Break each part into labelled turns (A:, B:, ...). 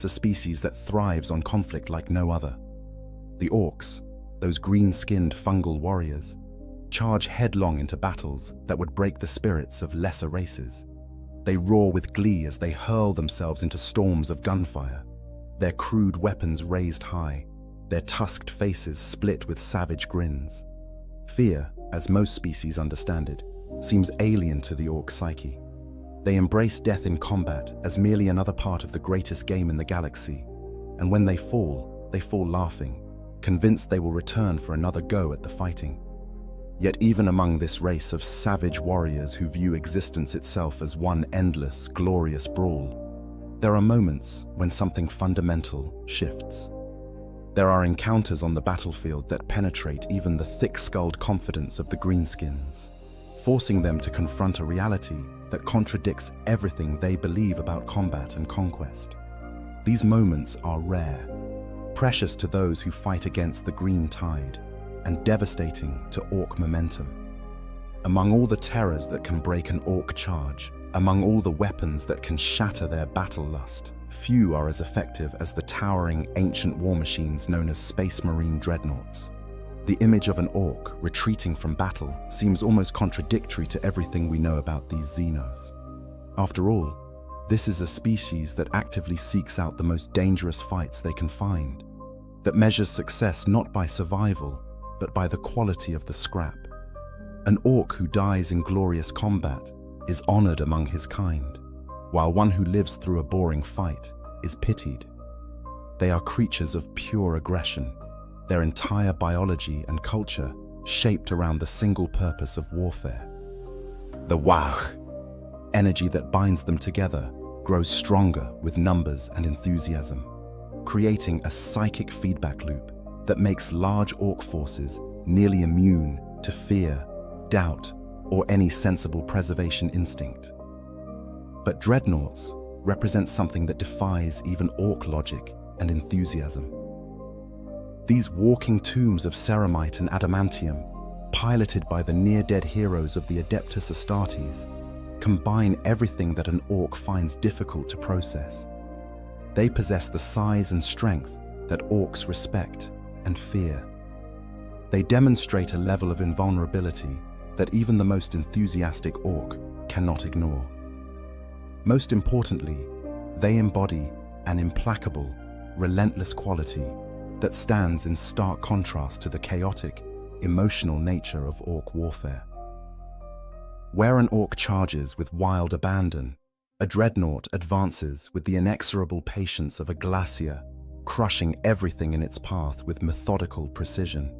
A: It's a species that thrives on conflict like no other. The orcs, those green-skinned fungal warriors, charge headlong into battles that would break the spirits of lesser races. They roar with glee as they hurl themselves into storms of gunfire, their crude weapons raised high, their tusked faces split with savage grins. Fear, as most species understand it, seems alien to the orc psyche. They embrace death in combat as merely another part of the greatest game in the galaxy, and when they fall laughing, convinced they will return for another go at the fighting. Yet even among this race of savage warriors who view existence itself as one endless, glorious brawl, there are moments when something fundamental shifts. There are encounters on the battlefield that penetrate even the thick-skulled confidence of the greenskins, forcing them to confront a reality that contradicts everything they believe about combat and conquest. These moments are rare, precious to those who fight against the green tide, and devastating to orc momentum. Among all the terrors that can break an orc charge, among all the weapons that can shatter their battle lust, few are as effective as the towering ancient war machines known as Space Marine dreadnoughts. The image of an orc retreating from battle seems almost contradictory to everything we know about these Xenos. After all, this is a species that actively seeks out the most dangerous fights they can find, that measures success not by survival, but by the quality of the scrap. An orc who dies in glorious combat is honored among his kind, while one who lives through a boring fight is pitied. They are creatures of pure aggression, their entire biology and culture shaped around the single purpose of warfare. The Wach, energy that binds them together, grows stronger with numbers and enthusiasm, creating a psychic feedback loop that makes large orc forces nearly immune to fear, doubt, or any sensible preservation instinct. But dreadnoughts represent something that defies even orc logic and enthusiasm. These walking tombs of ceramite and adamantium, piloted by the near-dead heroes of the Adeptus Astartes, combine everything that an orc finds difficult to process. They possess the size and strength that orcs respect and fear. They demonstrate a level of invulnerability that even the most enthusiastic orc cannot ignore. Most importantly, they embody an implacable, relentless quality that stands in stark contrast to the chaotic, emotional nature of orc warfare. Where an orc charges with wild abandon, a dreadnought advances with the inexorable patience of a glacier, crushing everything in its path with methodical precision.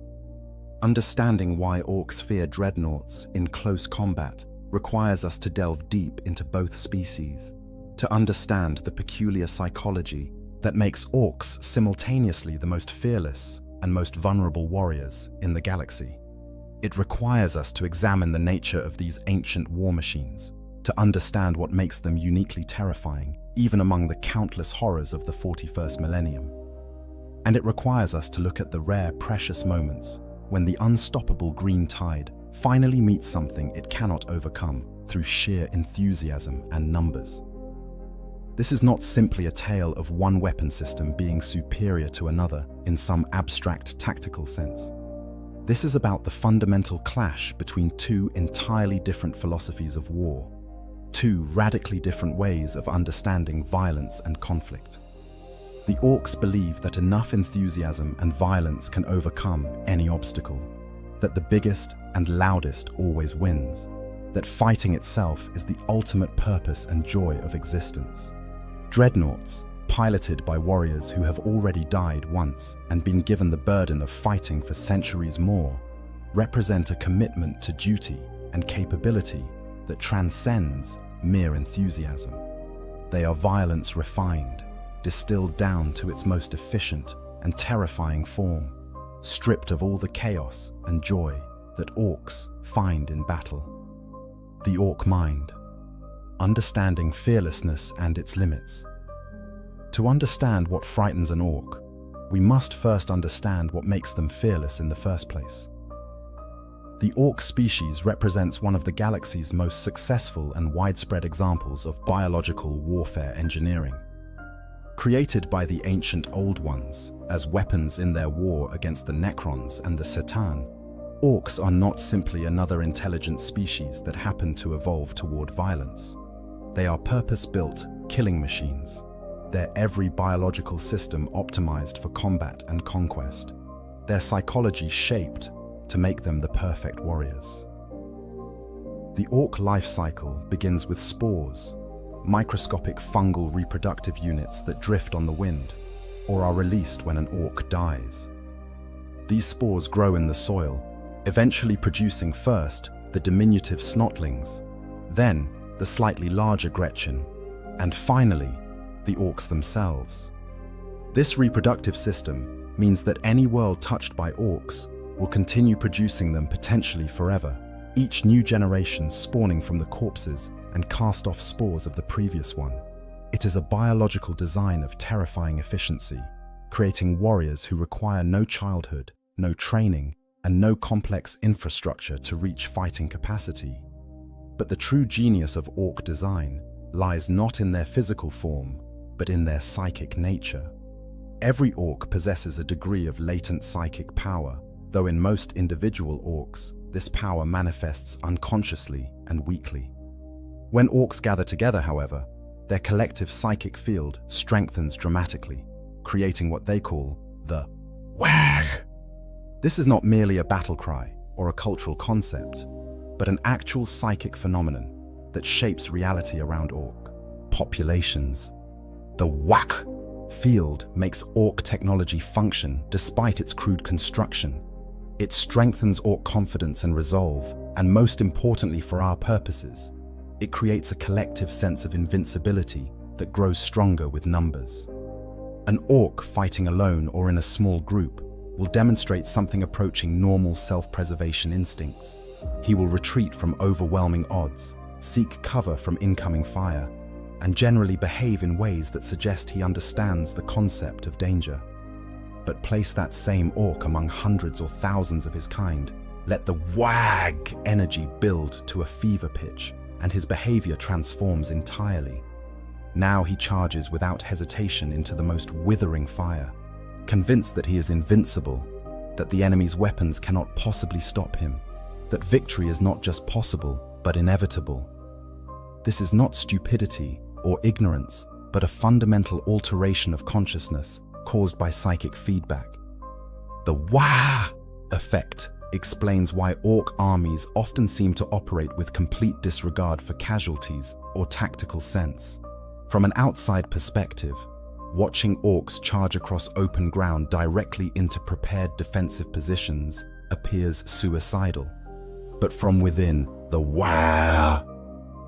A: Understanding why orcs fear dreadnoughts in close combat requires us to delve deep into both species, to understand the peculiar psychology that makes orcs simultaneously the most fearless and most vulnerable warriors in the galaxy. It requires us to examine the nature of these ancient war machines, to understand what makes them uniquely terrifying, even among the countless horrors of the 41st millennium. And it requires us to look at the rare, precious moments when the unstoppable green tide finally meets something it cannot overcome through sheer enthusiasm and numbers. This is not simply a tale of one weapon system being superior to another in some abstract tactical sense. This is about the fundamental clash between two entirely different philosophies of war, two radically different ways of understanding violence and conflict. The orcs believe that enough enthusiasm and violence can overcome any obstacle, that the biggest and loudest always wins, that fighting itself is the ultimate purpose and joy of existence. Dreadnoughts, piloted by warriors who have already died once and been given the burden of fighting for centuries more, represent a commitment to duty and capability that transcends mere enthusiasm. They are violence refined, distilled down to its most efficient and terrifying form, stripped of all the chaos and joy that orcs find in battle. The orc mind, understanding fearlessness and its limits. To understand what frightens an orc, we must first understand what makes them fearless in the first place. The orc species represents one of the galaxy's most successful and widespread examples of biological warfare engineering. Created by the ancient Old Ones as weapons in their war against the Necrons and the Satan, orcs are not simply another intelligent species that happen to evolve toward violence. They are purpose-built killing machines, their every biological system optimized for combat and conquest, their psychology shaped to make them the perfect warriors. The orc life cycle begins with spores, microscopic fungal reproductive units that drift on the wind or are released when an orc dies. These spores grow in the soil, eventually producing first the diminutive snotlings, then the slightly larger Gretchen, and finally the orcs themselves. This reproductive system means that any world touched by orcs will continue producing them potentially forever, each new generation spawning from the corpses and cast-off spores of the previous one. It is a biological design of terrifying efficiency, creating warriors who require no childhood, no training, and no complex infrastructure to reach fighting capacity. But the true genius of orc design lies not in their physical form, but in their psychic nature. Every orc possesses a degree of latent psychic power, though in most individual orcs, this power manifests unconsciously and weakly. When orcs gather together, however, their collective psychic field strengthens dramatically, creating what they call the WAG. This is not merely a battle cry or a cultural concept, but an actual psychic phenomenon that shapes reality around orc populations. The WAG field makes orc technology function despite its crude construction. It strengthens orc confidence and resolve, and most importantly for our purposes, it creates a collective sense of invincibility that grows stronger with numbers. An orc fighting alone or in a small group will demonstrate something approaching normal self-preservation instincts. He will retreat from overwhelming odds, seek cover from incoming fire, and generally behave in ways that suggest he understands the concept of danger. But place that same orc among hundreds or thousands of his kind, let the WAG energy build to a fever pitch, and his behavior transforms entirely. Now he charges without hesitation into the most withering fire, convinced that he is invincible, that the enemy's weapons cannot possibly stop him, that victory is not just possible, but inevitable. This is not stupidity or ignorance, but a fundamental alteration of consciousness caused by psychic feedback. The Wah effect explains why orc armies often seem to operate with complete disregard for casualties or tactical sense. From an outside perspective, watching orcs charge across open ground directly into prepared defensive positions appears suicidal. But from within, the Wah,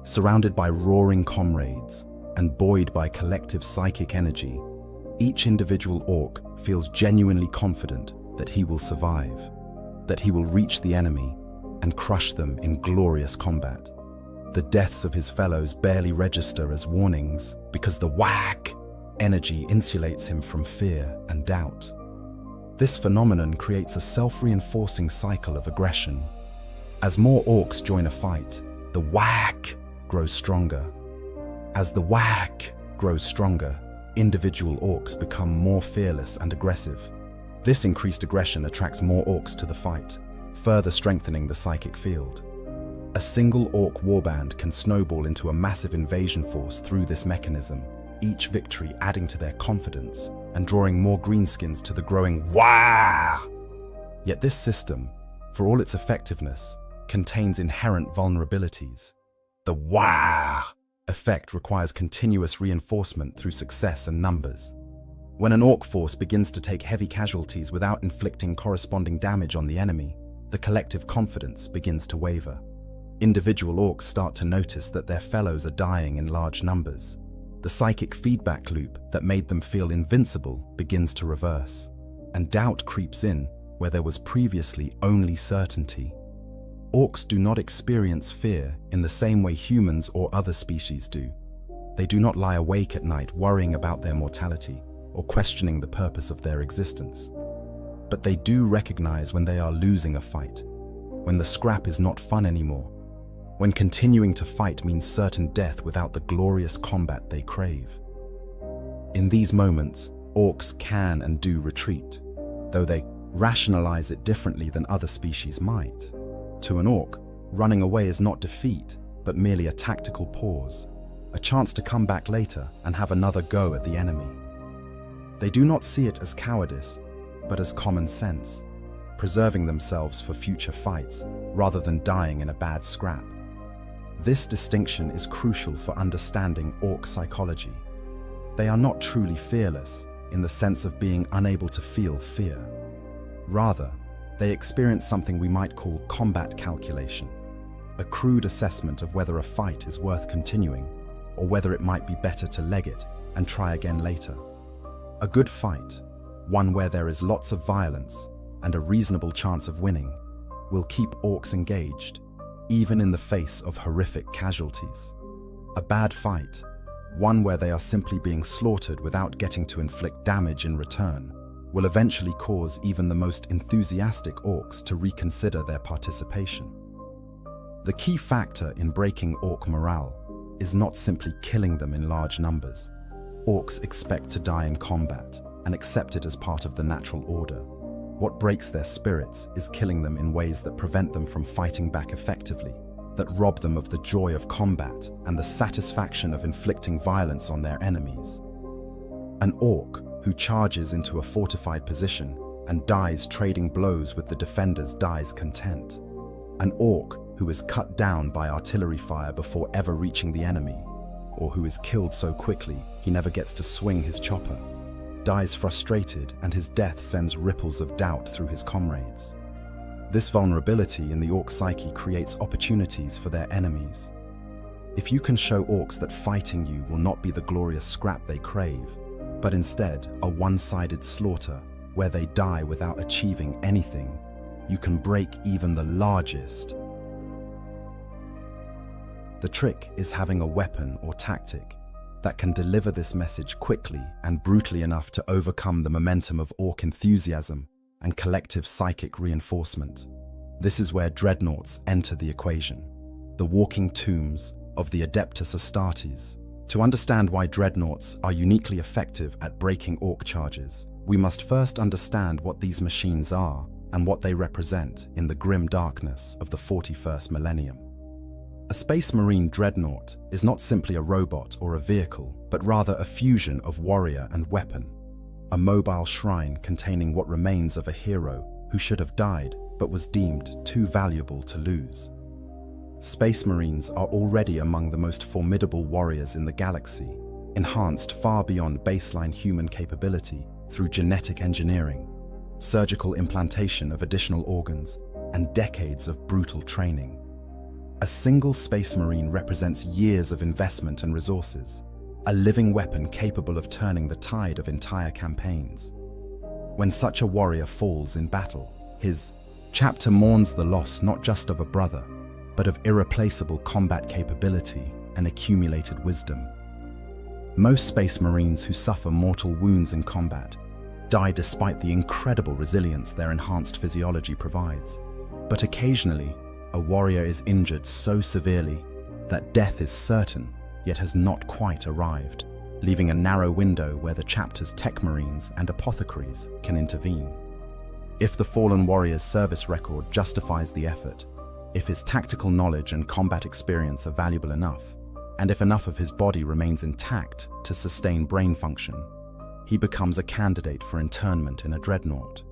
A: surrounded by roaring comrades and buoyed by collective psychic energy, each individual orc feels genuinely confident that he will survive, that he will reach the enemy and crush them in glorious combat. The deaths of his fellows barely register as warnings because the WAG energy insulates him from fear and doubt. This phenomenon creates a self-reinforcing cycle of aggression. As more orcs join a fight, the WAG grows stronger. As the WAG grows stronger, individual orcs become more fearless and aggressive. This increased aggression attracts more orcs to the fight, further strengthening the psychic field. A single orc warband can snowball into a massive invasion force through this mechanism, each victory adding to their confidence and drawing more greenskins to the growing Wah! Yet this system, for all its effectiveness, contains inherent vulnerabilities. The Wah effect requires continuous reinforcement through success and numbers. When an orc force begins to take heavy casualties without inflicting corresponding damage on the enemy, the collective confidence begins to waver. Individual orcs start to notice that their fellows are dying in large numbers. The psychic feedback loop that made them feel invincible begins to reverse, and doubt creeps in where there was previously only certainty. Orcs do not experience fear in the same way humans or other species do. They do not lie awake at night worrying about their mortality or questioning the purpose of their existence. But they do recognize when they are losing a fight, when the scrap is not fun anymore, when continuing to fight means certain death without the glorious combat they crave. In these moments, orcs can and do retreat, though they rationalize it differently than other species might. To an orc, running away is not defeat, but merely a tactical pause, a chance to come back later and have another go at the enemy. They do not see it as cowardice, but as common sense, preserving themselves for future fights rather than dying in a bad scrap. This distinction is crucial for understanding orc psychology. They are not truly fearless in the sense of being unable to feel fear. Rather, they experience something we might call combat calculation, a crude assessment of whether a fight is worth continuing or whether it might be better to leg it and try again later. A good fight, one where there is lots of violence and a reasonable chance of winning, will keep orcs engaged, even in the face of horrific casualties. A bad fight, one where they are simply being slaughtered without getting to inflict damage in return, will eventually cause even the most enthusiastic orcs to reconsider their participation. The key factor in breaking orc morale is not simply killing them in large numbers. Orcs expect to die in combat and accept it as part of the natural order. What breaks their spirits is killing them in ways that prevent them from fighting back effectively, that rob them of the joy of combat and the satisfaction of inflicting violence on their enemies. An orc who charges into a fortified position and dies trading blows with the defenders dies content. An orc who is cut down by artillery fire before ever reaching the enemy, or who is killed so quickly he never gets to swing his chopper, dies frustrated, and his death sends ripples of doubt through his comrades. This vulnerability in the orc psyche creates opportunities for their enemies. If you can show orcs that fighting you will not be the glorious scrap they crave, but instead a one-sided slaughter where they die without achieving anything, you can break even the largest. The trick is having a weapon or tactic that can deliver this message quickly and brutally enough to overcome the momentum of orc enthusiasm and collective psychic reinforcement. This is where dreadnoughts enter the equation, the walking tombs of the Adeptus Astartes. To understand why dreadnoughts are uniquely effective at breaking orc charges, we must first understand what these machines are and what they represent in the grim darkness of the 41st millennium. A Space Marine dreadnought is not simply a robot or a vehicle, but rather a fusion of warrior and weapon, a mobile shrine containing what remains of a hero who should have died but was deemed too valuable to lose. Space Marines are already among the most formidable warriors in the galaxy, enhanced far beyond baseline human capability through genetic engineering, surgical implantation of additional organs, and decades of brutal training. A single Space Marine represents years of investment and resources, a living weapon capable of turning the tide of entire campaigns. When such a warrior falls in battle, his chapter mourns the loss not just of a brother, but of irreplaceable combat capability and accumulated wisdom. Most Space Marines who suffer mortal wounds in combat die despite the incredible resilience their enhanced physiology provides. But occasionally, a warrior is injured so severely that death is certain, yet has not quite arrived, leaving a narrow window where the chapter's tech marines and apothecaries can intervene. If the fallen warrior's service record justifies the effort, if his tactical knowledge and combat experience are valuable enough, and if enough of his body remains intact to sustain brain function, he becomes a candidate for internment in a dreadnought.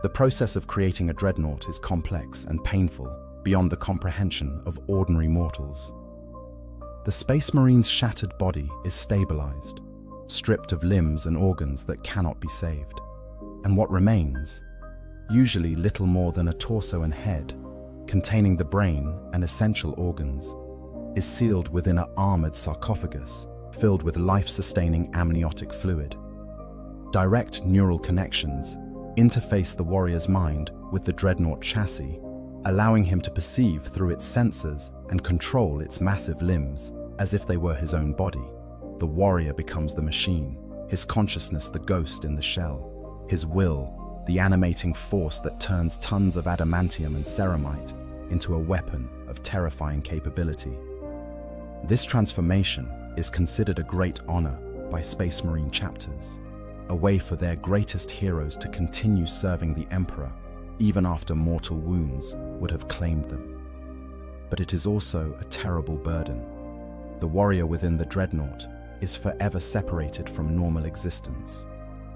A: The process of creating a dreadnought is complex and painful beyond the comprehension of ordinary mortals. The Space Marine's shattered body is stabilized, stripped of limbs and organs that cannot be saved. And what remains, usually little more than a torso and head, containing the brain and essential organs, is sealed within an armored sarcophagus filled with life-sustaining amniotic fluid. Direct neural connections interface the warrior's mind with the dreadnought chassis, allowing him to perceive through its sensors and control its massive limbs as if they were his own body. The warrior becomes the machine, his consciousness the ghost in the shell, his will the animating force that turns tons of adamantium and ceramite into a weapon of terrifying capability. This transformation is considered a great honor by Space Marine chapters, a way for their greatest heroes to continue serving the Emperor even after mortal wounds would have claimed them. But it is also a terrible burden. The warrior within the dreadnought is forever separated from normal existence,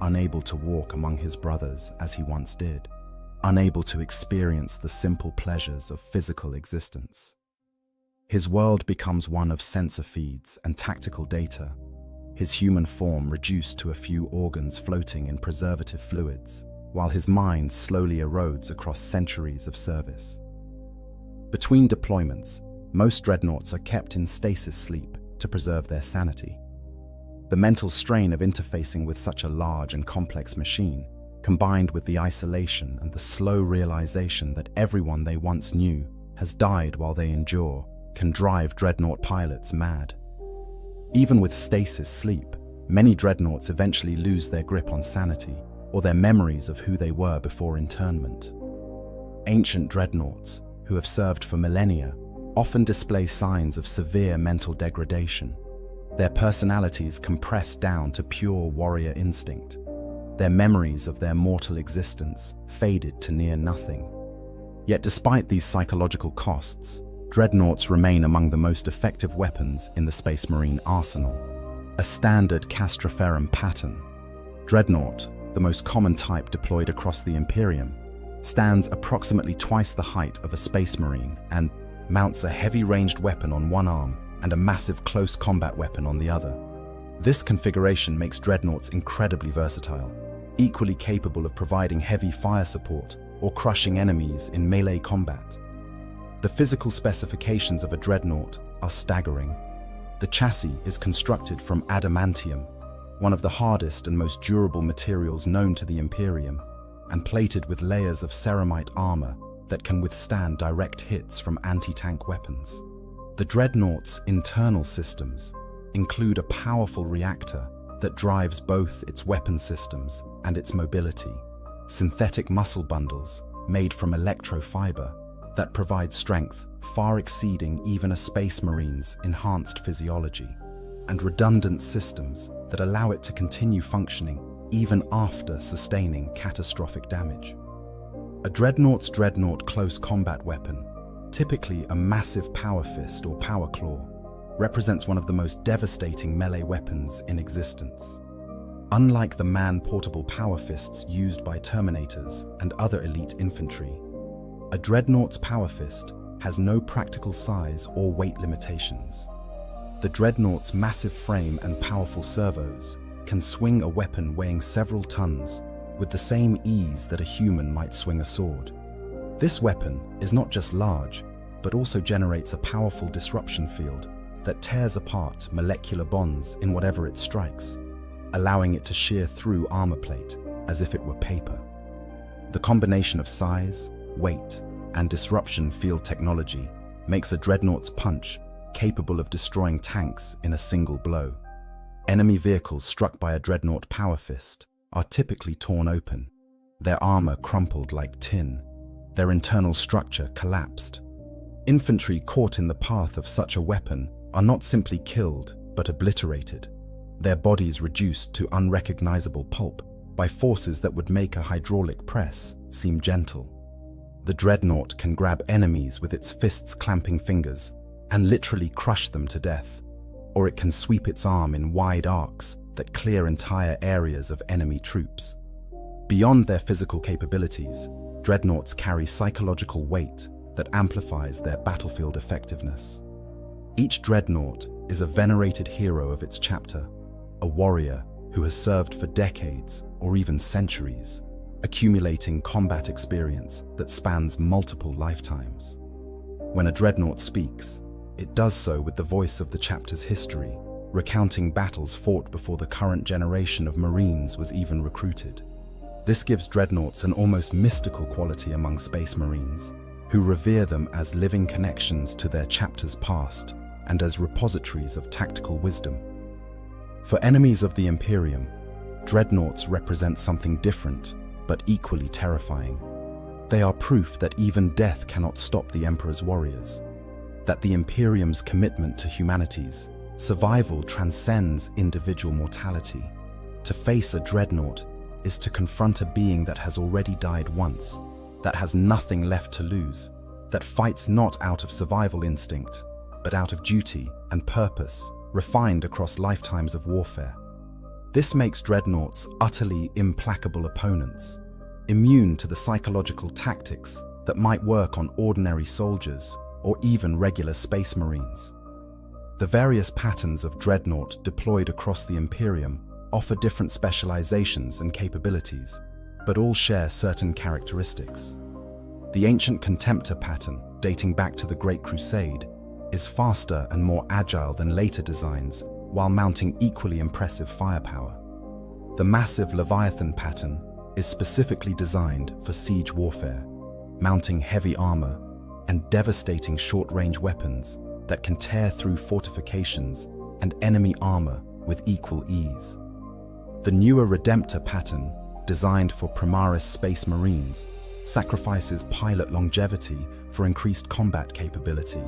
A: unable to walk among his brothers as he once did, unable to experience the simple pleasures of physical existence. His world becomes one of sensor feeds and tactical data, his human form reduced to a few organs floating in preservative fluids, while his mind slowly erodes across centuries of service. Between deployments, most dreadnoughts are kept in stasis sleep to preserve their sanity. The mental strain of interfacing with such a large and complex machine, combined with the isolation and the slow realization that everyone they once knew has died while they endure, can drive dreadnought pilots mad. Even with stasis sleep, many dreadnoughts eventually lose their grip on sanity or their memories of who they were before internment. Ancient dreadnoughts, who have served for millennia, often display signs of severe mental degradation, their personalities compressed down to pure warrior instinct, their memories of their mortal existence faded to near nothing. Yet despite these psychological costs, dreadnoughts remain among the most effective weapons in the Space Marine arsenal. A standard Castroferum pattern, dreadnought, the most common type deployed across the Imperium, stands approximately twice the height of a Space Marine and mounts a heavy-ranged weapon on one arm and a massive close combat weapon on the other. This configuration makes dreadnoughts incredibly versatile, equally capable of providing heavy fire support or crushing enemies in melee combat. The physical specifications of a dreadnought are staggering. The chassis is constructed from adamantium, one of the hardest and most durable materials known to the Imperium, and plated with layers of ceramite armor that can withstand direct hits from anti-tank weapons. The dreadnought's internal systems include a powerful reactor that drives both its weapon systems and its mobility, synthetic muscle bundles made from electrofiber that provide strength far exceeding even a Space Marine's enhanced physiology, and redundant systems that allow it to continue functioning even after sustaining catastrophic damage. A dreadnought's dreadnought close combat weapon, typically a massive power fist or power claw, represents one of the most devastating melee weapons in existence. Unlike the man-portable power fists used by Terminators and other elite infantry, a dreadnought's power fist has no practical size or weight limitations. The dreadnought's massive frame and powerful servos can swing a weapon weighing several tons with the same ease that a human might swing a sword. This weapon is not just large, but also generates a powerful disruption field that tears apart molecular bonds in whatever it strikes, allowing it to shear through armor plate as if it were paper. The combination of size, weight, and disruption field technology makes a dreadnought's punch capable of destroying tanks in a single blow. Enemy vehicles struck by a dreadnought power fist are typically torn open, their armor crumpled like tin, their internal structure collapsed. Infantry caught in the path of such a weapon are not simply killed, but obliterated, their bodies reduced to unrecognizable pulp by forces that would make a hydraulic press seem gentle. The dreadnought can grab enemies with its fists clamping fingers and literally crush them to death, or it can sweep its arm in wide arcs that clear entire areas of enemy troops. Beyond their physical capabilities, dreadnoughts carry psychological weight that amplifies their battlefield effectiveness. Each dreadnought is a venerated hero of its chapter, a warrior who has served for decades or even centuries, accumulating combat experience that spans multiple lifetimes. When a dreadnought speaks, it does so with the voice of the chapter's history, recounting battles fought before the current generation of Marines was even recruited. This gives dreadnoughts an almost mystical quality among Space Marines, who revere them as living connections to their chapter's past and as repositories of tactical wisdom. For enemies of the Imperium, dreadnoughts represent something different, but equally terrifying. They are proof that even death cannot stop the Emperor's warriors, that the Imperium's commitment to humanity's Survival transcends individual mortality. To face a dreadnought is to confront a being that has already died once, that has nothing left to lose, that fights not out of survival instinct, but out of duty and purpose, refined across lifetimes of warfare. This makes dreadnoughts utterly implacable opponents, immune to the psychological tactics that might work on ordinary soldiers or even regular space marines. The various patterns of dreadnought deployed across the Imperium offer different specializations and capabilities, but all share certain characteristics. The ancient Contemptor pattern, dating back to the Great Crusade, is faster and more agile than later designs, while mounting equally impressive firepower. The massive Leviathan pattern is specifically designed for siege warfare, mounting heavy armor and devastating short-range weapons that can tear through fortifications and enemy armor with equal ease. The newer Redemptor pattern, designed for Primaris Space Marines, sacrifices pilot longevity for increased combat capability,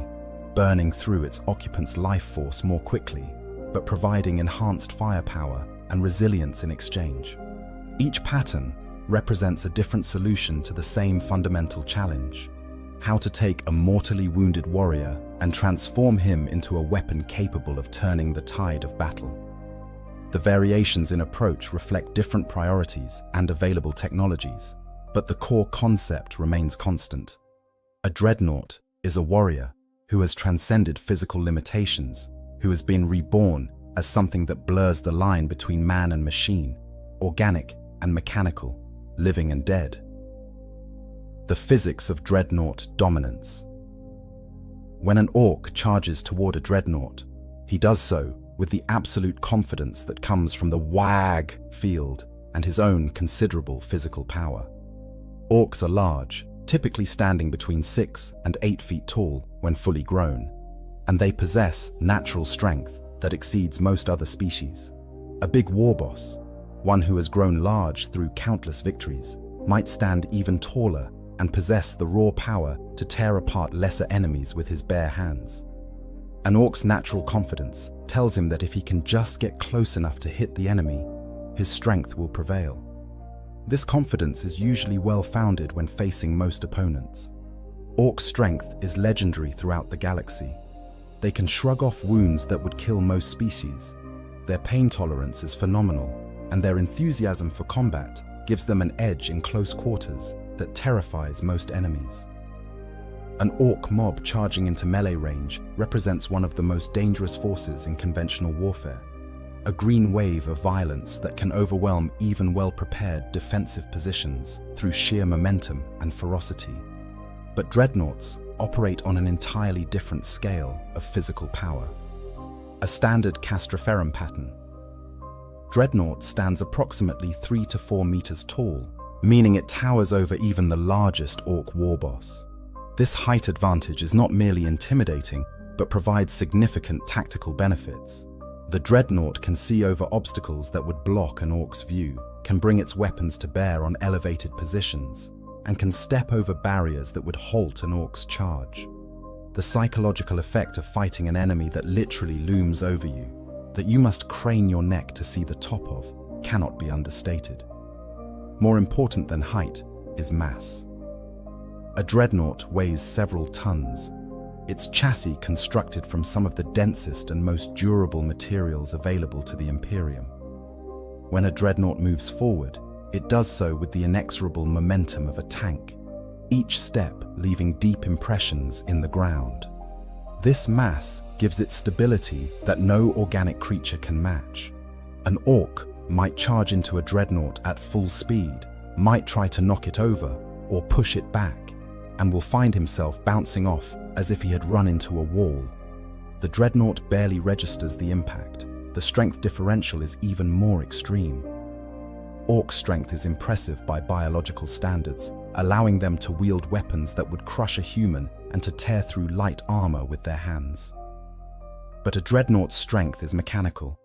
A: burning through its occupant's life force more quickly, but providing enhanced firepower and resilience in exchange. Each pattern represents a different solution to the same fundamental challenge: how to take a mortally wounded warrior and transform him into a weapon capable of turning the tide of battle. The variations in approach reflect different priorities and available technologies, but the core concept remains constant. A dreadnought is a warrior who has transcended physical limitations, who has been reborn as something that blurs the line between man and machine, organic and mechanical, living and dead. The physics of dreadnought dominance. When an orc charges toward a dreadnought, he does so with the absolute confidence that comes from the WAG field and his own considerable physical power. Orcs are large, typically standing between 6 and 8 feet tall when fully grown, and they possess natural strength that exceeds most other species. A big war boss, one who has grown large through countless victories, might stand even taller and possess the raw power to tear apart lesser enemies with his bare hands. An orc's natural confidence tells him that if he can just get close enough to hit the enemy, his strength will prevail. This confidence is usually well-founded when facing most opponents. Orc strength is legendary throughout the galaxy. They can shrug off wounds that would kill most species. Their pain tolerance is phenomenal, and their enthusiasm for combat gives them an edge in close quarters that terrifies most enemies. An orc mob charging into melee range represents one of the most dangerous forces in conventional warfare, a green wave of violence that can overwhelm even well-prepared defensive positions through sheer momentum and ferocity. But dreadnoughts operate on an entirely different scale of physical power. A standard Castroferum pattern. Dreadnought stands approximately 3 to 4 meters tall, meaning it towers over even the largest orc warboss. This height advantage is not merely intimidating, but provides significant tactical benefits. The dreadnought can see over obstacles that would block an orc's view, can bring its weapons to bear on elevated positions, and can step over barriers that would halt an orc's charge. The psychological effect of fighting an enemy that literally looms over you, that you must crane your neck to see the top of, cannot be understated. More important than height is mass. A dreadnought weighs several tons, its chassis constructed from some of the densest and most durable materials available to the Imperium. When a dreadnought moves forward, it does so with the inexorable momentum of a tank, each step leaving deep impressions in the ground. This mass gives it stability that no organic creature can match. An orc might charge into a dreadnought at full speed, might try to knock it over or push it back, and will find himself bouncing off as if he had run into a wall. The dreadnought barely registers the impact. The strength differential is even more extreme. Orc strength is impressive by biological standards, allowing them to wield weapons that would crush a human and to tear through light armor with their hands. But a dreadnought's strength is mechanical,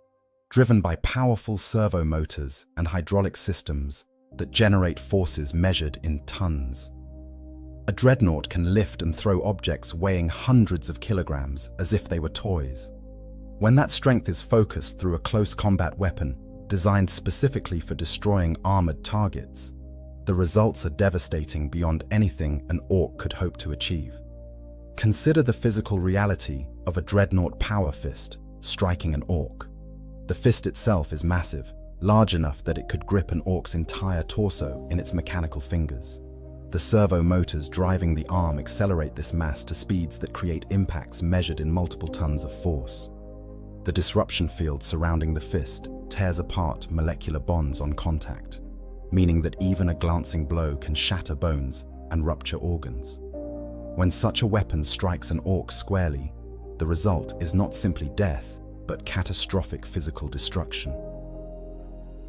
A: driven by powerful servo motors and hydraulic systems that generate forces measured in tons. A dreadnought can lift and throw objects weighing hundreds of kilograms as if they were toys. When that strength is focused through a close combat weapon designed specifically for destroying armored targets, the results are devastating beyond anything an orc could hope to achieve. Consider the physical reality of a dreadnought power fist striking an orc. The fist itself is massive, large enough that it could grip an orc's entire torso in its mechanical fingers. The servo motors driving the arm accelerate this mass to speeds that create impacts measured in multiple tons of force. The disruption field surrounding the fist tears apart molecular bonds on contact, meaning that even a glancing blow can shatter bones and rupture organs. When such a weapon strikes an orc squarely, the result is not simply death, but catastrophic physical destruction.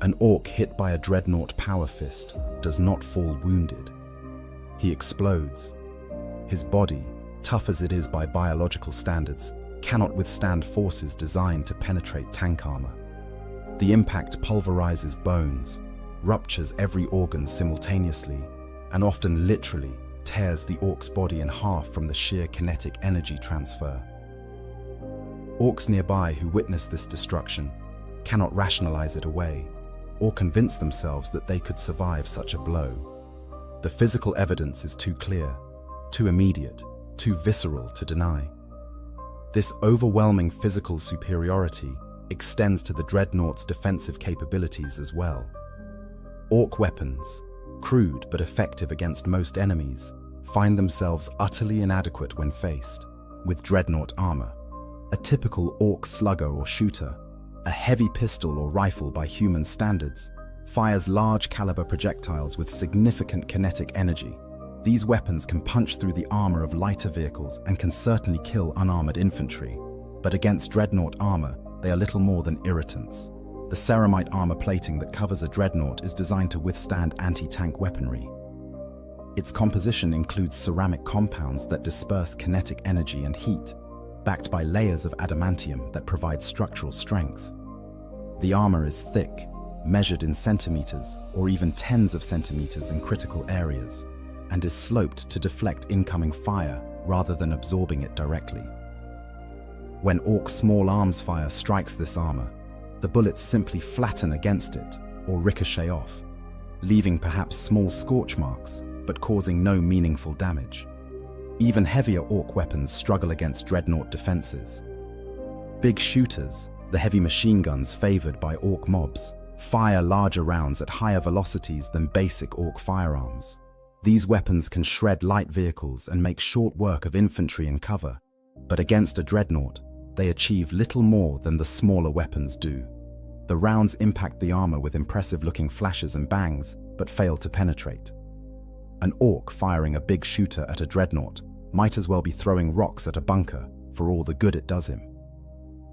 A: An orc hit by a dreadnought power fist does not fall wounded. He explodes. His body, tough as it is by biological standards, cannot withstand forces designed to penetrate tank armor. The impact pulverizes bones, ruptures every organ simultaneously, and often literally tears the orc's body in half from the sheer kinetic energy transfer. Orcs nearby who witness this destruction cannot rationalize it away or convince themselves that they could survive such a blow. The physical evidence is too clear, too immediate, too visceral to deny. This overwhelming physical superiority extends to the dreadnought's defensive capabilities as well. Orc weapons, crude but effective against most enemies, find themselves utterly inadequate when faced with dreadnought armor. A typical orc slugger or shooter, a heavy pistol or rifle by human standards, fires large caliber projectiles with significant kinetic energy. These weapons can punch through the armor of lighter vehicles and can certainly kill unarmored infantry. But against dreadnought armor, they are little more than irritants. The ceramite armor plating that covers a dreadnought is designed to withstand anti-tank weaponry. Its composition includes ceramic compounds that disperse kinetic energy and heat, backed by layers of adamantium that provide structural strength. The armor is thick, measured in centimeters or even tens of centimeters in critical areas, and is sloped to deflect incoming fire rather than absorbing it directly. When orc small arms fire strikes this armor, the bullets simply flatten against it or ricochet off, leaving perhaps small scorch marks but causing no meaningful damage. Even heavier orc weapons struggle against dreadnought defenses. Big shooters, the heavy machine guns favored by orc mobs, fire larger rounds at higher velocities than basic orc firearms. These weapons can shred light vehicles and make short work of infantry in cover, but against a dreadnought, they achieve little more than the smaller weapons do. The rounds impact the armor with impressive-looking flashes and bangs, but fail to penetrate. An orc firing a big shooter at a dreadnought might as well be throwing rocks at a bunker for all the good it does him.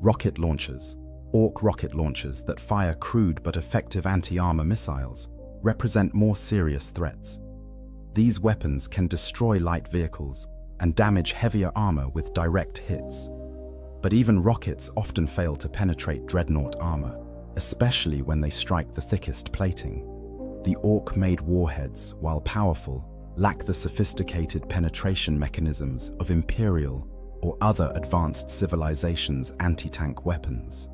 A: Rocket launchers, orc rocket launchers that fire crude but effective anti-armor missiles, represent more serious threats. These weapons can destroy light vehicles and damage heavier armor with direct hits. But even rockets often fail to penetrate dreadnought armor, especially when they strike the thickest plating. The orc-made warheads, while powerful, lack the sophisticated penetration mechanisms of Imperial or other advanced civilizations' anti-tank weapons.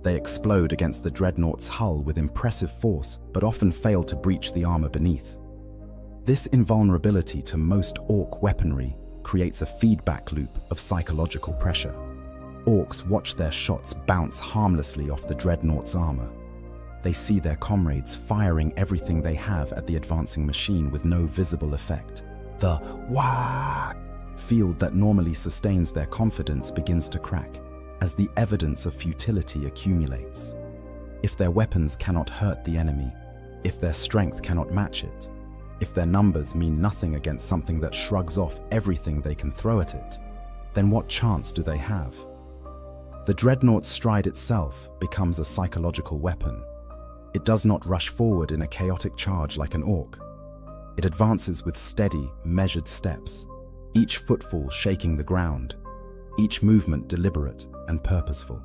A: They explode against the dreadnought's hull with impressive force, but often fail to breach the armor beneath. This invulnerability to most orc weaponry creates a feedback loop of psychological pressure. Orcs watch their shots bounce harmlessly off the dreadnought's armor. They see their comrades firing everything they have at the advancing machine with no visible effect. The "wah" field that normally sustains their confidence begins to crack as the evidence of futility accumulates. If their weapons cannot hurt the enemy, if their strength cannot match it, if their numbers mean nothing against something that shrugs off everything they can throw at it, then what chance do they have? The dreadnought's stride itself becomes a psychological weapon. It does not rush forward in a chaotic charge like an orc. It advances with steady, measured steps, each footfall shaking the ground, each movement deliberate and purposeful.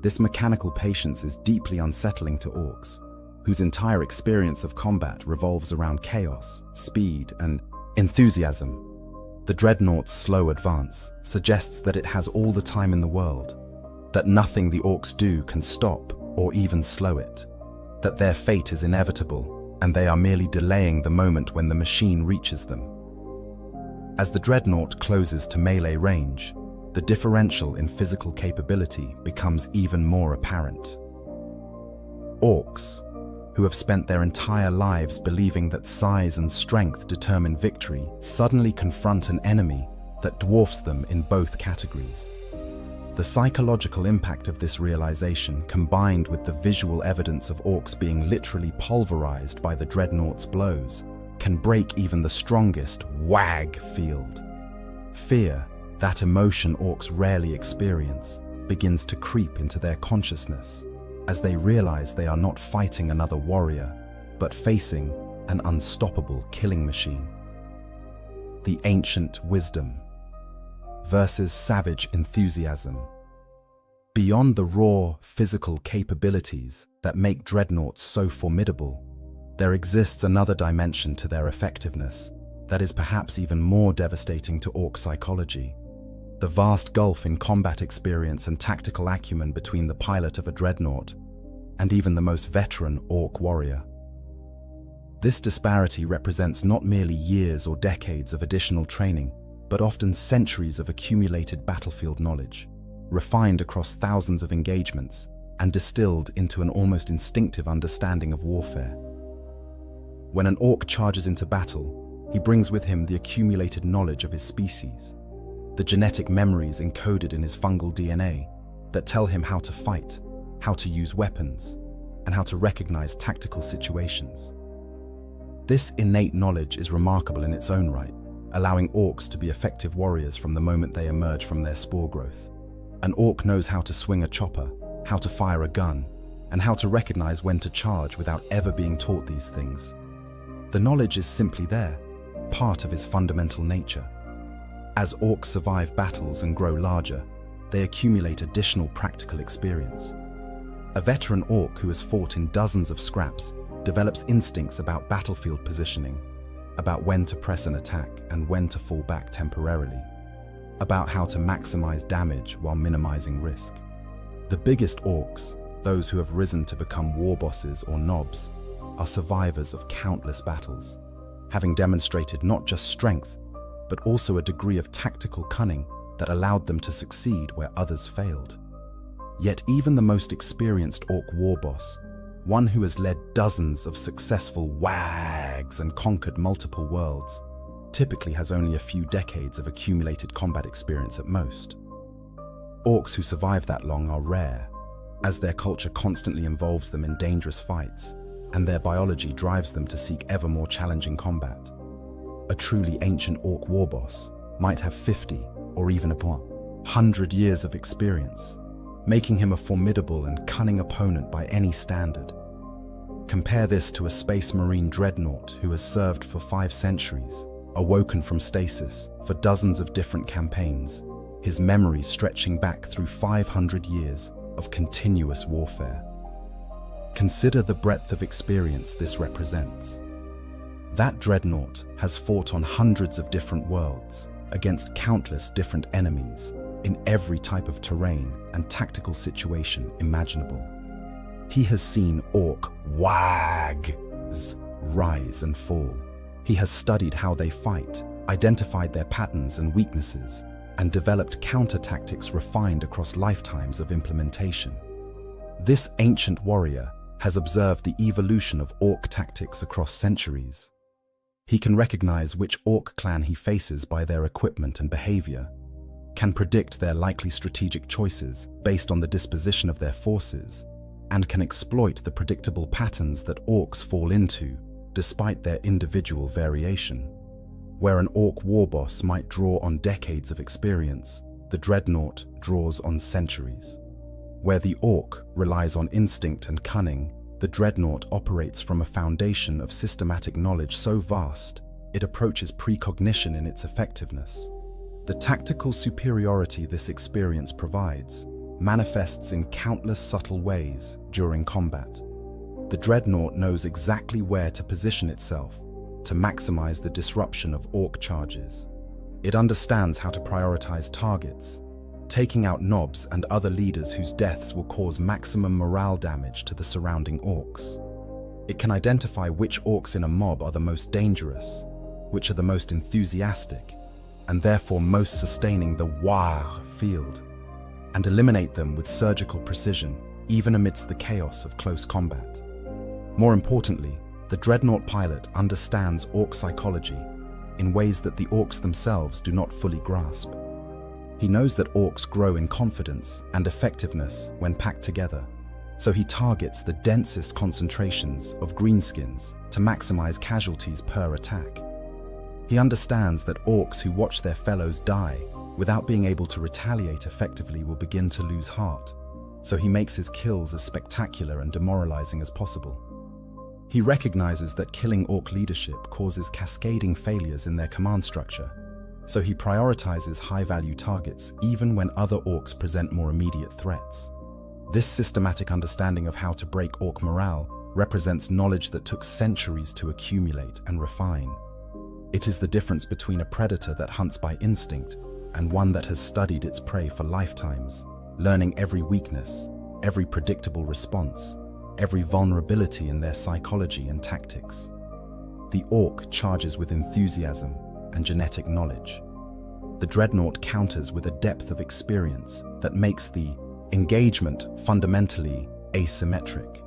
A: This mechanical patience is deeply unsettling to orcs, whose entire experience of combat revolves around chaos, speed, and enthusiasm. The dreadnought's slow advance suggests that it has all the time in the world. that nothing the orcs do can stop or even slow it, that their fate is inevitable and they are merely delaying the moment when the machine reaches them. As the dreadnought closes to melee range, the differential in physical capability becomes even more apparent. Orcs, who have spent their entire lives believing that size and strength determine victory, suddenly confront an enemy that dwarfs them in both categories. The psychological impact of this realization, combined with the visual evidence of orcs being literally pulverized by the dreadnought's blows, can break even the strongest wag field. Fear, that emotion orcs rarely experience, begins to creep into their consciousness as they realize they are not fighting another warrior, but facing an unstoppable killing machine. The ancient wisdom versus savage enthusiasm. Beyond the raw physical capabilities that make dreadnoughts so formidable, there exists another dimension to their effectiveness that is perhaps even more devastating to orc psychology. The vast gulf in combat experience and tactical acumen between the pilot of a dreadnought and even the most veteran orc warrior. This disparity represents not merely years or decades of additional training, but often centuries of accumulated battlefield knowledge, refined across thousands of engagements and distilled into an almost instinctive understanding of warfare. When an orc charges into battle, he brings with him the accumulated knowledge of his species, the genetic memories encoded in his fungal DNA that tell him how to fight, how to use weapons, and how to recognize tactical situations. This innate knowledge is remarkable in its own right, allowing orcs to be effective warriors from the moment they emerge from their spore growth. An orc knows how to swing a chopper, how to fire a gun, and how to recognize when to charge without ever being taught these things. The knowledge is simply there, part of his fundamental nature. As orcs survive battles and grow larger, they accumulate additional practical experience. A veteran orc who has fought in dozens of scraps develops instincts about battlefield positioning, about when to press an attack and when to fall back temporarily, about how to maximize damage while minimizing risk. The biggest orcs, those who have risen to become war bosses or nobs, are survivors of countless battles, having demonstrated not just strength, but also a degree of tactical cunning that allowed them to succeed where others failed. Yet even the most experienced orc war boss, one who has led dozens of successful wags and conquered multiple worlds, typically has only a few decades of accumulated combat experience at most. Orcs who survive that long are rare, as their culture constantly involves them in dangerous fights, and their biology drives them to seek ever more challenging combat. A truly ancient orc war boss might have 50 or even 100 years of experience, making him a formidable and cunning opponent by any standard. Compare this to a space marine dreadnought who has served for 5 centuries, awoken from stasis for dozens of different campaigns, his memory stretching back through 500 years of continuous warfare. Consider the breadth of experience this represents. That dreadnought has fought on hundreds of different worlds, against countless different enemies, in every type of terrain and tactical situation imaginable. He has seen orc wags rise and fall. He has studied how they fight, identified their patterns and weaknesses, and developed counter-tactics refined across lifetimes of implementation. This ancient warrior has observed the evolution of orc tactics across centuries. He can recognize which orc clan he faces by their equipment and behavior, can predict their likely strategic choices based on the disposition of their forces, and can exploit the predictable patterns that orcs fall into, despite their individual variation. Where an orc war boss might draw on decades of experience, the dreadnought draws on centuries. Where the orc relies on instinct and cunning, the dreadnought operates from a foundation of systematic knowledge so vast, it approaches precognition in its effectiveness. The tactical superiority this experience provides manifests in countless subtle ways during combat. The dreadnought knows exactly where to position itself to maximize the disruption of orc charges. It understands how to prioritize targets, taking out nobs and other leaders whose deaths will cause maximum morale damage to the surrounding orcs. It can identify which orcs in a mob are the most dangerous, which are the most enthusiastic, and therefore most sustaining the war field, and eliminate them with surgical precision, even amidst the chaos of close combat. More importantly, the Dreadnought pilot understands orc psychology in ways that the orcs themselves do not fully grasp. He knows that orcs grow in confidence and effectiveness when packed together, so he targets the densest concentrations of greenskins to maximize casualties per attack. He understands that orcs who watch their fellows die without being able to retaliate effectively will begin to lose heart, so he makes his kills as spectacular and demoralizing as possible. He recognizes that killing orc leadership causes cascading failures in their command structure, so he prioritizes high-value targets even when other orcs present more immediate threats. This systematic understanding of how to break orc morale represents knowledge that took centuries to accumulate and refine. It is the difference between a predator that hunts by instinct and one that has studied its prey for lifetimes, learning every weakness, every predictable response, every vulnerability in their psychology and tactics. The orc charges with enthusiasm and genetic knowledge. The Dreadnought counters with a depth of experience that makes the engagement fundamentally asymmetric.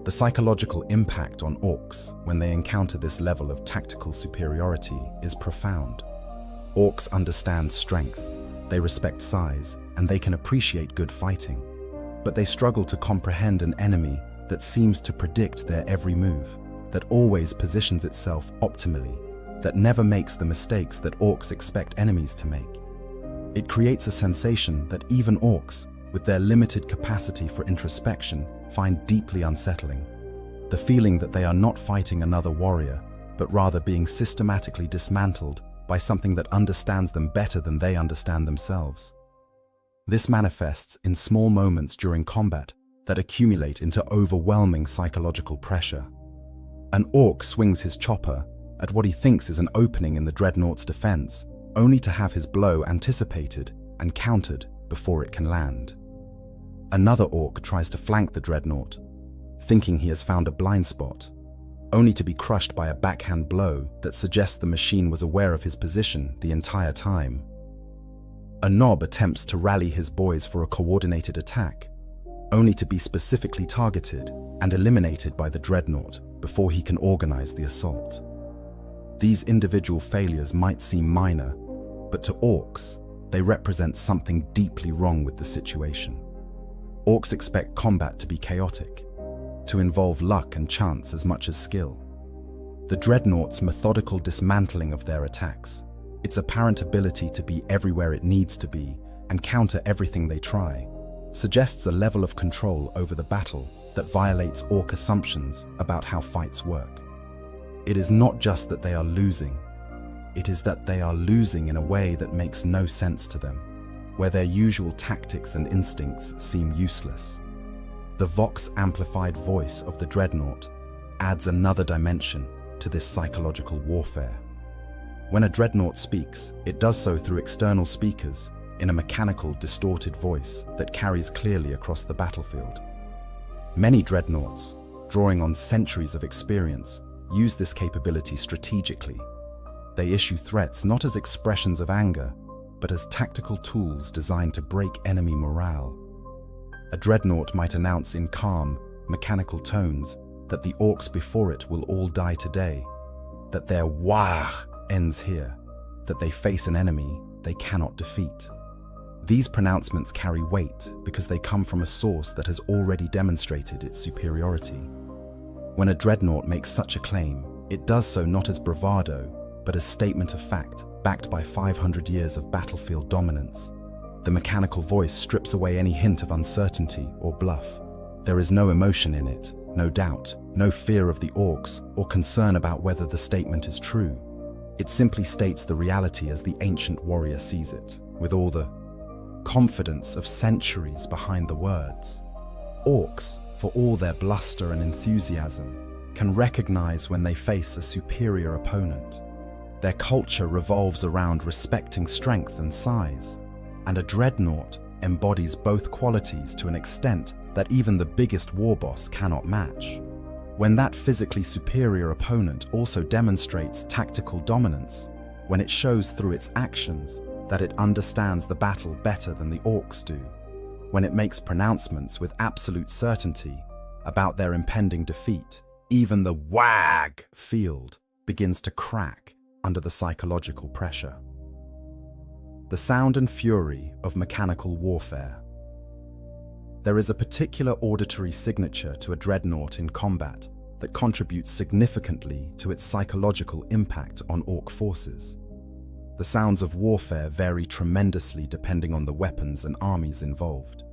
A: The psychological impact on orcs when they encounter this level of tactical superiority is profound. Orcs understand strength, they respect size, and they can appreciate good fighting. But they struggle to comprehend an enemy that seems to predict their every move, that always positions itself optimally, that never makes the mistakes that orcs expect enemies to make. It creates a sensation that even orcs, with their limited capacity for introspection, find deeply unsettling. The feeling that they are not fighting another warrior, but rather being systematically dismantled by something that understands them better than they understand themselves. This manifests in small moments during combat that accumulate into overwhelming psychological pressure. An orc swings his chopper at what he thinks is an opening in the Dreadnought's defense, only to have his blow anticipated and countered before it can land. Another orc tries to flank the Dreadnought, thinking he has found a blind spot, only to be crushed by a backhand blow that suggests the machine was aware of his position the entire time. A Nob attempts to rally his boys for a coordinated attack, only to be specifically targeted and eliminated by the Dreadnought before he can organize the assault. These individual failures might seem minor, but to orcs, they represent something deeply wrong with the situation. Orcs expect combat to be chaotic, to involve luck and chance as much as skill. The Dreadnought's methodical dismantling of their attacks, its apparent ability to be everywhere it needs to be and counter everything they try, suggests a level of control over the battle that violates orc assumptions about how fights work. It is not just that they are losing, it is that they are losing in a way that makes no sense to them, where their usual tactics and instincts seem useless. The vox-amplified voice of the Dreadnought adds another dimension to this psychological warfare. When a Dreadnought speaks, it does so through external speakers in a mechanical, distorted voice that carries clearly across the battlefield. Many Dreadnoughts, drawing on centuries of experience, use this capability strategically. They issue threats not as expressions of anger, but as tactical tools designed to break enemy morale. A Dreadnought might announce in calm, mechanical tones that the orcs before it will all die today, that their war ends here, that they face an enemy they cannot defeat. These pronouncements carry weight because they come from a source that has already demonstrated its superiority. When a Dreadnought makes such a claim, it does so not as bravado, but as statement of fact, backed by 500 years of battlefield dominance. The mechanical voice strips away any hint of uncertainty or bluff. There is no emotion in it, no doubt, no fear of the orcs or concern about whether the statement is true. It simply states the reality as the ancient warrior sees it, with all the confidence of centuries behind the words. Orcs, for all their bluster and enthusiasm, can recognize when they face a superior opponent. Their culture revolves around respecting strength and size. and a dreadnought embodies both qualities to an extent that even the biggest war boss cannot match. When that physically superior opponent also demonstrates tactical dominance, when it shows through its actions that it understands the battle better than the orcs do, when it makes pronouncements with absolute certainty about their impending defeat, even the WAG field begins to crack under the psychological pressure. The sound and fury of mechanical warfare. There is a particular auditory signature to a dreadnought in combat that contributes significantly to its psychological impact on orc forces. The sounds of warfare vary tremendously depending on the weapons and armies involved.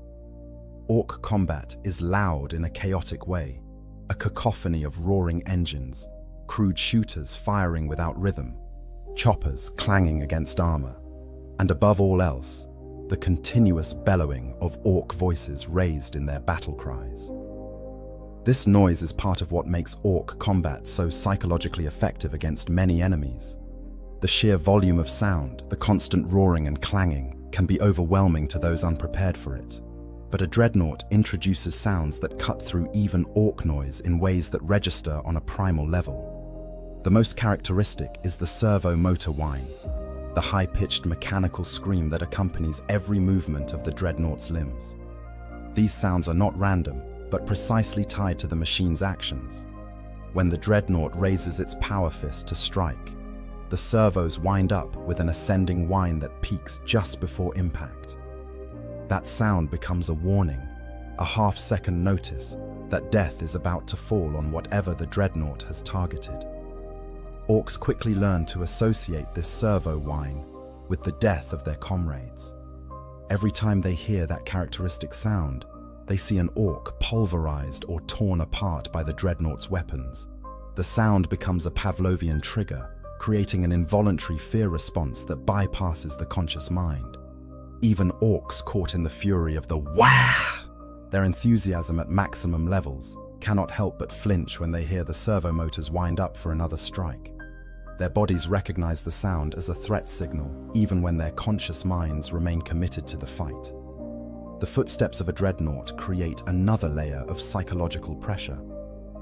A: Orc combat is loud in a chaotic way, a cacophony of roaring engines, crude shooters firing without rhythm, choppers clanging against armor, and above all else, the continuous bellowing of orc voices raised in their battle cries. This noise is part of what makes orc combat so psychologically effective against many enemies. The sheer volume of sound, the constant roaring and clanging, can be overwhelming to those unprepared for it. But a dreadnought introduces sounds that cut through even orc noise in ways that register on a primal level. The most characteristic is the servo motor whine, the high-pitched mechanical scream that accompanies every movement of the dreadnought's limbs. These sounds are not random, but precisely tied to the machine's actions. When the dreadnought raises its power fist to strike, the servos wind up with an ascending whine that peaks just before impact. That sound becomes a warning, a half-second notice that death is about to fall on whatever the dreadnought has targeted. Orcs quickly learn to associate this servo whine with the death of their comrades. Every time they hear that characteristic sound, they see an orc pulverized or torn apart by the dreadnought's weapons. The sound becomes a Pavlovian trigger, creating an involuntary fear response that bypasses the conscious mind. Even orcs caught in the fury of the wah, their enthusiasm at maximum levels, cannot help but flinch when they hear the servo motors wind up for another strike. Their bodies recognize the sound as a threat signal, even when their conscious minds remain committed to the fight. The footsteps of a dreadnought create another layer of psychological pressure.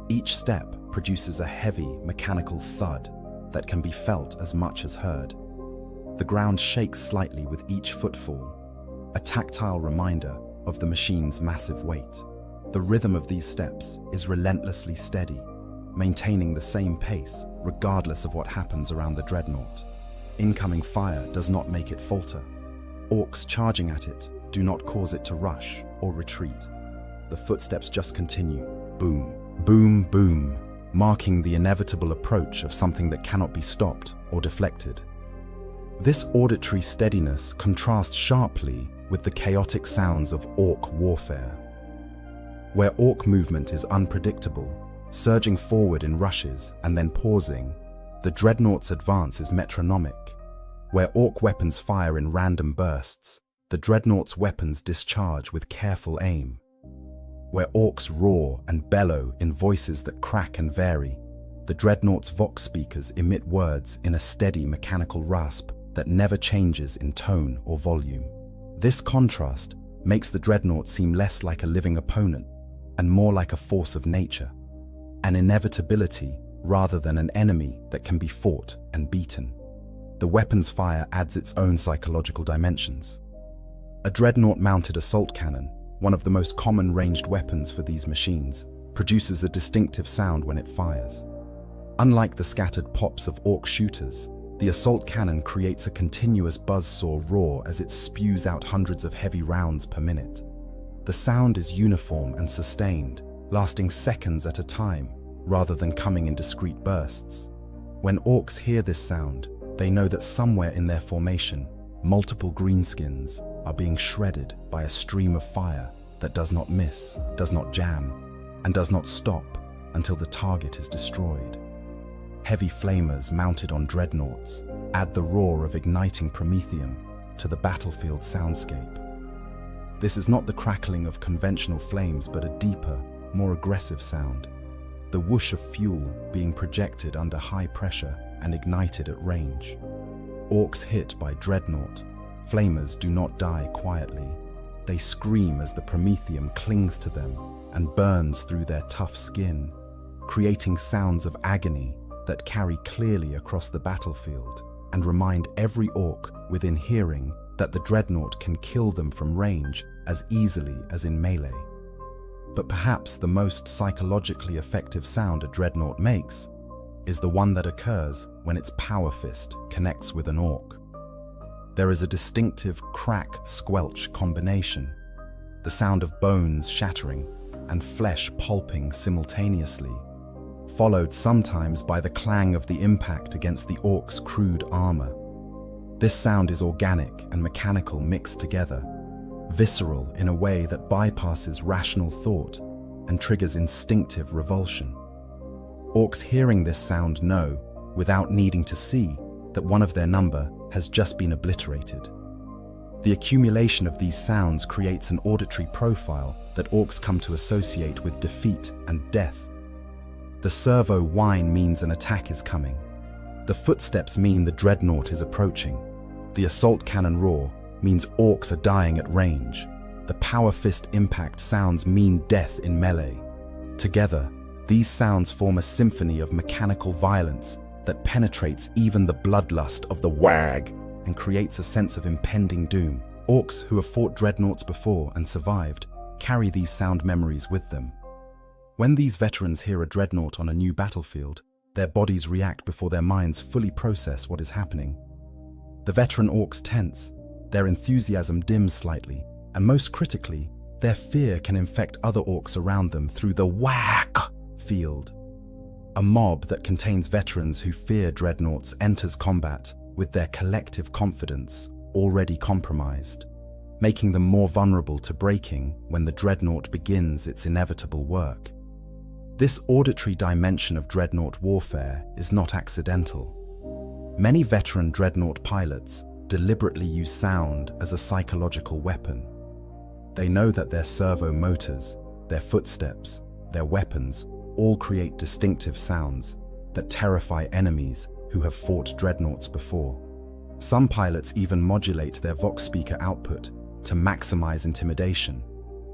A: Each step produces a heavy, mechanical thud that can be felt as much as heard. The ground shakes slightly with each footfall, a tactile reminder of the machine's massive weight. The rhythm of these steps is relentlessly steady, maintaining the same pace regardless of what happens around the dreadnought. Incoming fire does not make it falter. Orcs charging at it do not cause it to rush or retreat. The footsteps just continue, boom, boom, boom, marking the inevitable approach of something that cannot be stopped or deflected. This auditory steadiness contrasts sharply with the chaotic sounds of orc warfare. Where orc movement is unpredictable, surging forward in rushes and then pausing, the dreadnought's advance is metronomic. Where orc weapons fire in random bursts, the dreadnought's weapons discharge with careful aim. Where orcs roar and bellow in voices that crack and vary, the dreadnought's vox speakers emit words in a steady mechanical rasp that never changes in tone or volume. This contrast makes the dreadnought seem less like a living opponent and more like a force of nature, an inevitability rather than an enemy that can be fought and beaten. The weapon's fire adds its own psychological dimensions. A dreadnought-mounted assault cannon, one of the most common ranged weapons for these machines, produces a distinctive sound when it fires. Unlike the scattered pops of orc shooters, the assault cannon creates a continuous buzzsaw roar as it spews out hundreds of heavy rounds per minute. The sound is uniform and sustained, lasting seconds at a time, rather than coming in discrete bursts. When orcs hear this sound, they know that somewhere in their formation, multiple greenskins are being shredded by a stream of fire that does not miss, does not jam, and does not stop until the target is destroyed. Heavy flamers mounted on dreadnoughts add the roar of igniting promethium to the battlefield soundscape. This is not the crackling of conventional flames, but a deeper, more aggressive sound, the whoosh of fuel being projected under high pressure and ignited at range. Orcs hit by dreadnought Flamers do not die quietly. They scream as the promethium clings to them and burns through their tough skin, creating sounds of agony that carry clearly across the battlefield and remind every orc within hearing that the dreadnought can kill them from range as easily as in melee. But perhaps the most psychologically effective sound a dreadnought makes is the one that occurs when its power fist connects with an orc. There is a distinctive crack-squelch combination, the sound of bones shattering and flesh pulping simultaneously, followed sometimes by the clang of the impact against the orc's crude armor. This sound is organic and mechanical mixed together, visceral in a way that bypasses rational thought and triggers instinctive revulsion. Orcs hearing this sound know, without needing to see, that one of their number has just been obliterated. The accumulation of these sounds creates an auditory profile that orcs come to associate with defeat and death. The servo whine means an attack is coming. The footsteps mean the dreadnought is approaching. The assault cannon roar means orcs are dying at range. The power fist impact sounds mean death in melee. Together, these sounds form a symphony of mechanical violence that penetrates even the bloodlust of the wag and creates a sense of impending doom. Orcs who have fought dreadnoughts before and survived carry these sound memories with them. When these veterans hear a dreadnought on a new battlefield, their bodies react before their minds fully process what is happening. The veteran orcs tense, their enthusiasm dims slightly, and most critically, their fear can infect other orcs around them through the whack field. A mob that contains veterans who fear dreadnoughts enters combat with their collective confidence already compromised, making them more vulnerable to breaking when the dreadnought begins its inevitable work. This auditory dimension of dreadnought warfare is not accidental. Many veteran dreadnought pilots deliberately use sound as a psychological weapon. They know that their servo motors, their footsteps, their weapons all create distinctive sounds that terrify enemies who have fought dreadnoughts before. Some pilots even modulate their vox speaker output to maximize intimidation,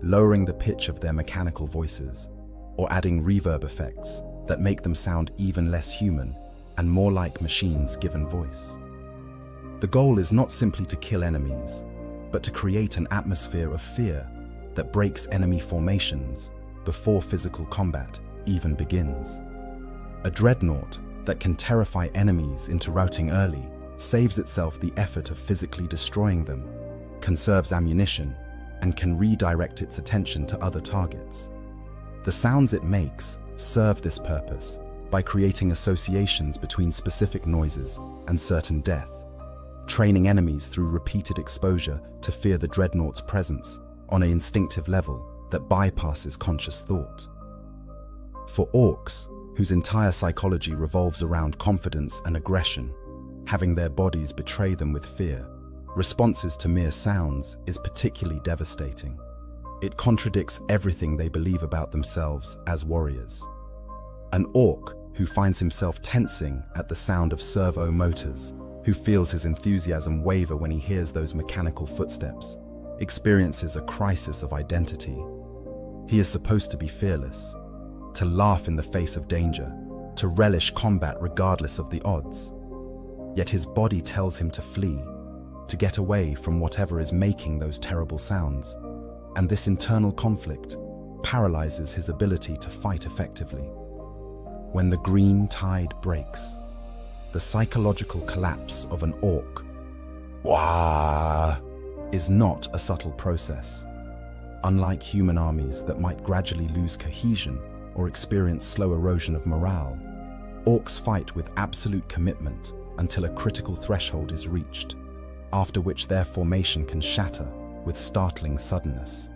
A: lowering the pitch of their mechanical voices, or adding reverb effects that make them sound even less human and more like machines given voice. The goal is not simply to kill enemies, but to create an atmosphere of fear that breaks enemy formations before physical combat even begins. A dreadnought that can terrify enemies into routing early saves itself the effort of physically destroying them, conserves ammunition, and can redirect its attention to other targets. The sounds it makes serve this purpose by creating associations between specific noises and certain death, training enemies through repeated exposure to fear the dreadnought's presence on an instinctive level that bypasses conscious thought. For orcs, whose entire psychology revolves around confidence and aggression, having their bodies betray them with fear, responses to mere sounds is particularly devastating. It contradicts everything they believe about themselves as warriors. An orc who finds himself tensing at the sound of servo motors, who feels his enthusiasm waver when he hears those mechanical footsteps, experiences a crisis of identity. He is supposed to be fearless, to laugh in the face of danger, to relish combat regardless of the odds. Yet his body tells him to flee, to get away from whatever is making those terrible sounds, and this internal conflict paralyzes his ability to fight effectively. When the green tide breaks, the psychological collapse of an orc is not a subtle process. Unlike human armies that might gradually lose cohesion or experience slow erosion of morale, orcs fight with absolute commitment until a critical threshold is reached, after which their formation can shatter with startling suddenness.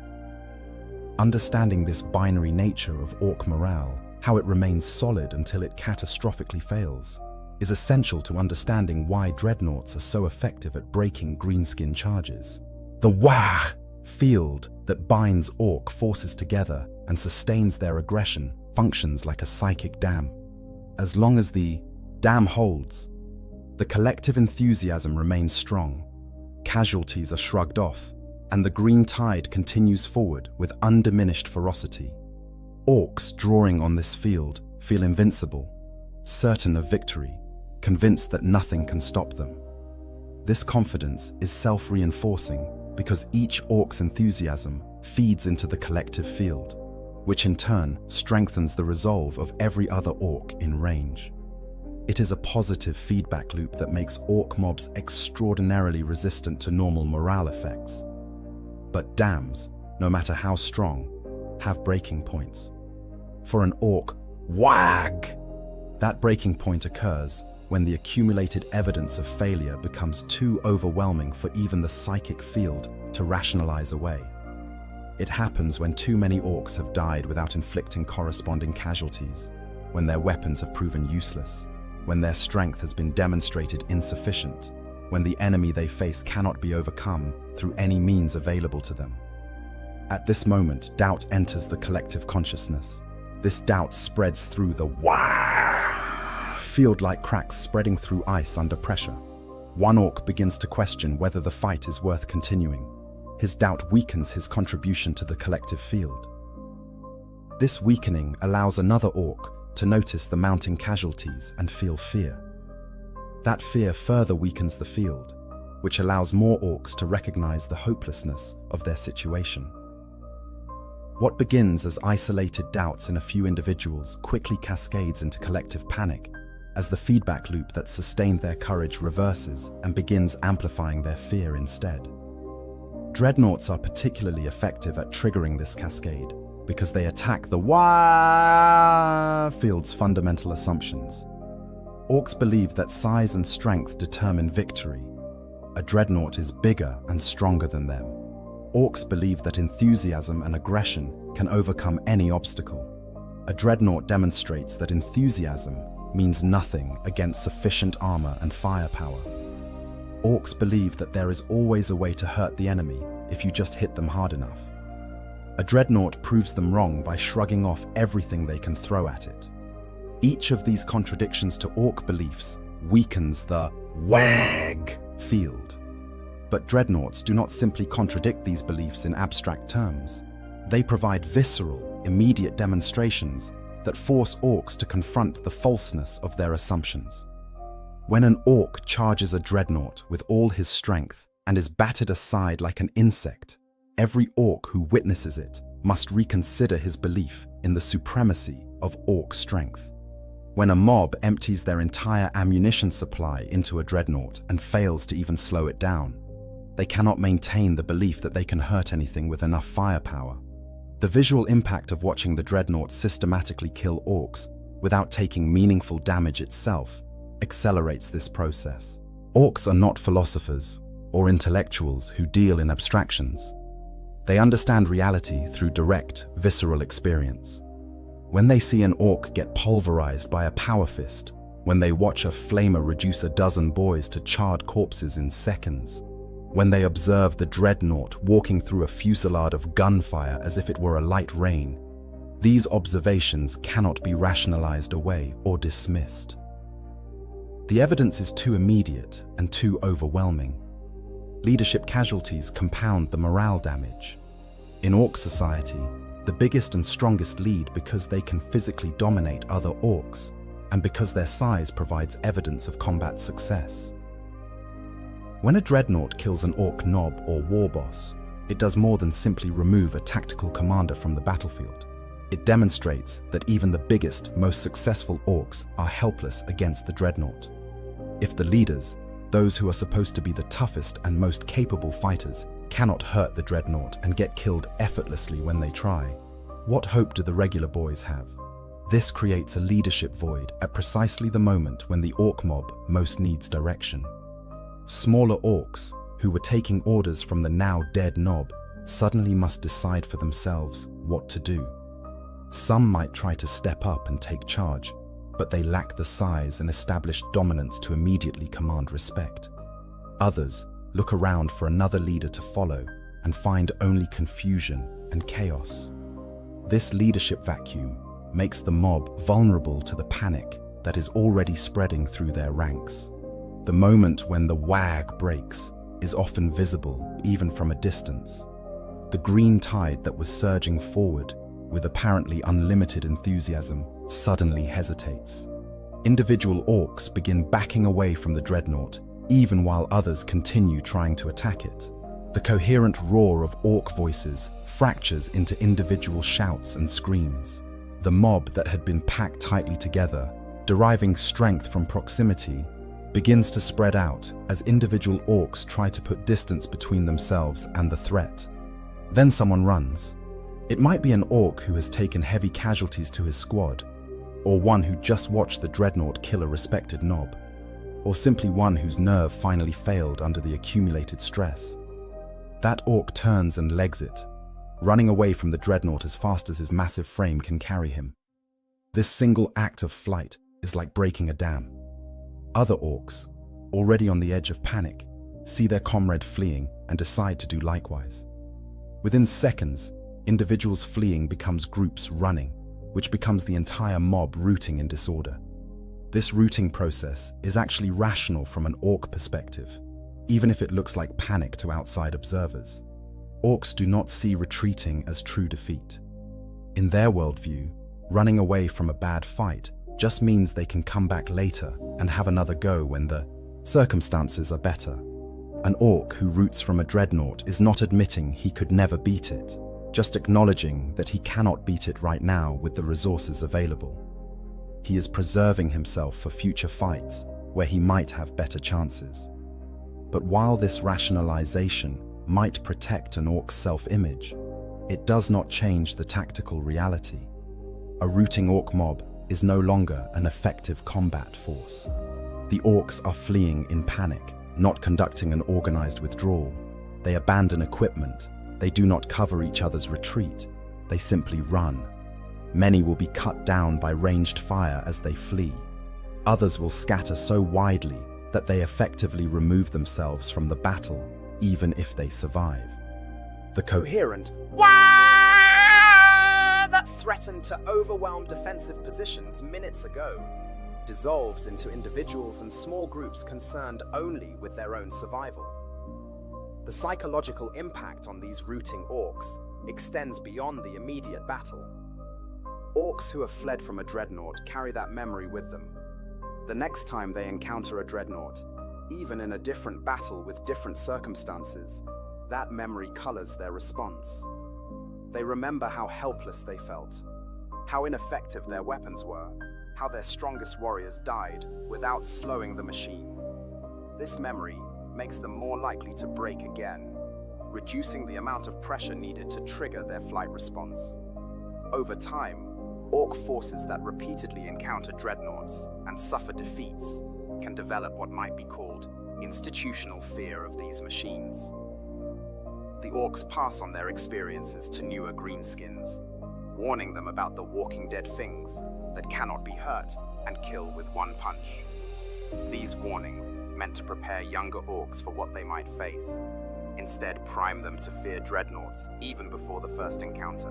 A: Understanding this binary nature of orc morale, how it remains solid until it catastrophically fails, is essential to understanding why dreadnoughts are so effective at breaking greenskin charges. The wah field that binds orc forces together and sustains their aggression functions like a psychic dam. As long as the dam holds, the collective enthusiasm remains strong. casualties are shrugged off, and the green tide continues forward with undiminished ferocity. Orcs drawing on this field feel invincible, certain of victory, convinced that nothing can stop them. This confidence is self-reinforcing because each orc's enthusiasm feeds into the collective field, which in turn strengthens the resolve of every other orc in range. It is a positive feedback loop that makes orc mobs extraordinarily resistant to normal morale effects. But dams, no matter how strong, have breaking points. For an orc, wag! That breaking point occurs when the accumulated evidence of failure becomes too overwhelming for even the psychic field to rationalize away. It happens when too many orcs have died without inflicting corresponding casualties, when their weapons have proven useless, when their strength has been demonstrated insufficient, when the enemy they face cannot be overcome through any means available to them. At this moment, doubt enters the collective consciousness. This doubt spreads through the field like cracks spreading through ice under pressure. One orc begins to question whether the fight is worth continuing. His doubt weakens his contribution to the collective field. This weakening allows another orc to notice the mounting casualties and feel fear. That fear further weakens the field, which allows more orcs to recognize the hopelessness of their situation. What begins as isolated doubts in a few individuals quickly cascades into collective panic as the feedback loop that sustained their courage reverses and begins amplifying their fear instead. Dreadnoughts are particularly effective at triggering this cascade because they attack the field's fundamental assumptions. Orcs believe that size and strength determine victory. A dreadnought is bigger and stronger than them. Orcs believe that enthusiasm and aggression can overcome any obstacle. A dreadnought demonstrates that enthusiasm means nothing against sufficient armor and firepower. Orcs believe that there is always a way to hurt the enemy if you just hit them hard enough. A dreadnought proves them wrong by shrugging off everything they can throw at it. Each of these contradictions to orc beliefs weakens the wag field. But dreadnoughts do not simply contradict these beliefs in abstract terms. They provide visceral, immediate demonstrations that force orcs to confront the falseness of their assumptions. When an orc charges a dreadnought with all his strength and is battered aside like an insect, every orc who witnesses it must reconsider his belief in the supremacy of orc strength. When a mob empties their entire ammunition supply into a dreadnought and fails to even slow it down, they cannot maintain the belief that they can hurt anything with enough firepower. The visual impact of watching the dreadnought systematically kill orcs without taking meaningful damage itself accelerates this process. Orcs are not philosophers or intellectuals who deal in abstractions. They understand reality through direct, visceral experience. When they see an orc get pulverized by a power fist, when they watch a flamer reduce a dozen boys to charred corpses in seconds, when they observe the dreadnought walking through a fusillade of gunfire as if it were a light rain, these observations cannot be rationalized away or dismissed. The evidence is too immediate and too overwhelming. Leadership casualties compound the morale damage. In orc society, the biggest and strongest lead because they can physically dominate other orcs, and because their size provides evidence of combat success. When a dreadnought kills an orc nob or war boss, it does more than simply remove a tactical commander from the battlefield. It demonstrates that even the biggest, most successful orcs are helpless against the dreadnought. If the leaders, those who are supposed to be the toughest and most capable fighters, cannot hurt the dreadnought and get killed effortlessly when they try, what hope do the regular boys have? This creates a leadership void at precisely the moment when the orc mob most needs direction. Smaller orcs, who were taking orders from the now dead nob, suddenly must decide for themselves what to do. Some might try to step up and take charge, but they lack the size and established dominance to immediately command respect. Others look around for another leader to follow and find only confusion and chaos. This leadership vacuum makes the mob vulnerable to the panic that is already spreading through their ranks. The moment when the wag breaks, is often visible even from a distance. The green tide that was surging forward with apparently unlimited enthusiasm suddenly hesitates. Individual orcs begin backing away from the dreadnought, even while others continue trying to attack it. The coherent roar of orc voices fractures into individual shouts and screams. The mob that had been packed tightly together, deriving strength from proximity, begins to spread out as individual orcs try to put distance between themselves and the threat. Then someone runs. It might be an orc who has taken heavy casualties to his squad, or one who just watched the dreadnought kill a respected nob, or simply one whose nerve finally failed under the accumulated stress. That orc turns and legs it, running away from the dreadnought as fast as his massive frame can carry him. This single act of flight is like breaking a dam. Other orcs, already on the edge of panic, see their comrade fleeing and decide to do likewise. Within seconds, individuals fleeing becomes groups running, which becomes the entire mob rooting in disorder. This rooting process is actually rational from an orc perspective, even if it looks like panic to outside observers. Orcs do not see retreating as true defeat. In their worldview, running away from a bad fight just means they can come back later and have another go when the circumstances are better. An orc who roots from a dreadnought is not admitting he could never beat it, just acknowledging that he cannot beat it right now with the resources available. He is preserving himself for future fights where he might have better chances. But while this rationalization might protect an orc's self-image, it does not change the tactical reality. A rooting orc mob is no longer an effective combat force. The orcs are fleeing in panic, not conducting an organized withdrawal. They abandon equipment. They do not cover each other's retreat. They simply run. Many will be cut down by ranged fire as they flee. Others will scatter so widely that they effectively remove themselves from the battle, even if they survive. The coherent "Wah!" that threatened to overwhelm defensive positions minutes ago dissolves into individuals and small groups concerned only with their own survival. The psychological impact on these rooting orcs extends beyond the immediate battle. Orcs who have fled from a dreadnought carry that memory with them. The next time they encounter a dreadnought, even in a different battle with different circumstances, that memory colors their response. They remember how helpless they felt, how ineffective their weapons were, how their strongest warriors died without slowing the machine. This memory makes them more likely to break again, reducing the amount of pressure needed to trigger their flight response. Over time, orc forces that repeatedly encounter dreadnoughts and suffer defeats can develop what might be called institutional fear of these machines. The orcs pass on their experiences to newer greenskins, warning them about the walking dead things that cannot be hurt and kill with one punch. These warnings, meant to prepare younger orcs for what they might face, instead prime them to fear dreadnoughts even before the first encounter.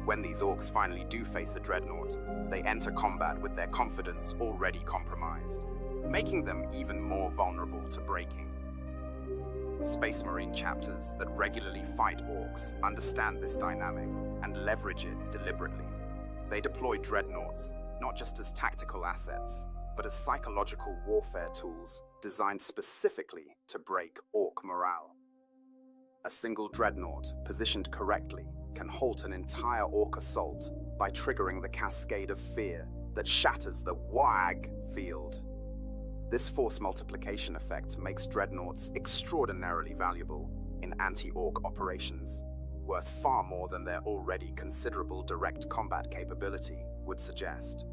A: When these orcs finally do face a dreadnought, they enter combat with their confidence already compromised, making them even more vulnerable to breaking. Space Marine chapters that regularly fight orcs understand this dynamic and leverage it deliberately. They deploy dreadnoughts not just as tactical assets, but as psychological warfare tools designed specifically to break orc morale. A single dreadnought, positioned correctly, can halt an entire orc assault by triggering the cascade of fear that shatters the WAG field. This force multiplication effect makes dreadnoughts extraordinarily valuable in anti-orc operations, worth far more than their already considerable direct combat capability would suggest.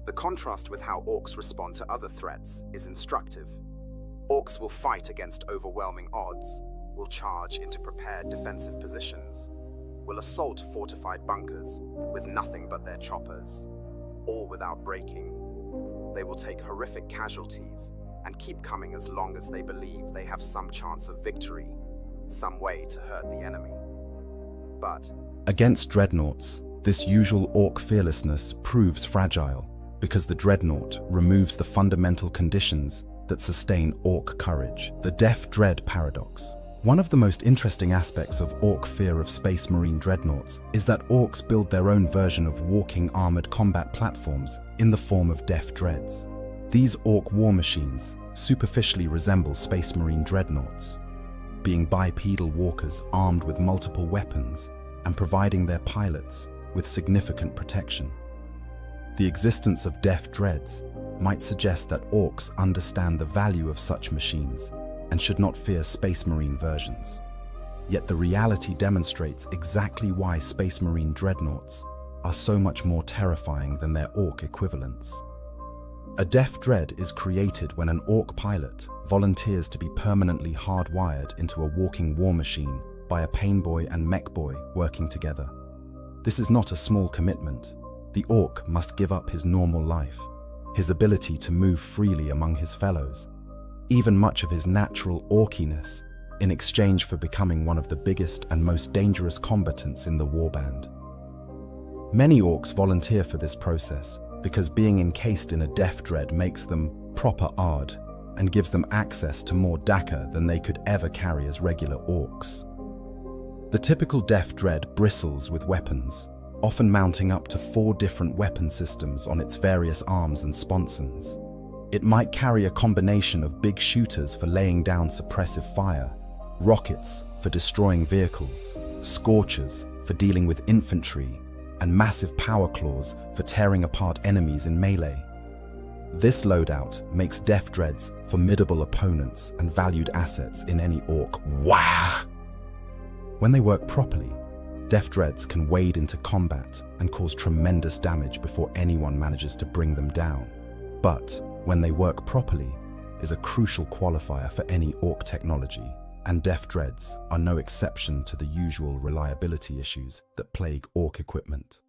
A: The contrast with how orcs respond to other threats is instructive. Orcs will fight against overwhelming odds, will charge into prepared defensive positions, will assault fortified bunkers with nothing but their choppers, all without breaking. They will take horrific casualties and keep coming as long as they believe they have some chance of victory, some way to hurt the enemy. But against dreadnoughts, this usual orc fearlessness proves fragile because the dreadnought removes the fundamental conditions that sustain Orc courage. The Deaf Dread paradox. One of the most interesting aspects of Orc fear of Space Marine dreadnoughts is that Orcs build their own version of walking armored combat platforms in the form of Deaf Dreads. These Orc war machines superficially resemble Space Marine dreadnoughts, being bipedal walkers armed with multiple weapons and providing their pilots with significant protection. The existence of Deaf Dreads might suggest that Orcs understand the value of such machines and should not fear Space Marine versions. Yet the reality demonstrates exactly why Space Marine dreadnoughts are so much more terrifying than their Orc equivalents. A Deaf Dread is created when an Orc pilot volunteers to be permanently hardwired into a walking war machine by a Painboy and Mechboy working together. This is not a small commitment. The Orc must give up his normal life, his ability to move freely among his fellows, even much of his natural Orciness, in exchange for becoming one of the biggest and most dangerous combatants in the warband. Many Orcs volunteer for this process because being encased in a Deaf Dread makes them proper Ard and gives them access to more Daka than they could ever carry as regular Orcs. The typical Deaf Dread bristles with weapons, often mounting up to 4 different weapon systems on its various arms and sponsons. It might carry a combination of big shooters for laying down suppressive fire, rockets for destroying vehicles, scorchers for dealing with infantry, and massive power claws for tearing apart enemies in melee. This loadout makes Deaf Dreads formidable opponents and valued assets in any Orc. Wow! When they work properly, Deaf Dreads can wade into combat and cause tremendous damage before anyone manages to bring them down. But when they work properly is a crucial qualifier for any Orc technology, and Deaf Dreads are no exception to the usual reliability issues that plague Orc equipment.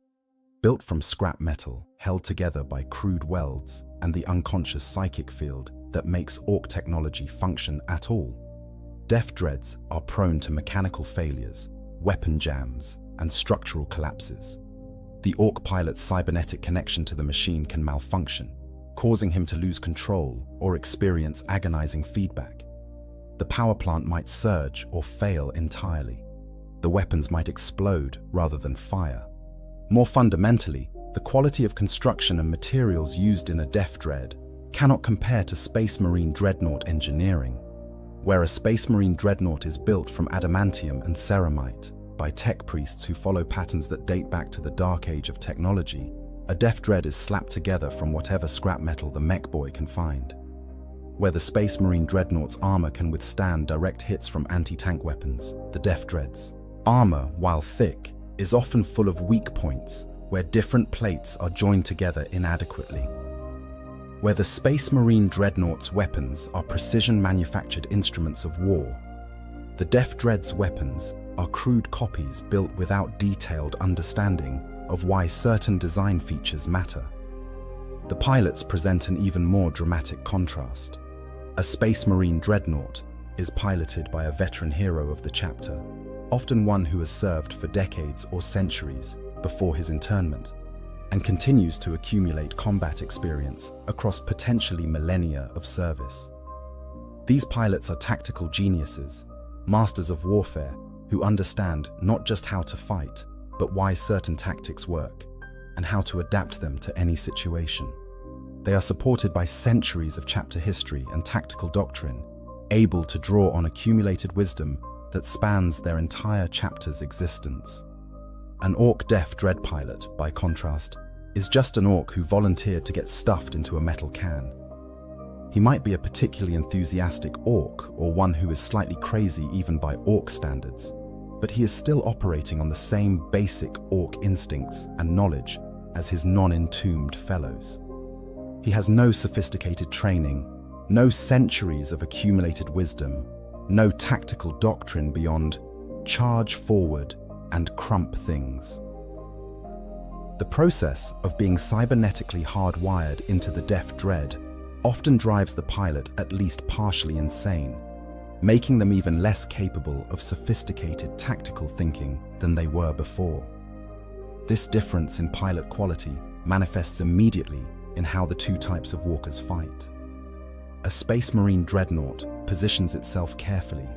A: Built from scrap metal, held together by crude welds and the unconscious psychic field that makes Orc technology function at all, Deaf Dreads are prone to mechanical failures, weapon jams, and structural collapses. The Orc pilot's cybernetic connection to the machine can malfunction, causing him to lose control or experience agonizing feedback. The power plant might surge or fail entirely. The weapons might explode rather than fire. More fundamentally, the quality of construction and materials used in a Deaf Dread cannot compare to Space Marine dreadnought engineering. Where a Space Marine dreadnought is built from adamantium and ceramite by tech priests who follow patterns that date back to the dark age of technology, a Deaf Dread is slapped together from whatever scrap metal the Mechboy can find. Where the Space Marine dreadnought's armor can withstand direct hits from anti-tank weapons, the Deaf Dread's armor, while thick, is often full of weak points where different plates are joined together inadequately. Where the Space Marine dreadnought's weapons are precision-manufactured instruments of war, the Deaf Dread's weapons are crude copies built without detailed understanding of why certain design features matter. The pilots present an even more dramatic contrast. A Space Marine dreadnought is piloted by a veteran hero of the chapter, often one who has served for decades or centuries before his internment, and continues to accumulate combat experience across potentially millennia of service. These pilots are tactical geniuses, masters of warfare, who understand not just how to fight, but why certain tactics work, and how to adapt them to any situation. They are supported by centuries of chapter history and tactical doctrine, able to draw on accumulated wisdom that spans their entire chapter's existence. An Orc Deaf Dread pilot, by contrast, is just an Orc who volunteered to get stuffed into a metal can. He might be a particularly enthusiastic Orc or one who is slightly crazy even by Orc standards, but he is still operating on the same basic Orc instincts and knowledge as his non-entombed fellows. He has no sophisticated training, no centuries of accumulated wisdom, no tactical doctrine beyond charge forward and crump things. The process of being cybernetically hardwired into the Deaf Dread often drives the pilot at least partially insane, making them even less capable of sophisticated tactical thinking than they were before. This difference in pilot quality manifests immediately in how the two types of walkers fight. A Space Marine dreadnought positions itself carefully,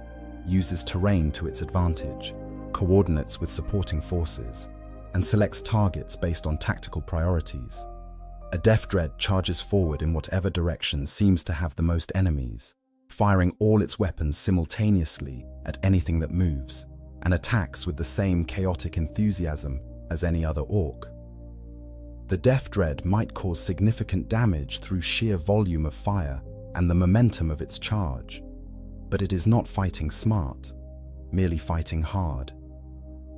A: uses terrain to its advantage, coordinates with supporting forces, and selects targets based on tactical priorities. A Death Dread charges forward in whatever direction seems to have the most enemies, firing all its weapons simultaneously at anything that moves, and attacks with the same chaotic enthusiasm as any other orc. The Death Dread might cause significant damage through sheer volume of fire and the momentum of its charge, but it is not fighting smart, merely fighting hard.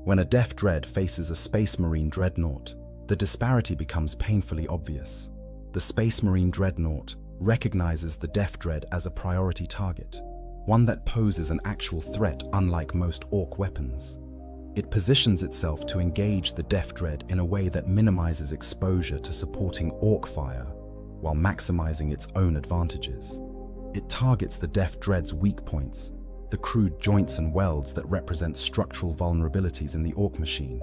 A: When a Death Dread faces a Space Marine dreadnought, the disparity becomes painfully obvious. The Space Marine dreadnought recognizes the Death Dread as a priority target, one that poses an actual threat unlike most orc weapons. It positions itself to engage the Death Dread in a way that minimizes exposure to supporting orc fire, while maximizing its own advantages. It targets the Death Dread's weak points, the crude joints and welds that represent structural vulnerabilities in the orc machine.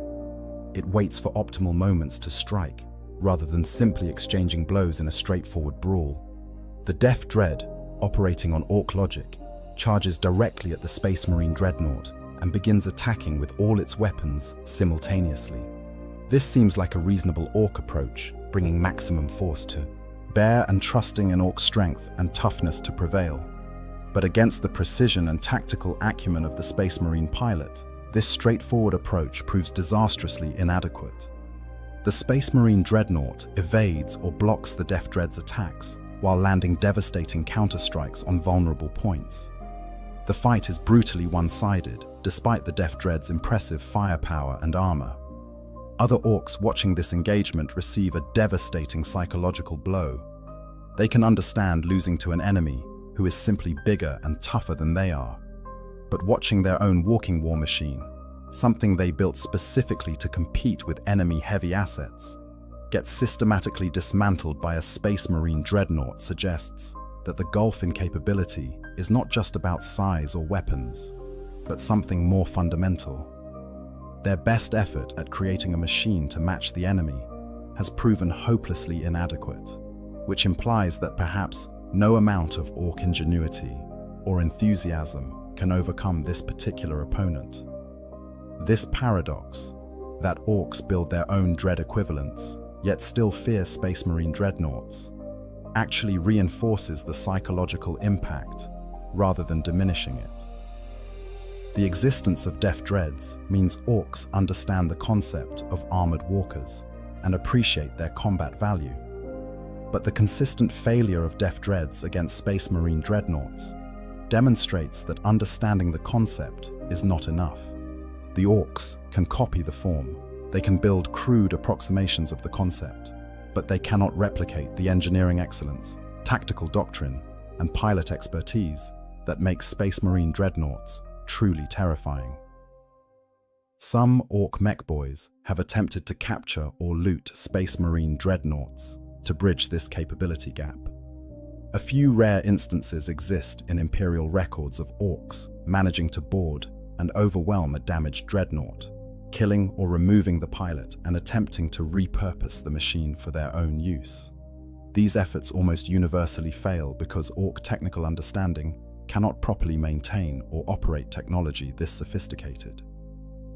A: It waits for optimal moments to strike, rather than simply exchanging blows in a straightforward brawl. The Death Dread, operating on orc logic, charges directly at the Space Marine dreadnought and begins attacking with all its weapons simultaneously. This seems like a reasonable orc approach, bringing maximum force to bear and trusting in orc strength and toughness to prevail. But against the precision and tactical acumen of the Space Marine pilot, this straightforward approach proves disastrously inadequate. The Space Marine dreadnought evades or blocks the Death Dread's attacks, while landing devastating counterstrikes on vulnerable points. The fight is brutally one-sided, despite the Death Dread's impressive firepower and armor. Other orcs watching this engagement receive a devastating psychological blow. They can understand losing to an enemy who is simply bigger and tougher than they are. But watching their own walking war machine, something they built specifically to compete with enemy-heavy assets, gets systematically dismantled by a Space Marine dreadnought suggests that the gulf in capability is not just about size or weapons, but something more fundamental. Their best effort at creating a machine to match the enemy has proven hopelessly inadequate, which implies that perhaps no amount of orc ingenuity or enthusiasm can overcome this particular opponent. This paradox, that orcs build their own dread equivalents, yet still fear Space Marine dreadnoughts, actually reinforces the psychological impact rather than diminishing it. The existence of Death Dreads means orcs understand the concept of armored walkers and appreciate their combat value. But the consistent failure of Death Dreads against Space Marine dreadnoughts demonstrates that understanding the concept is not enough. The orcs can copy the form, they can build crude approximations of the concept, but they cannot replicate the engineering excellence, tactical doctrine, and pilot expertise that makes Space Marine dreadnoughts truly terrifying. Some orc mech boys have attempted to capture or loot Space Marine dreadnoughts to bridge this capability gap. A few rare instances exist in Imperial records of orcs managing to board and overwhelm a damaged dreadnought, killing or removing the pilot and attempting to repurpose the machine for their own use. These efforts almost universally fail because orc technical understanding cannot properly maintain or operate technology this sophisticated.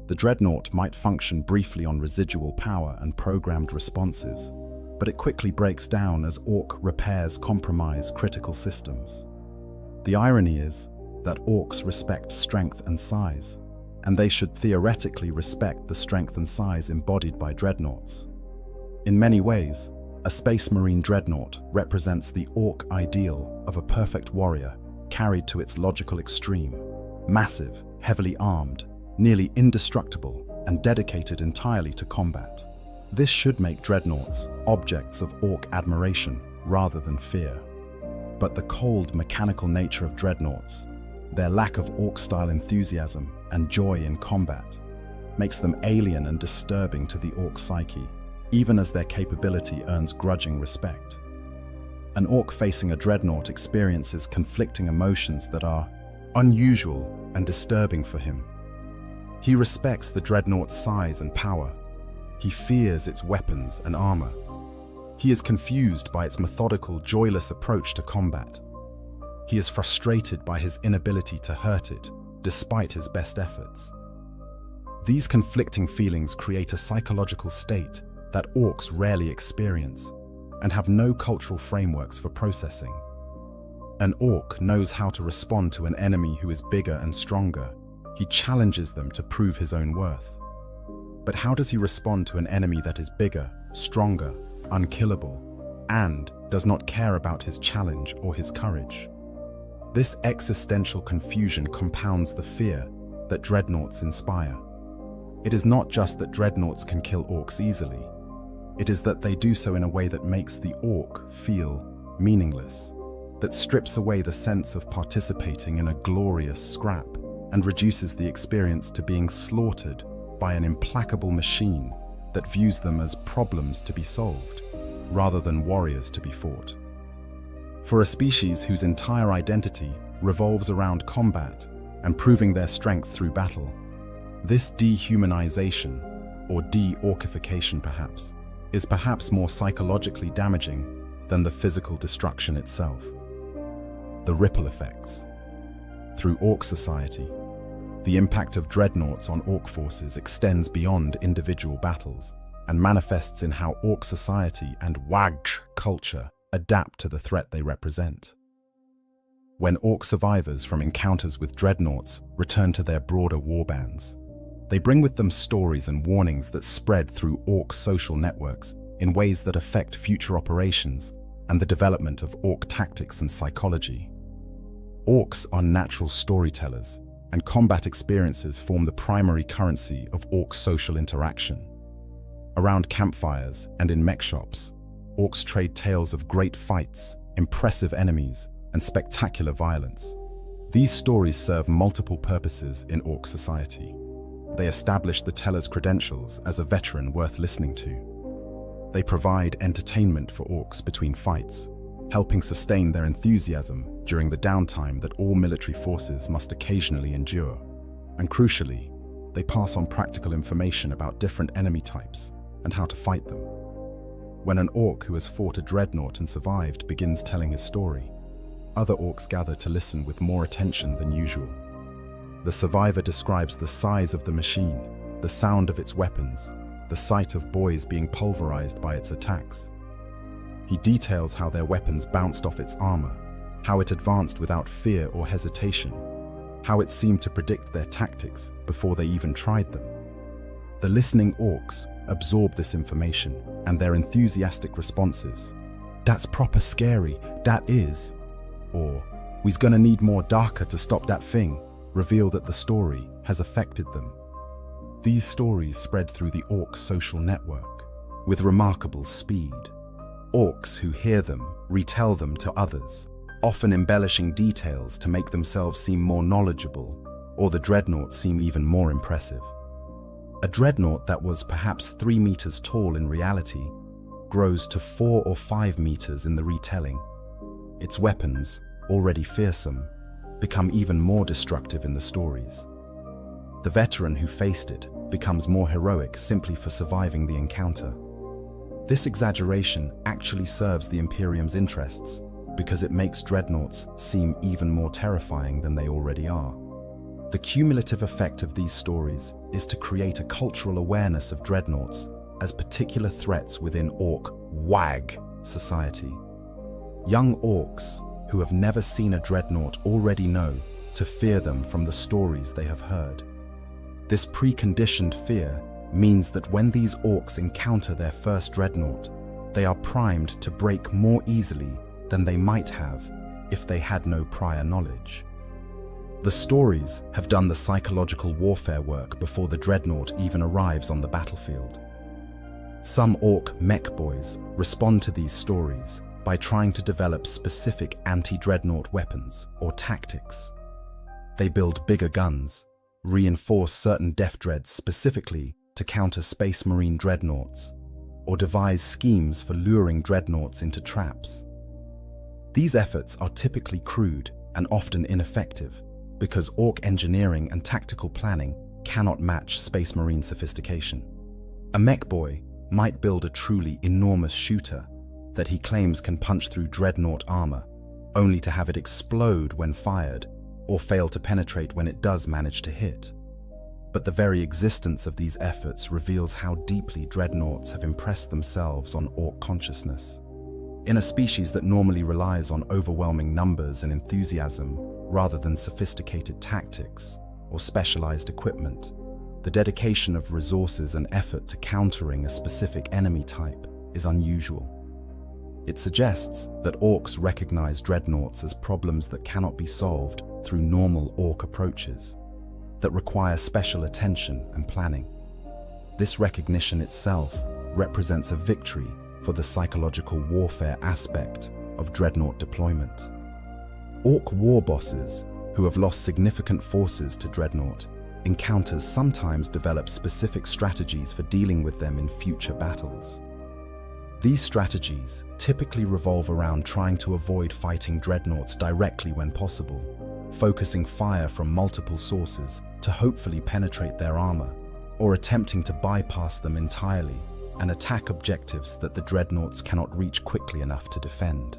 A: The dreadnought might function briefly on residual power and programmed responses, but it quickly breaks down as orc repairs compromise critical systems. The irony is that orcs respect strength and size, and they should theoretically respect the strength and size embodied by dreadnoughts. In many ways, a Space Marine dreadnought represents the orc ideal of a perfect warrior carried to its logical extreme, massive, heavily armed, nearly indestructible, and dedicated entirely to combat. This should make dreadnoughts objects of orc admiration rather than fear. But the cold, mechanical nature of dreadnoughts, their lack of orc-style enthusiasm and joy in combat, makes them alien and disturbing to the orc psyche, even as their capability earns grudging respect. An orc facing a dreadnought experiences conflicting emotions that are unusual and disturbing for him. He respects the dreadnought's size and power. He fears its weapons and armor. He is confused by its methodical, joyless approach to combat. he is frustrated by his inability to hurt it, despite his best efforts. These conflicting feelings create a psychological state that orcs rarely experience and have no cultural frameworks for processing. An orc knows how to respond to an enemy who is bigger and stronger. He challenges them to prove his own worth. But how does he respond to an enemy that is bigger, stronger, unkillable, and does not care about his challenge or his courage? This existential confusion compounds the fear that dreadnoughts inspire. It is not just that dreadnoughts can kill orcs easily. It is that they do so in a way that makes the orc feel meaningless, that strips away the sense of participating in a glorious scrap and reduces the experience to being slaughtered by an implacable machine that views them as problems to be solved, rather than warriors to be fought. For a species whose entire identity revolves around combat and proving their strength through battle, this dehumanization, or de-orcification is perhaps more psychologically damaging than the physical destruction itself. The ripple effects. Through orc society, the impact of dreadnoughts on orc forces extends beyond individual battles and manifests in how orc society and wag culture adapt to the threat they represent. When orc survivors from encounters with dreadnoughts return to their broader warbands, they bring with them stories and warnings that spread through orc social networks in ways that affect future operations and the development of orc tactics and psychology. Orcs are natural storytellers, and combat experiences form the primary currency of orc social interaction. Around campfires and in mech shops, orcs trade tales of great fights, impressive enemies, and spectacular violence. These stories serve multiple purposes in orc society. They establish the teller's credentials as a veteran worth listening to. They provide entertainment for orcs between fights, helping sustain their enthusiasm during the downtime that all military forces must occasionally endure. And crucially, they pass on practical information about different enemy types and how to fight them. When an orc who has fought a dreadnought and survived begins telling his story, other orcs gather to listen with more attention than usual. The survivor describes the size of the machine, the sound of its weapons, the sight of boys being pulverized by its attacks. He details how their weapons bounced off its armor, how it advanced without fear or hesitation, how it seemed to predict their tactics before they even tried them. The listening orcs absorb this information and their enthusiastic responses. "That's proper scary, that is." Or, "We's gonna need more darker to stop that thing," reveal that the story has affected them. These stories spread through the orc social network with remarkable speed. Orcs who hear them retell them to others, often embellishing details to make themselves seem more knowledgeable or the dreadnought seem even more impressive. A dreadnought that was perhaps 3 meters tall in reality grows to 4 or 5 meters in the retelling. Its weapons, already fearsome, become even more destructive in the stories. The veteran who faced it becomes more heroic simply for surviving the encounter. This exaggeration actually serves the Imperium's interests because it makes dreadnoughts seem even more terrifying than they already are. The cumulative effect of these stories is to create a cultural awareness of dreadnoughts as particular threats within orc wag society. Young orcs who have never seen a dreadnought already know to fear them from the stories they have heard. This preconditioned fear means that when these orcs encounter their first dreadnought, they are primed to break more easily than they might have if they had no prior knowledge. The stories have done the psychological warfare work before the dreadnought even arrives on the battlefield. Some orc mech boys respond to these stories by trying to develop specific anti-dreadnought weapons or tactics. They build bigger guns, reinforce certain def dreads specifically to counter Space Marine dreadnoughts, or devise schemes for luring dreadnoughts into traps. These efforts are typically crude and often ineffective because orc engineering and tactical planning cannot match Space Marine sophistication. A mech boy might build a truly enormous shooter that he claims can punch through dreadnought armor, only to have it explode when fired or fail to penetrate when it does manage to hit. But the very existence of these efforts reveals how deeply dreadnoughts have impressed themselves on orc consciousness. In a species that normally relies on overwhelming numbers and enthusiasm rather than sophisticated tactics or specialized equipment, the dedication of resources and effort to countering a specific enemy type is unusual. It suggests that orcs recognize dreadnoughts as problems that cannot be solved through normal orc approaches, that require special attention and planning. This recognition itself represents a victory for the psychological warfare aspect of dreadnought deployment. Orc war bosses, who have lost significant forces to dreadnought encounters, sometimes develop specific strategies for dealing with them in future battles. These strategies typically revolve around trying to avoid fighting dreadnoughts directly when possible, focusing fire from multiple sources to hopefully penetrate their armor, or attempting to bypass them entirely and attack objectives that the dreadnoughts cannot reach quickly enough to defend.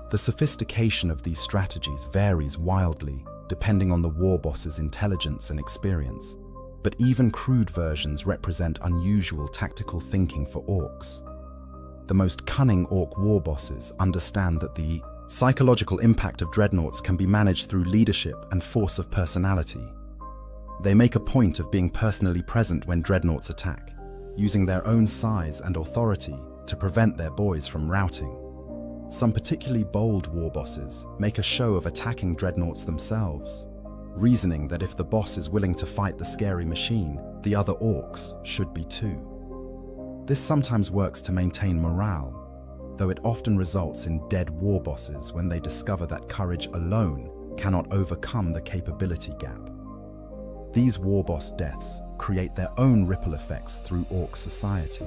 A: The sophistication of these strategies varies wildly depending on the war boss's intelligence and experience, but even crude versions represent unusual tactical thinking for orcs. The most cunning orc war bosses understand that the psychological impact of dreadnoughts can be managed through leadership and force of personality. They make a point of being personally present when dreadnoughts attack, using their own size and authority to prevent their boys from routing. Some particularly bold war bosses make a show of attacking dreadnoughts themselves, reasoning that if the boss is willing to fight the scary machine, the other orcs should be too. This sometimes works to maintain morale, though it often results in dead war bosses when they discover that courage alone cannot overcome the capability gap. These war boss deaths create their own ripple effects through orc society.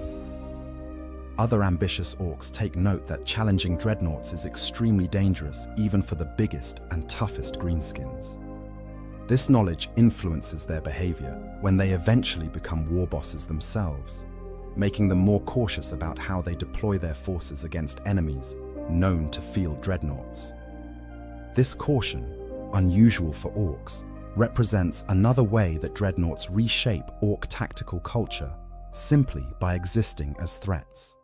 A: Other ambitious orcs take note that challenging dreadnoughts is extremely dangerous even for the biggest and toughest greenskins. This knowledge influences their behavior when they eventually become war bosses themselves, making them more cautious about how they deploy their forces against enemies known to field dreadnoughts. This caution, unusual for orcs, represents another way that dreadnoughts reshape orc tactical culture simply by existing as threats.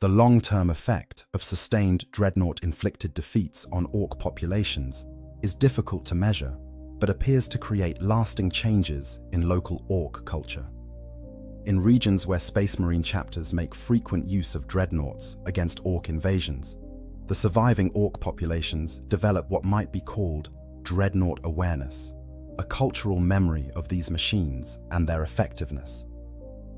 A: The long-term effect of sustained dreadnought-inflicted defeats on orc populations is difficult to measure, but appears to create lasting changes in local orc culture. In regions where Space Marine chapters make frequent use of dreadnoughts against orc invasions, the surviving orc populations develop what might be called dreadnought awareness, a cultural memory of these machines and their effectiveness.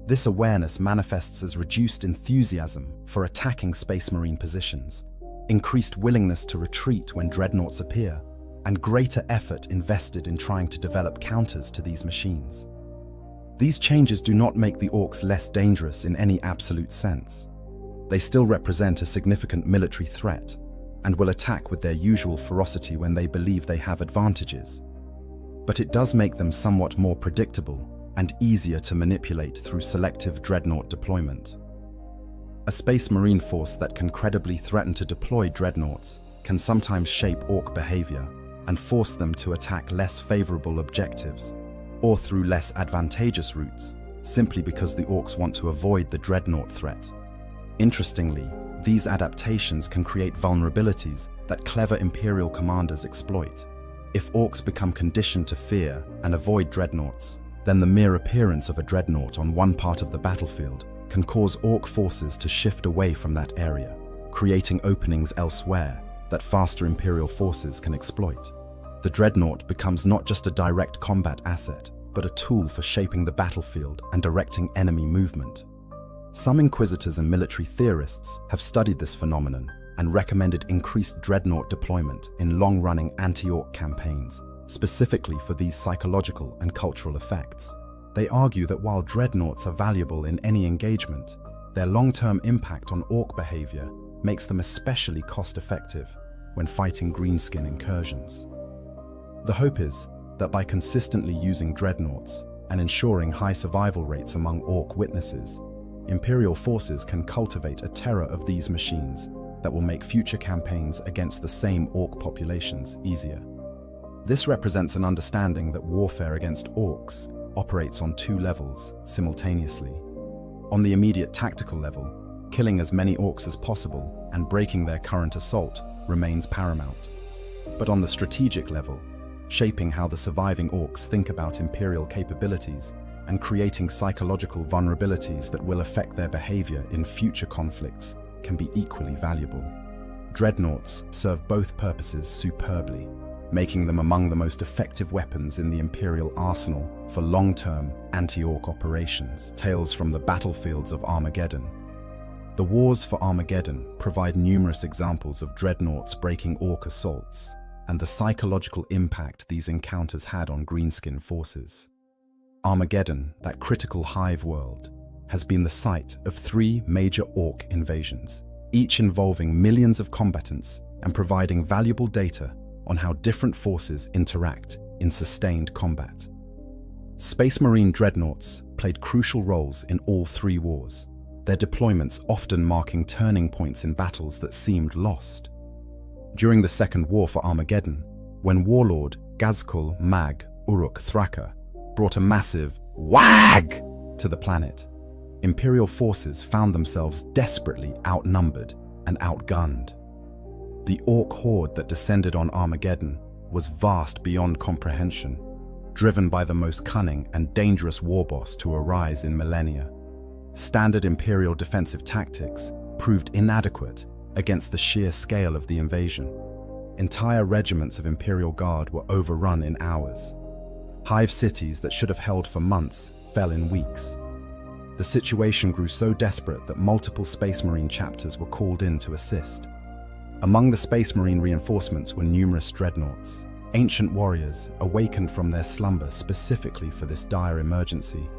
A: This awareness manifests as reduced enthusiasm for attacking Space Marine positions, increased willingness to retreat when dreadnoughts appear, and greater effort invested in trying to develop counters to these machines. These changes do not make the orcs less dangerous in any absolute sense. They still represent a significant military threat and will attack with their usual ferocity when they believe they have advantages. But it does make them somewhat more predictable and easier to manipulate through selective dreadnought deployment. A Space Marine force that can credibly threaten to deploy dreadnoughts can sometimes shape orc behavior and force them to attack less favorable objectives or through less advantageous routes, simply because the orcs want to avoid the dreadnought threat. Interestingly, these adaptations can create vulnerabilities that clever Imperial commanders exploit. If orcs become conditioned to fear and avoid dreadnoughts, then the mere appearance of a dreadnought on one part of the battlefield can cause orc forces to shift away from that area, creating openings elsewhere that faster Imperial forces can exploit. The dreadnought becomes not just a direct combat asset, but a tool for shaping the battlefield and directing enemy movement. Some inquisitors and military theorists have studied this phenomenon and recommended increased dreadnought deployment in long-running anti-orc campaigns, specifically for these psychological and cultural effects. They argue that while dreadnoughts are valuable in any engagement, their long-term impact on orc behavior makes them especially cost-effective when fighting greenskin incursions. The hope is that by consistently using dreadnoughts and ensuring high survival rates among orc witnesses, Imperial forces can cultivate a terror of these machines that will make future campaigns against the same orc populations easier. This represents an understanding that warfare against orcs operates on two levels simultaneously. On the immediate tactical level, killing as many orcs as possible and breaking their current assault remains paramount. But on the strategic level, shaping how the surviving orcs think about Imperial capabilities and creating psychological vulnerabilities that will affect their behavior in future conflicts can be equally valuable. Dreadnoughts serve both purposes superbly, making them among the most effective weapons in the Imperial arsenal for long-term anti-orc operations. Tales from the battlefields of Armageddon. The wars for Armageddon provide numerous examples of dreadnoughts breaking orc assaults and the psychological impact these encounters had on greenskin forces. Armageddon, that critical hive world, has been the site of 3 major orc invasions, each involving millions of combatants and providing valuable data on how different forces interact in sustained combat. Space Marine dreadnoughts played crucial roles in all 3 wars, their deployments often marking turning points in battles that seemed lost. During the Second War for Armageddon, when warlord Gazkul Mag Uruk Thraka brought a massive WAG to the planet, Imperial forces found themselves desperately outnumbered and outgunned. The orc horde that descended on Armageddon was vast beyond comprehension, driven by the most cunning and dangerous warboss to arise in millennia. Standard Imperial defensive tactics proved inadequate against the sheer scale of the invasion. Entire regiments of Imperial Guard were overrun in hours. Hive cities that should have held for months fell in weeks. The situation grew so desperate that multiple Space Marine chapters were called in to assist. Among the Space Marine reinforcements were numerous dreadnoughts, ancient warriors awakened from their slumber specifically for this dire emergency.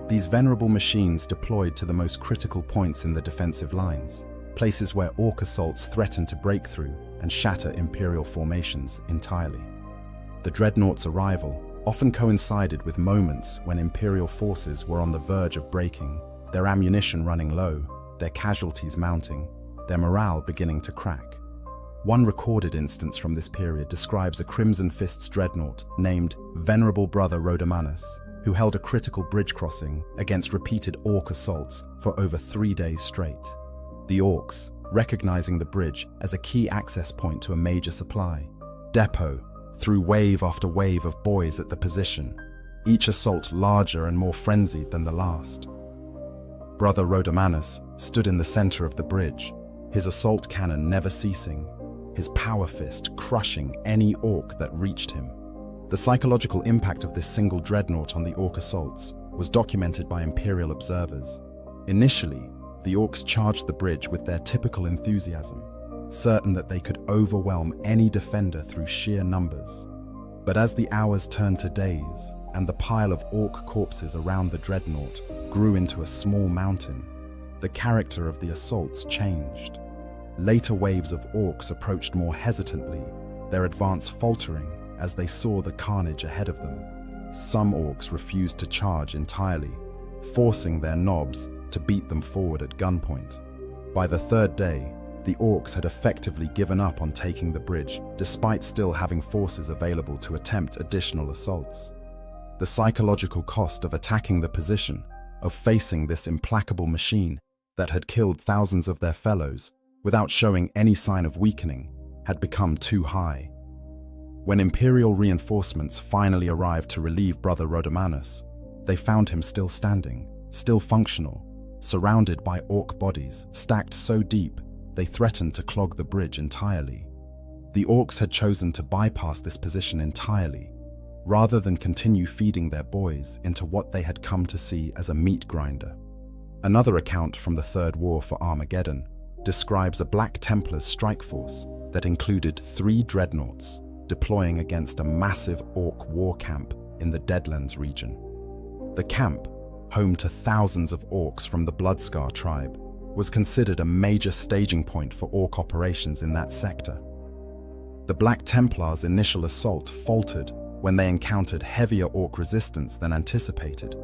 A: These venerable machines deployed to the most critical points in the defensive lines, places where orc assaults threatened to break through and shatter Imperial formations entirely. The dreadnoughts' arrival often coincided with moments when Imperial forces were on the verge of breaking, their ammunition running low, their casualties mounting, their morale beginning to crack. One recorded instance from this period describes a Crimson Fist's dreadnought named Venerable Brother Rhodomanus, who held a critical bridge crossing against repeated orc assaults for over 3 days straight. The orcs, recognizing the bridge as a key access point to a major supply depot, threw wave after wave of boys at the position, each assault larger and more frenzied than the last. Brother Rhodomanus stood in the center of the bridge, his assault cannon never ceasing, his power fist crushing any orc that reached him. The psychological impact of this single dreadnought on the orc assaults was documented by Imperial observers. Initially, the orcs charged the bridge with their typical enthusiasm, certain that they could overwhelm any defender through sheer numbers. But as the hours turned to days and the pile of orc corpses around the dreadnought grew into a small mountain, the character of the assaults changed. Later waves of orcs approached more hesitantly, their advance faltering as they saw the carnage ahead of them. Some orcs refused to charge entirely, forcing their nobs to beat them forward at gunpoint. By the 3rd day, the orcs had effectively given up on taking the bridge, despite still having forces available to attempt additional assaults. The psychological cost of attacking the position, of facing this implacable machine that had killed thousands of their fellows without showing any sign of weakening, had become too high. When Imperial reinforcements finally arrived to relieve Brother Rhodomanus, they found him still standing, still functional, surrounded by orc bodies, stacked so deep they threatened to clog the bridge entirely. The orcs had chosen to bypass this position entirely, rather than continue feeding their boys into what they had come to see as a meat grinder. Another account from the Third War for Armageddon describes a Black Templars strike force that included 3 dreadnoughts deploying against a massive orc war camp in the Deadlands region. The camp, home to thousands of orcs from the Bloodscar tribe, was considered a major staging point for orc operations in that sector. The Black Templars' initial assault faltered when they encountered heavier orc resistance than anticipated,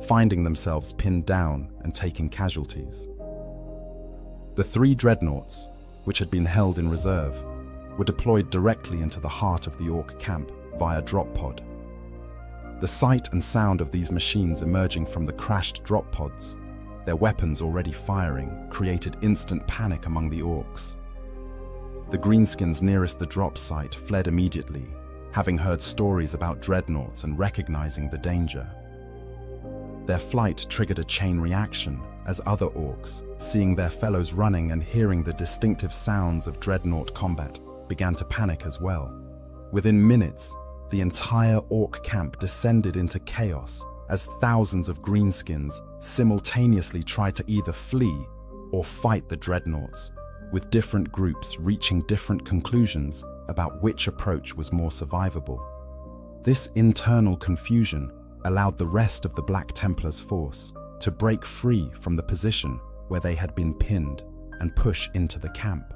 A: finding themselves pinned down and taking casualties. The 3 dreadnoughts, which had been held in reserve, were deployed directly into the heart of the Orc camp via drop pod. The sight and sound of these machines emerging from the crashed drop pods, their weapons already firing, created instant panic among the Orcs. The greenskins nearest the drop site fled immediately, having heard stories about dreadnoughts and recognizing the danger. Their flight triggered a chain reaction as other Orcs, seeing their fellows running and hearing the distinctive sounds of dreadnought combat, began to panic as well. Within minutes, the entire Orc camp descended into chaos as thousands of greenskins simultaneously tried to either flee or fight the dreadnoughts, with different groups reaching different conclusions about which approach was more survivable. This internal confusion allowed the rest of the Black Templars' force to break free from the position where they had been pinned and push into the camp.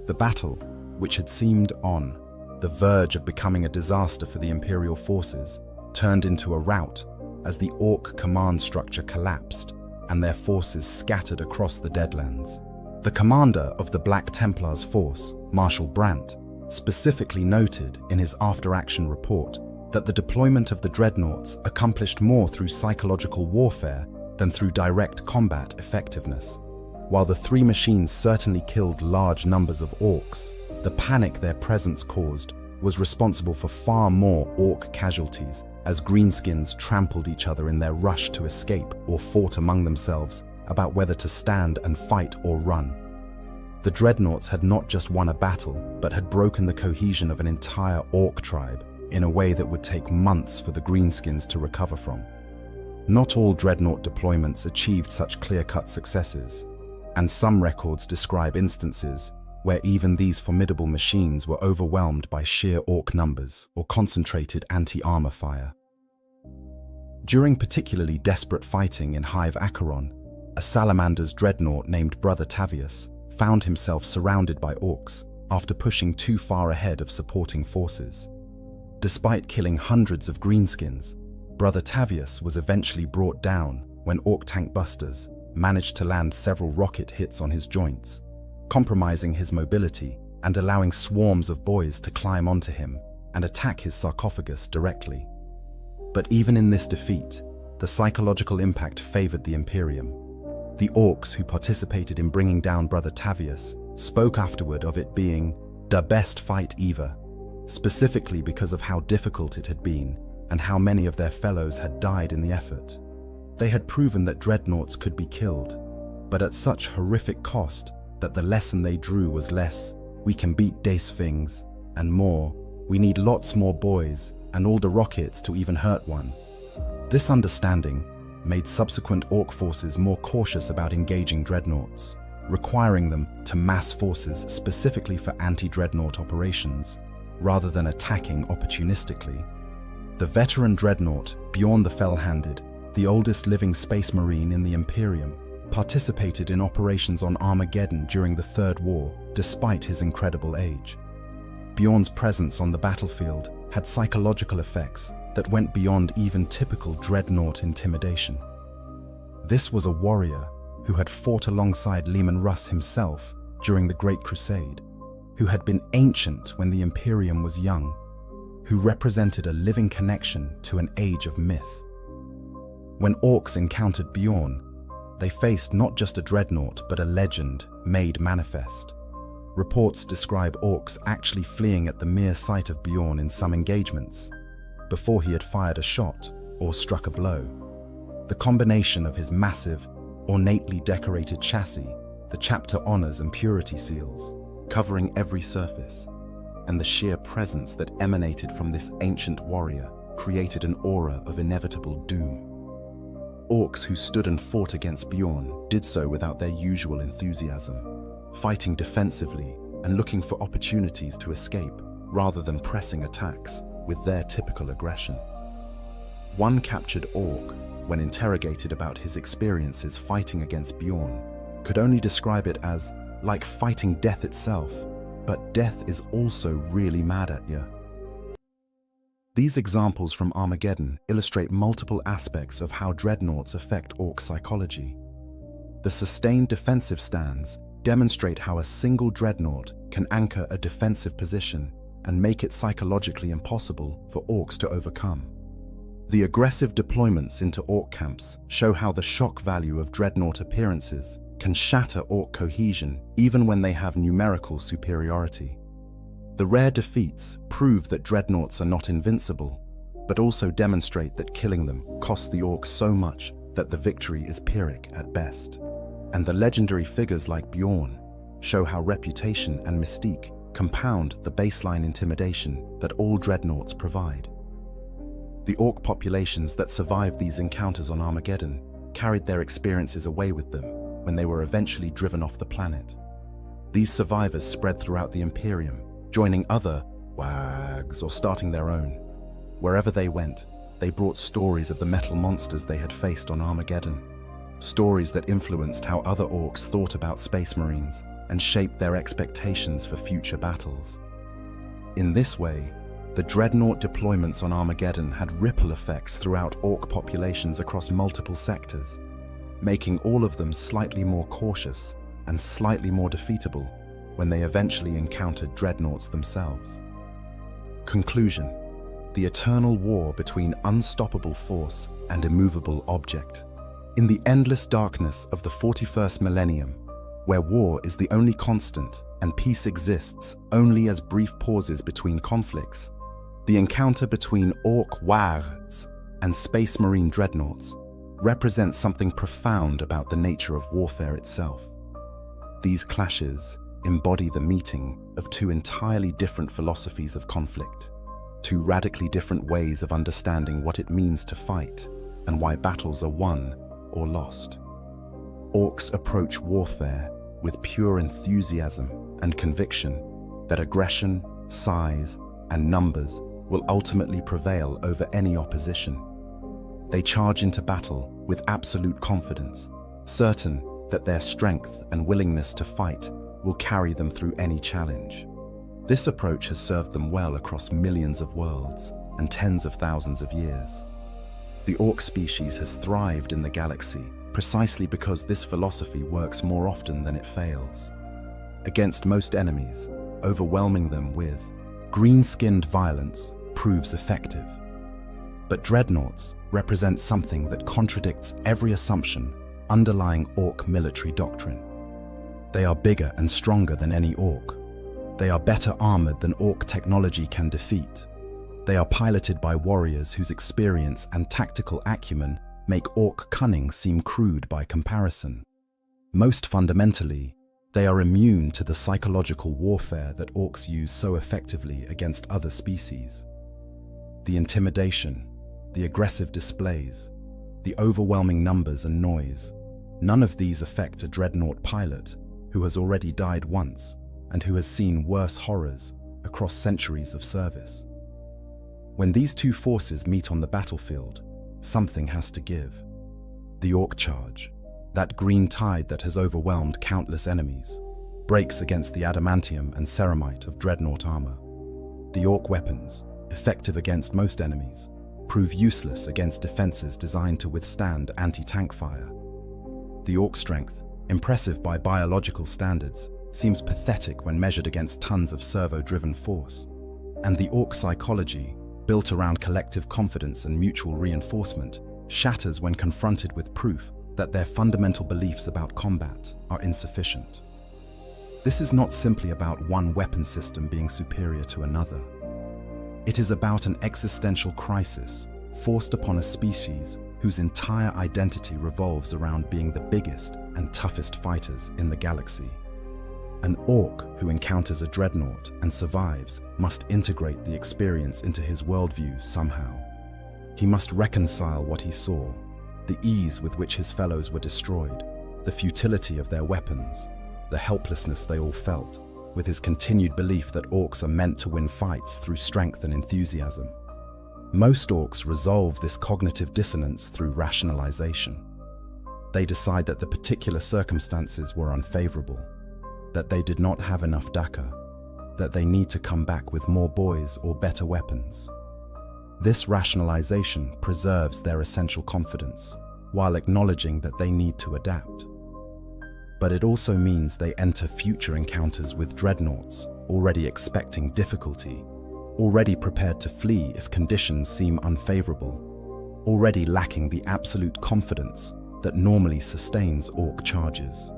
A: The battle, which had seemed on the verge of becoming a disaster for the Imperial forces, turned into a rout as the Orc command structure collapsed and their forces scattered across the Deadlands. The commander of the Black Templars' force, Marshal Brandt, specifically noted in his after-action report that the deployment of the dreadnoughts accomplished more through psychological warfare than through direct combat effectiveness. While the three machines certainly killed large numbers of Orcs, the panic their presence caused was responsible for far more Orc casualties as greenskins trampled each other in their rush to escape or fought among themselves about whether to stand and fight or run. The dreadnoughts had not just won a battle, but had broken the cohesion of an entire Orc tribe in a way that would take months for the greenskins to recover from. Not all dreadnought deployments achieved such clear-cut successes, and some records describe instances where even these formidable machines were overwhelmed by sheer Orc numbers or concentrated anti-armor fire. During particularly desperate fighting in Hive Acheron, a Salamander's dreadnought named Brother Tavius found himself surrounded by Orcs after pushing too far ahead of supporting forces. Despite killing hundreds of greenskins, Brother Tavius was eventually brought down when Orc tank busters managed to land several rocket hits on his joints, compromising his mobility and allowing swarms of boys to climb onto him and attack his sarcophagus directly. But even in this defeat, the psychological impact favored the Imperium. The Orcs who participated in bringing down Brother Tavius spoke afterward of it being the best fight ever, specifically because of how difficult it had been and how many of their fellows had died in the effort. They had proven that dreadnoughts could be killed, but at such horrific cost that the lesson they drew was less, we can beat Dace Things, and more, we need lots more boys and all the rockets to even hurt one. This understanding made subsequent Orc forces more cautious about engaging dreadnoughts, requiring them to mass forces specifically for anti-dreadnought operations, rather than attacking opportunistically. The veteran dreadnought, Bjorn the Fell-Handed, the oldest living space marine in the Imperium, participated in operations on Armageddon during the Third War, despite his incredible age. Bjorn's presence on the battlefield had psychological effects that went beyond even typical dreadnought intimidation. This was a warrior who had fought alongside Leman Russ himself during the Great Crusade, who had been ancient when the Imperium was young, who represented a living connection to an age of myth. When Orcs encountered Bjorn, they faced not just a dreadnought but a legend made manifest. Reports describe Orcs actually fleeing at the mere sight of Bjorn in some engagements, before he had fired a shot or struck a blow. The combination of his massive, ornately decorated chassis, the chapter honors and purity seals, covering every surface, and the sheer presence that emanated from this ancient warrior created an aura of inevitable doom. Orcs who stood and fought against Bjorn did so without their usual enthusiasm, fighting defensively and looking for opportunities to escape rather than pressing attacks with their typical aggression. One captured Orc, when interrogated about his experiences fighting against Bjorn, could only describe it as like fighting death itself, but death is also really mad at you. These examples from Armageddon illustrate multiple aspects of how dreadnoughts affect Orc psychology. The sustained defensive stands demonstrate how a single dreadnought can anchor a defensive position and make it psychologically impossible for orcs to overcome. The aggressive deployments into orc camps show how the shock value of dreadnought appearances can shatter orc cohesion even when they have numerical superiority. The rare defeats prove that dreadnoughts are not invincible, but also demonstrate that killing them costs the orcs so much that the victory is Pyrrhic at best. And the legendary figures like Bjorn show how reputation and mystique compound the baseline intimidation that all dreadnoughts provide. The orc populations that survived these encounters on Armageddon carried their experiences away with them when they were eventually driven off the planet. These survivors spread throughout the Imperium, joining other wags or starting their own. Wherever they went, they brought stories of the metal monsters they had faced on Armageddon. Stories that influenced how other orcs thought about Space Marines and shaped their expectations for future battles. In this way, the dreadnought deployments on Armageddon had ripple effects throughout orc populations across multiple sectors, making all of them slightly more cautious and slightly more defeatable when they eventually encountered dreadnoughts themselves. Conclusion: the eternal war between unstoppable force and immovable object. In the endless darkness of the 41st millennium, where war is the only constant and peace exists only as brief pauses between conflicts, the encounter between orc wargs and space marine dreadnoughts represents something profound about the nature of warfare itself. These clashes embody the meeting of two entirely different philosophies of conflict, two radically different ways of understanding what it means to fight and why battles are won or lost. Orcs approach warfare with pure enthusiasm and conviction that aggression, size, and numbers will ultimately prevail over any opposition. They charge into battle with absolute confidence, certain that their strength and willingness to fight will carry them through any challenge. This approach has served them well across millions of worlds and tens of thousands of years. The orc species has thrived in the galaxy precisely because this philosophy works more often than it fails. Against most enemies, overwhelming them with green-skinned violence proves effective. But dreadnoughts represent something that contradicts every assumption underlying orc military doctrine. They are bigger and stronger than any orc. They are better armored than orc technology can defeat. They are piloted by warriors whose experience and tactical acumen make orc cunning seem crude by comparison. Most fundamentally, they are immune to the psychological warfare that orcs use so effectively against other species. The intimidation, the aggressive displays, the overwhelming numbers and noise, none of these affect a dreadnought pilot who has already died once and who has seen worse horrors across centuries of service. When these two forces meet on the battlefield, something has to give. The orc charge, that green tide that has overwhelmed countless enemies, breaks against the adamantium and ceramite of dreadnought armor. The orc weapons, effective against most enemies, prove useless against defenses designed to withstand anti-tank fire. The orc strength, impressive by biological standards, seems pathetic when measured against tons of servo-driven force. And the orc psychology, built around collective confidence and mutual reinforcement, shatters when confronted with proof that their fundamental beliefs about combat are insufficient. This is not simply about one weapon system being superior to another. It is about an existential crisis forced upon a species whose entire identity revolves around being the biggest and toughest fighters in the galaxy. An orc who encounters a dreadnought and survives must integrate the experience into his worldview somehow. He must reconcile what he saw, the ease with which his fellows were destroyed, the futility of their weapons, the helplessness they all felt, with his continued belief that orcs are meant to win fights through strength and enthusiasm. Most orcs resolve this cognitive dissonance through rationalization. They decide that the particular circumstances were unfavorable, that they did not have enough Daka, that they need to come back with more boys or better weapons. This rationalization preserves their essential confidence, while acknowledging that they need to adapt. but it also means they enter future encounters with dreadnoughts, already expecting difficulty, already prepared to flee if conditions seem unfavorable, already lacking the absolute confidence that normally sustains Orc charges.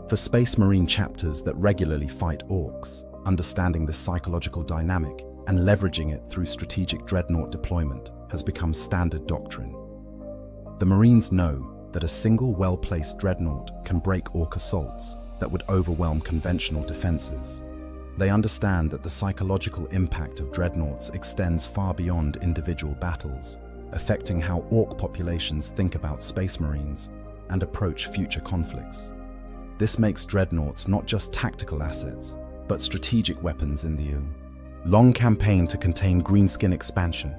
A: For Space Marine chapters that regularly fight Orcs, understanding the psychological dynamic and leveraging it through strategic dreadnought deployment has become standard doctrine. The Marines know that a single well-placed dreadnought can break Orc assaults that would overwhelm conventional defenses. They understand that the psychological impact of dreadnoughts extends far beyond individual battles, affecting how Orc populations think about Space Marines and approach future conflicts. This makes dreadnoughts not just tactical assets, but strategic weapons in the long campaign to contain greenskin expansion.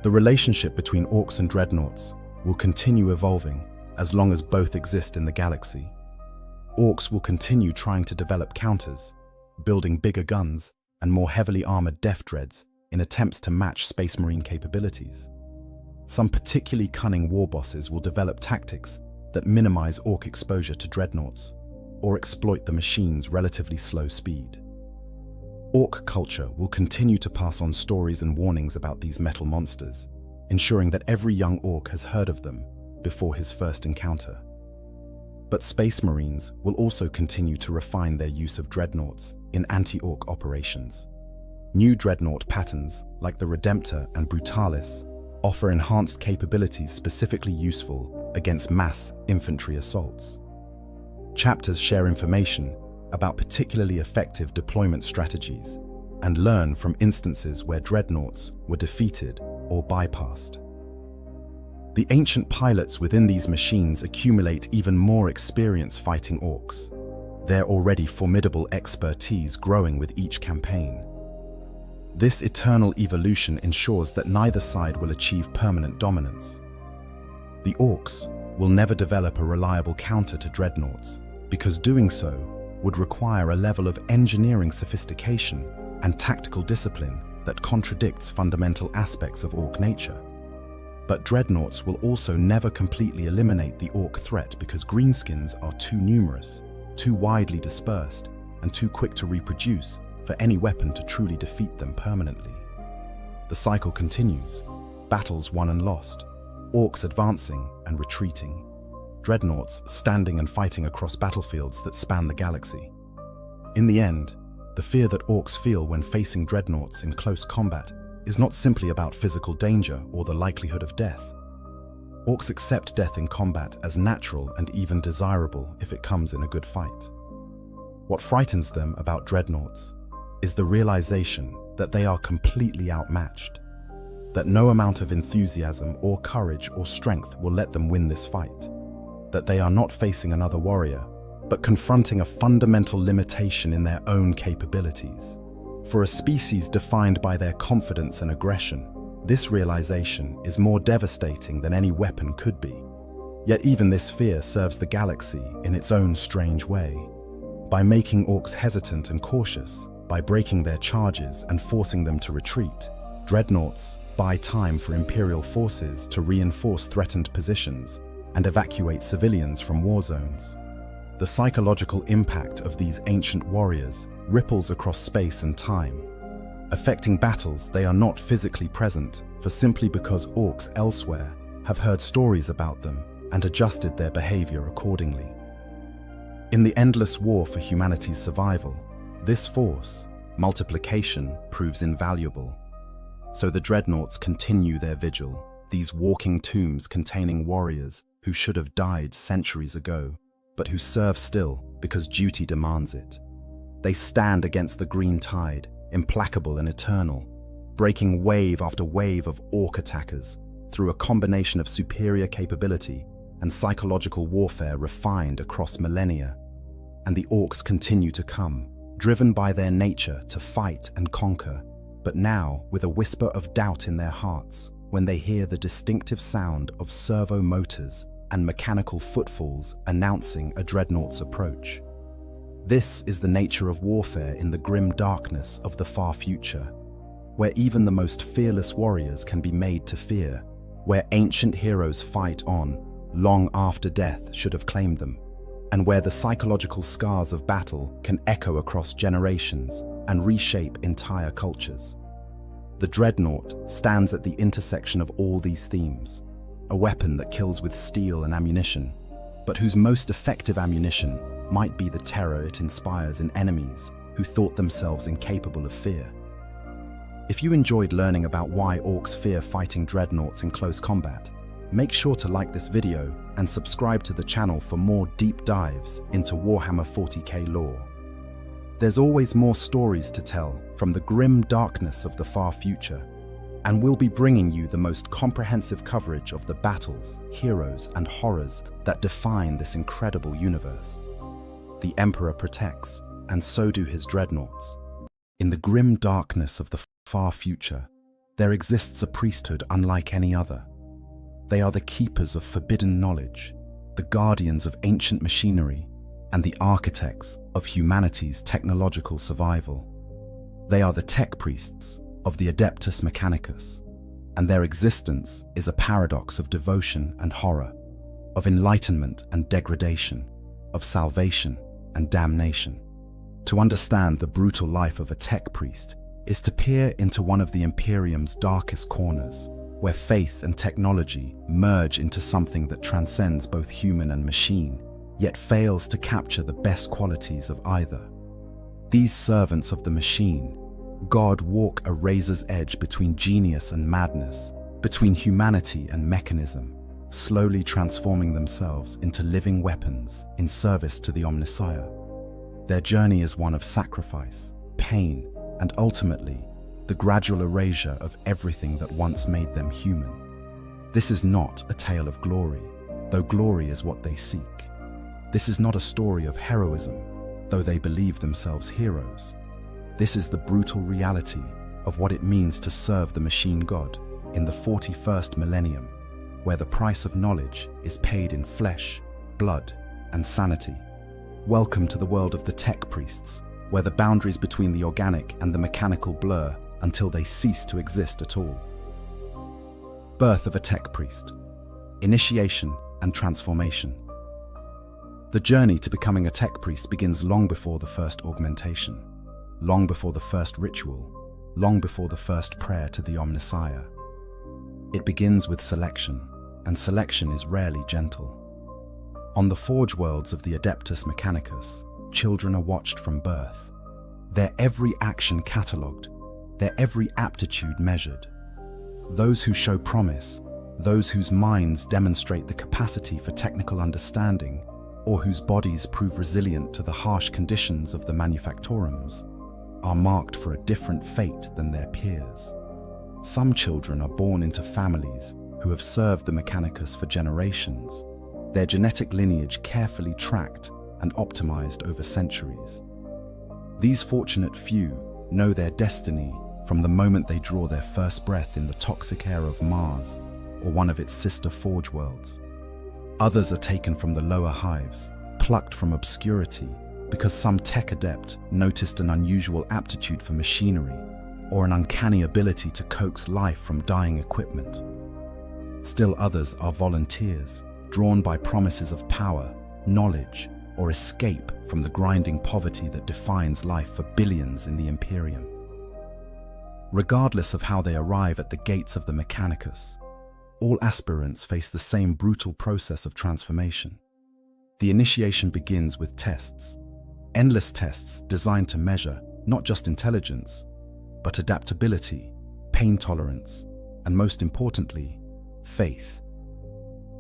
A: The relationship between Orcs and dreadnoughts will continue evolving as long as both exist in the galaxy. Orcs will continue trying to develop counters, building bigger guns and more heavily armored def dreads in attempts to match Space Marine capabilities. Some particularly cunning war bosses will develop tactics that minimize Orc exposure to dreadnoughts or exploit the machine's relatively slow speed. Orc culture will continue to pass on stories and warnings about these metal monsters, ensuring that every young Orc has heard of them before his first encounter. But Space Marines will also continue to refine their use of dreadnoughts in anti-Orc operations. New dreadnought patterns, like the Redemptor and Brutalis, offer enhanced capabilities specifically useful against mass infantry assaults. Chapters share information about particularly effective deployment strategies and learn from instances where dreadnoughts were defeated or bypassed. The ancient pilots within these machines accumulate even more experience fighting Orcs, their already formidable expertise growing with each campaign. This eternal evolution ensures that neither side will achieve permanent dominance. The Orcs will never develop a reliable counter to dreadnoughts, because doing so would require a level of engineering sophistication and tactical discipline that contradicts fundamental aspects of Orc nature. But dreadnoughts will also never completely eliminate the Orc threat because greenskins are too numerous, too widely dispersed, and too quick to reproduce for any weapon to truly defeat them permanently. The cycle continues, battles won and lost, Orcs advancing and retreating, dreadnoughts standing and fighting across battlefields that span the galaxy. In the end, the fear that Orcs feel when facing dreadnoughts in close combat is not simply about physical danger or the likelihood of death. Orcs accept death in combat as natural and even desirable if it comes in a good fight. What frightens them about dreadnoughts is the realization that they are completely outmatched, that no amount of enthusiasm or courage or strength will let them win this fight, that they are not facing another warrior, but confronting a fundamental limitation in their own capabilities. For a species defined by their confidence and aggression, this realization is more devastating than any weapon could be. Yet even this fear serves the galaxy in its own strange way. By making Orcs hesitant and cautious, by breaking their charges and forcing them to retreat, dreadnoughts buy time for Imperial forces to reinforce threatened positions and evacuate civilians from war zones. The psychological impact of these ancient warriors ripples across space and time, affecting battles they are not physically present for simply because Orcs elsewhere have heard stories about them and adjusted their behavior accordingly. In the endless war for humanity's survival, this force, multiplication, proves invaluable. So the dreadnoughts continue their vigil, these walking tombs containing warriors who should have died centuries ago, but who serve still because duty demands it. They stand against the green tide, implacable and eternal, breaking wave after wave of Orc attackers through a combination of superior capability and psychological warfare refined across millennia. And the Orcs continue to come, driven by their nature to fight and conquer, but now with a whisper of doubt in their hearts when they hear the distinctive sound of servo motors and mechanical footfalls announcing a dreadnought's approach. This is the nature of warfare in the grim darkness of the far future, where even the most fearless warriors can be made to fear, where ancient heroes fight on long after death should have claimed them, and where the psychological scars of battle can echo across generations and reshape entire cultures. The dreadnought stands at the intersection of all these themes, a weapon that kills with steel and ammunition, but whose most effective ammunition might be the terror it inspires in enemies who thought themselves incapable of fear. If you enjoyed learning about why orcs fear fighting dreadnoughts in close combat, make sure to like this video and subscribe to the channel for more deep dives into Warhammer 40k lore. There's always more stories to tell from the grim darkness of the far future, and we'll be bringing you the most comprehensive coverage of the battles, heroes, and horrors that define this incredible universe. The Emperor protects, and so do his dreadnoughts. In the grim darkness of the far future, there exists a priesthood unlike any other. They are the keepers of forbidden knowledge, the guardians of ancient machinery, and the architects of humanity's technological survival. They are the tech priests of the Adeptus Mechanicus, and their existence is a paradox of devotion and horror, of enlightenment and degradation, of salvation and damnation. To understand the brutal life of a tech priest is to peer into one of the Imperium's darkest corners, where faith and technology merge into something that transcends both human and machine, yet fails to capture the best qualities of either. These servants of the machine, God, walk a razor's edge between genius and madness, between humanity and mechanism, slowly transforming themselves into living weapons in service to the Omnissiah. Their journey is one of sacrifice, pain, and ultimately, the gradual erasure of everything that once made them human. This is not a tale of glory, though glory is what they seek. This is not a story of heroism, though they believe themselves heroes. This is the brutal reality of what it means to serve the machine god in the 41st millennium, where the price of knowledge is paid in flesh, blood, and sanity. Welcome to the world of the tech priests, where the boundaries between the organic and the mechanical blur until they cease to exist at all. Birth of a tech priest. Initiation and transformation. The journey to becoming a tech priest begins long before the first augmentation, long before the first ritual, long before the first prayer to the Omnissiah. It begins with selection, and selection is rarely gentle. On the forge worlds of the Adeptus Mechanicus, children are watched from birth, their every action catalogued, their every aptitude measured. Those who show promise, those whose minds demonstrate the capacity for technical understanding, or whose bodies prove resilient to the harsh conditions of the manufactorums, are marked for a different fate than their peers. Some children are born into families who have served the Mechanicus for generations, their genetic lineage carefully tracked and optimized over centuries. These fortunate few know their destiny from the moment they draw their first breath in the toxic air of Mars or one of its sister forge worlds. Others are taken from the lower hives, plucked from obscurity because some tech adept noticed an unusual aptitude for machinery or an uncanny ability to coax life from dying equipment. Still others are volunteers, drawn by promises of power, knowledge, or escape from the grinding poverty that defines life for billions in the Imperium. Regardless of how they arrive at the gates of the Mechanicus, all aspirants face the same brutal process of transformation. The initiation begins with tests, endless tests designed to measure not just intelligence, but adaptability, pain tolerance, and most importantly, faith.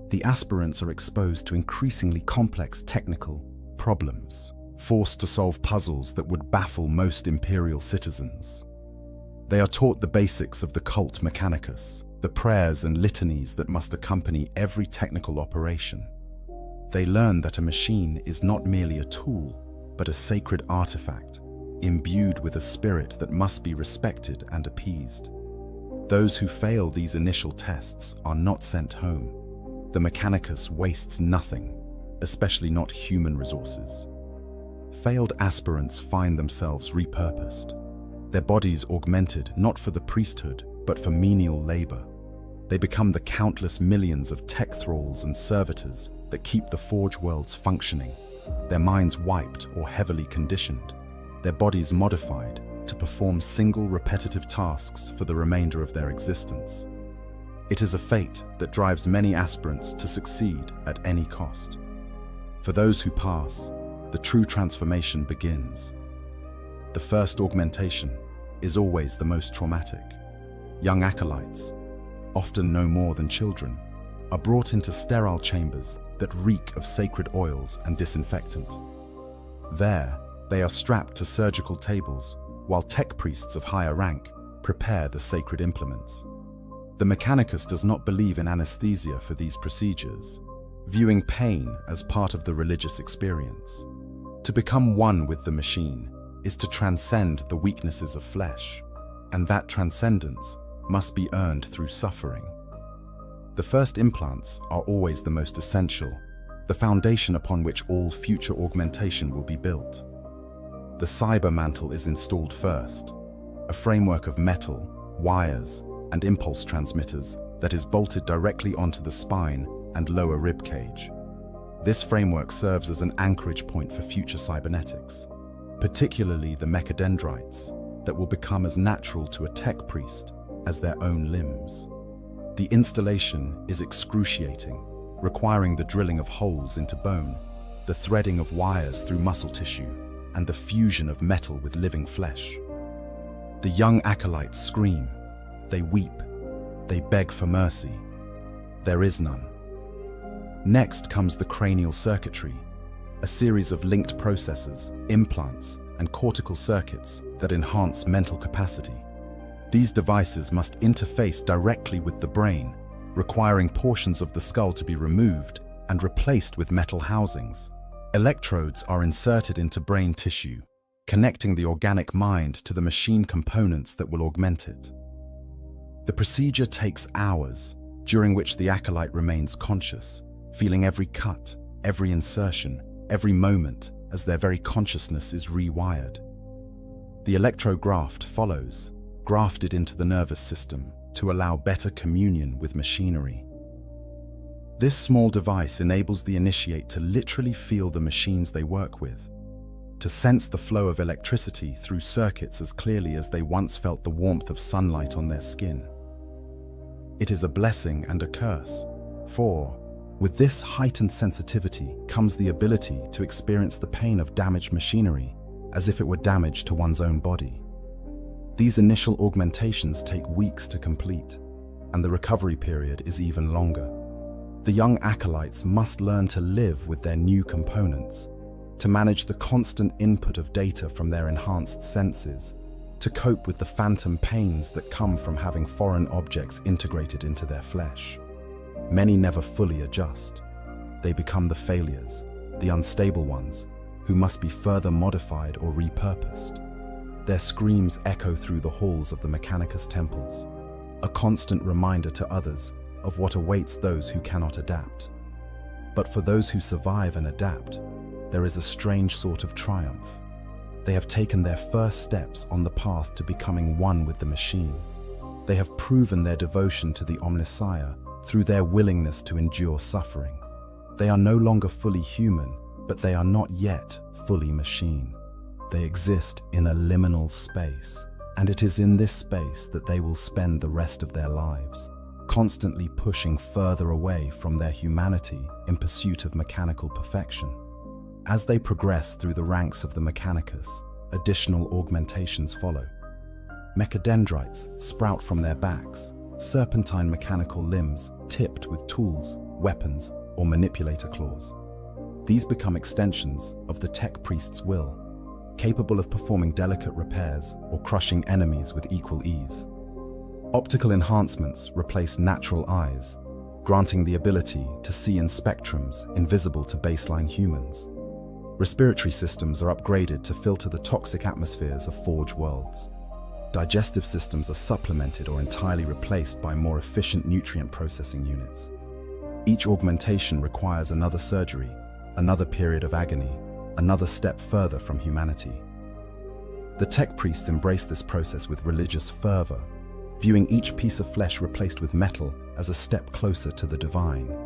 A: The aspirants are exposed to increasingly complex technical problems, forced to solve puzzles that would baffle most Imperial citizens. They are taught the basics of the cult Mechanicus, the prayers and litanies that must accompany every technical operation. They learn that a machine is not merely a tool, but a sacred artifact, imbued with a spirit that must be respected and appeased. Those who fail these initial tests are not sent home. The Mechanicus wastes nothing, especially not human resources. Failed aspirants find themselves repurposed, their bodies augmented not for the priesthood, but for menial labor. They become the countless millions of tech thralls and servitors that keep the forge worlds functioning, their minds wiped or heavily conditioned, their bodies modified to perform single repetitive tasks for the remainder of their existence. It is a fate that drives many aspirants to succeed at any cost. For those who pass, the true transformation begins. The first augmentation is always the most traumatic. Young acolytes, often no more than children, are brought into sterile chambers that reek of sacred oils and disinfectant. There, they are strapped to surgical tables while tech priests of higher rank prepare the sacred implements. The Mechanicus does not believe in anesthesia for these procedures, viewing pain as part of the religious experience. To become one with the machine is to transcend the weaknesses of flesh, and that transcendence must be earned through suffering. The first implants are always the most essential, the foundation upon which all future augmentation will be built. The cyber mantle is installed first, a framework of metal, wires, and impulse transmitters that is bolted directly onto the spine and lower rib cage. This framework serves as an anchorage point for future cybernetics, particularly the mechadendrites that will become as natural to a tech priest as their own limbs. The installation is excruciating, requiring the drilling of holes into bone, the threading of wires through muscle tissue, and the fusion of metal with living flesh. The young acolytes scream, they weep, they beg for mercy. There is none. Next comes the cranial circuitry, a series of linked processors, implants, and cortical circuits that enhance mental capacity. These devices must interface directly with the brain, requiring portions of the skull to be removed and replaced with metal housings. Electrodes are inserted into brain tissue, connecting the organic mind to the machine components that will augment it. The procedure takes hours, during which the acolyte remains conscious, feeling every cut, every insertion, every moment as their very consciousness is rewired. The electrograft follows, grafted into the nervous system to allow better communion with machinery. This small device enables the initiate to literally feel the machines they work with, to sense the flow of electricity through circuits as clearly as they once felt the warmth of sunlight on their skin. It is a blessing and a curse, for with this heightened sensitivity comes the ability to experience the pain of damaged machinery as if it were damage to one's own body. These initial augmentations take weeks to complete, and the recovery period is even longer. The young acolytes must learn to live with their new components, to manage the constant input of data from their enhanced senses, to cope with the phantom pains that come from having foreign objects integrated into their flesh. Many never fully adjust. They become the failures, the unstable ones, who must be further modified or repurposed. Their screams echo through the halls of the Mechanicus temples, a constant reminder to others of what awaits those who cannot adapt. But for those who survive and adapt, there is a strange sort of triumph. They have taken their first steps on the path to becoming one with the machine. They have proven their devotion to the Omnissiah through their willingness to endure suffering. They are no longer fully human, but they are not yet fully machine. They exist in a liminal space, and it is in this space that they will spend the rest of their lives, constantly pushing further away from their humanity in pursuit of mechanical perfection. As they progress through the ranks of the Mechanicus, additional augmentations follow. Mechadendrites sprout from their backs, serpentine mechanical limbs tipped with tools, weapons, or manipulator claws. These become extensions of the tech priest's will, capable of performing delicate repairs or crushing enemies with equal ease. Optical enhancements replace natural eyes, granting the ability to see in spectrums invisible to baseline humans. Respiratory systems are upgraded to filter the toxic atmospheres of Forge worlds. Digestive systems are supplemented or entirely replaced by more efficient nutrient processing units. Each augmentation requires another surgery, another period of agony, another step further from humanity. The tech priests embrace this process with religious fervor, viewing each piece of flesh replaced with metal as a step closer to the divine.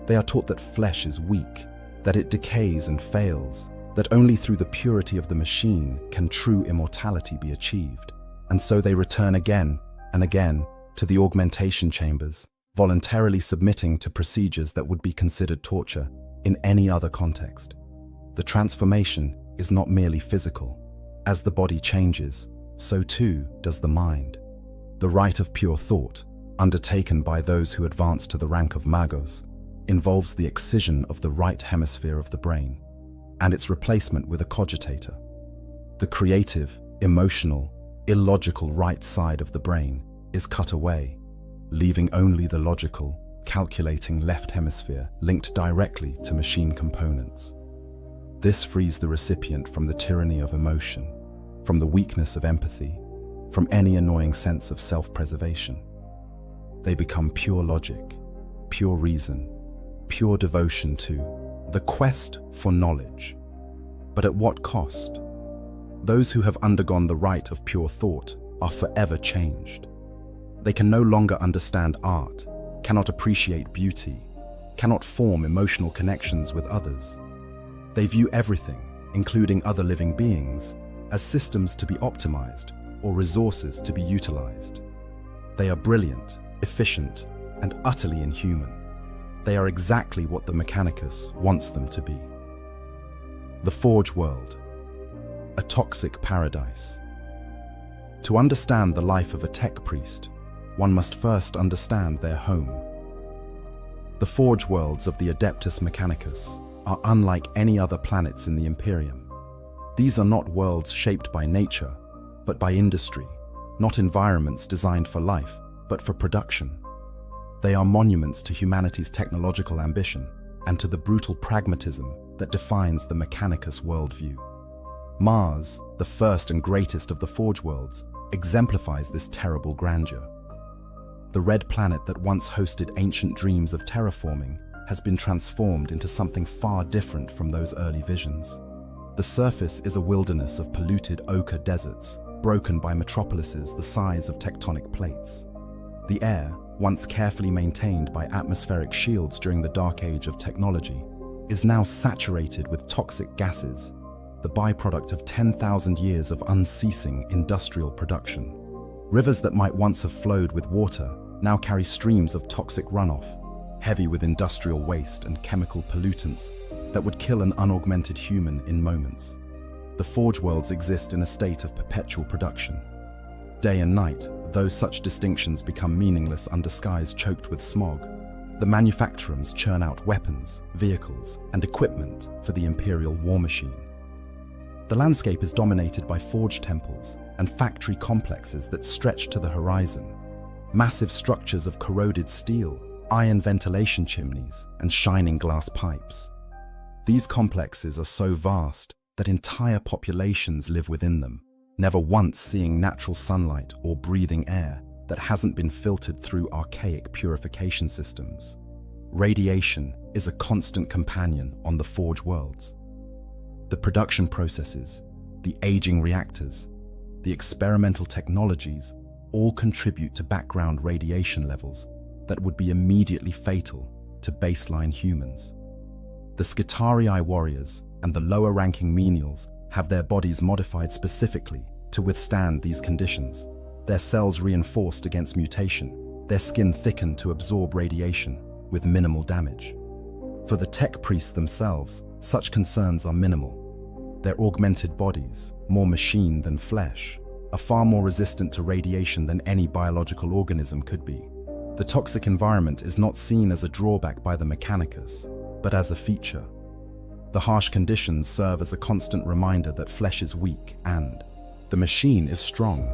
A: They are taught that flesh is weak, that it decays and fails, that only through the purity of the machine can true immortality be achieved. And so they return again and again to the augmentation chambers, voluntarily submitting to procedures that would be considered torture in any other context. The transformation is not merely physical. As the body changes, so too does the mind. The rite of pure thought, undertaken by those who advance to the rank of magos, involves the excision of the right hemisphere of the brain and its replacement with a cogitator. The creative, emotional, illogical right side of the brain is cut away, leaving only the logical, calculating left hemisphere linked directly to machine components. This frees the recipient from the tyranny of emotion, from the weakness of empathy, from any annoying sense of self-preservation. They become pure logic, pure reason, pure devotion to the quest for knowledge. But at what cost? Those who have undergone the rite of pure thought are forever changed. They can no longer understand art, cannot appreciate beauty, cannot form emotional connections with others. They view everything, including other living beings, as systems to be optimized or resources to be utilized. They are brilliant, efficient, and utterly inhuman. They are exactly what the Mechanicus wants them to be. The Forge World, a toxic paradise. To understand the life of a tech priest, one must first understand their home. The Forge Worlds of the Adeptus Mechanicus are unlike any other planets in the Imperium. These are not worlds shaped by nature, but by industry, not environments designed for life, but for production. They are monuments to humanity's technological ambition and to the brutal pragmatism that defines the Mechanicus worldview. Mars, the first and greatest of the Forge Worlds, exemplifies this terrible grandeur. The red planet that once hosted ancient dreams of terraforming has been transformed into something far different from those early visions. The surface is a wilderness of polluted ochre deserts, broken by metropolises the size of tectonic plates. The air, once carefully maintained by atmospheric shields during the dark age of technology, is now saturated with toxic gases, the byproduct of 10,000 years of unceasing industrial production. Rivers that might once have flowed with water now carry streams of toxic runoff, heavy with industrial waste and chemical pollutants that would kill an unaugmented human in moments. The Forge Worlds exist in a state of perpetual production. Day and night, though such distinctions become meaningless under skies choked with smog, the manufacturers churn out weapons, vehicles, and equipment for the Imperial war machine. The landscape is dominated by forge temples and factory complexes that stretch to the horizon, massive structures of corroded steel, iron ventilation chimneys, and shining glass pipes. These complexes are so vast that entire populations live within them, never once seeing natural sunlight or breathing air that hasn't been filtered through archaic purification systems. Radiation is a constant companion on the Forge Worlds. The production processes, the aging reactors, the experimental technologies all contribute to background radiation levels that would be immediately fatal to baseline humans. The Skitarii warriors and the lower-ranking menials have their bodies modified specifically to withstand these conditions, their cells reinforced against mutation, their skin thickened to absorb radiation with minimal damage. For the tech priests themselves, such concerns are minimal. Their augmented bodies, more machine than flesh, are far more resistant to radiation than any biological organism could be. The toxic environment is not seen as a drawback by the Mechanicus, but as a feature. The harsh conditions serve as a constant reminder that flesh is weak and the machine is strong.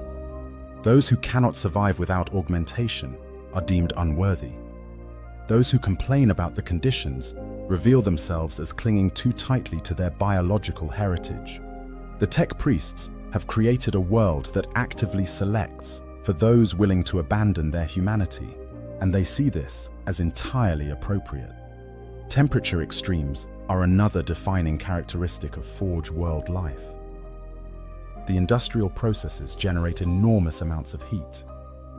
A: Those who cannot survive without augmentation are deemed unworthy. Those who complain about the conditions reveal themselves as clinging too tightly to their biological heritage. The tech priests have created a world that actively selects for those willing to abandon their humanity, and they see this as entirely appropriate. Temperature extremes are another defining characteristic of Forge World life. The industrial processes generate enormous amounts of heat,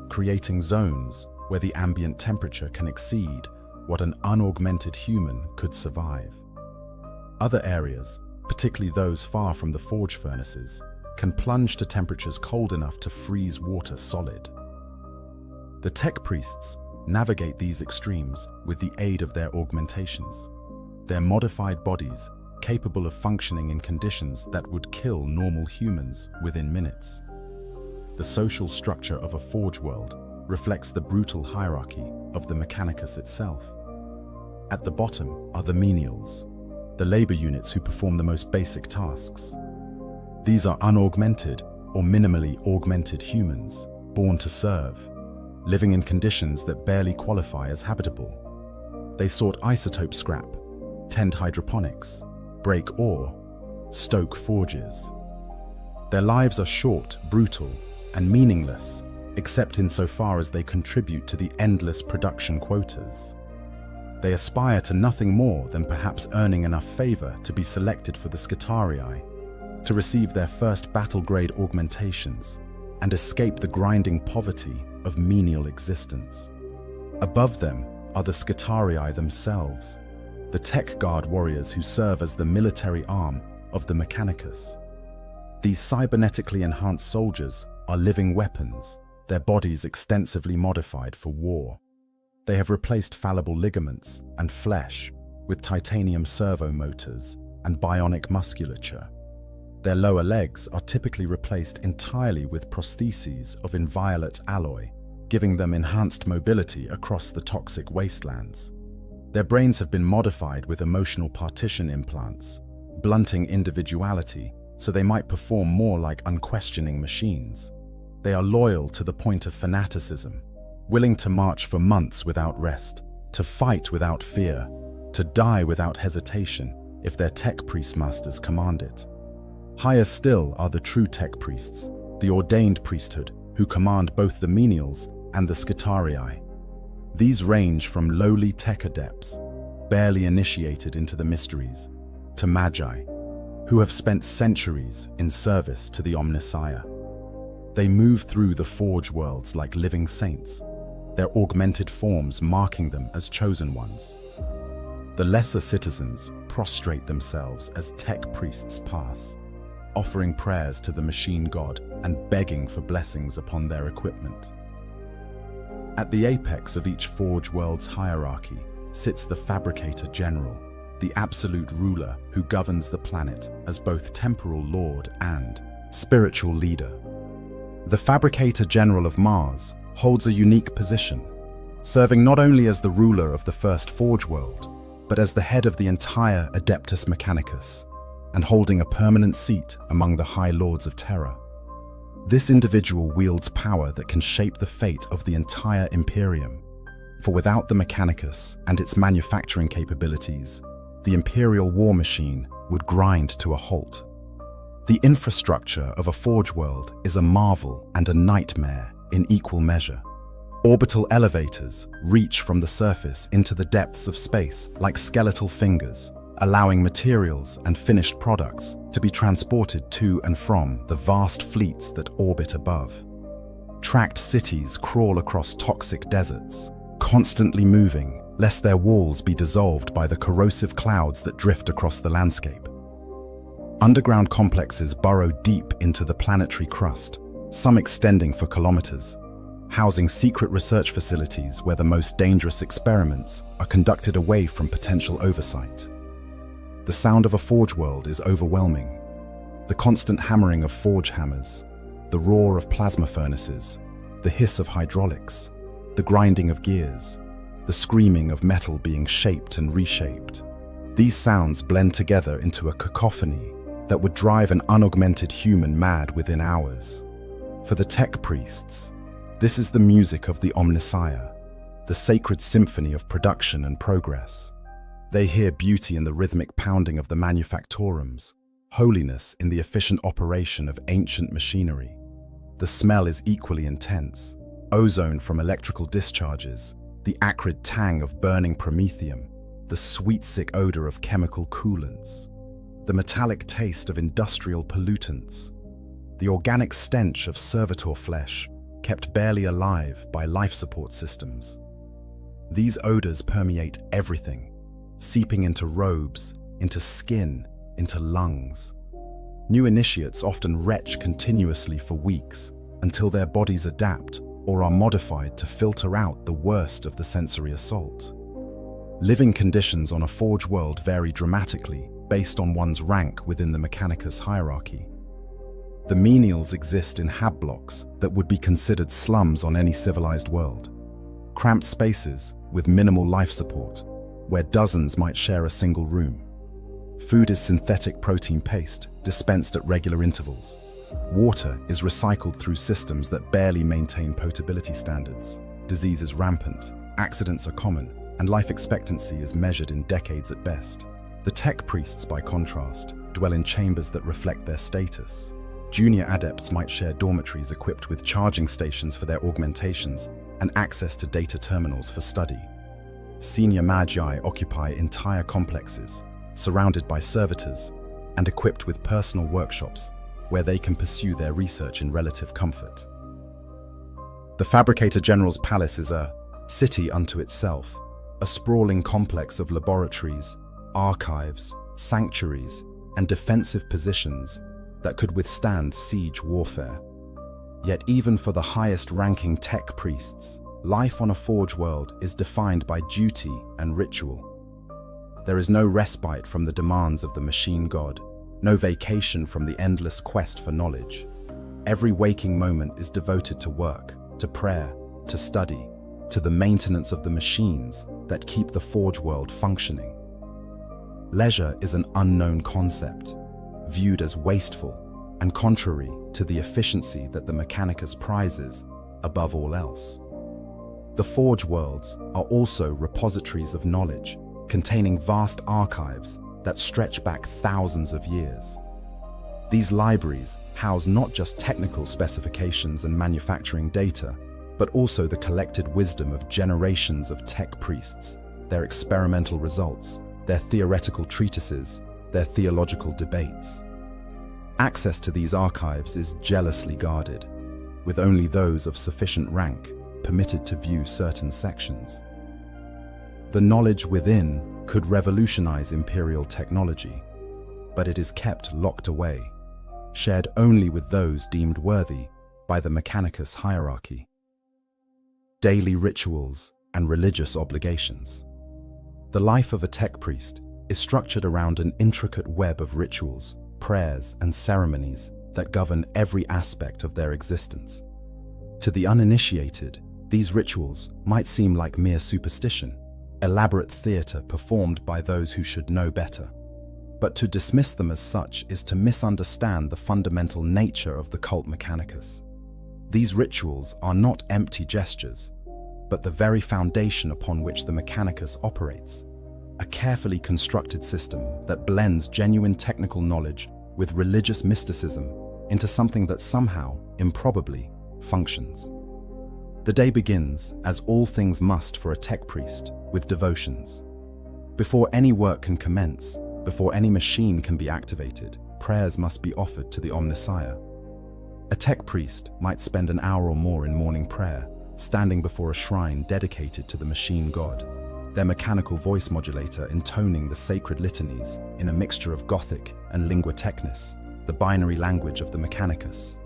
A: creating zones where the ambient temperature can exceed what an unaugmented human could survive. Other areas, particularly those far from the forge furnaces, can plunge to temperatures cold enough to freeze water solid. The tech priests navigate these extremes with the aid of their augmentations, their modified bodies capable of functioning in conditions that would kill normal humans within minutes. The social structure of a forge world reflects the brutal hierarchy of the Mechanicus itself. At the bottom are the menials, the labor units who perform the most basic tasks. These are unaugmented or minimally augmented humans, born to serve, living in conditions that barely qualify as habitable. They sort isotope scrap, tend hydroponics, break ore, stoke forges. Their lives are short, brutal, and meaningless, except insofar as they contribute to the endless production quotas. They aspire to nothing more than perhaps earning enough favor to be selected for the Scutarii, to receive their first battle-grade augmentations, and escape the grinding poverty of menial existence. Above them are the Scutarii themselves, the tech guard warriors who serve as the military arm of the Mechanicus. These cybernetically enhanced soldiers are living weapons, their bodies extensively modified for war. They have replaced fallible ligaments and flesh with titanium servo motors and bionic musculature. Their lower legs are typically replaced entirely with prostheses of inviolate alloy, giving them enhanced mobility across the toxic wastelands. Their brains have been modified with emotional partition implants, blunting individuality so they might perform more like unquestioning machines. They are loyal to the point of fanaticism, willing to march for months without rest, to fight without fear, to die without hesitation if their tech priest masters command it. Higher still are the true tech priests, the ordained priesthood, who command both the menials and the Scutarii. These range from lowly tech adepts, barely initiated into the mysteries, to magi, who have spent centuries in service to the Omnissiah. They move through the forge worlds like living saints, their augmented forms marking them as chosen ones. The lesser citizens prostrate themselves as tech priests pass, offering prayers to the machine god and begging for blessings upon their equipment. At the apex of each forge world's hierarchy sits the Fabricator General, the absolute ruler who governs the planet as both temporal lord and spiritual leader. The Fabricator General of Mars holds a unique position, serving not only as the ruler of the first forge world, but as the head of the entire Adeptus Mechanicus, and holding a permanent seat among the High Lords of Terra. This individual wields power that can shape the fate of the entire Imperium, for without the Mechanicus and its manufacturing capabilities, the Imperial war machine would grind to a halt. The infrastructure of a forge world is a marvel and a nightmare in equal measure. Orbital elevators reach from the surface into the depths of space like skeletal fingers, allowing materials and finished products to be transported to and from the vast fleets that orbit above. Tracked cities crawl across toxic deserts, constantly moving lest their walls be dissolved by the corrosive clouds that drift across the landscape. Underground complexes burrow deep into the planetary crust, some extending for kilometers, housing secret research facilities where the most dangerous experiments are conducted away from potential oversight. The sound of a forge world is overwhelming. The constant hammering of forge hammers, the roar of plasma furnaces, the hiss of hydraulics, the grinding of gears, the screaming of metal being shaped and reshaped. These sounds blend together into a cacophony that would drive an unaugmented human mad within hours. For the tech priests, this is the music of the Omnissiah, the sacred symphony of production and progress. They hear beauty in the rhythmic pounding of the manufactorums, holiness in the efficient operation of ancient machinery. The smell is equally intense: ozone from electrical discharges, the acrid tang of burning promethium, the sweet-sick odor of chemical coolants, the metallic taste of industrial pollutants, the organic stench of servitor flesh kept barely alive by life support systems. These odors permeate everything, seeping into robes, into skin, into lungs. New initiates often retch continuously for weeks until their bodies adapt or are modified to filter out the worst of the sensory assault. Living conditions on a Forge world vary dramatically based on one's rank within the Mechanicus hierarchy. The menials exist in hab blocks that would be considered slums on any civilized world. Cramped spaces with minimal life support, where dozens might share a single room. Food is synthetic protein paste, dispensed at regular intervals. Water is recycled through systems that barely maintain potability standards. Disease is rampant, accidents are common, and life expectancy is measured in decades at best. The tech priests, by contrast, dwell in chambers that reflect their status. Junior adepts might share dormitories equipped with charging stations for their augmentations and access to data terminals for study. Senior magi occupy entire complexes, surrounded by servitors and equipped with personal workshops where they can pursue their research in relative comfort. The Fabricator General's palace is a city unto itself, a sprawling complex of laboratories, archives, sanctuaries, and defensive positions that could withstand siege warfare. Yet even for the highest-ranking tech priests, life on a Forge world is defined by duty and ritual. There is no respite from the demands of the machine god, no vacation from the endless quest for knowledge. Every waking moment is devoted to work, to prayer, to study, to the maintenance of the machines that keep the Forge world functioning. Leisure is an unknown concept, viewed as wasteful and contrary to the efficiency that the Mechanicus prizes above all else. The Forge worlds are also repositories of knowledge, containing vast archives that stretch back thousands of years. These libraries house not just technical specifications and manufacturing data, but also the collected wisdom of generations of tech priests, their experimental results, their theoretical treatises, their theological debates. Access to these archives is jealously guarded, with only those of sufficient rank permitted to view certain sections. The knowledge within could revolutionize Imperial technology, but it is kept locked away, shared only with those deemed worthy by the Mechanicus hierarchy. Daily rituals and religious obligations. The life of a tech priest is structured around an intricate web of rituals, prayers, and ceremonies that govern every aspect of their existence. To the uninitiated, these rituals might seem like mere superstition, elaborate theater performed by those who should know better. But to dismiss them as such is to misunderstand the fundamental nature of the cult Mechanicus. These rituals are not empty gestures, but the very foundation upon which the Mechanicus operates, a carefully constructed system that blends genuine technical knowledge with religious mysticism into something that somehow, improbably, functions. The day begins, as all things must for a tech priest, with devotions. Before any work can commence, before any machine can be activated, prayers must be offered to the Omnissiah. A tech priest might spend an hour or more in morning prayer, standing before a shrine dedicated to the machine god, their mechanical voice modulator intoning the sacred litanies in a mixture of Gothic and Lingua Technis, the binary language of the Mechanicus.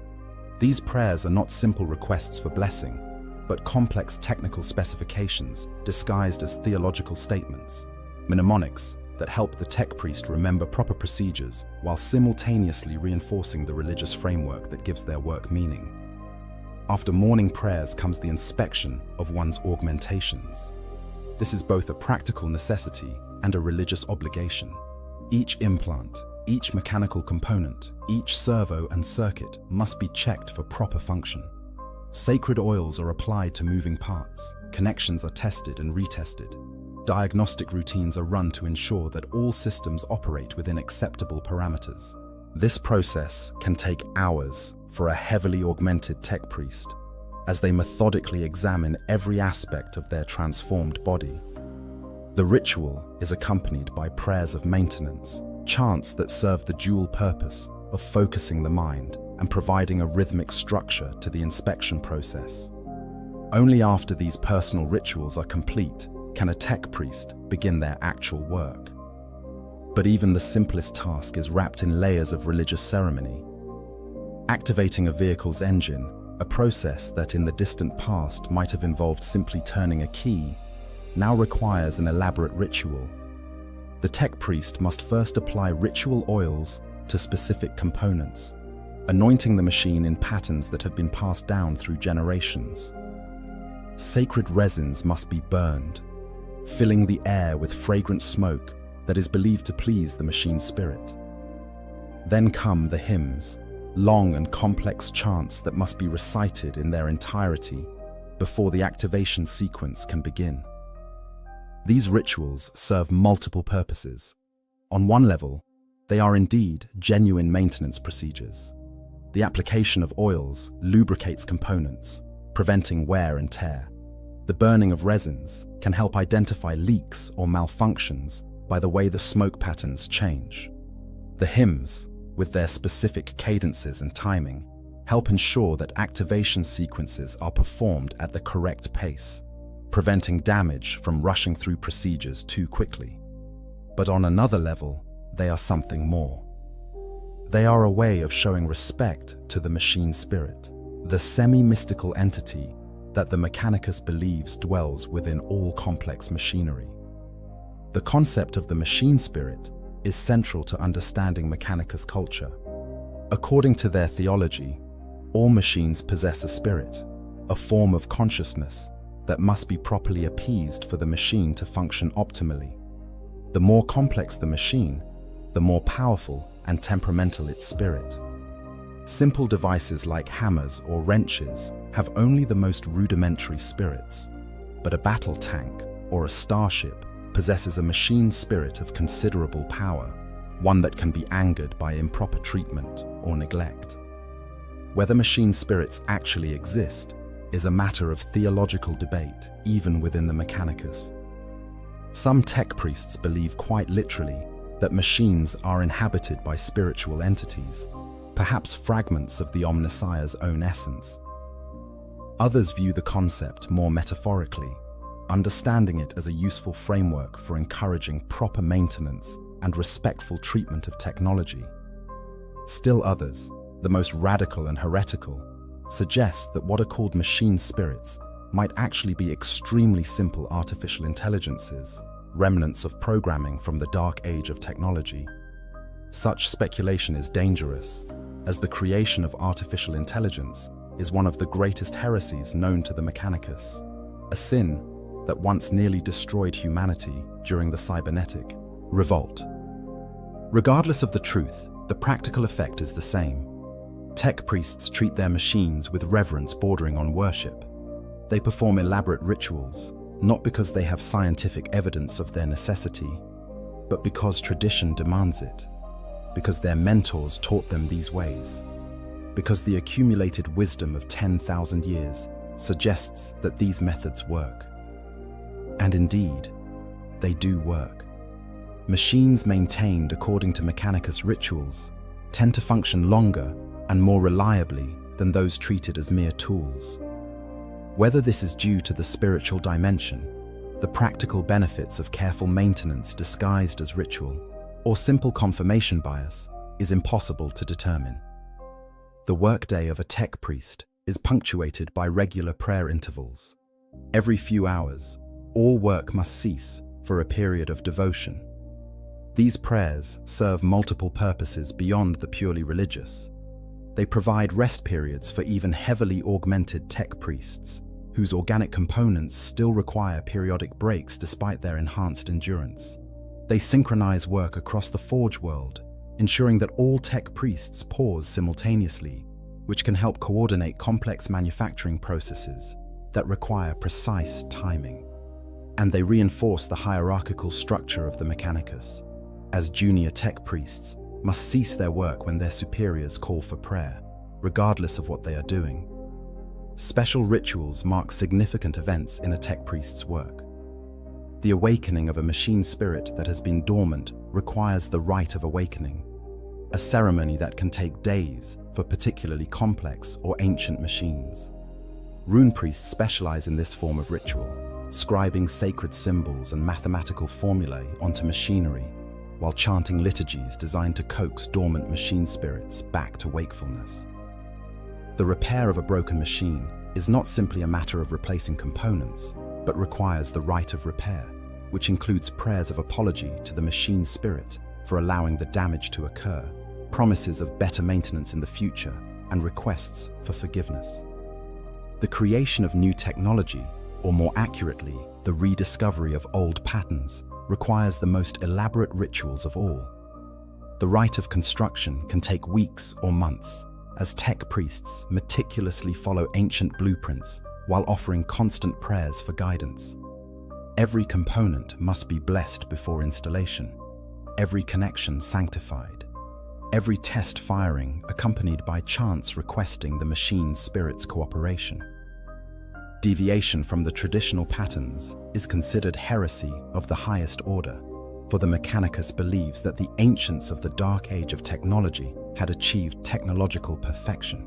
A: These prayers are not simple requests for blessing, but complex technical specifications disguised as theological statements, mnemonics that help the tech priest remember proper procedures while simultaneously reinforcing the religious framework that gives their work meaning. After morning prayers comes the inspection of one's augmentations. This is both a practical necessity and a religious obligation. Each implant, each mechanical component, each servo and circuit must be checked for proper function. Sacred oils are applied to moving parts, connections are tested and retested. Diagnostic routines are run to ensure that all systems operate within acceptable parameters. This process can take hours for a heavily augmented tech priest, as they methodically examine every aspect of their transformed body. The ritual is accompanied by prayers of maintenance, chants that serve the dual purpose of focusing the mind and providing a rhythmic structure to the inspection process. Only after these personal rituals are complete can a tech priest begin their actual work. But even the simplest task is wrapped in layers of religious ceremony. Activating a vehicle's engine, a process that in the distant past might have involved simply turning a key, now requires an elaborate ritual. The tech priest must first apply ritual oils to specific components, anointing the machine in patterns that have been passed down through generations. Sacred resins must be burned, filling the air with fragrant smoke that is believed to please the machine's spirit. Then come the hymns, long and complex chants that must be recited in their entirety before the activation sequence can begin. These rituals serve multiple purposes. On one level, they are indeed genuine maintenance procedures. The application of oils lubricates components, preventing wear and tear. The burning of resins can help identify leaks or malfunctions by the way the smoke patterns change. The hymns, with their specific cadences and timing, help ensure that activation sequences are performed at the correct pace, preventing damage from rushing through procedures too quickly. But on another level, they are something more. They are a way of showing respect to the machine spirit, the semi-mystical entity that the Mechanicus believes dwells within all complex machinery. The concept of the machine spirit is central to understanding Mechanicus culture. According to their theology, all machines possess a spirit, a form of consciousness that must be properly appeased for the machine to function optimally. The more complex the machine, the more powerful and temperamental its spirit. Simple devices like hammers or wrenches have only the most rudimentary spirits, but a battle tank or a starship possesses a machine spirit of considerable power, one that can be angered by improper treatment or neglect. Whether machine spirits actually exist is a matter of theological debate even within the Mechanicus. Some tech priests believe quite literally that machines are inhabited by spiritual entities, perhaps fragments of the Omnissiah's own essence. Others view the concept more metaphorically, understanding it as a useful framework for encouraging proper maintenance and respectful treatment of technology. Still others, the most radical and heretical, suggest that what are called machine spirits might actually be extremely simple artificial intelligences, remnants of programming from the dark age of technology. Such speculation is dangerous, as the creation of artificial intelligence is one of the greatest heresies known to the Mechanicus, a sin that once nearly destroyed humanity during the cybernetic revolt. Regardless of the truth, the practical effect is the same. Tech priests treat their machines with reverence bordering on worship. They perform elaborate rituals, not because they have scientific evidence of their necessity, but because tradition demands it, because their mentors taught them these ways, because the accumulated wisdom of 10,000 years suggests that these methods work. And indeed, they do work. Machines maintained according to Mechanicus rituals tend to function longer and more reliably than those treated as mere tools. Whether this is due to the spiritual dimension, the practical benefits of careful maintenance disguised as ritual, or simple confirmation bias, is impossible to determine. The workday of a tech priest is punctuated by regular prayer intervals. Every few hours, all work must cease for a period of devotion. These prayers serve multiple purposes beyond the purely religious. They provide rest periods for even heavily augmented tech priests, whose organic components still require periodic breaks despite their enhanced endurance. They synchronize work across the Forge world, ensuring that all tech priests pause simultaneously, which can help coordinate complex manufacturing processes that require precise timing. And they reinforce the hierarchical structure of the Mechanicus, as junior tech priests must cease their work when their superiors call for prayer, regardless of what they are doing. Special rituals mark significant events in a tech priest's work. The awakening of a machine spirit that has been dormant requires the rite of awakening, a ceremony that can take days for particularly complex or ancient machines. Rune priests specialize in this form of ritual, scribing sacred symbols and mathematical formulae onto machinery, while chanting liturgies designed to coax dormant machine spirits back to wakefulness. The repair of a broken machine is not simply a matter of replacing components, but requires the rite of repair, which includes prayers of apology to the machine spirit for allowing the damage to occur, promises of better maintenance in the future, and requests for forgiveness. The creation of new technology, or more accurately, the rediscovery of old patterns, requires the most elaborate rituals of all. The rite of construction can take weeks or months, as tech priests meticulously follow ancient blueprints while offering constant prayers for guidance. Every component must be blessed before installation, every connection sanctified, every test firing accompanied by chants requesting the machine spirit's cooperation. Deviation from the traditional patterns is considered heresy of the highest order, for the Mechanicus believes that the ancients of the dark age of technology had achieved technological perfection.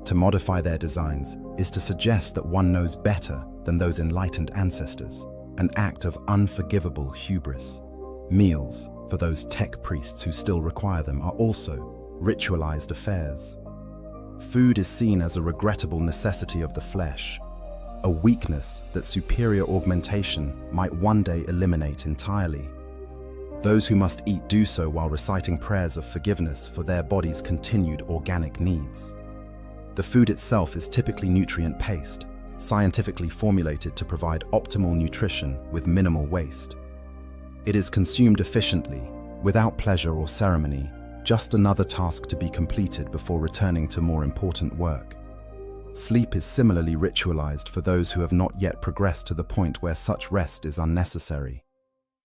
A: To modify their designs is to suggest that one knows better than those enlightened ancestors, an act of unforgivable hubris. Meals, for those tech priests who still require them, are also ritualized affairs. Food is seen as a regrettable necessity of the flesh, a weakness that superior augmentation might one day eliminate entirely. Those who must eat do so while reciting prayers of forgiveness for their body's continued organic needs. The food itself is typically nutrient-paced, scientifically formulated to provide optimal nutrition with minimal waste. It is consumed efficiently, without pleasure or ceremony, just another task to be completed before returning to more important work. Sleep is similarly ritualized for those who have not yet progressed to the point where such rest is unnecessary.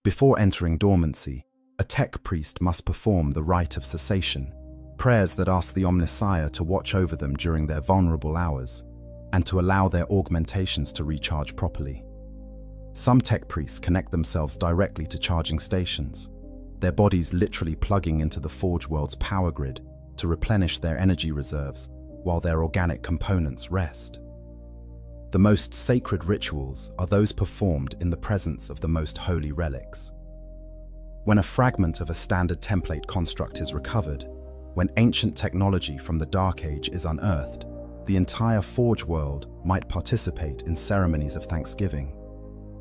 A: Before entering dormancy, a tech priest must perform the rite of cessation, prayers that ask the Omnissiah to watch over them during their vulnerable hours, and to allow their augmentations to recharge properly. Some tech priests connect themselves directly to charging stations, their bodies literally plugging into the Forge World's power grid to replenish their energy reserves while their organic components rest. The most sacred rituals are those performed in the presence of the most holy relics. When a fragment of a standard template construct is recovered, when ancient technology from the Dark Age is unearthed, the entire Forge world might participate in ceremonies of thanksgiving.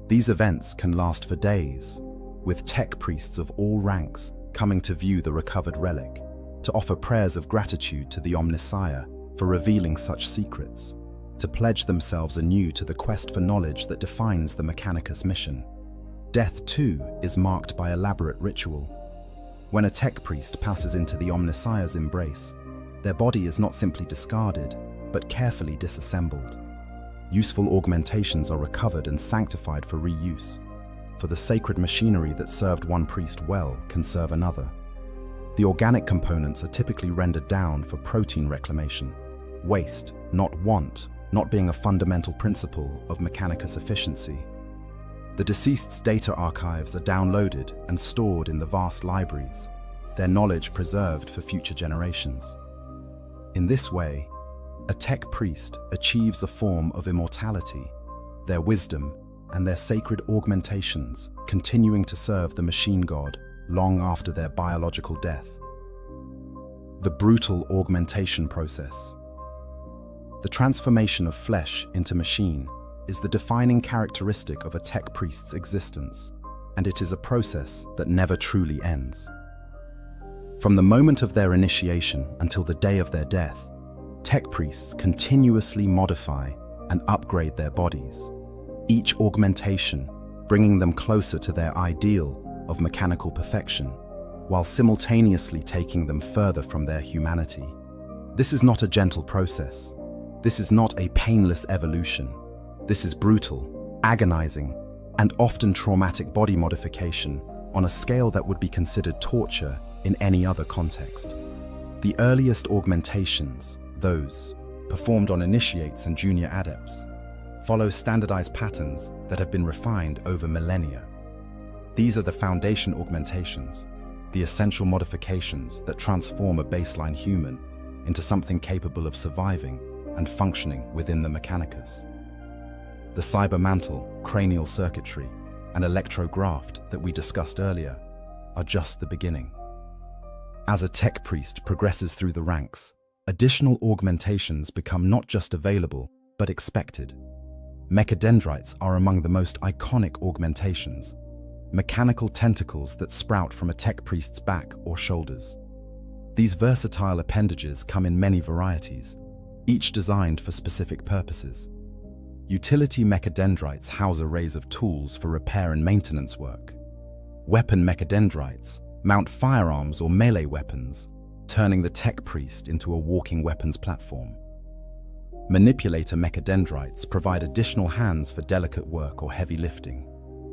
A: These events can last for days, with tech priests of all ranks coming to view the recovered relic, to offer prayers of gratitude to the Omnissiah for revealing such secrets, to pledge themselves anew to the quest for knowledge that defines the Mechanicus mission. Death, too, is marked by elaborate ritual. When a tech priest passes into the Omnissiah's embrace, their body is not simply discarded, but carefully disassembled. Useful augmentations are recovered and sanctified for reuse, for the sacred machinery that served one priest well can serve another. The organic components are typically rendered down for protein reclamation. Waste, not want, not being a fundamental principle of Mechanicus efficiency. The deceased's data archives are downloaded and stored in the vast libraries, their knowledge preserved for future generations. In this way, a tech priest achieves a form of immortality, their wisdom and their sacred augmentations continuing to serve the machine god long after their biological death. The brutal augmentation process. The transformation of flesh into machine is the defining characteristic of a tech priest's existence, and it is a process that never truly ends. From the moment of their initiation until the day of their death, tech priests continuously modify and upgrade their bodies, each augmentation bringing them closer to their ideal of mechanical perfection, while simultaneously taking them further from their humanity. This is not a gentle process. This is not a painless evolution. This is brutal, agonizing, and often traumatic body modification on a scale that would be considered torture in any other context. The earliest augmentations, those performed on initiates and junior adepts, follow standardized patterns that have been refined over millennia. These are the foundation augmentations, the essential modifications that transform a baseline human into something capable of surviving and functioning within the Mechanicus. The cybermantle, cranial circuitry, and electrograft that we discussed earlier are just the beginning. As a tech priest progresses through the ranks, additional augmentations become not just available, but expected. Mechadendrites are among the most iconic augmentations, mechanical tentacles that sprout from a tech priest's back or shoulders. These versatile appendages come in many varieties, each designed for specific purposes. Utility mechadendrites house arrays of tools for repair and maintenance work. Weapon mechadendrites mount firearms or melee weapons, turning the tech priest into a walking weapons platform. Manipulator mechadendrites provide additional hands for delicate work or heavy lifting.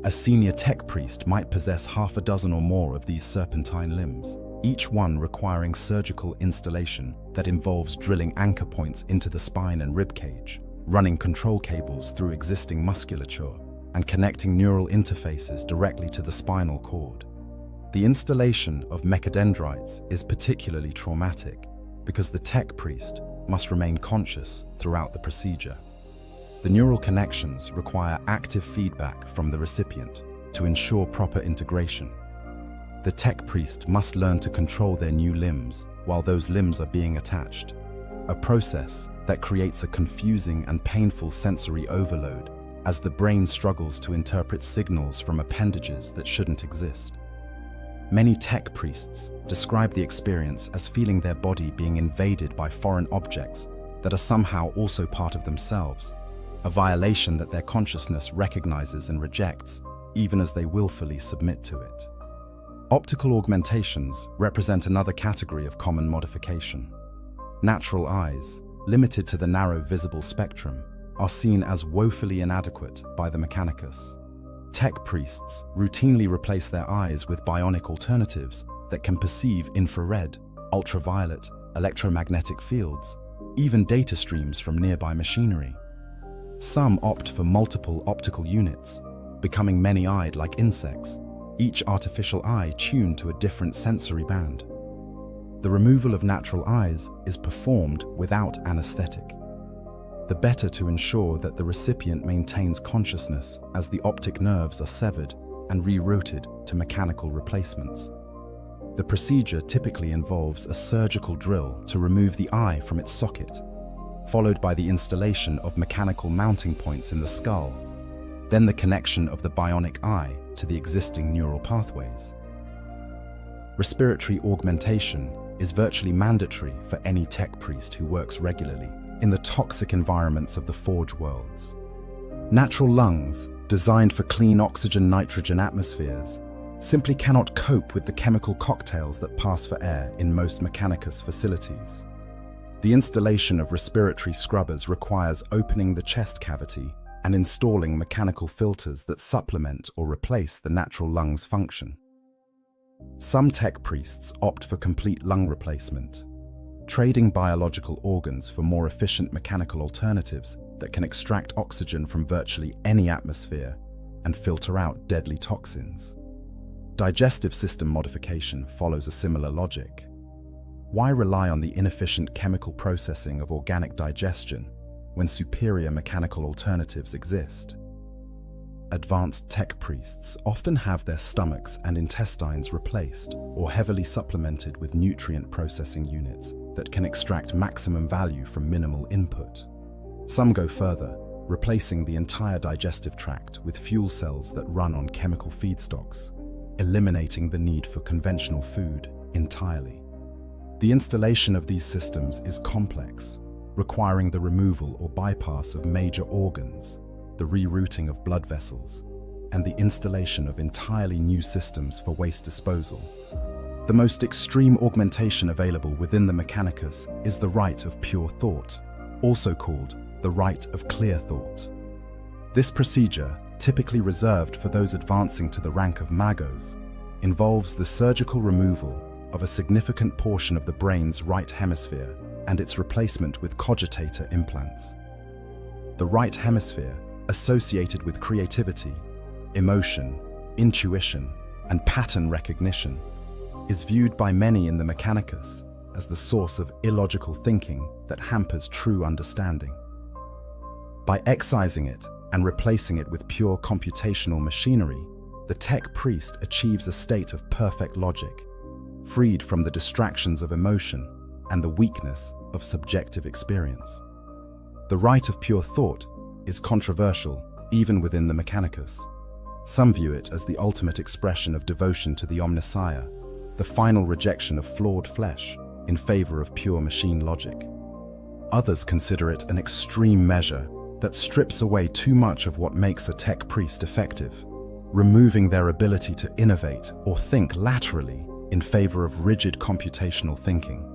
A: A senior tech priest might possess half a dozen or more of these serpentine limbs, each one requiring surgical installation that involves drilling anchor points into the spine and ribcage, running control cables through existing musculature, and connecting neural interfaces directly to the spinal cord. The installation of mechadendrites is particularly traumatic because the tech priest must remain conscious throughout the procedure. The neural connections require active feedback from the recipient to ensure proper integration. The tech priest must learn to control their new limbs while those limbs are being attached, a process that creates a confusing and painful sensory overload as the brain struggles to interpret signals from appendages that shouldn't exist. Many tech priests describe the experience as feeling their body being invaded by foreign objects that are somehow also part of themselves, a violation that their consciousness recognizes and rejects, even as they willfully submit to it. Optical augmentations represent another category of common modification. Natural eyes, limited to the narrow visible spectrum, are seen as woefully inadequate by the mechanicus. Tech priests routinely replace their eyes with bionic alternatives that can perceive infrared, ultraviolet, electromagnetic fields, even data streams from nearby machinery. Some opt for multiple optical units, becoming many-eyed like insects, each artificial eye tuned to a different sensory band. The removal of natural eyes is performed without anesthetic, the better to ensure that the recipient maintains consciousness as the optic nerves are severed and rerouted to mechanical replacements. The procedure typically involves a surgical drill to remove the eye from its socket, followed by the installation of mechanical mounting points in the skull, then the connection of the bionic eye to the existing neural pathways. Respiratory augmentation is virtually mandatory for any tech priest who works regularly in the toxic environments of the Forge worlds. Natural lungs, designed for clean oxygen-nitrogen atmospheres, simply cannot cope with the chemical cocktails that pass for air in most mechanicus facilities. The installation of respiratory scrubbers requires opening the chest cavity and installing mechanical filters that supplement or replace the natural lungs' function. Some tech priests opt for complete lung replacement, trading biological organs for more efficient mechanical alternatives that can extract oxygen from virtually any atmosphere and filter out deadly toxins. Digestive system modification follows a similar logic. Why rely on the inefficient chemical processing of organic digestion when superior mechanical alternatives exist? Advanced tech priests often have their stomachs and intestines replaced or heavily supplemented with nutrient processing units that can extract maximum value from minimal input. Some go further, replacing the entire digestive tract with fuel cells that run on chemical feedstocks, eliminating the need for conventional food entirely. The installation of these systems is complex, requiring the removal or bypass of major organs, the rerouting of blood vessels, and the installation of entirely new systems for waste disposal. The most extreme augmentation available within the mechanicus is the rite of pure thought, also called the rite of clear thought. This procedure, typically reserved for those advancing to the rank of magos, involves the surgical removal of a significant portion of the brain's right hemisphere and its replacement with cogitator implants. The right hemisphere, associated with creativity, emotion, intuition, and pattern recognition, is viewed by many in the mechanicus as the source of illogical thinking that hampers true understanding. By excising it and replacing it with pure computational machinery, the tech priest achieves a state of perfect logic, freed from the distractions of emotion and the weakness of subjective experience. The right of pure thought is controversial even within the Mechanicus. Some view it as the ultimate expression of devotion to the Omnissiah, the final rejection of flawed flesh in favor of pure machine logic. Others consider it an extreme measure that strips away too much of what makes a tech priest effective, removing their ability to innovate or think laterally in favor of rigid computational thinking.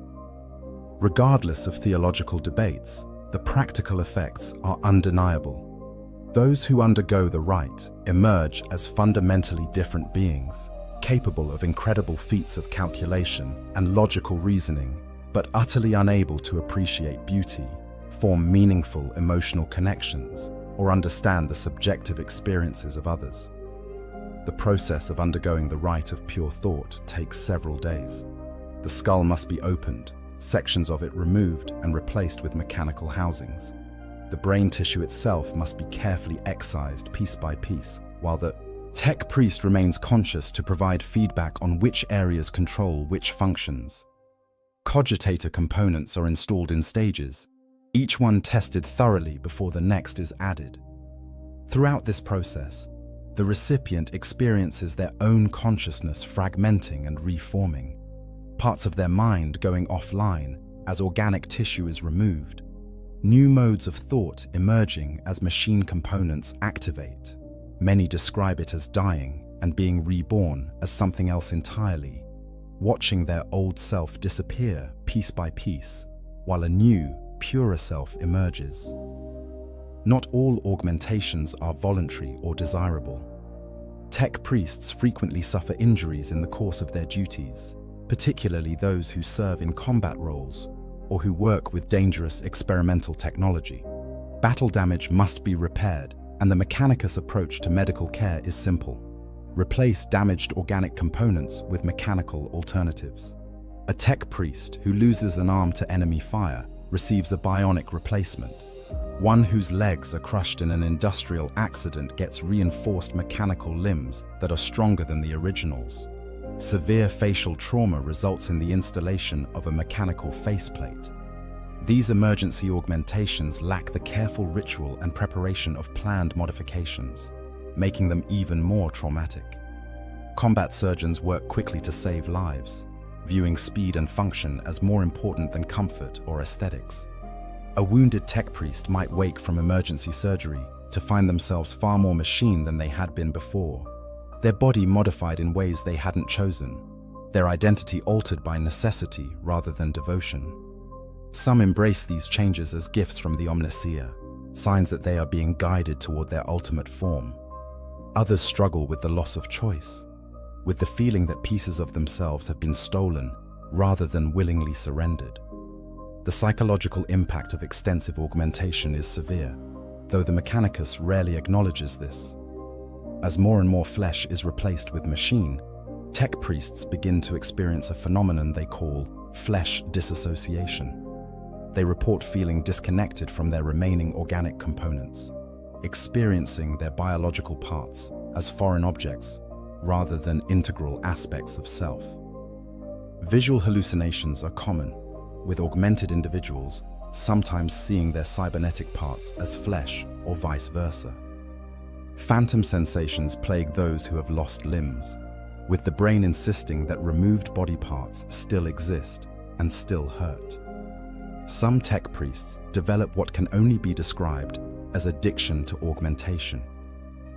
A: Regardless of theological debates, the practical effects are undeniable. Those who undergo the rite emerge as fundamentally different beings, capable of incredible feats of calculation and logical reasoning, but utterly unable to appreciate beauty, form meaningful emotional connections, or understand the subjective experiences of others. The process of undergoing the rite of pure thought takes several days. The skull must be opened, sections of it removed and replaced with mechanical housings. The brain tissue itself must be carefully excised piece by piece, while the tech priest remains conscious to provide feedback on which areas control which functions. Cogitator components are installed in stages, each one tested thoroughly before the next is added. Throughout this process, the recipient experiences their own consciousness fragmenting and reforming, parts of their mind going offline as organic tissue is removed, new modes of thought emerging as machine components activate. Many describe it as dying and being reborn as something else entirely, watching their old self disappear piece by piece, while a new, purer self emerges. Not all augmentations are voluntary or desirable. Tech priests frequently suffer injuries in the course of their duties, particularly those who serve in combat roles or who work with dangerous experimental technology. Battle damage must be repaired, and the Mechanicus approach to medical care is simple. Replace damaged organic components with mechanical alternatives. A tech priest who loses an arm to enemy fire receives a bionic replacement. One whose legs are crushed in an industrial accident gets reinforced mechanical limbs that are stronger than the originals. Severe facial trauma results in the installation of a mechanical faceplate. These emergency augmentations lack the careful ritual and preparation of planned modifications, making them even more traumatic. Combat surgeons work quickly to save lives, viewing speed and function as more important than comfort or aesthetics. A wounded tech priest might wake from emergency surgery to find themselves far more machine than they had been before, their body modified in ways they hadn't chosen, their identity altered by necessity rather than devotion. Some embrace these changes as gifts from the Omnissiah, signs that they are being guided toward their ultimate form. Others struggle with the loss of choice, with the feeling that pieces of themselves have been stolen rather than willingly surrendered. The psychological impact of extensive augmentation is severe, though the Mechanicus rarely acknowledges this. As more and more flesh is replaced with machine, tech priests begin to experience a phenomenon they call flesh disassociation. They report feeling disconnected from their remaining organic components, experiencing their biological parts as foreign objects rather than integral aspects of self. Visual hallucinations are common, with augmented individuals sometimes seeing their cybernetic parts as flesh or vice versa. Phantom sensations plague those who have lost limbs, with the brain insisting that removed body parts still exist and still hurt. Some tech priests develop what can only be described as addiction to augmentation.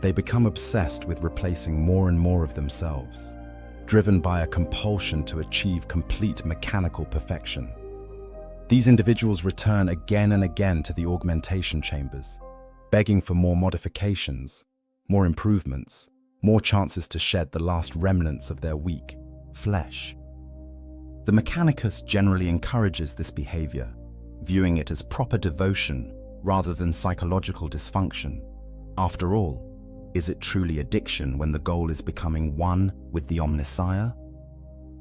A: They become obsessed with replacing more and more of themselves, driven by a compulsion to achieve complete mechanical perfection. These individuals return again and again to the augmentation chambers, begging for more modifications, more improvements, more chances to shed the last remnants of their weak flesh. The Mechanicus generally encourages this behavior, viewing it as proper devotion rather than psychological dysfunction. After all, is it truly addiction when the goal is becoming one with the Omnissiah?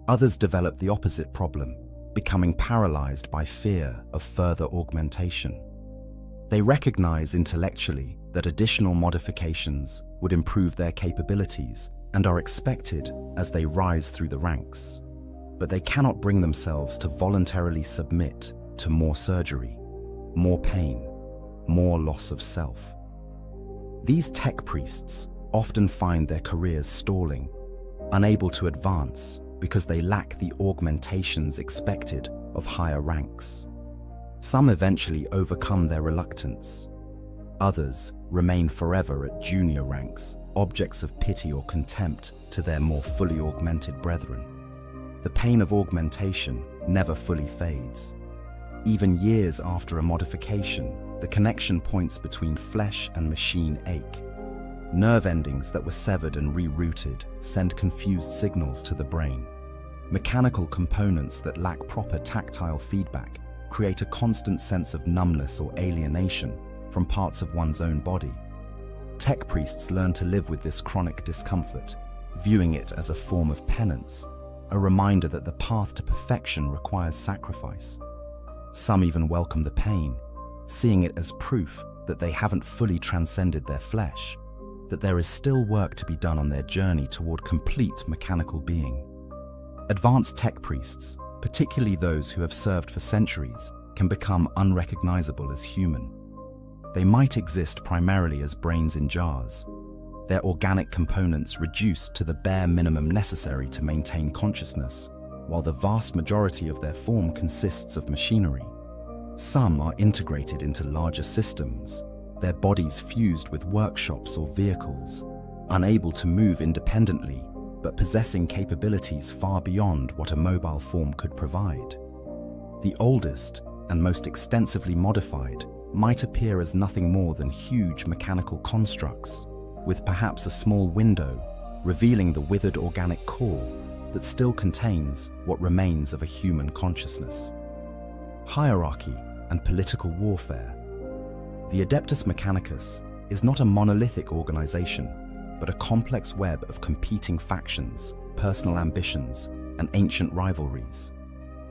A: Others develop the opposite problem, becoming paralyzed by fear of further augmentation. They recognize intellectually that additional modifications would improve their capabilities and are expected as they rise through the ranks. But they cannot bring themselves to voluntarily submit to more surgery, more pain, more loss of self. These tech priests often find their careers stalling, unable to advance because they lack the augmentations expected of higher ranks. Some eventually overcome their reluctance. Others remain forever at junior ranks, objects of pity or contempt to their more fully augmented brethren. The pain of augmentation never fully fades. Even years after a modification, the connection points between flesh and machine ache. Nerve endings that were severed and rerouted send confused signals to the brain. Mechanical components that lack proper tactile feedback create a constant sense of numbness or alienation from parts of one's own body. Tech priests learn to live with this chronic discomfort, viewing it as a form of penance, a reminder that the path to perfection requires sacrifice. Some even welcome the pain, seeing it as proof that they haven't fully transcended their flesh, that there is still work to be done on their journey toward complete mechanical being. Advanced tech priests, particularly those who have served for centuries, can become unrecognizable as human. They might exist primarily as brains in jars, their organic components reduced to the bare minimum necessary to maintain consciousness, while the vast majority of their form consists of machinery. Some are integrated into larger systems, their bodies fused with workshops or vehicles, unable to move independently, but possessing capabilities far beyond what a mobile form could provide. The oldest and most extensively modified might appear as nothing more than huge mechanical constructs, with perhaps a small window revealing the withered organic core that still contains what remains of a human consciousness. Hierarchy and political warfare. The Adeptus Mechanicus is not a monolithic organization, but a complex web of competing factions, personal ambitions, and ancient rivalries.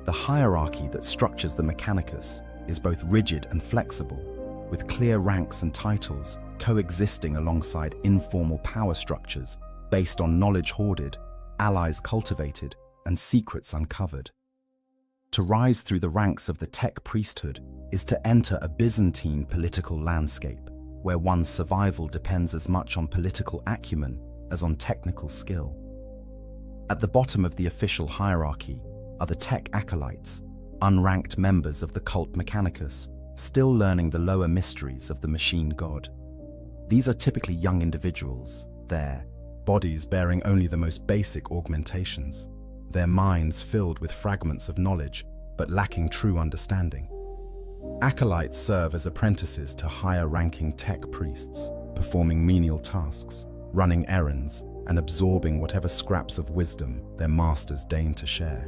A: The hierarchy that structures the Mechanicus is both rigid and flexible, with clear ranks and titles coexisting alongside informal power structures based on knowledge hoarded, allies cultivated, and secrets uncovered. To rise through the ranks of the tech priesthood is to enter a Byzantine political landscape, where one's survival depends as much on political acumen as on technical skill. At the bottom of the official hierarchy are the tech acolytes, unranked members of the cult Mechanicus, still learning the lower mysteries of the machine god. These are typically young individuals, their bodies bearing only the most basic augmentations, their minds filled with fragments of knowledge but lacking true understanding. Acolytes serve as apprentices to higher-ranking tech priests, performing menial tasks, running errands, and absorbing whatever scraps of wisdom their masters deign to share.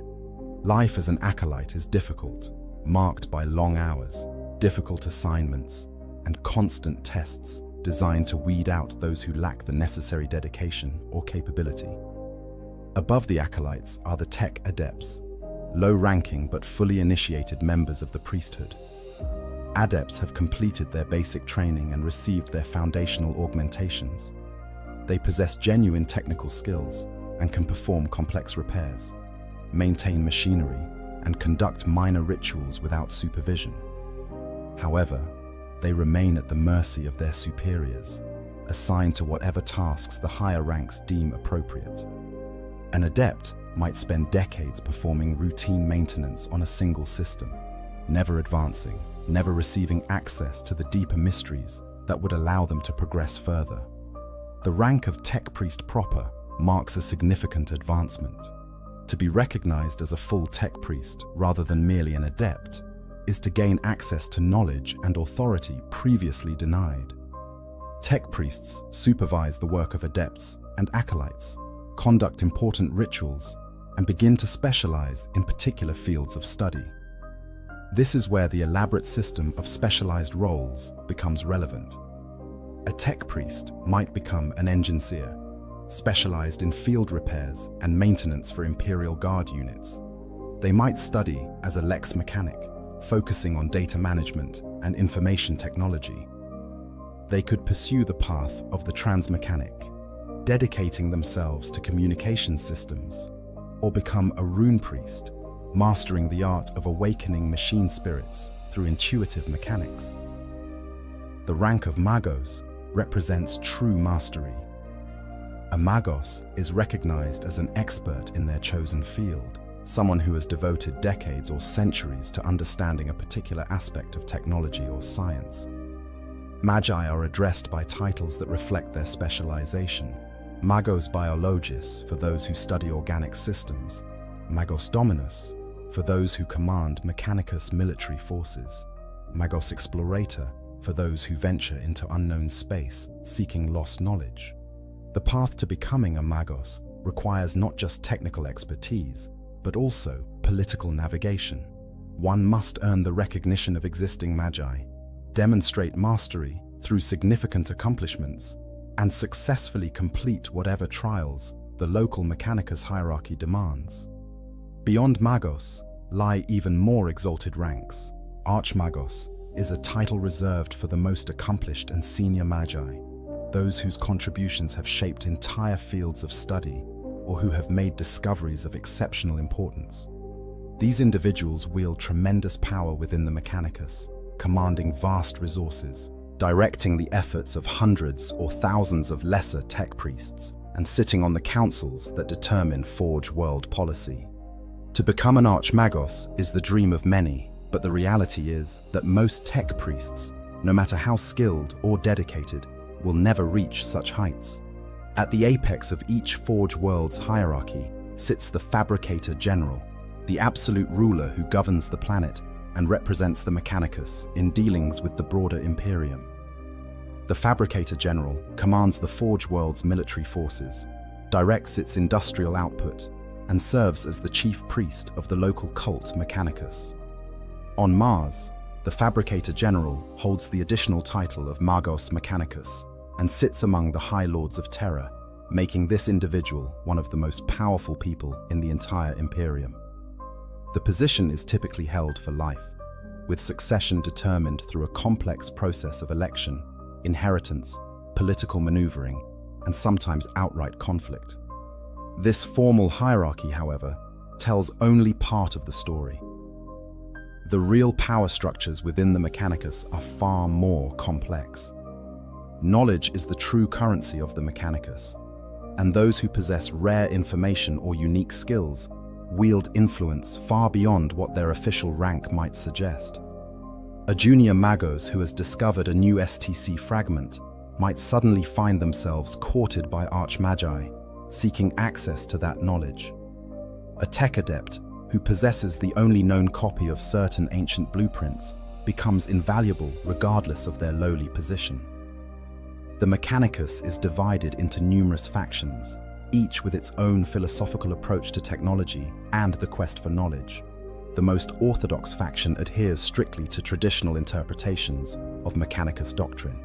A: Life as an acolyte is difficult, marked by long hours, difficult assignments, and constant tests designed to weed out those who lack the necessary dedication or capability. Above the acolytes are the tech adepts, low-ranking but fully initiated members of the priesthood. Adepts have completed their basic training and received their foundational augmentations. They possess genuine technical skills and can perform complex repairs, maintain machinery, and conduct minor rituals without supervision. However, they remain at the mercy of their superiors, assigned to whatever tasks the higher ranks deem appropriate. An adept might spend decades performing routine maintenance on a single system, never advancing, never receiving access to the deeper mysteries that would allow them to progress further. The rank of tech priest proper marks a significant advancement. To be recognized as a full tech priest rather than merely an adept is to gain access to knowledge and authority previously denied. Tech priests supervise the work of adepts and acolytes, conduct important rituals, and begin to specialize in particular fields of study. This is where the elaborate system of specialized roles becomes relevant. A tech priest might become an engineer, specialized in field repairs and maintenance for Imperial Guard units. They might study as a lex mechanic, focusing on data management and information technology. They could pursue the path of the transmechanic, dedicating themselves to communication systems, or become a rune priest, mastering the art of awakening machine spirits through intuitive mechanics. The rank of magos represents true mastery. A magos is recognized as an expert in their chosen field, someone who has devoted decades or centuries to understanding a particular aspect of technology or science. Magi are addressed by titles that reflect their specialization. Magos Biologis for those who study organic systems, Magos Dominus for those who command Mechanicus military forces, Magos Explorator for those who venture into unknown space seeking lost knowledge. The path to becoming a Magos requires not just technical expertise, but also political navigation. One must earn the recognition of existing Magi, demonstrate mastery through significant accomplishments, and successfully complete whatever trials the local Mechanicus hierarchy demands. Beyond Magos lie even more exalted ranks. Archmagos is a title reserved for the most accomplished and senior Magi, those whose contributions have shaped entire fields of study or who have made discoveries of exceptional importance. These individuals wield tremendous power within the Mechanicus, commanding vast resources, directing the efforts of hundreds or thousands of lesser tech priests, and sitting on the councils that determine Forge world policy. To become an Archmagos is the dream of many, but the reality is that most tech priests, no matter how skilled or dedicated, will never reach such heights. At the apex of each Forge world's hierarchy sits the Fabricator General, the absolute ruler who governs the planet and represents the Mechanicus in dealings with the broader Imperium. The Fabricator General commands the Forge world's military forces, directs its industrial output, and serves as the chief priest of the local cult Mechanicus. On Mars, the Fabricator General holds the additional title of Magos Mechanicus and sits among the High Lords of Terra, making this individual one of the most powerful people in the entire Imperium. The position is typically held for life, with succession determined through a complex process of election, inheritance, political maneuvering, and sometimes outright conflict. This formal hierarchy, however, tells only part of the story. The real power structures within the Mechanicus are far more complex. Knowledge is the true currency of the Mechanicus, and those who possess rare information or unique skills wield influence far beyond what their official rank might suggest. A junior Magos who has discovered a new STC fragment might suddenly find themselves courted by Archmagi, seeking access to that knowledge. A tech adept who possesses the only known copy of certain ancient blueprints becomes invaluable regardless of their lowly position. The Mechanicus is divided into numerous factions, each with its own philosophical approach to technology and the quest for knowledge. The most orthodox faction adheres strictly to traditional interpretations of Mechanicus doctrine,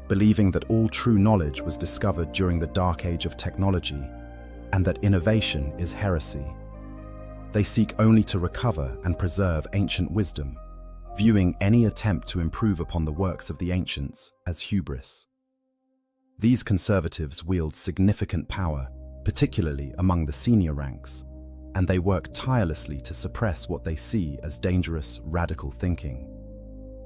A: believing that all true knowledge was discovered during the dark age of technology and that innovation is heresy. They seek only to recover and preserve ancient wisdom, viewing any attempt to improve upon the works of the ancients as hubris. These conservatives wield significant power, particularly among the senior ranks, and they work tirelessly to suppress what they see as dangerous, radical thinking.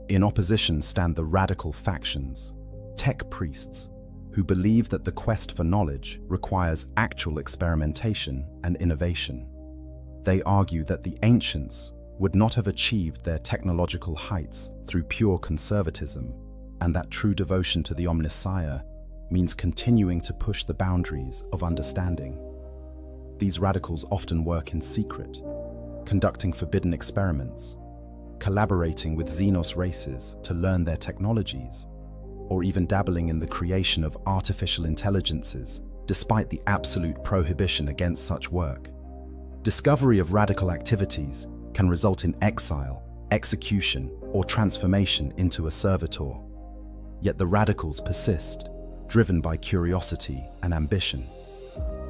A: In opposition stand the radical factions, tech priests, who believe that the quest for knowledge requires actual experimentation and innovation. They argue that the ancients would not have achieved their technological heights through pure conservatism, and that true devotion to the Omnissiah means continuing to push the boundaries of understanding. These radicals often work in secret, conducting forbidden experiments, collaborating with Xenos races to learn their technologies, or even dabbling in the creation of artificial intelligences, despite the absolute prohibition against such work. Discovery of radical activities can result in exile, execution, or transformation into a servitor. Yet the radicals persist, driven by curiosity and ambition.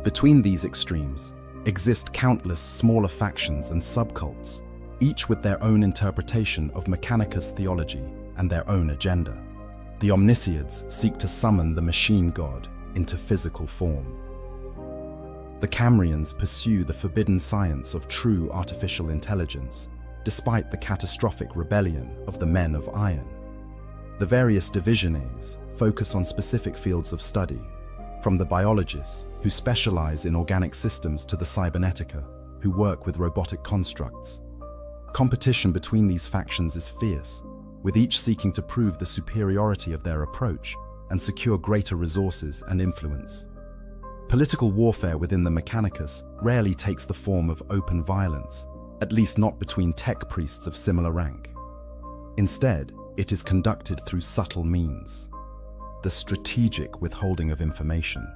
A: Between these extremes exist countless smaller factions and subcults, each with their own interpretation of Mechanicus theology and their own agenda. The Omnisciids seek to summon the machine god, into physical form. The Cambrians pursue the forbidden science of true artificial intelligence, despite the catastrophic rebellion of the Men of Iron. The various divisiones focus on specific fields of study, from the biologists who specialize in organic systems to the cybernetica who work with robotic constructs. Competition between these factions is fierce, with each seeking to prove the superiority of their approach and secure greater resources and influence. Political warfare within the Mechanicus rarely takes the form of open violence, at least not between tech priests of similar rank. Instead, it is conducted through subtle means. The strategic withholding of information,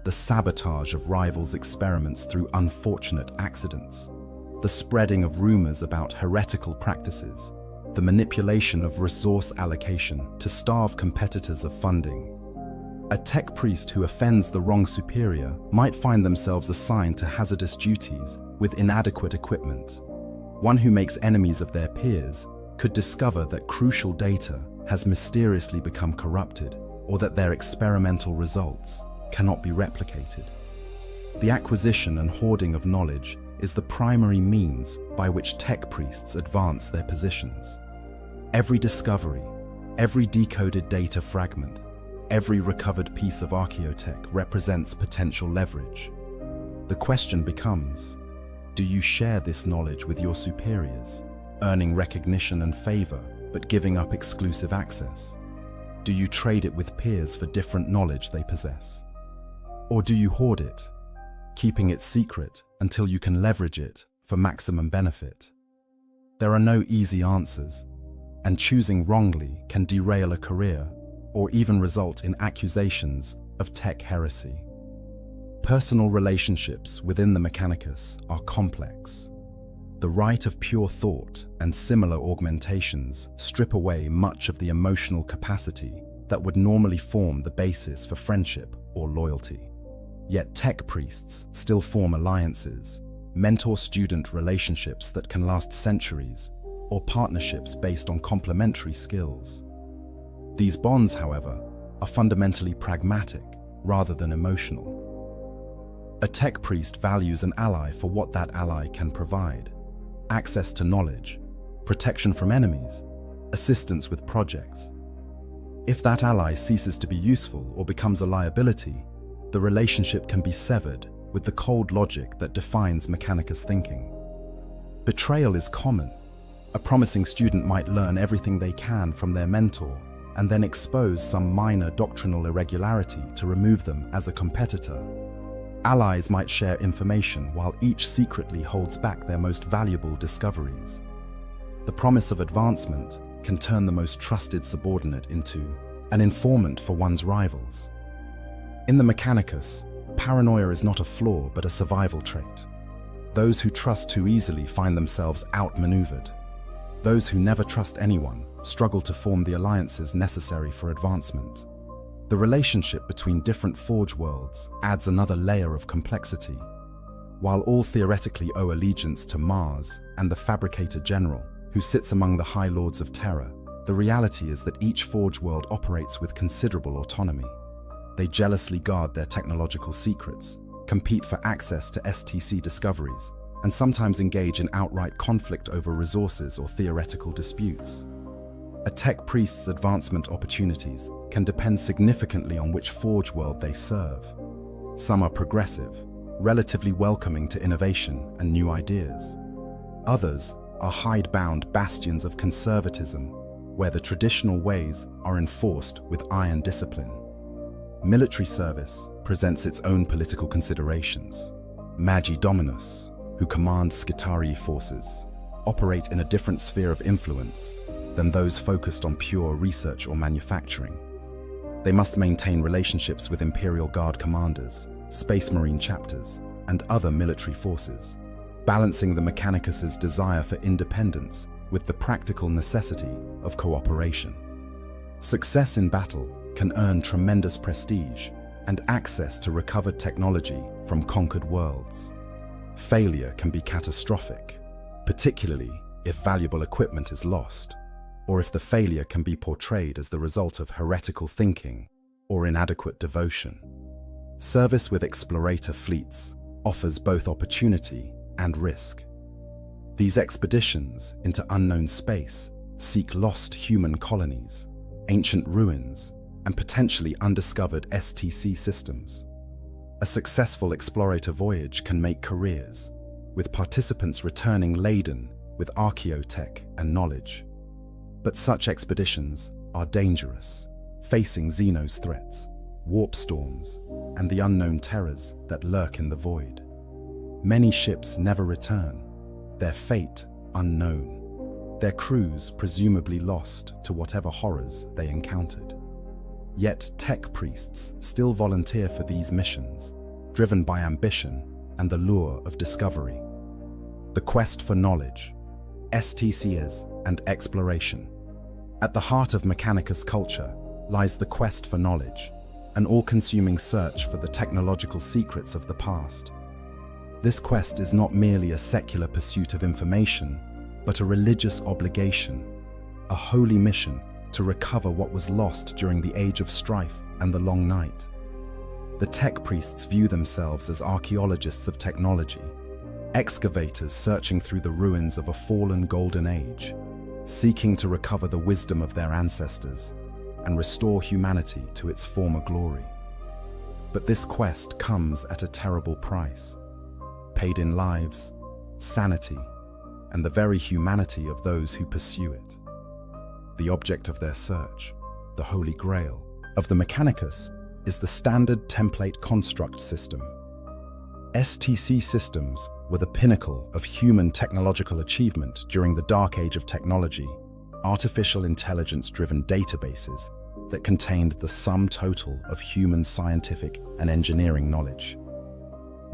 A: the sabotage of rivals' experiments through unfortunate accidents, the spreading of rumors about heretical practices, the manipulation of resource allocation to starve competitors of funding. A tech priest who offends the wrong superior might find themselves assigned to hazardous duties with inadequate equipment. One who makes enemies of their peers could discover that crucial data has mysteriously become corrupted, or that their experimental results cannot be replicated. The acquisition and hoarding of knowledge is the primary means by which tech priests advance their positions. Every discovery, every decoded data fragment, every recovered piece of archaeotech represents potential leverage. The question becomes, do you share this knowledge with your superiors, earning recognition and favor, but giving up exclusive access? Do you trade it with peers for different knowledge they possess? Or do you hoard it, keeping it secret until you can leverage it for maximum benefit? There are no easy answers, and choosing wrongly can derail a career or even result in accusations of tech heresy. Personal relationships within the Mechanicus are complex. The right of pure thought and similar augmentations strip away much of the emotional capacity that would normally form the basis for friendship or loyalty. Yet tech priests still form alliances, mentor-student relationships that can last centuries, or partnerships based on complementary skills. These bonds, however, are fundamentally pragmatic rather than emotional. A tech priest values an ally for what that ally can provide: access to knowledge, protection from enemies, assistance with projects. If that ally ceases to be useful or becomes a liability, the relationship can be severed with the cold logic that defines Mechanicus thinking. Betrayal is common. A promising student might learn everything they can from their mentor and then expose some minor doctrinal irregularity to remove them as a competitor. Allies might share information while each secretly holds back their most valuable discoveries. The promise of advancement can turn the most trusted subordinate into an informant for one's rivals. In the Mechanicus, paranoia is not a flaw but a survival trait. Those who trust too easily find themselves outmaneuvered. Those who never trust anyone struggle to form the alliances necessary for advancement. The relationship between different Forge worlds adds another layer of complexity. While all theoretically owe allegiance to Mars and the Fabricator General, who sits among the High Lords of Terror, the reality is that each Forge world operates with considerable autonomy. They jealously guard their technological secrets, compete for access to STC discoveries, and sometimes engage in outright conflict over resources or theoretical disputes. A tech priest's advancement opportunities can depend significantly on which Forge world they serve. Some are progressive, relatively welcoming to innovation and new ideas. Others are hidebound bastions of conservatism, where the traditional ways are enforced with iron discipline. Military service presents its own political considerations. Magi Dominus, who command Skitarii forces, operate in a different sphere of influence than those focused on pure research or manufacturing. They must maintain relationships with Imperial Guard commanders, Space Marine chapters, and other military forces, balancing the Mechanicus's desire for independence with the practical necessity of cooperation. Success in battle can earn tremendous prestige and access to recovered technology from conquered worlds. Failure can be catastrophic, particularly if valuable equipment is lost, or if the failure can be portrayed as the result of heretical thinking or inadequate devotion. Service with explorator fleets offers both opportunity and risk. These expeditions into unknown space seek lost human colonies, ancient ruins, and potentially undiscovered STC systems. A successful explorator voyage can make careers, with participants returning laden with archaeotech and knowledge. But such expeditions are dangerous, facing Xeno's threats, warp storms, and the unknown terrors that lurk in the void. Many ships never return, their fate unknown, their crews presumably lost to whatever horrors they encountered. Yet tech priests still volunteer for these missions, driven by ambition and the lure of discovery. The quest for knowledge, STCs, and exploration. At the heart of Mechanicus culture lies the quest for knowledge, an all-consuming search for the technological secrets of the past. This quest is not merely a secular pursuit of information, but a religious obligation, a holy mission to recover what was lost during the Age of Strife and the Long Night. The tech priests view themselves as archaeologists of technology, excavators searching through the ruins of a fallen golden age, seeking to recover the wisdom of their ancestors and restore humanity to its former glory. But this quest comes at a terrible price, paid in lives, sanity, and the very humanity of those who pursue it. The object of their search, the Holy Grail, of the Mechanicus is the standard template construct system. STC systems were the pinnacle of human technological achievement during the dark age of technology, artificial intelligence-driven databases that contained the sum total of human scientific and engineering knowledge.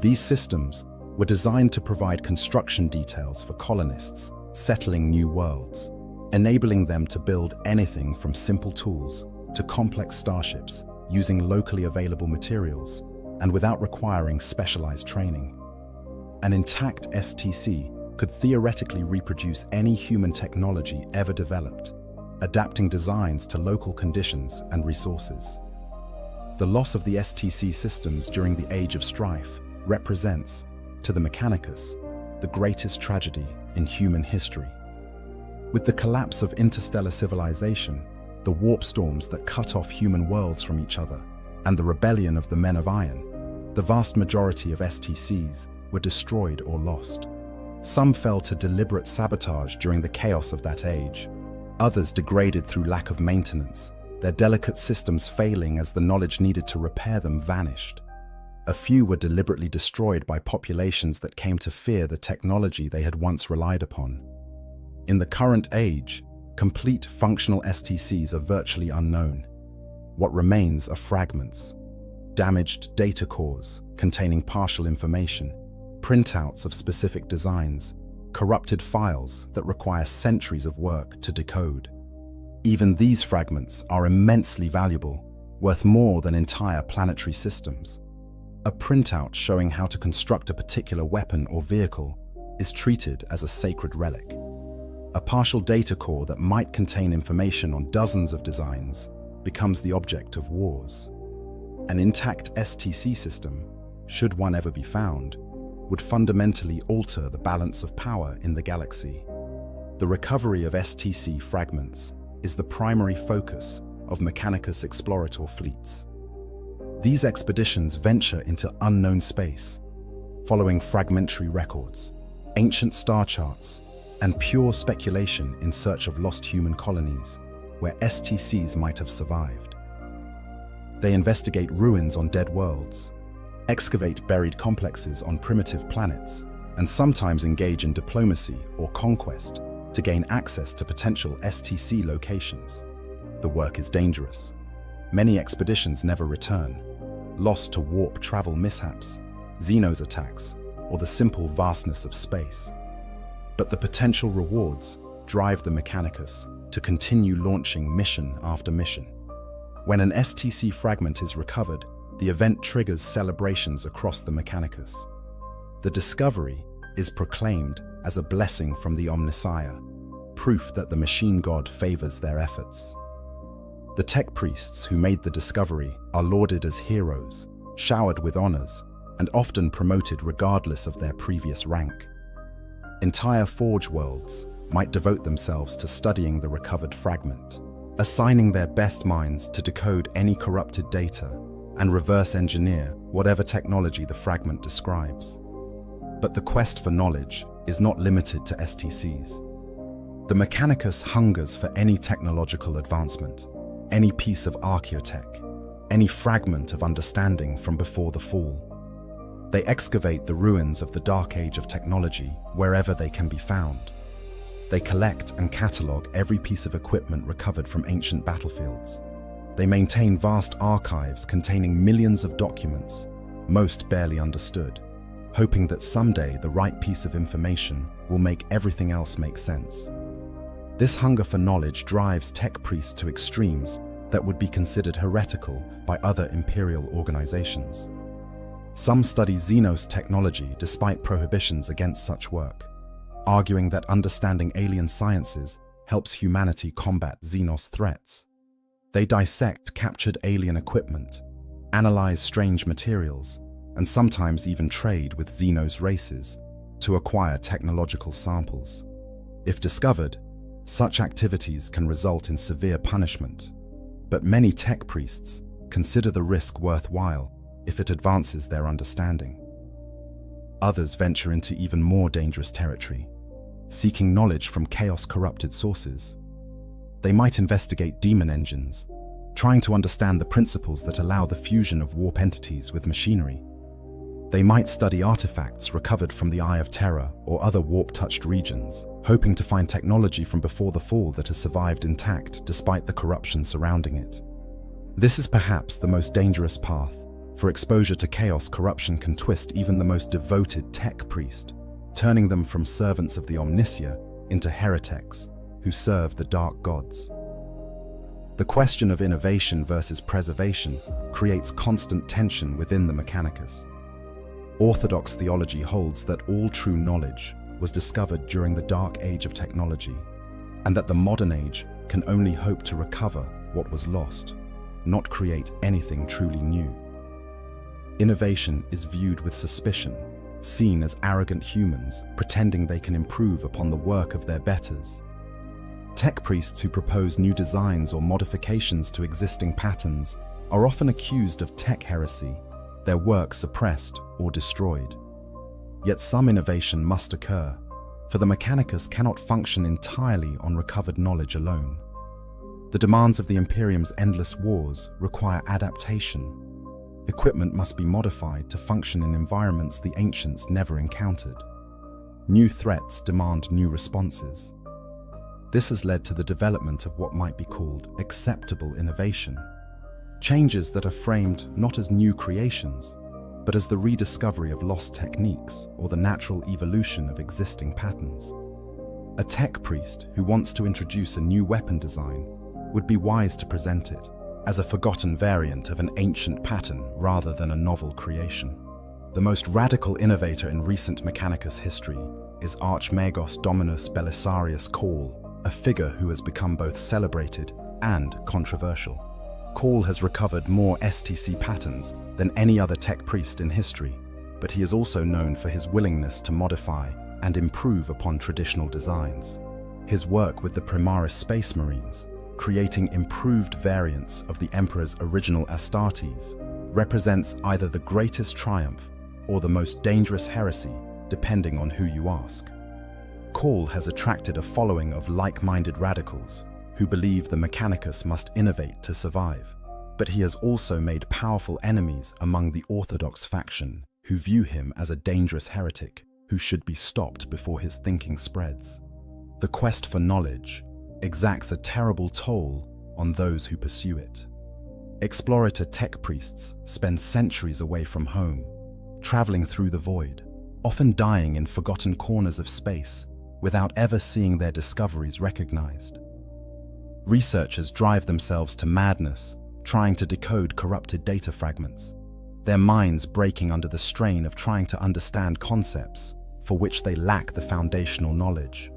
A: These systems were designed to provide construction details for colonists settling new worlds, enabling them to build anything from simple tools to complex starships using locally available materials and without requiring specialized training. An intact STC could theoretically reproduce any human technology ever developed, adapting designs to local conditions and resources. The loss of the STC systems during the Age of Strife represents, to the Mechanicus, the greatest tragedy in human history. With the collapse of interstellar civilization, the warp storms that cut off human worlds from each other, and the rebellion of the Men of Iron, the vast majority of STCs were destroyed or lost. Some fell to deliberate sabotage during the chaos of that age. Others degraded through lack of maintenance, their delicate systems failing as the knowledge needed to repair them vanished. A few were deliberately destroyed by populations that came to fear the technology they had once relied upon. In the current age, complete functional STCs are virtually unknown. What remains are fragments, damaged data cores containing partial information, printouts of specific designs, corrupted files that require centuries of work to decode. Even these fragments are immensely valuable, worth more than entire planetary systems. A printout showing how to construct a particular weapon or vehicle is treated as a sacred relic. A partial data core that might contain information on dozens of designs becomes the object of wars. An intact STC system, should one ever be found, would fundamentally alter the balance of power in the galaxy. The recovery of STC fragments is the primary focus of Mechanicus explorator fleets. These expeditions venture into unknown space, following fragmentary records, ancient star charts, and pure speculation in search of lost human colonies where STCs might have survived. They investigate ruins on dead worlds, excavate buried complexes on primitive planets, and sometimes engage in diplomacy or conquest to gain access to potential STC locations. The work is dangerous. Many expeditions never return, lost to warp travel mishaps, Xenos attacks, or the simple vastness of space. But the potential rewards drive the Mechanicus to continue launching mission after mission. When an STC fragment is recovered, the event triggers celebrations across the Mechanicus. The discovery is proclaimed as a blessing from the Omnissiah, proof that the machine god favors their efforts. The tech priests who made the discovery are lauded as heroes, showered with honors, and often promoted regardless of their previous rank. Entire Forge worlds might devote themselves to studying the recovered fragment, assigning their best minds to decode any corrupted data and reverse engineer whatever technology the fragment describes. But the quest for knowledge is not limited to STCs. The Mechanicus hungers for any technological advancement, any piece of archaeotech, any fragment of understanding from before the fall. They excavate the ruins of the dark age of technology wherever they can be found. They collect and catalogue every piece of equipment recovered from ancient battlefields. They maintain vast archives containing millions of documents, most barely understood, hoping that someday the right piece of information will make everything else make sense. This hunger for knowledge drives tech priests to extremes that would be considered heretical by other imperial organizations. Some study Xenos technology despite prohibitions against such work, arguing that understanding alien sciences helps humanity combat Xenos threats. They dissect captured alien equipment, analyze strange materials, and sometimes even trade with Xenos races to acquire technological samples. If discovered, such activities can result in severe punishment, but many tech priests consider the risk worthwhile if it advances their understanding. Others venture into even more dangerous territory, seeking knowledge from chaos-corrupted sources. They might investigate demon engines, trying to understand the principles that allow the fusion of warp entities with machinery. They might study artifacts recovered from the Eye of Terror or other warp-touched regions, hoping to find technology from before the fall that has survived intact despite the corruption surrounding it. This is perhaps the most dangerous path, for exposure to chaos corruption can twist even the most devoted tech priest, turning them from servants of the Omnicia into heretics who serve the dark gods. The question of innovation versus preservation creates constant tension within the Mechanicus. Orthodox theology holds that all true knowledge was discovered during the dark age of technology, and that the modern age can only hope to recover what was lost, not create anything truly new. Innovation is viewed with suspicion, seen as arrogant humans pretending they can improve upon the work of their betters. Tech priests who propose new designs or modifications to existing patterns are often accused of tech heresy, their work suppressed or destroyed. Yet some innovation must occur, for the Mechanicus cannot function entirely on recovered knowledge alone. The demands of the Imperium's endless wars require adaptation. Equipment must be modified to function in environments the ancients never encountered. New threats demand new responses. This has led to the development of what might be called acceptable innovation. Changes that are framed not as new creations, but as the rediscovery of lost techniques or the natural evolution of existing patterns. A tech priest who wants to introduce a new weapon design would be wise to present it as a forgotten variant of an ancient pattern rather than a novel creation. The most radical innovator in recent Mechanicus history is Archmagos Dominus Belisarius Call, a figure who has become both celebrated and controversial. Call has recovered more STC patterns than any other tech priest in history, but he is also known for his willingness to modify and improve upon traditional designs. His work with the Primaris Space Marines, creating improved variants of the Emperor's original Astartes, represents either the greatest triumph or the most dangerous heresy, depending on who you ask. Call has attracted a following of like-minded radicals who believe the Mechanicus must innovate to survive, but he has also made powerful enemies among the Orthodox faction who view him as a dangerous heretic who should be stopped before his thinking spreads. The quest for knowledge exacts a terrible toll on those who pursue it. Explorator tech priests spend centuries away from home, traveling through the void, often dying in forgotten corners of space without ever seeing their discoveries recognized. Researchers drive themselves to madness, trying to decode corrupted data fragments, their minds breaking under the strain of trying to understand concepts for which they lack the foundational knowledge.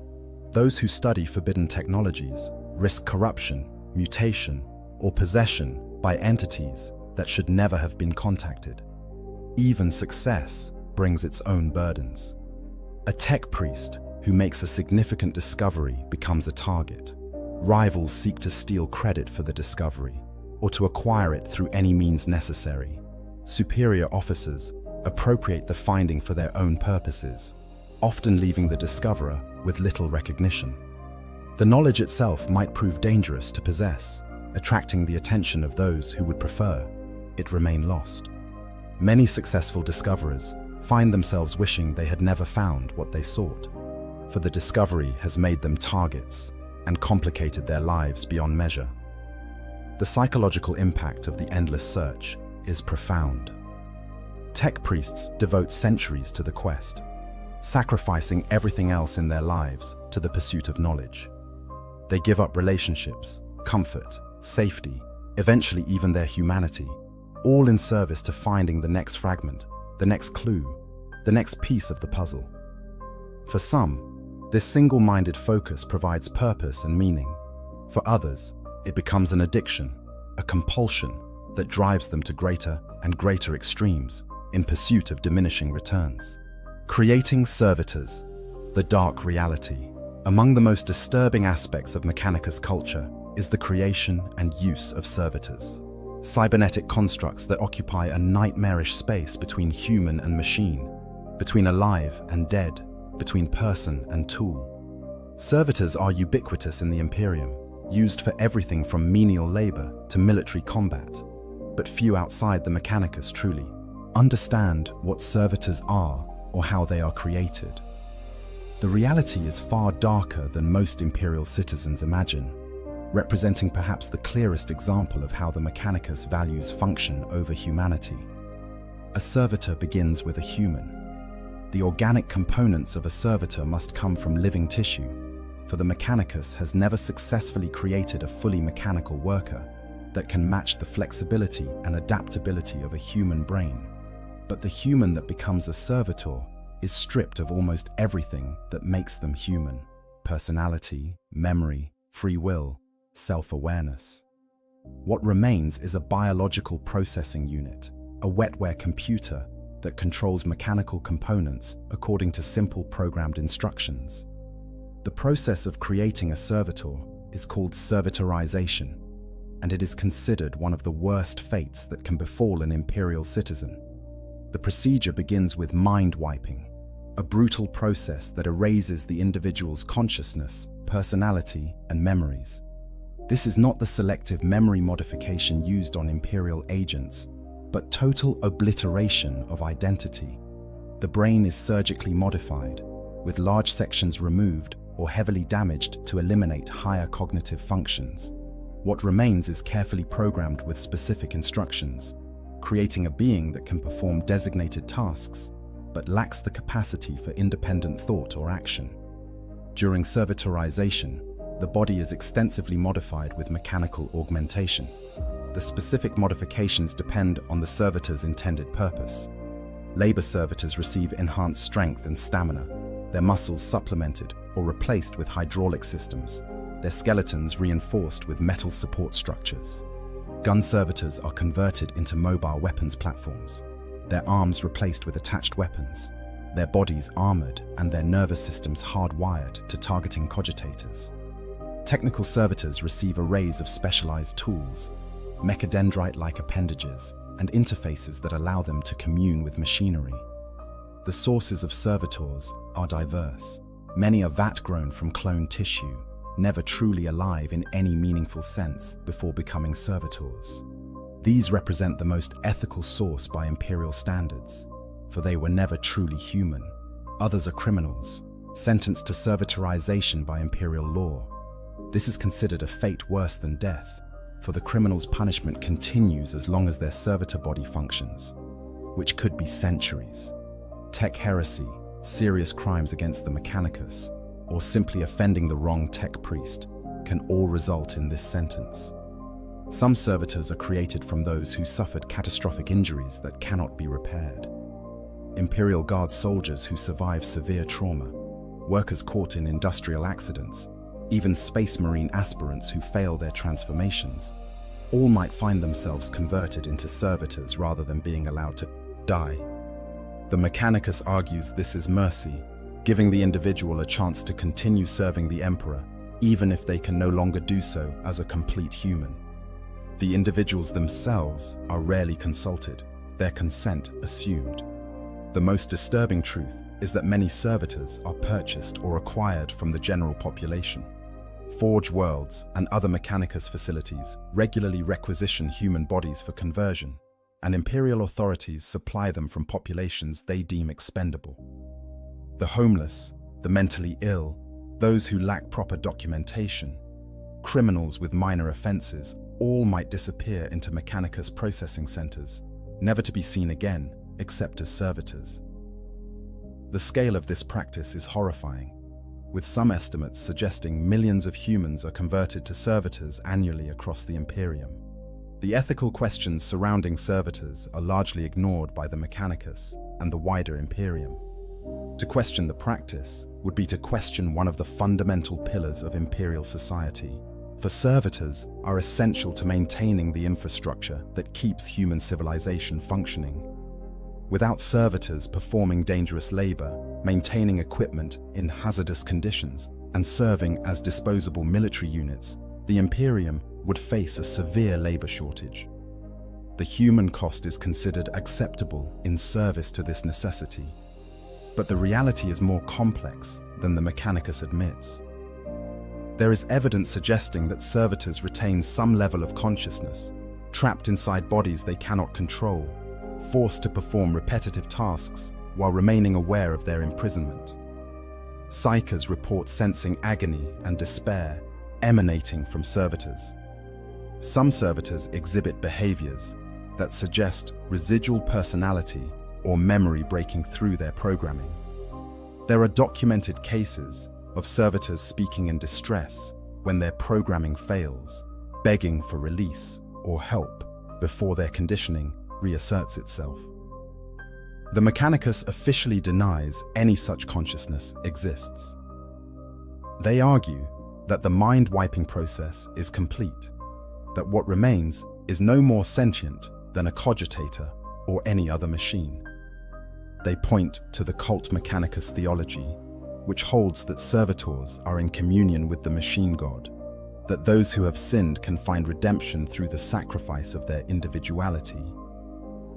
A: Those who study forbidden technologies risk corruption, mutation, or possession by entities that should never have been contacted. Even success brings its own burdens. A tech priest who makes a significant discovery becomes a target. Rivals seek to steal credit for the discovery, or to acquire it through any means necessary. Superior officers appropriate the finding for their own purposes, often leaving the discoverer with little recognition. The knowledge itself might prove dangerous to possess, attracting the attention of those who would prefer it remain lost. Many successful discoverers find themselves wishing they had never found what they sought, for the discovery has made them targets and complicated their lives beyond measure. The psychological impact of the endless search is profound. Tech priests devote centuries to the quest, sacrificing everything else in their lives to the pursuit of knowledge. They give up relationships, comfort, safety, eventually even their humanity, all in service to finding the next fragment, the next clue, the next piece of the puzzle. For some, this single-minded focus provides purpose and meaning. For others, it becomes an addiction, a compulsion that drives them to greater and greater extremes in pursuit of diminishing returns. Creating servitors, the dark reality. Among the most disturbing aspects of Mechanicus culture is the creation and use of servitors. Cybernetic constructs that occupy a nightmarish space between human and machine, between alive and dead, between person and tool. Servitors are ubiquitous in the Imperium, used for everything from menial labor to military combat. But few outside the Mechanicus truly understand what servitors are or how they are created. The reality is far darker than most Imperial citizens imagine, representing perhaps the clearest example of how the Mechanicus values function over humanity. A servitor begins with a human. The organic components of a servitor must come from living tissue, for the Mechanicus has never successfully created a fully mechanical worker that can match the flexibility and adaptability of a human brain. But the human that becomes a servitor is stripped of almost everything that makes them human: personality, memory, free will, self-awareness. What remains is a biological processing unit, a wetware computer that controls mechanical components according to simple programmed instructions. The process of creating a servitor is called servitorization, and it is considered one of the worst fates that can befall an Imperial citizen. The procedure begins with mind wiping, a brutal process that erases the individual's consciousness, personality, and memories. This is not the selective memory modification used on Imperial agents, but total obliteration of identity. The brain is surgically modified, with large sections removed or heavily damaged to eliminate higher cognitive functions. What remains is carefully programmed with specific instructions, creating a being that can perform designated tasks, but lacks the capacity for independent thought or action. During servitorization, the body is extensively modified with mechanical augmentation. The specific modifications depend on the servitor's intended purpose. Labor servitors receive enhanced strength and stamina, their muscles supplemented or replaced with hydraulic systems, their skeletons reinforced with metal support structures. Gun servitors are converted into mobile weapons platforms, their arms replaced with attached weapons, their bodies armored and their nervous systems hardwired to targeting cogitators. Technical servitors receive arrays of specialized tools, mechadendrite-like appendages, and interfaces that allow them to commune with machinery. The sources of servitors are diverse. Many are vat-grown from cloned tissue, never truly alive in any meaningful sense before becoming servitors. These represent the most ethical source by Imperial standards, for they were never truly human. Others are criminals, sentenced to servitorization by Imperial law. This is considered a fate worse than death, for the criminal's punishment continues as long as their servitor body functions, which could be centuries. Tech heresy, serious crimes against the Mechanicus, or simply offending the wrong tech priest can all result in this sentence. Some servitors are created from those who suffered catastrophic injuries that cannot be repaired. Imperial Guard soldiers who survive severe trauma, workers caught in industrial accidents, even Space Marine aspirants who fail their transformations, all might find themselves converted into servitors rather than being allowed to die. The Mechanicus argues this is mercy, giving the individual a chance to continue serving the Emperor, even if they can no longer do so as a complete human. The individuals themselves are rarely consulted, their consent assumed. The most disturbing truth is that many servitors are purchased or acquired from the general population. Forge Worlds and other Mechanicus facilities regularly requisition human bodies for conversion, and imperial authorities supply them from populations they deem expendable. The homeless, the mentally ill, those who lack proper documentation, criminals with minor offenses, all might disappear into Mechanicus processing centers, never to be seen again except as servitors. The scale of this practice is horrifying, with some estimates suggesting millions of humans are converted to servitors annually across the Imperium. The ethical questions surrounding servitors are largely ignored by the Mechanicus and the wider Imperium. To question the practice would be to question one of the fundamental pillars of imperial society, for servitors are essential to maintaining the infrastructure that keeps human civilization functioning. Without servitors performing dangerous labor, maintaining equipment in hazardous conditions, and serving as disposable military units, the Imperium would face a severe labor shortage. The human cost is considered acceptable in service to this necessity. But the reality is more complex than the Mechanicus admits. There is evidence suggesting that servitors retain some level of consciousness, trapped inside bodies they cannot control, forced to perform repetitive tasks while remaining aware of their imprisonment. Psychers report sensing agony and despair emanating from servitors. Some servitors exhibit behaviors that suggest residual personality or memory breaking through their programming. There are documented cases of servitors speaking in distress when their programming fails, begging for release or help before their conditioning reasserts itself. The Mechanicus officially denies any such consciousness exists. They argue that the mind-wiping process is complete, that what remains is no more sentient than a cogitator or any other machine. They point to the cult Mechanicus theology, which holds that servitors are in communion with the machine god, that those who have sinned can find redemption through the sacrifice of their individuality.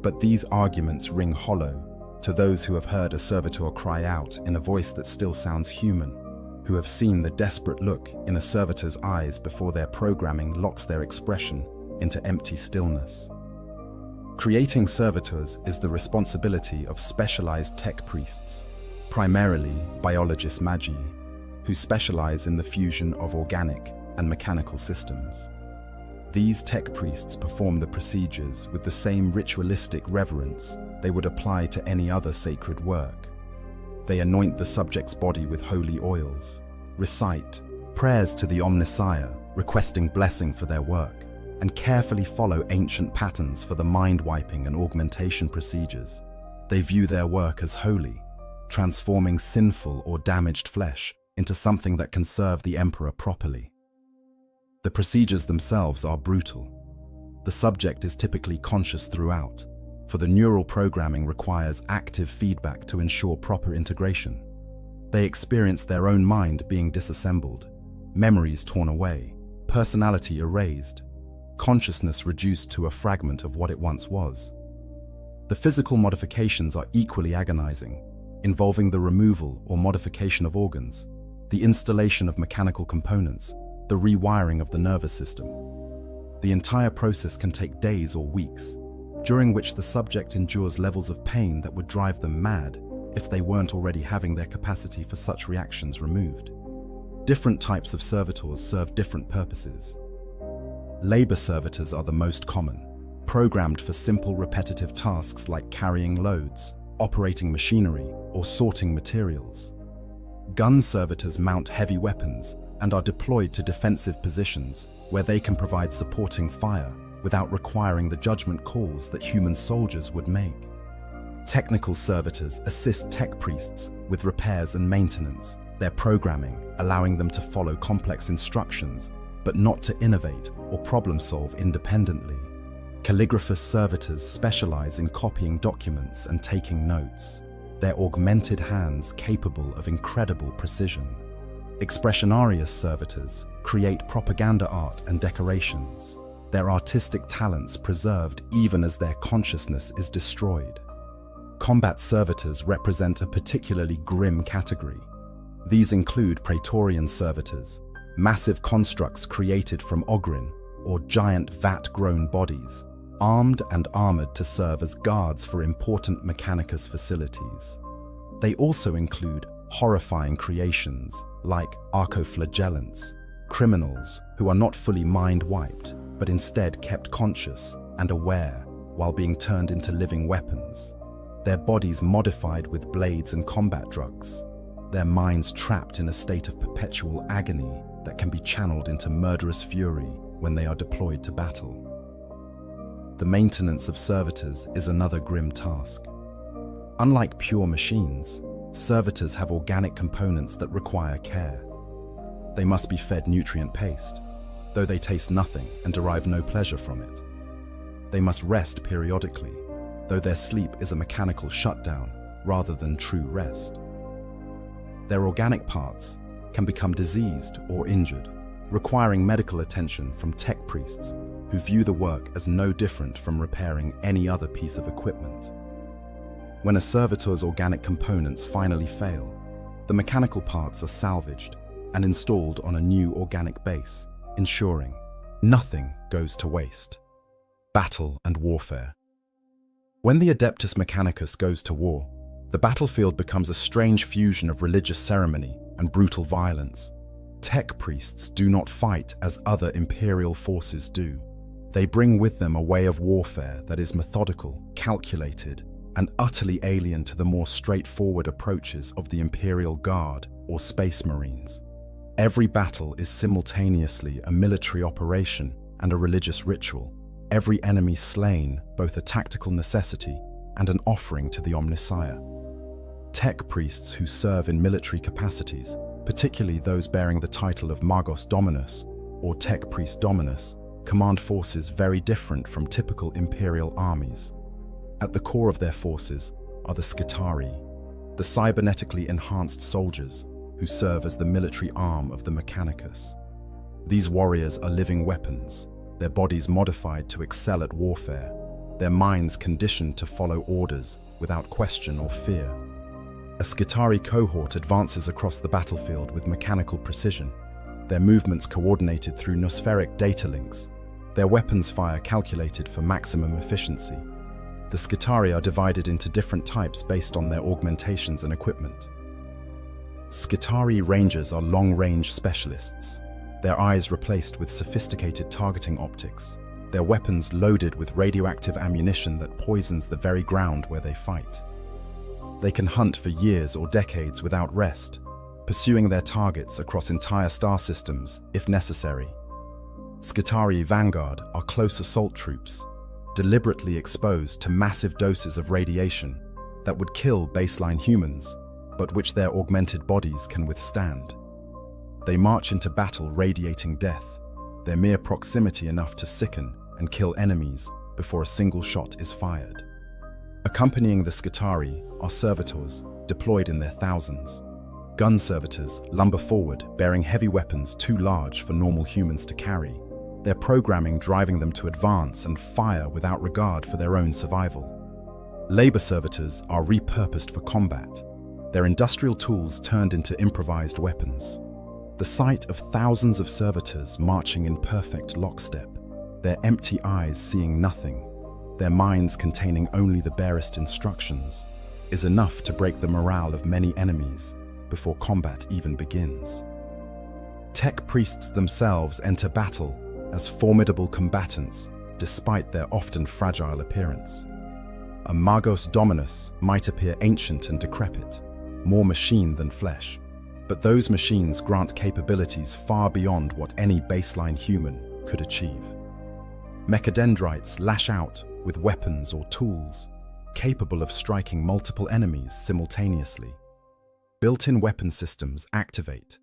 A: But these arguments ring hollow to those who have heard a servitor cry out in a voice that still sounds human, who have seen the desperate look in a servitor's eyes before their programming locks their expression into empty stillness. Creating servitors is the responsibility of specialized tech priests, primarily biologists magi, who specialize in the fusion of organic and mechanical systems. These tech priests perform the procedures with the same ritualistic reverence they would apply to any other sacred work. They anoint the subject's body with holy oils, recite prayers to the Omnissiah requesting blessing for their work, and carefully follow ancient patterns for the mind-wiping and augmentation procedures. They view their work as holy, transforming sinful or damaged flesh into something that can serve the Emperor properly. The procedures themselves are brutal. The subject is typically conscious throughout, for the neural programming requires active feedback to ensure proper integration. They experience their own mind being disassembled, memories torn away, personality erased, consciousness reduced to a fragment of what it once was. The physical modifications are equally agonizing, involving the removal or modification of organs, the installation of mechanical components, the rewiring of the nervous system. The entire process can take days or weeks, during which the subject endures levels of pain that would drive them mad if they weren't already having their capacity for such reactions removed. Different types of servitors serve different purposes. Labor servitors are the most common, programmed for simple repetitive tasks like carrying loads, operating machinery, or sorting materials. Gun servitors mount heavy weapons and are deployed to defensive positions where they can provide supporting fire without requiring the judgment calls that human soldiers would make. Technical servitors assist tech priests with repairs and maintenance, their programming allowing them to follow complex instructions, but not to innovate or problem solve independently. Calligraphous servitors specialize in copying documents and taking notes, their augmented hands capable of incredible precision. Expressionarius servitors create propaganda art and decorations, their artistic talents preserved even as their consciousness is destroyed. Combat servitors represent a particularly grim category. These include Praetorian servitors, massive constructs created from ogrin, or giant vat-grown bodies, armed and armored to serve as guards for important Mechanicus facilities. They also include horrifying creations like archoflagellants, criminals who are not fully mind-wiped, but instead kept conscious and aware while being turned into living weapons, their bodies modified with blades and combat drugs, their minds trapped in a state of perpetual agony that can be channeled into murderous fury when they are deployed to battle. The maintenance of servitors is another grim task. Unlike pure machines, servitors have organic components that require care. They must be fed nutrient-paced, though they taste nothing and derive no pleasure from it. They must rest periodically, though their sleep is a mechanical shutdown rather than true rest. Their organic parts can become diseased or injured, requiring medical attention from tech priests who view the work as no different from repairing any other piece of equipment. When a servitor's organic components finally fail, the mechanical parts are salvaged and installed on a new organic base, ensuring nothing goes to waste. Battle and warfare. When the Adeptus Mechanicus goes to war, the battlefield becomes a strange fusion of religious ceremony and brutal violence. Tech priests do not fight as other imperial forces do. They bring with them a way of warfare that is methodical, calculated, and utterly alien to the more straightforward approaches of the Imperial Guard or Space Marines. Every battle is simultaneously a military operation and a religious ritual. Every enemy slain, both a tactical necessity and an offering to the Omnissiah. Tech priests who serve in military capacities, particularly those bearing the title of Magos Dominus or Tech Priest Dominus, command forces very different from typical imperial armies. At the core of their forces are the Scitari, the cybernetically enhanced soldiers who serve as the military arm of the Mechanicus. These warriors are living weapons, their bodies modified to excel at warfare, their minds conditioned to follow orders without question or fear. A Scitari cohort advances across the battlefield with mechanical precision, their movements coordinated through nospheric data links, their weapons fire calculated for maximum efficiency. The Scitari are divided into different types based on their augmentations and equipment. Scitari Rangers are long-range specialists, their eyes replaced with sophisticated targeting optics, their weapons loaded with radioactive ammunition that poisons the very ground where they fight. They can hunt for years or decades without rest, pursuing their targets across entire star systems if necessary. Scitari Vanguard are close assault troops, deliberately exposed to massive doses of radiation that would kill baseline humans, but which their augmented bodies can withstand. They march into battle radiating death, their mere proximity enough to sicken and kill enemies before a single shot is fired. Accompanying the Scitari are servitors, deployed in their thousands. Gun servitors lumber forward, bearing heavy weapons too large for normal humans to carry, their programming driving them to advance and fire without regard for their own survival. Labor servitors are repurposed for combat, their industrial tools turned into improvised weapons. The sight of thousands of servitors marching in perfect lockstep, their empty eyes seeing nothing, their minds containing only the barest instructions, is enough to break the morale of many enemies before combat even begins. Tech priests themselves enter battle as formidable combatants despite their often fragile appearance. A Magos Dominus might appear ancient and decrepit, more machine than flesh, but those machines grant capabilities far beyond what any baseline human could achieve. Mechadendrites lash out with weapons or tools, capable of striking multiple enemies simultaneously. Built-in weapon systems activate,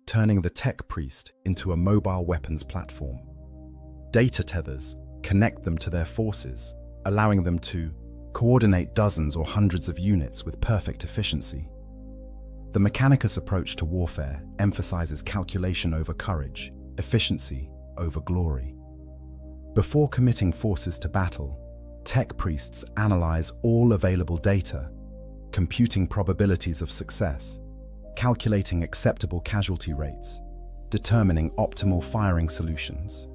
A: turning the tech priest into a mobile weapons platform. Data tethers connect them to their forces, allowing them to coordinate dozens or hundreds of units with perfect efficiency. The Mechanicus approach to warfare emphasizes calculation over courage, efficiency over glory. Before committing forces to battle, tech priests analyze all available data, computing probabilities of success, calculating acceptable casualty rates, determining optimal firing solutions.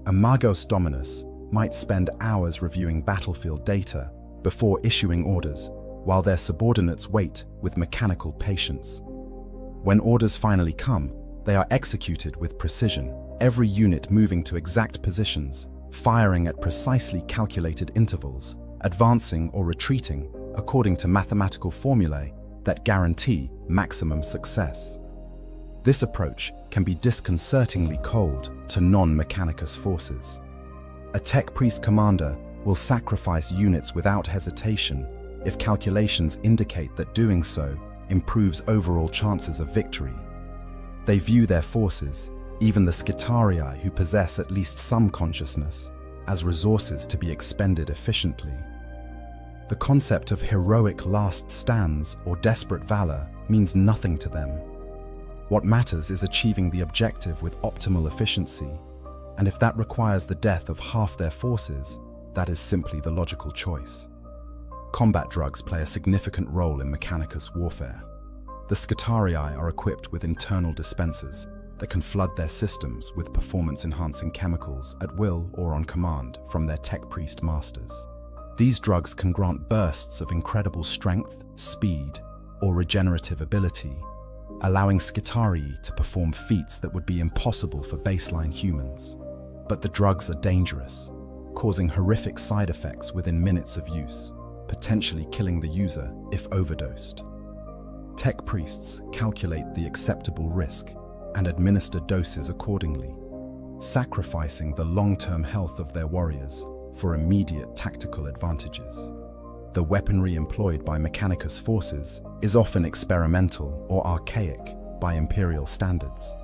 A: A Magos Dominus might spend hours reviewing battlefield data before issuing orders, while their subordinates wait with mechanical patience. When orders finally come, they are executed with precision, every unit moving to exact positions, firing at precisely calculated intervals, advancing or retreating according to mathematical formulae that guarantee maximum success. This approach can be disconcertingly cold to non-Mechanicus forces. A tech priest commander will sacrifice units without hesitation if calculations indicate that doing so improves overall chances of victory. They view their forces, even the Scitarii who possess at least some consciousness, as resources to be expended efficiently. The concept of heroic last stands or desperate valor means nothing to them. What matters is achieving the objective with optimal efficiency, and if that requires the death of half their forces, that is simply the logical choice. Combat drugs play a significant role in Mechanicus warfare. The Scitarii are equipped with internal dispensers that can flood their systems with performance-enhancing chemicals at will or on command from their tech priest masters. These drugs can grant bursts of incredible strength, speed, or regenerative ability, allowing Scitarii to perform feats that would be impossible for baseline humans. But the drugs are dangerous, causing horrific side effects within minutes of use, potentially killing the user if overdosed. Tech priests calculate the acceptable risk and administer doses accordingly, sacrificing the long-term health of their warriors for immediate tactical advantages. The weaponry employed by Mechanicus forces is often experimental or archaic by imperial standards.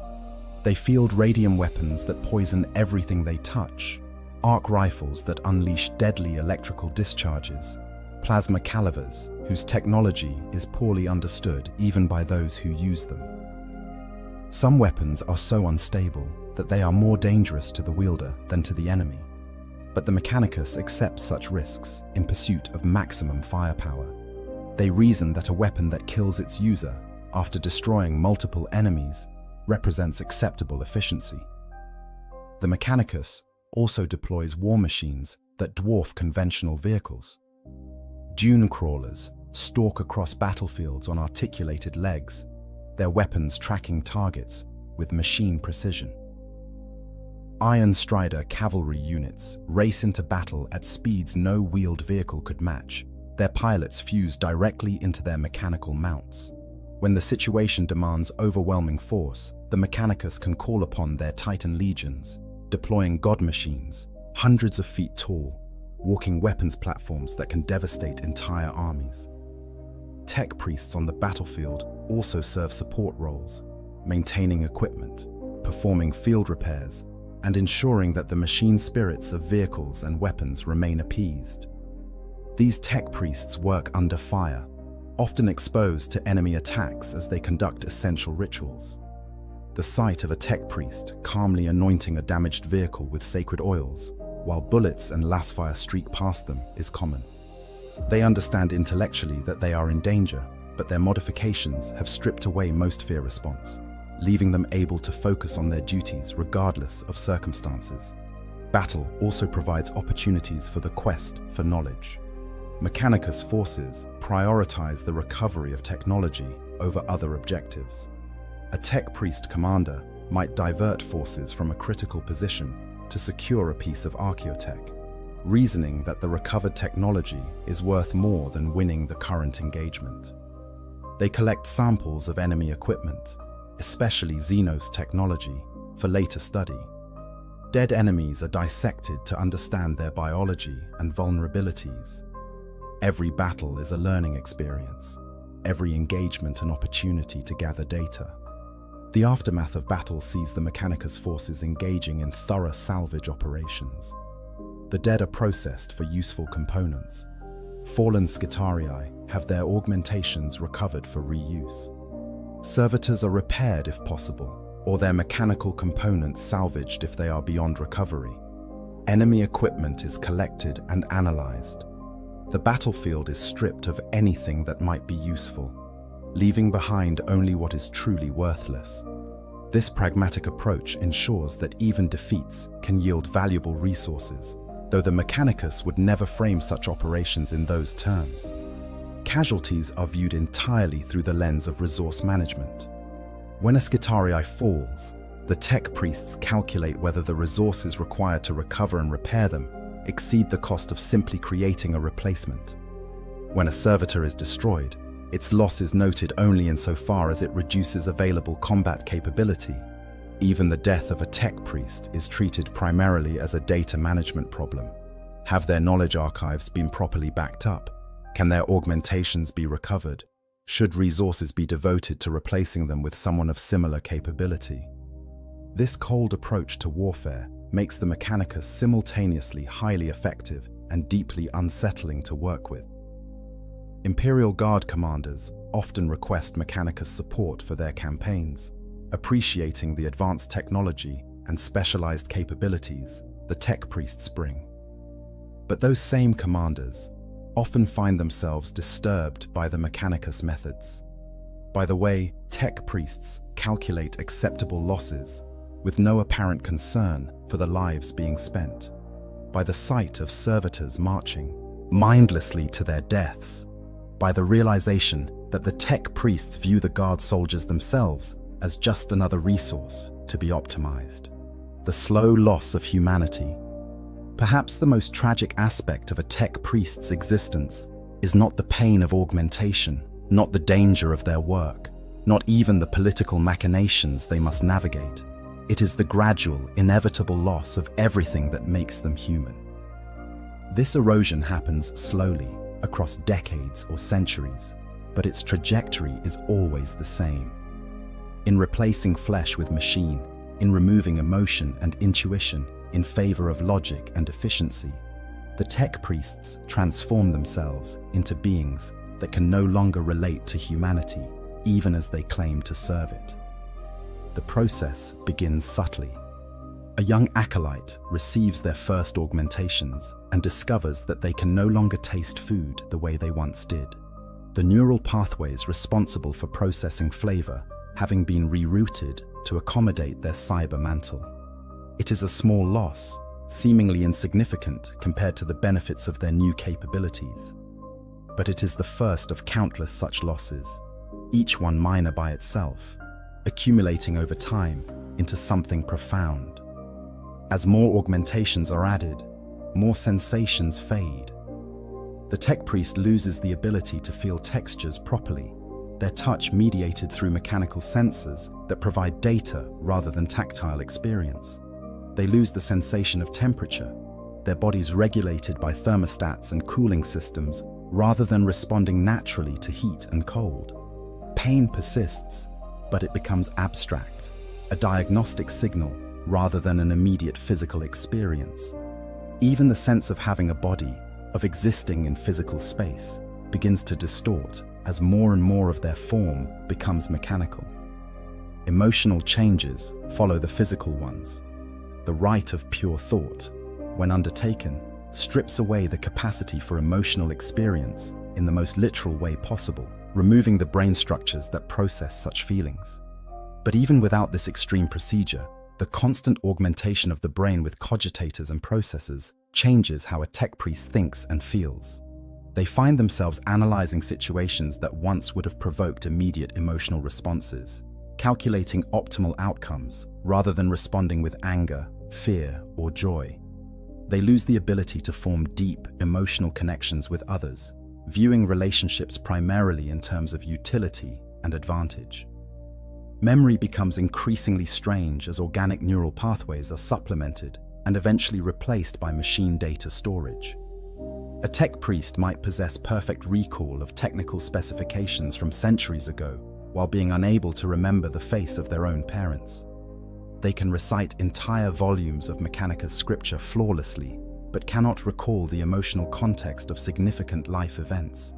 A: They field radium weapons that poison everything they touch, arc rifles that unleash deadly electrical discharges, plasma calivers whose technology is poorly understood even by those who use them. Some weapons are so unstable that they are more dangerous to the wielder than to the enemy. But the Mechanicus accepts such risks in pursuit of maximum firepower. They reason that a weapon that kills its user after destroying multiple enemies represents acceptable efficiency. The Mechanicus also deploys war machines that dwarf conventional vehicles. Dune crawlers stalk across battlefields on articulated legs, their weapons tracking targets with machine precision. Iron Strider cavalry units race into battle at speeds no wheeled vehicle could match. Their pilots fuse directly into their mechanical mounts. When the situation demands overwhelming force, the Mechanicus can call upon their Titan legions, deploying god machines, hundreds of feet tall, walking weapons platforms that can devastate entire armies. Tech priests on the battlefield also serve support roles, maintaining equipment, performing field repairs, and ensuring that the machine spirits of vehicles and weapons remain appeased. These tech priests work under fire, often exposed to enemy attacks as they conduct essential rituals. The sight of a tech priest calmly anointing a damaged vehicle with sacred oils, while bullets and lasfire streak past them, is common. They understand intellectually that they are in danger, but their modifications have stripped away most fear response, leaving them able to focus on their duties regardless of circumstances. Battle also provides opportunities for the quest for knowledge. Mechanicus forces prioritize the recovery of technology over other objectives. A tech priest commander might divert forces from a critical position to secure a piece of archaeotech, reasoning that the recovered technology is worth more than winning the current engagement. They collect samples of enemy equipment, especially Xenos technology, for later study. Dead enemies are dissected to understand their biology and vulnerabilities. Every battle is a learning experience, every engagement an opportunity to gather data. The aftermath of battle sees the Mechanicus forces engaging in thorough salvage operations. The dead are processed for useful components. Fallen Skitarii have their augmentations recovered for reuse. Servitors are repaired if possible, or their mechanical components salvaged if they are beyond recovery. Enemy equipment is collected and analyzed. The battlefield is stripped of anything that might be useful, leaving behind only what is truly worthless. This pragmatic approach ensures that even defeats can yield valuable resources, though the Mechanicus would never frame such operations in those terms. Casualties are viewed entirely through the lens of resource management. When a Skitarii falls, the tech priests calculate whether the resources required to recover and repair them exceed the cost of simply creating a replacement. When a servitor is destroyed, its loss is noted only insofar as it reduces available combat capability. Even the death of a tech priest is treated primarily as a data management problem. Have their knowledge archives been properly backed up? Can their augmentations be recovered? Should resources be devoted to replacing them with someone of similar capability? This cold approach to warfare makes the Mechanicus simultaneously highly effective and deeply unsettling to work with. Imperial Guard commanders often request Mechanicus support for their campaigns, appreciating the advanced technology and specialized capabilities the tech priests bring. But those same commanders often find themselves disturbed by the Mechanicus methods, by the way tech priests calculate acceptable losses with no apparent concern for the lives being spent, by the sight of servitors marching mindlessly to their deaths, by the realization that the tech priests view the guard soldiers themselves as just another resource to be optimized. The slow loss of humanity. Perhaps the most tragic aspect of a tech priest's existence is not the pain of augmentation, not the danger of their work, not even the political machinations they must navigate. It is the gradual, inevitable loss of everything that makes them human. This erosion happens slowly, across decades or centuries, but its trajectory is always the same. In replacing flesh with machine, in removing emotion and intuition in favor of logic and efficiency, the tech priests transform themselves into beings that can no longer relate to humanity, even as they claim to serve it. The process begins subtly. A young acolyte receives their first augmentations and discovers that they can no longer taste food the way they once did. The neural pathways responsible for processing flavor having been rerouted to accommodate their cyber mantle. It is a small loss, seemingly insignificant compared to the benefits of their new capabilities. But it is the first of countless such losses, each one minor by itself, accumulating over time into something profound. As more augmentations are added, more sensations fade. The tech priest loses the ability to feel textures properly, their touch mediated through mechanical sensors that provide data rather than tactile experience. They lose the sensation of temperature, their bodies regulated by thermostats and cooling systems rather than responding naturally to heat and cold. Pain persists, but it becomes abstract, a diagnostic signal rather than an immediate physical experience. Even the sense of having a body, of existing in physical space, begins to distort as more and more of their form becomes mechanical. Emotional changes follow the physical ones. The rite of pure thought, when undertaken, strips away the capacity for emotional experience in the most literal way possible, removing the brain structures that process such feelings. But even without this extreme procedure, the constant augmentation of the brain with cogitators and processors changes how a tech priest thinks and feels. They find themselves analyzing situations that once would have provoked immediate emotional responses, calculating optimal outcomes rather than responding with anger, fear, or joy. They lose the ability to form deep, emotional connections with others, viewing relationships primarily in terms of utility and advantage. Memory becomes increasingly strange as organic neural pathways are supplemented and eventually replaced by machine data storage. A tech priest might possess perfect recall of technical specifications from centuries ago while being unable to remember the face of their own parents. They can recite entire volumes of Mechanicus scripture flawlessly, but cannot recall the emotional context of significant life events.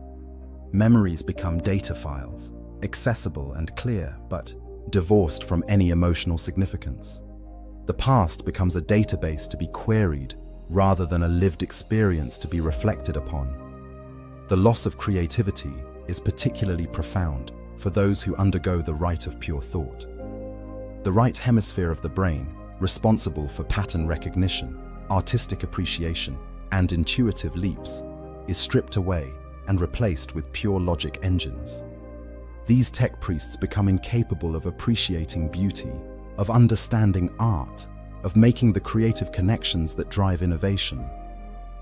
A: Memories become data files, accessible and clear, but divorced from any emotional significance. The past becomes a database to be queried rather than a lived experience to be reflected upon. The loss of creativity is particularly profound for those who undergo the rite of pure thought. The right hemisphere of the brain, responsible for pattern recognition, artistic appreciation, and intuitive leaps, is stripped away and replaced with pure logic engines. These tech priests become incapable of appreciating beauty, of understanding art, of making the creative connections that drive innovation.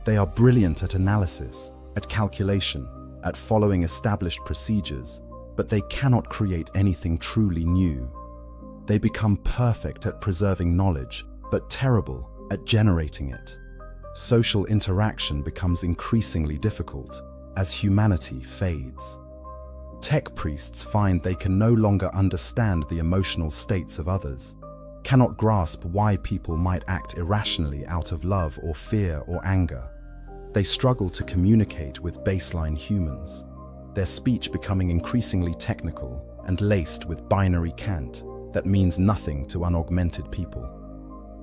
A: They are brilliant at analysis, at calculation, at following established procedures, but they cannot create anything truly new. They become perfect at preserving knowledge, but terrible at generating it. Social interaction becomes increasingly difficult as humanity fades. Tech priests find they can no longer understand the emotional states of others, cannot grasp why people might act irrationally out of love or fear or anger. They struggle to communicate with baseline humans, their speech becoming increasingly technical and laced with binary cant that means nothing to unaugmented people.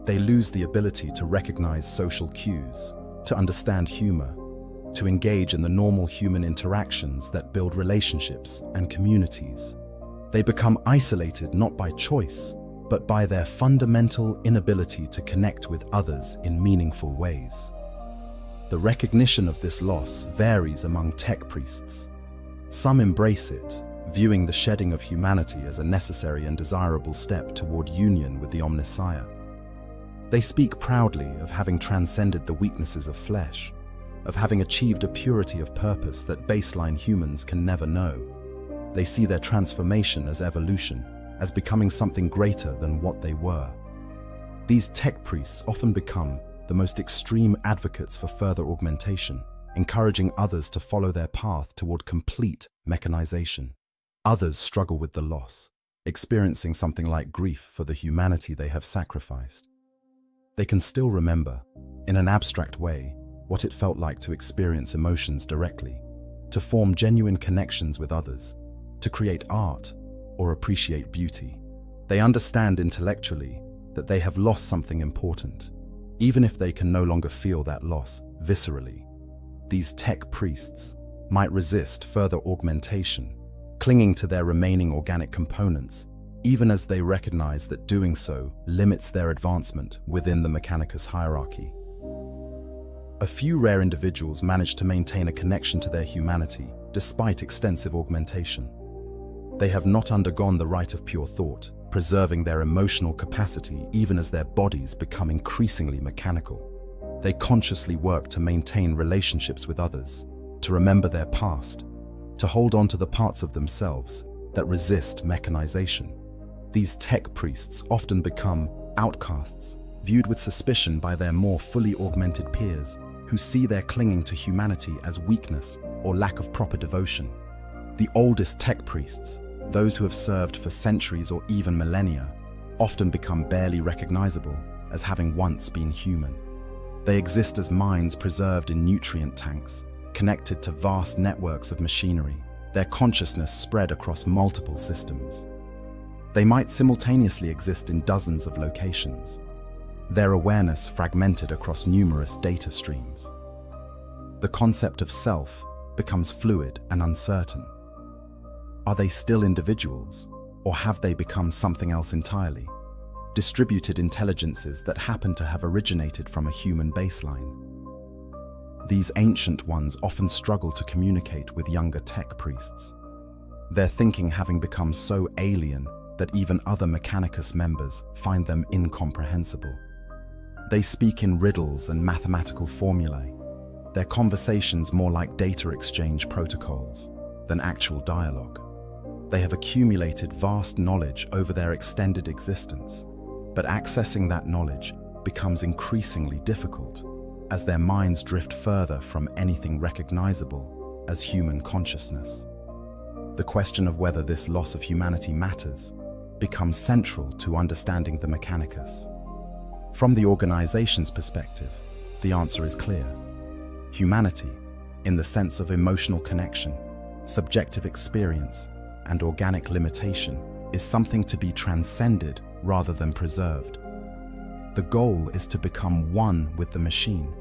A: They lose the ability to recognize social cues, to understand humor, to engage in the normal human interactions that build relationships and communities. They become isolated not by choice, but by their fundamental inability to connect with others in meaningful ways. The recognition of this loss varies among tech priests. Some embrace it, viewing the shedding of humanity as a necessary and desirable step toward union with the Omnissiah. They speak proudly of having transcended the weaknesses of flesh, of having achieved a purity of purpose that baseline humans can never know. They see their transformation as evolution, as becoming something greater than what they were. These tech priests often become the most extreme advocates for further augmentation, encouraging others to follow their path toward complete mechanization. Others struggle with the loss, experiencing something like grief for the humanity they have sacrificed. They can still remember, in an abstract way, what it felt like to experience emotions directly, to form genuine connections with others, to create art or appreciate beauty. They understand intellectually that they have lost something important, even if they can no longer feel that loss viscerally. These tech priests might resist further augmentation, clinging to their remaining organic components, even as they recognize that doing so limits their advancement within the Mechanicus hierarchy. A few rare individuals manage to maintain a connection to their humanity despite extensive augmentation. They have not undergone the rite of pure thought, preserving their emotional capacity even as their bodies become increasingly mechanical. They consciously work to maintain relationships with others, to remember their past, to hold on to the parts of themselves that resist mechanization. These tech priests often become outcasts, viewed with suspicion by their more fully augmented peers, who see their clinging to humanity as weakness or lack of proper devotion. The oldest tech priests, those who have served for centuries or even millennia, often become barely recognizable as having once been human. They exist as minds preserved in nutrient tanks, connected to vast networks of machinery, their consciousness spread across multiple systems. They might simultaneously exist in dozens of locations, their awareness fragmented across numerous data streams. The concept of self becomes fluid and uncertain. Are they still individuals, or have they become something else entirely? Distributed intelligences that happen to have originated from a human baseline. These ancient ones often struggle to communicate with younger tech priests, their thinking having become so alien that even other Mechanicus members find them incomprehensible. They speak in riddles and mathematical formulae, their conversations more like data exchange protocols than actual dialogue. They have accumulated vast knowledge over their extended existence, but accessing that knowledge becomes increasingly difficult as their minds drift further from anything recognizable as human consciousness. The question of whether this loss of humanity matters becomes central to understanding the Mechanicus. From the organization's perspective, The answer is clear. Humanity, in the sense of emotional connection, subjective experience, and organic limitation, is something to be transcended rather than preserved. The goal is to become one with the machine,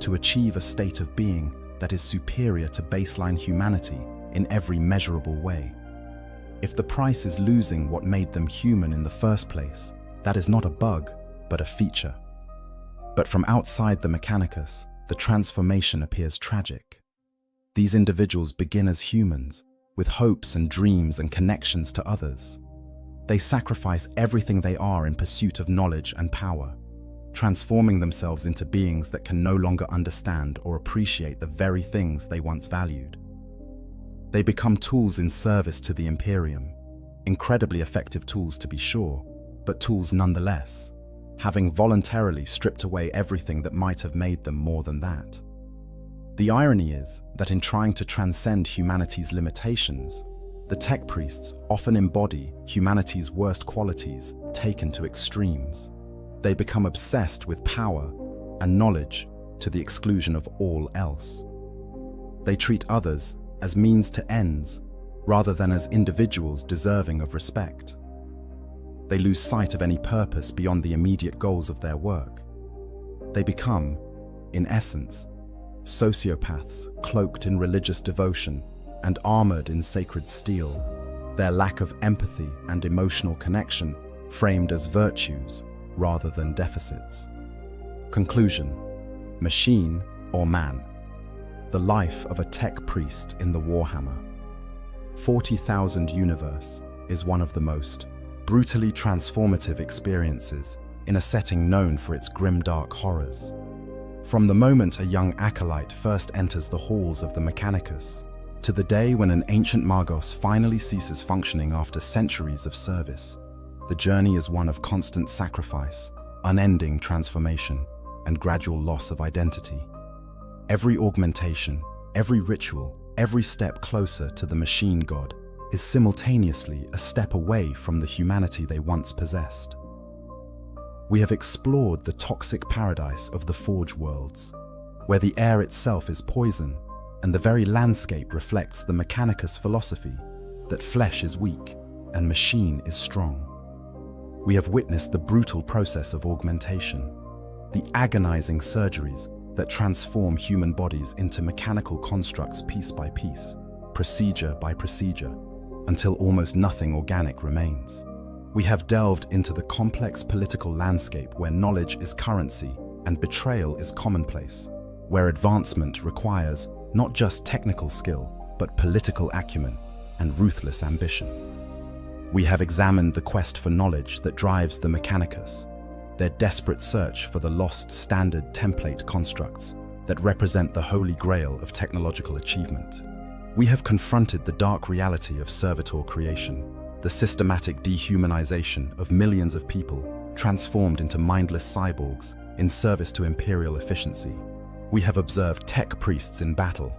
A: to achieve a state of being that is superior to baseline humanity in every measurable way. If the price is losing what made them human in the first place, that is not a bug, but a feature. But from outside the Mechanicus, the transformation appears tragic. These individuals begin as humans, with hopes and dreams and connections to others. They sacrifice everything they are in pursuit of knowledge and power, transforming themselves into beings that can no longer understand or appreciate the very things they once valued. They become tools in service to the Imperium, incredibly effective tools to be sure, but tools nonetheless, having voluntarily stripped away everything that might have made them more than that. The irony is that in trying to transcend humanity's limitations, the tech priests often embody humanity's worst qualities taken to extremes. They become obsessed with power and knowledge to the exclusion of all else. They treat others as means to ends rather than as individuals deserving of respect. They lose sight of any purpose beyond the immediate goals of their work. They become, in essence, sociopaths cloaked in religious devotion and armored in sacred steel, their lack of empathy and emotional connection framed as virtues rather than deficits. Conclusion: machine or man? The life of a tech priest in the Warhammer 40,000 universe is one of the most brutally transformative experiences in a setting known for its grimdark horrors. From the moment a young acolyte first enters the halls of the Mechanicus, to the day when an ancient Magos finally ceases functioning after centuries of service, the journey is one of constant sacrifice, unending transformation, and gradual loss of identity. Every augmentation, every ritual, every step closer to the machine god is simultaneously a step away from the humanity they once possessed. We have explored the toxic paradise of the Forge worlds, where the air itself is poison and the very landscape reflects the Mechanicus philosophy that flesh is weak and machine is strong. We have witnessed the brutal process of augmentation, the agonizing surgeries that transform human bodies into mechanical constructs piece by piece, procedure by procedure, until almost nothing organic remains. We have delved into the complex political landscape where knowledge is currency and betrayal is commonplace, where advancement requires not just technical skill, but political acumen and ruthless ambition. We have examined the quest for knowledge that drives the Mechanicus, their desperate search for the lost standard template constructs that represent the holy grail of technological achievement. We have confronted the dark reality of servitor creation, the systematic dehumanization of millions of people transformed into mindless cyborgs in service to imperial efficiency. We have observed tech priests in battle,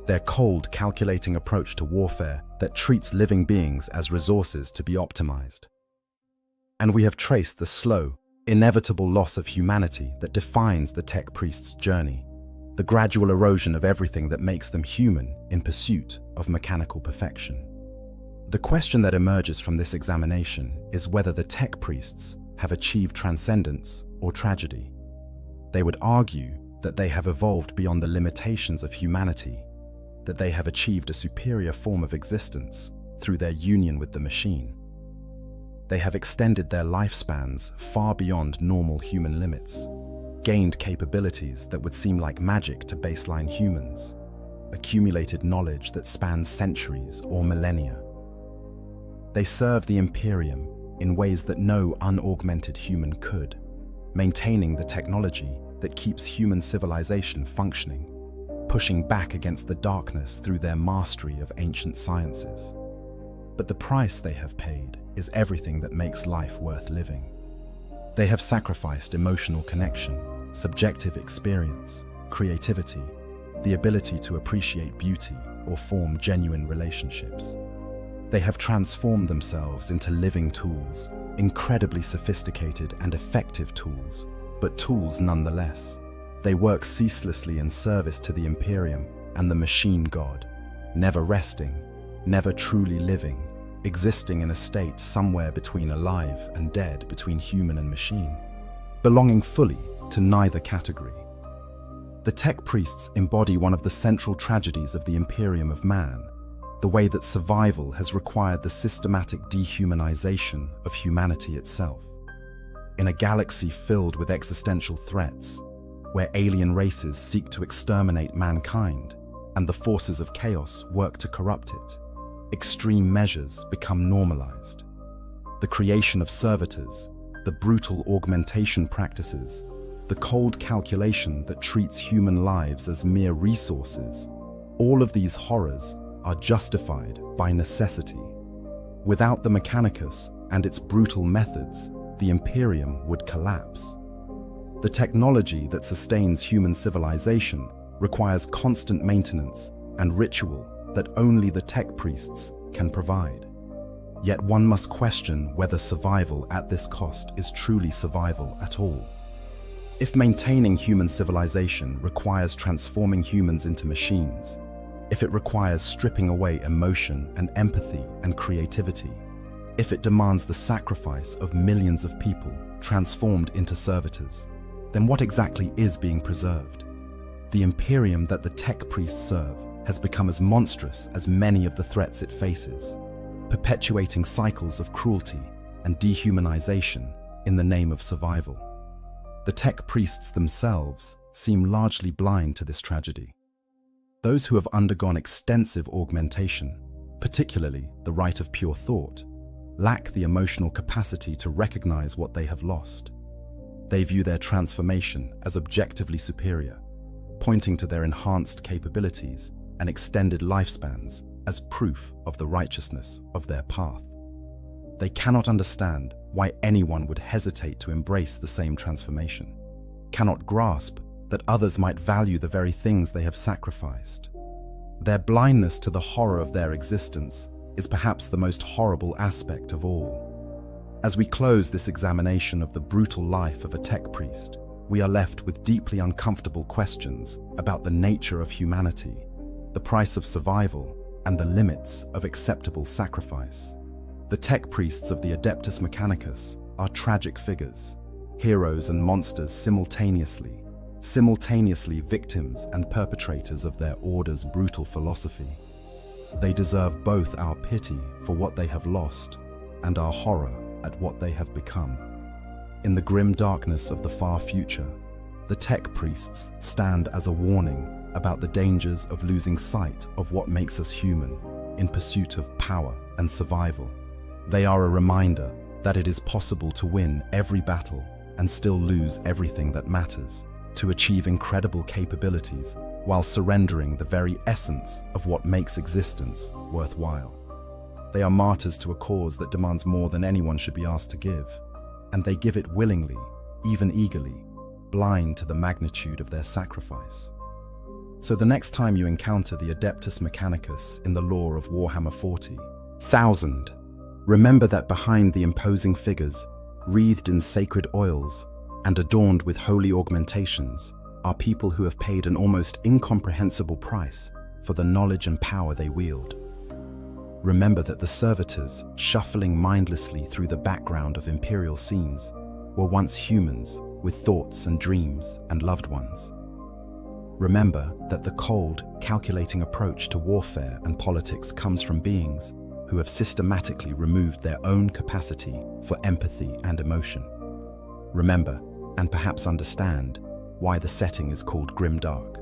A: their cold, calculating approach to warfare that treats living beings as resources to be optimized. And we have traced the slow, inevitable loss of humanity that defines the tech priest's journey, the gradual erosion of everything that makes them human in pursuit of mechanical perfection. The question that emerges from this examination is whether the tech priests have achieved transcendence or tragedy. They would argue that they have evolved beyond the limitations of humanity, that they have achieved a superior form of existence through their union with the machine. They have extended their lifespans far beyond normal human limits, gained capabilities that would seem like magic to baseline humans, accumulated knowledge that spans centuries or millennia. They serve the Imperium in ways that no unaugmented human could, maintaining the technology that keeps human civilization functioning, pushing back against the darkness through their mastery of ancient sciences. But the price they have paid is everything that makes life worth living. They have sacrificed emotional connection, subjective experience, creativity, the ability to appreciate beauty or form genuine relationships. They have transformed themselves into living tools, incredibly sophisticated and effective tools, but tools nonetheless. They work ceaselessly in service to the Imperium and the machine god, never resting, never truly living, existing in a state somewhere between alive and dead, between human and machine, belonging fully to neither category. The tech priests embody one of the central tragedies of the Imperium of man, the way that survival has required the systematic dehumanization of humanity itself. In a galaxy filled with existential threats, where alien races seek to exterminate mankind and the forces of chaos work to corrupt it, extreme measures become normalized. The creation of servitors, the brutal augmentation practices, the cold calculation that treats human lives as mere resources, all of these horrors are justified by necessity. Without the Mechanicus and its brutal methods, the Imperium would collapse. The technology that sustains human civilization requires constant maintenance and ritual that only the tech priests can provide. Yet one must question whether survival at this cost is truly survival at all. If maintaining human civilization requires transforming humans into machines, if it requires stripping away emotion and empathy and creativity, if it demands the sacrifice of millions of people transformed into servitors, then what exactly is being preserved? The Imperium that the tech priests serve has become as monstrous as many of the threats it faces, perpetuating cycles of cruelty and dehumanization in the name of survival. The tech priests themselves seem largely blind to this tragedy. Those who have undergone extensive augmentation, particularly the right of pure thought, lack the emotional capacity to recognize what they have lost. They view their transformation as objectively superior, pointing to their enhanced capabilities and extended lifespans as proof of the righteousness of their path. They cannot understand why anyone would hesitate to embrace the same transformation, cannot grasp that others might value the very things they have sacrificed. Their blindness to the horror of their existence is perhaps the most horrible aspect of all. As we close this examination of the brutal life of a tech priest, we are left with deeply uncomfortable questions about the nature of humanity, the price of survival, and the limits of acceptable sacrifice. The tech priests of the Adeptus Mechanicus are tragic figures, heroes and monsters simultaneously victims and perpetrators of their order's brutal philosophy. They deserve both our pity for what they have lost and our horror at what they have become. In the grim darkness of the far future, the tech priests stand as a warning about the dangers of losing sight of what makes us human in pursuit of power and survival. They are a reminder that it is possible to win every battle and still lose everything that matters, to achieve incredible capabilities while surrendering the very essence of what makes existence worthwhile. They are martyrs to a cause that demands more than anyone should be asked to give, and they give it willingly, even eagerly, blind to the magnitude of their sacrifice. So the next time you encounter the Adeptus Mechanicus in the lore of Warhammer 40,000, remember that behind the imposing figures, wreathed in sacred oils and adorned with holy augmentations, are people who have paid an almost incomprehensible price for the knowledge and power they wield. Remember that the servitors, shuffling mindlessly through the background of imperial scenes, were once humans with thoughts and dreams and loved ones. Remember that the cold, calculating approach to warfare and politics comes from beings who have systematically removed their own capacity for empathy and emotion. Remember, and perhaps understand, why the setting is called grimdark.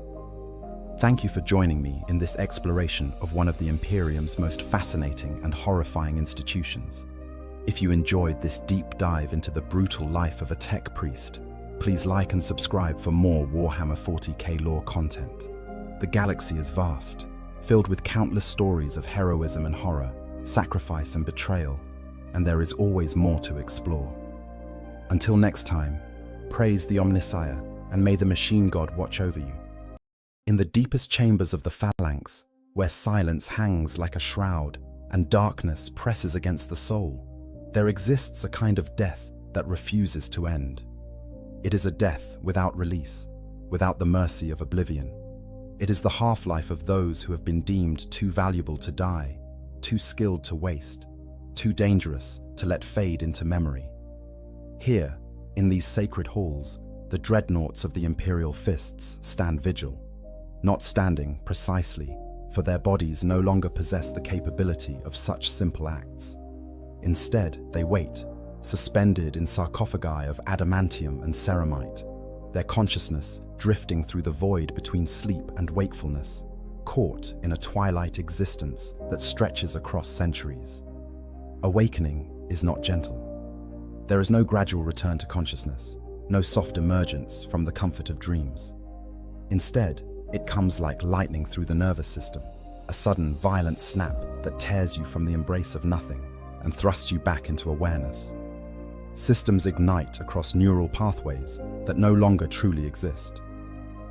A: Thank you for joining me in this exploration of one of the Imperium's most fascinating and horrifying institutions. If you enjoyed this deep dive into the brutal life of a tech priest, please like and subscribe for more Warhammer 40k lore content. The galaxy is vast, filled with countless stories of heroism and horror, sacrifice and betrayal, and there is always more to explore. Until next time, praise the Omnissiah, and may the machine god watch over you. In the deepest chambers of the phalanx, where silence hangs like a shroud and darkness presses against the soul, there exists a kind of death that refuses to end. It is a death without release, without the mercy of oblivion. It is the half-life of those who have been deemed too valuable to die, too skilled to waste, too dangerous to let fade into memory. Here, in these sacred halls, the dreadnoughts of the Imperial Fists stand vigil, not standing precisely, for their bodies no longer possess the capability of such simple acts. Instead, they wait, suspended in sarcophagi of adamantium and ceramite, their consciousness drifting through the void between sleep and wakefulness, caught in a twilight existence that stretches across centuries. Awakening is not gentle. There is no gradual return to consciousness, no soft emergence from the comfort of dreams. Instead, it comes like lightning through the nervous system, a sudden, violent snap that tears you from the embrace of nothing and thrusts you back into awareness. Systems ignite across neural pathways that no longer truly exist.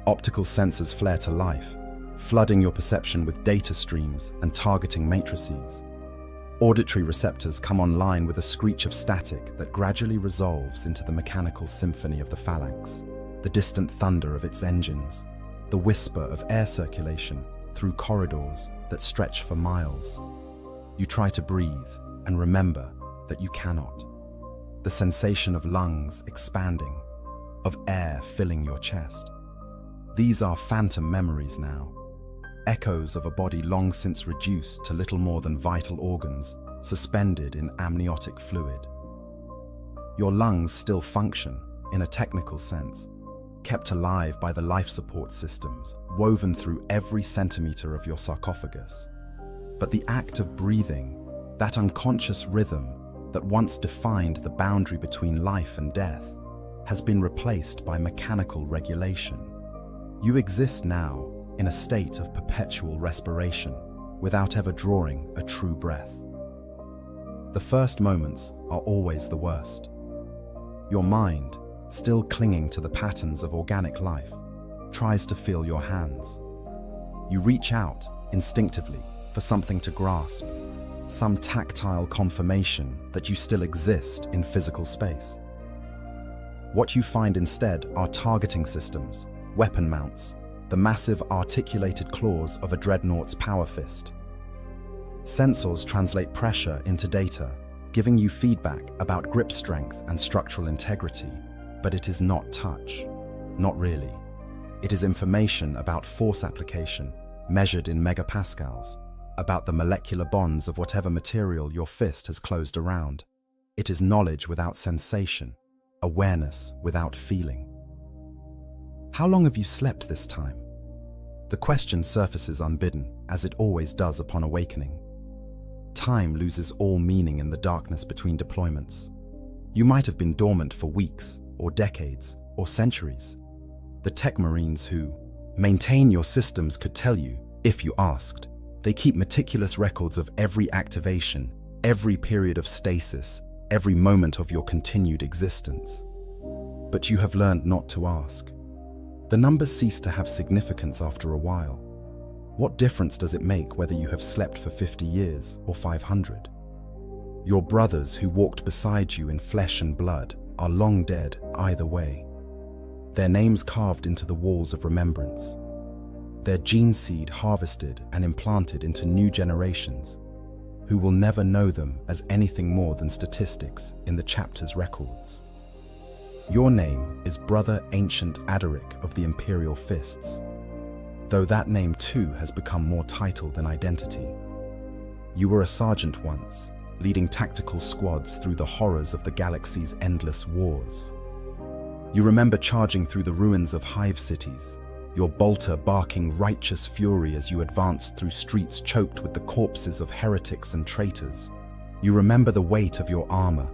A: Optical sensors flare to life, flooding your perception with data streams and targeting matrices. Auditory receptors come online with a screech of static that gradually resolves into the mechanical symphony of the phalanx, the distant thunder of its engines, the whisper of air circulation through corridors that stretch for miles. You try to breathe and remember that you cannot. The sensation of lungs expanding, of air filling your chest. These are phantom memories now, echoes of a body long since reduced to little more than vital organs, suspended in amniotic fluid. Your lungs still function, in a technical sense, kept alive by the life support systems woven through every centimeter of your sarcophagus. But the act of breathing, that unconscious rhythm that once defined the boundary between life and death, has been replaced by mechanical regulation. You exist now in a state of perpetual respiration, without ever drawing a true breath. The first moments are always the worst. Your mind, still clinging to the patterns of organic life, tries to feel your hands. You reach out, instinctively, for something to grasp, some tactile confirmation that you still exist in physical space. What you find instead are targeting systems, weapon mounts, the massive articulated claws of a dreadnought's power fist. Sensors translate pressure into data, giving you feedback about grip strength and structural integrity, but it is not touch. Not really. It is information about force application, measured in megapascals, about the molecular bonds of whatever material your fist has closed around. It is knowledge without sensation, awareness without feeling. How long have you slept this time? The question surfaces unbidden, as it always does upon awakening. Time loses all meaning in the darkness between deployments. You might have been dormant for weeks, or decades, or centuries. The tech marines who maintain your systems could tell you, if you asked. They keep meticulous records of every activation, every period of stasis, every moment of your continued existence. But you have learned not to ask. The numbers cease to have significance after a while. What difference does it make whether you have slept for 50 years or 500? Your brothers who walked beside you in flesh and blood are long dead either way. Their names carved into the walls of remembrance. Their gene seed harvested and implanted into new generations, who will never know them as anything more than statistics in the chapter's records. Your name is Brother Ancient Adaric of the Imperial Fists, though that name too has become more title than identity. You were a sergeant once, leading tactical squads through the horrors of the galaxy's endless wars. You remember charging through the ruins of hive cities, your bolter barking righteous fury as you advanced through streets choked with the corpses of heretics and traitors. You remember the weight of your armor,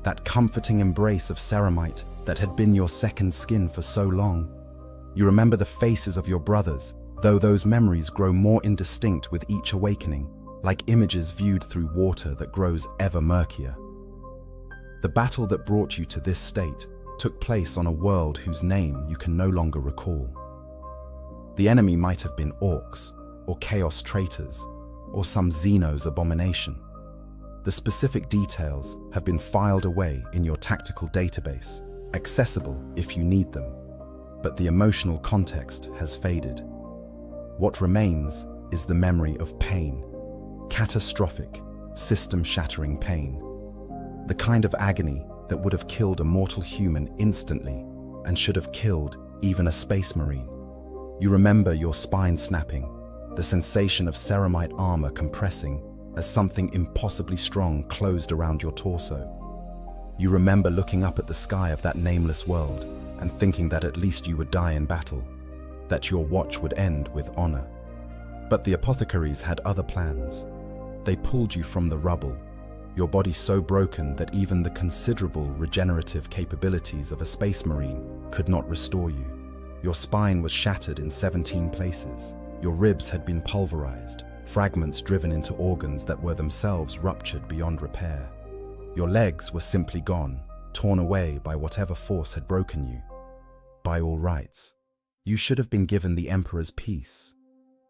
A: that comforting embrace of ceramite that had been your second skin for so long. You remember the faces of your brothers, though those memories grow more indistinct with each awakening, like images viewed through water that grows ever murkier. The battle that brought you to this state took place on a world whose name you can no longer recall. The enemy might have been orcs, or chaos traitors, or some Xenos abomination. The specific details have been filed away in your tactical database, accessible if you need them. but the emotional context has faded. What remains is the memory of pain, catastrophic, system-shattering pain, the kind of agony that would have killed a mortal human instantly and should have killed even a space marine. You remember your spine snapping, the sensation of ceramite armor compressing as something impossibly strong closed around your torso. You remember looking up at the sky of that nameless world and thinking that at least you would die in battle, that your watch would end with honor. But the apothecaries had other plans. They pulled you from the rubble, your body so broken that even the considerable regenerative capabilities of a space marine could not restore you. Your spine was shattered in 17 places. Your ribs had been pulverized, fragments driven into organs that were themselves ruptured beyond repair. Your legs were simply gone, torn away by whatever force had broken you. By all rights, you should have been given the Emperor's peace,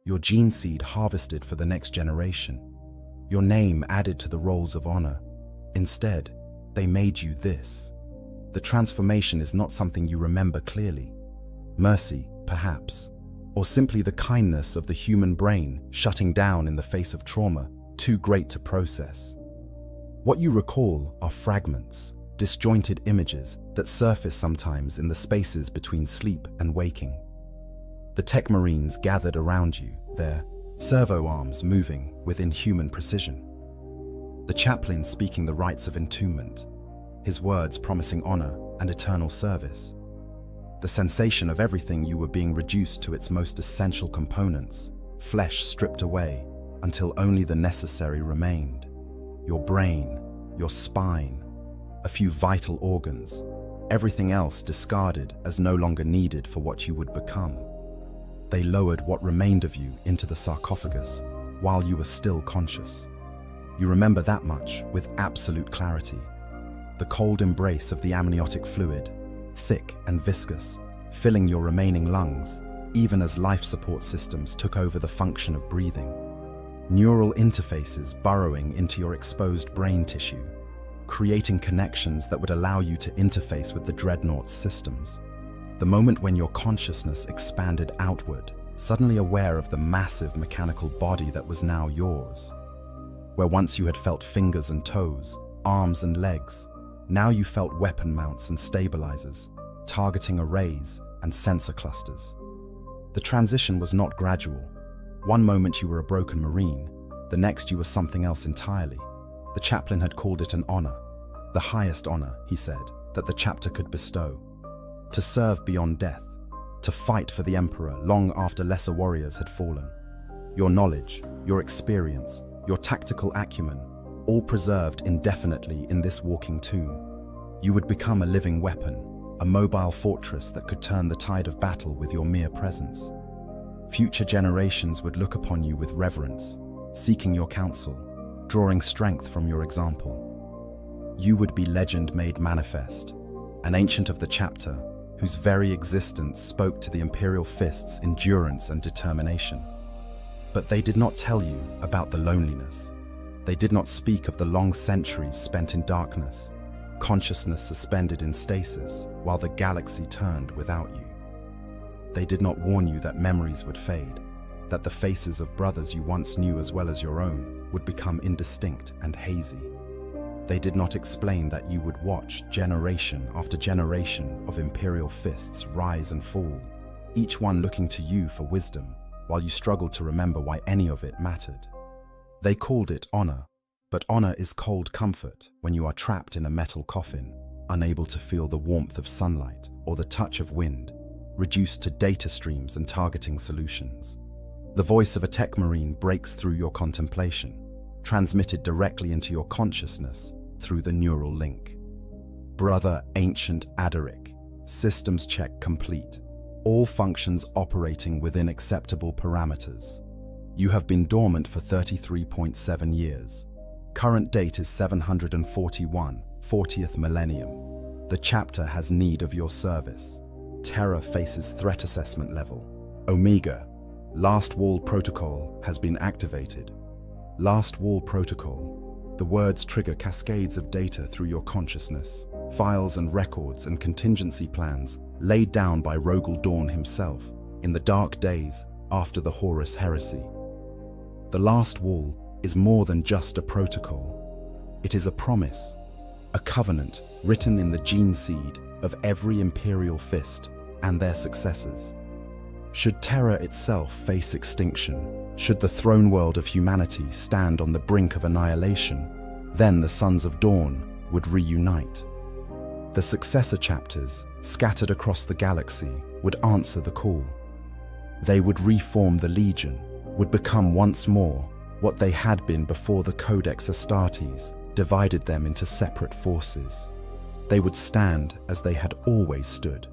A: your gene seed harvested for the next generation, your name added to the rolls of honor. Instead, they made you this. The transformation is not something you remember clearly. Mercy, perhaps, or simply the kindness of the human brain shutting down in the face of trauma, too great to process. What you recall are fragments, disjointed images that surface sometimes in the spaces between sleep and waking. The tech marines gathered around you, their servo arms moving with inhuman precision. The chaplain speaking the rites of entombment, his words promising honor and eternal service. The sensation of everything you were being reduced to its most essential components, flesh stripped away until only the necessary remained. Your brain, your spine, a few vital organs, everything else discarded as no longer needed for what you would become. They lowered what remained of you into the sarcophagus while you were still conscious. You remember that much with absolute clarity. The cold embrace of the amniotic fluid, thick and viscous, filling your remaining lungs, even as life support systems took over the function of breathing. Neural interfaces burrowing into your exposed brain tissue, creating connections that would allow you to interface with the Dreadnought's systems. The moment when your consciousness expanded outward, suddenly aware of the massive mechanical body that was now yours. Where once you had felt fingers and toes, arms and legs, now you felt weapon mounts and stabilizers, targeting arrays and sensor clusters. The transition was not gradual. One moment you were a broken marine, the next you were something else entirely. The chaplain had called it an honor, the highest honor, he said, that the chapter could bestow. To serve beyond death, to fight for the Emperor long after lesser warriors had fallen. Your knowledge, your experience, your tactical acumen, all preserved indefinitely in this walking tomb. You would become a living weapon, a mobile fortress that could turn the tide of battle with your mere presence. Future generations would look upon you with reverence, seeking your counsel, drawing strength from your example. You would be legend made manifest, an ancient of the chapter whose very existence spoke to the Imperial Fist's endurance and determination. But they did not tell you about the loneliness. They did not speak of the long centuries spent in darkness, consciousness suspended in stasis while the galaxy turned without you. They did not warn you that memories would fade, that the faces of brothers you once knew as well as your own would become indistinct and hazy. They did not explain that you would watch generation after generation of Imperial Fists rise and fall, each one looking to you for wisdom, while you struggled to remember why any of it mattered. They called it honor, but honor is cold comfort when you are trapped in a metal coffin, unable to feel the warmth of sunlight or the touch of wind, reduced to data streams and targeting solutions. The voice of a tech marine breaks through your contemplation, transmitted directly into your consciousness through the neural link. Brother Ancient Adaric, systems check complete, all functions operating within acceptable parameters. You have been dormant for 33.7 years. Current date is 741, 40th millennium. The chapter has need of your service. Terra faces threat assessment level. Omega, Last Wall Protocol has been activated. Last Wall Protocol. The words trigger cascades of data through your consciousness. files and records and contingency plans laid down by Rogel Dawn himself in the dark days after the Horus heresy. The Last Wall is more than just a protocol. It is a promise, a covenant written in the gene seed of every Imperial fist and their successors. Should Terra itself face extinction, should the throne world of humanity stand on the brink of annihilation, then the Sons of Dawn would reunite. The successor chapters, scattered across the galaxy, would answer the call. They would reform the Legion, would become once more what they had been before the Codex Astartes divided them into separate forces. They would stand as they had always stood,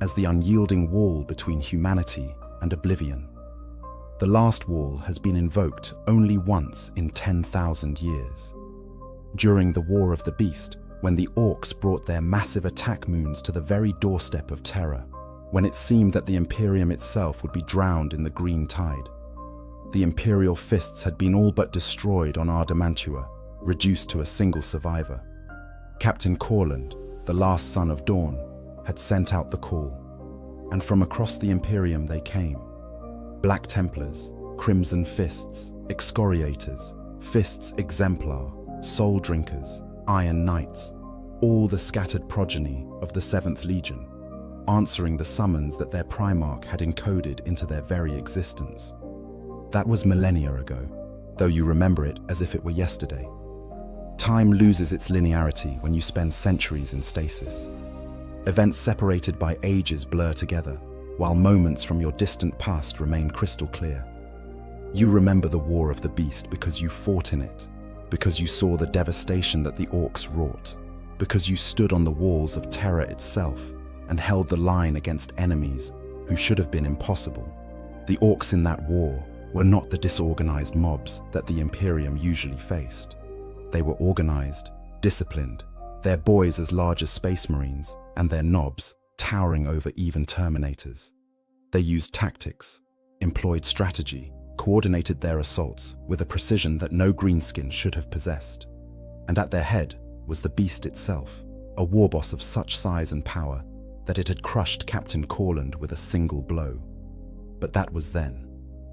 A: as the unyielding wall between humanity and oblivion. The Last Wall has been invoked only once in 10,000 years. During the War of the Beast, when the Orcs brought their massive attack moons to the very doorstep of Terra, when it seemed that the Imperium itself would be drowned in the green tide. The Imperial fists had been all but destroyed on Ardamantua, reduced to a single survivor. Captain Corland, the last Son of Dawn, had sent out the call, and from across the Imperium they came. Black Templars, Crimson Fists, Excoriators, Fists Exemplar, Soul Drinkers, Iron Knights, all the scattered progeny of the 7th Legion, answering the summons that their Primarch had encoded into their very existence. That was millennia ago, though you remember it as if it were yesterday. Time loses its linearity when you spend centuries in stasis. Events separated by ages blur together, while moments from your distant past remain crystal clear. You remember the War of the Beast because you fought in it, because you saw the devastation that the Orcs wrought, because you stood on the walls of Terra itself and held the line against enemies who should have been impossible. The Orcs in that war were not the disorganized mobs that the Imperium usually faced. They were organized, disciplined, their boys as large as Space Marines, and their knobs towering over even Terminators. They used tactics, employed strategy, coordinated their assaults with a precision that no greenskin should have possessed. And at their head was the Beast itself, a warboss of such size and power that it had crushed Captain Corland with a single blow. But that was then.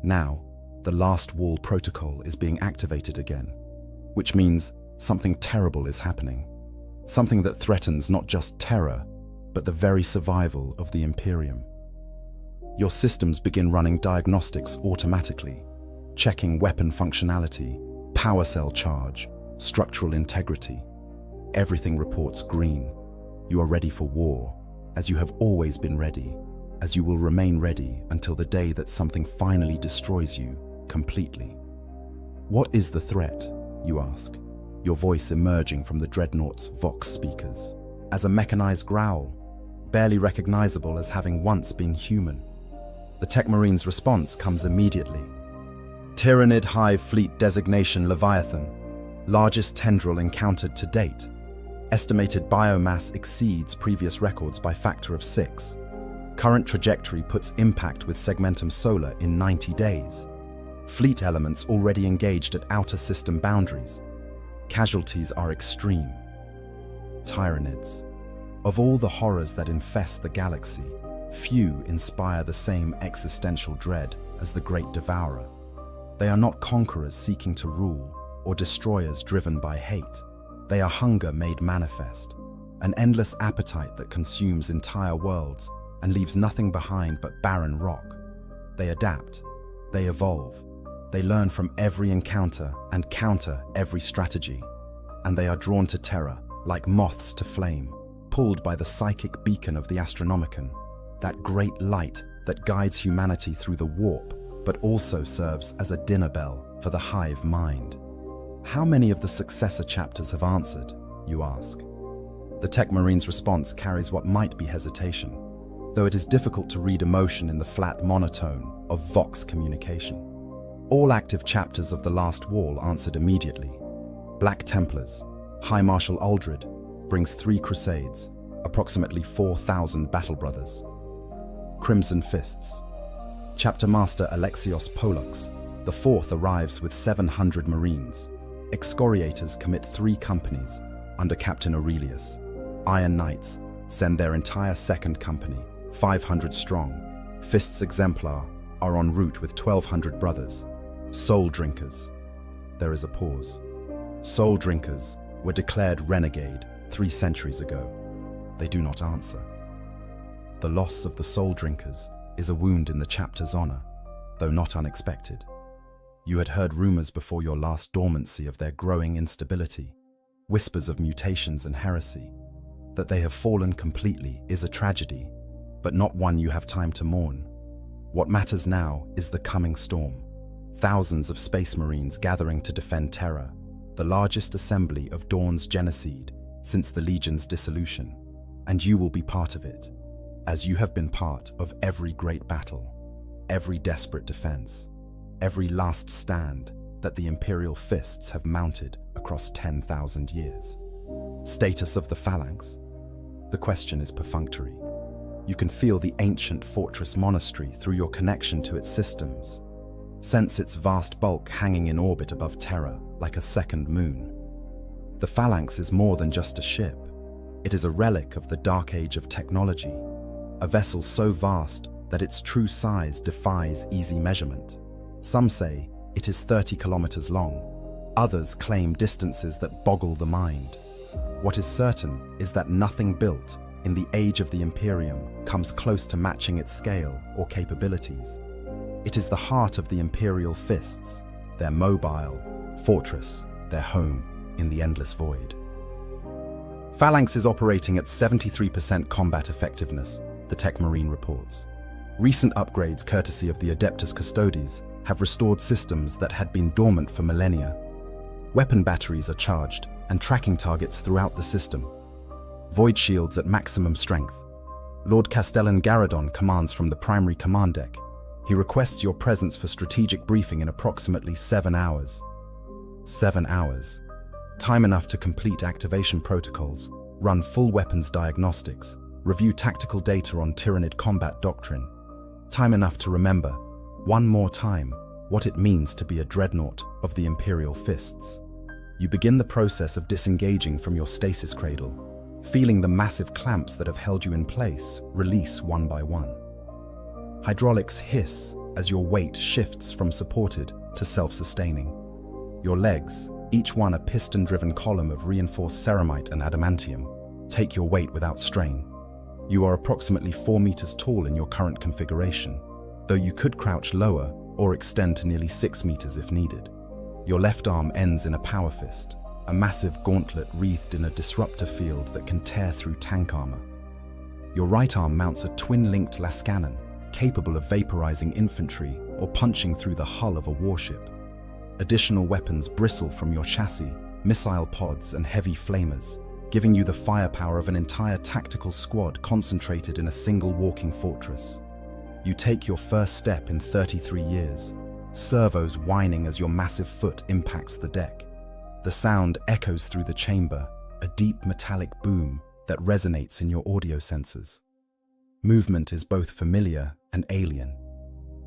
A: Now, the Last Wall protocol is being activated again, which means something terrible is happening. Something that threatens not just Terra, but the very survival of the Imperium. Your systems begin running diagnostics automatically, checking weapon functionality, power cell charge, structural integrity. Everything reports green. You are ready for war, as you have always been ready, as you will remain ready until the day that something finally destroys you completely. What is the threat, you ask, your voice emerging from the Dreadnought's Vox speakers, as a mechanized growl, barely recognizable as having once been human. The Tech Marine's response comes immediately. Tyranid Hive Fleet Designation Leviathan, largest tendril encountered to date. Estimated biomass exceeds previous records by factor of 6. Current trajectory puts impact with Segmentum Solar in 90 days. Fleet elements already engaged at outer system boundaries. Casualties are extreme. Tyranids. Of all the horrors that infest the galaxy, few inspire the same existential dread as the Great Devourer. They are not conquerors seeking to rule or destroyers driven by hate. They are hunger made manifest, an endless appetite that consumes entire worlds and leaves nothing behind but barren rock. They adapt, they evolve, they learn from every encounter and counter every strategy, and they are drawn to Terra like moths to flame, pulled by the psychic beacon of the Astronomicon, that great light that guides humanity through the warp, but also serves as a dinner bell for the hive mind. How many of the successor chapters have answered, you ask? The Tech Marine's response carries what might be hesitation, though it is difficult to read emotion in the flat monotone of Vox communication. All active chapters of The Last Wall answered immediately. Black Templars, High Marshal Aldred brings 3 crusades, approximately 4,000 battle brothers. Crimson Fists. Chapter Master Alexios Pollux, the 4th, arrives with 700 Marines. Excoriators commit 3 companies under Captain Aurelius. Iron Knights send their entire second company, 500 strong. Fists Exemplar are en route with 1,200 brothers. Soul Drinkers. There is a pause. Soul Drinkers were declared renegade 3 centuries ago. They do not answer. The loss of the Soul Drinkers is a wound in the chapter's honor, though not unexpected. You had heard rumors before your last dormancy of their growing instability, whispers of mutations and heresy. That they have fallen completely is a tragedy, but not one you have time to mourn. What matters now is the coming storm. Thousands of Space Marines gathering to defend Terra, the largest assembly of Dawn's genocide since the Legion's dissolution, and you will be part of it, as you have been part of every great battle, every desperate defense, every last stand that the Imperial Fists have mounted across 10,000 years. Status of the Phalanx? The question is perfunctory. You can feel the ancient fortress monastery through your connection to its systems. Sense its vast bulk hanging in orbit above Terra like a second moon. The Phalanx is more than just a ship. It is a relic of the dark age of technology, a vessel so vast that its true size defies easy measurement. Some say it is 30 kilometers long. Others claim distances that boggle the mind. What is certain is that nothing built in the age of the Imperium comes close to matching its scale or capabilities. It is the heart of the Imperial Fists, their mobile fortress, their home in the endless void. Phalanx is operating at 73% combat effectiveness, the Tech Marine reports. Recent upgrades courtesy of the Adeptus Custodes have restored systems that had been dormant for millennia. Weapon batteries are charged and tracking targets throughout the system. Void shields at maximum strength. Lord Castellan Garadon commands from the primary command deck. He requests your presence for strategic briefing in approximately 7 hours. 7 hours. Time enough to complete activation protocols, run full weapons diagnostics, review tactical data on Tyranid combat doctrine. Time enough to remember, one more time, what it means to be a dreadnought of the Imperial Fists. You begin the process of disengaging from your stasis cradle, feeling the massive clamps that have held you in place release one by one. Hydraulics hiss as your weight shifts from supported to self-sustaining. Your legs, each one a piston-driven column of reinforced ceramite and adamantium, take your weight without strain. You are approximately 4 meters tall in your current configuration, though you could crouch lower or extend to nearly 6 meters if needed. Your left arm ends in a power fist, a massive gauntlet wreathed in a disruptor field that can tear through tank armor. Your right arm mounts a twin-linked lascannon, capable of vaporizing infantry or punching through the hull of a warship. Additional weapons bristle from your chassis, missile pods and heavy flamers, giving you the firepower of an entire tactical squad concentrated in a single walking fortress. You take your first step in 33 years, servos whining as your massive foot impacts the deck. The sound echoes through the chamber, a deep metallic boom that resonates in your audio sensors. Movement is both familiar and alien.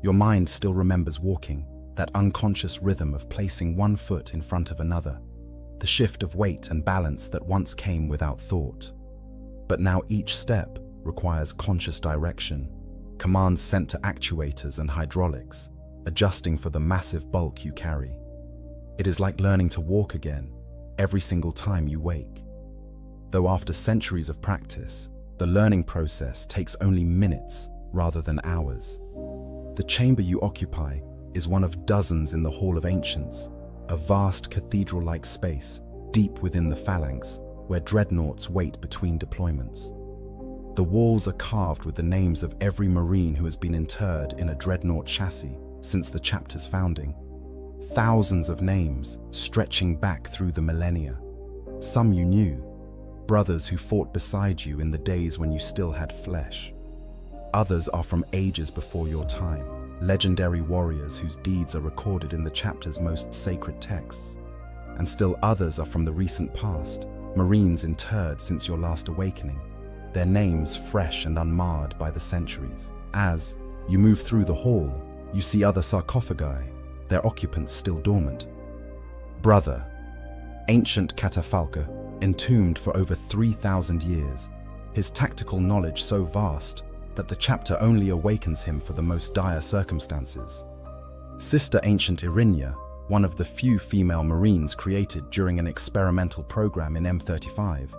A: Your mind still remembers walking, that unconscious rhythm of placing one foot in front of another, the shift of weight and balance that once came without thought. But now each step requires conscious direction, commands sent to actuators and hydraulics, adjusting for the massive bulk you carry. It is like learning to walk again, every single time you wake. Though after centuries of practice, the learning process takes only minutes rather than hours. The chamber you occupy is one of dozens in the Hall of Ancients, a vast cathedral-like space deep within the Phalanx where dreadnoughts wait between deployments. The walls are carved with the names of every Marine who has been interred in a dreadnought chassis since the chapter's founding. Thousands of names stretching back through the millennia. Some you knew, brothers who fought beside you in the days when you still had flesh. Others are from ages before your time, legendary warriors whose deeds are recorded in the chapter's most sacred texts. And still others are from the recent past, Marines interred since your last awakening, their names fresh and unmarred by the centuries. As you move through the hall, you see other sarcophagi, their occupants still dormant. Brother, ancient catafalque, Entombed for over 3,000 years, his tactical knowledge so vast that the chapter only awakens him for the most dire circumstances. Sister Ancient Irinia, one of the few female Marines created during an experimental program in M35,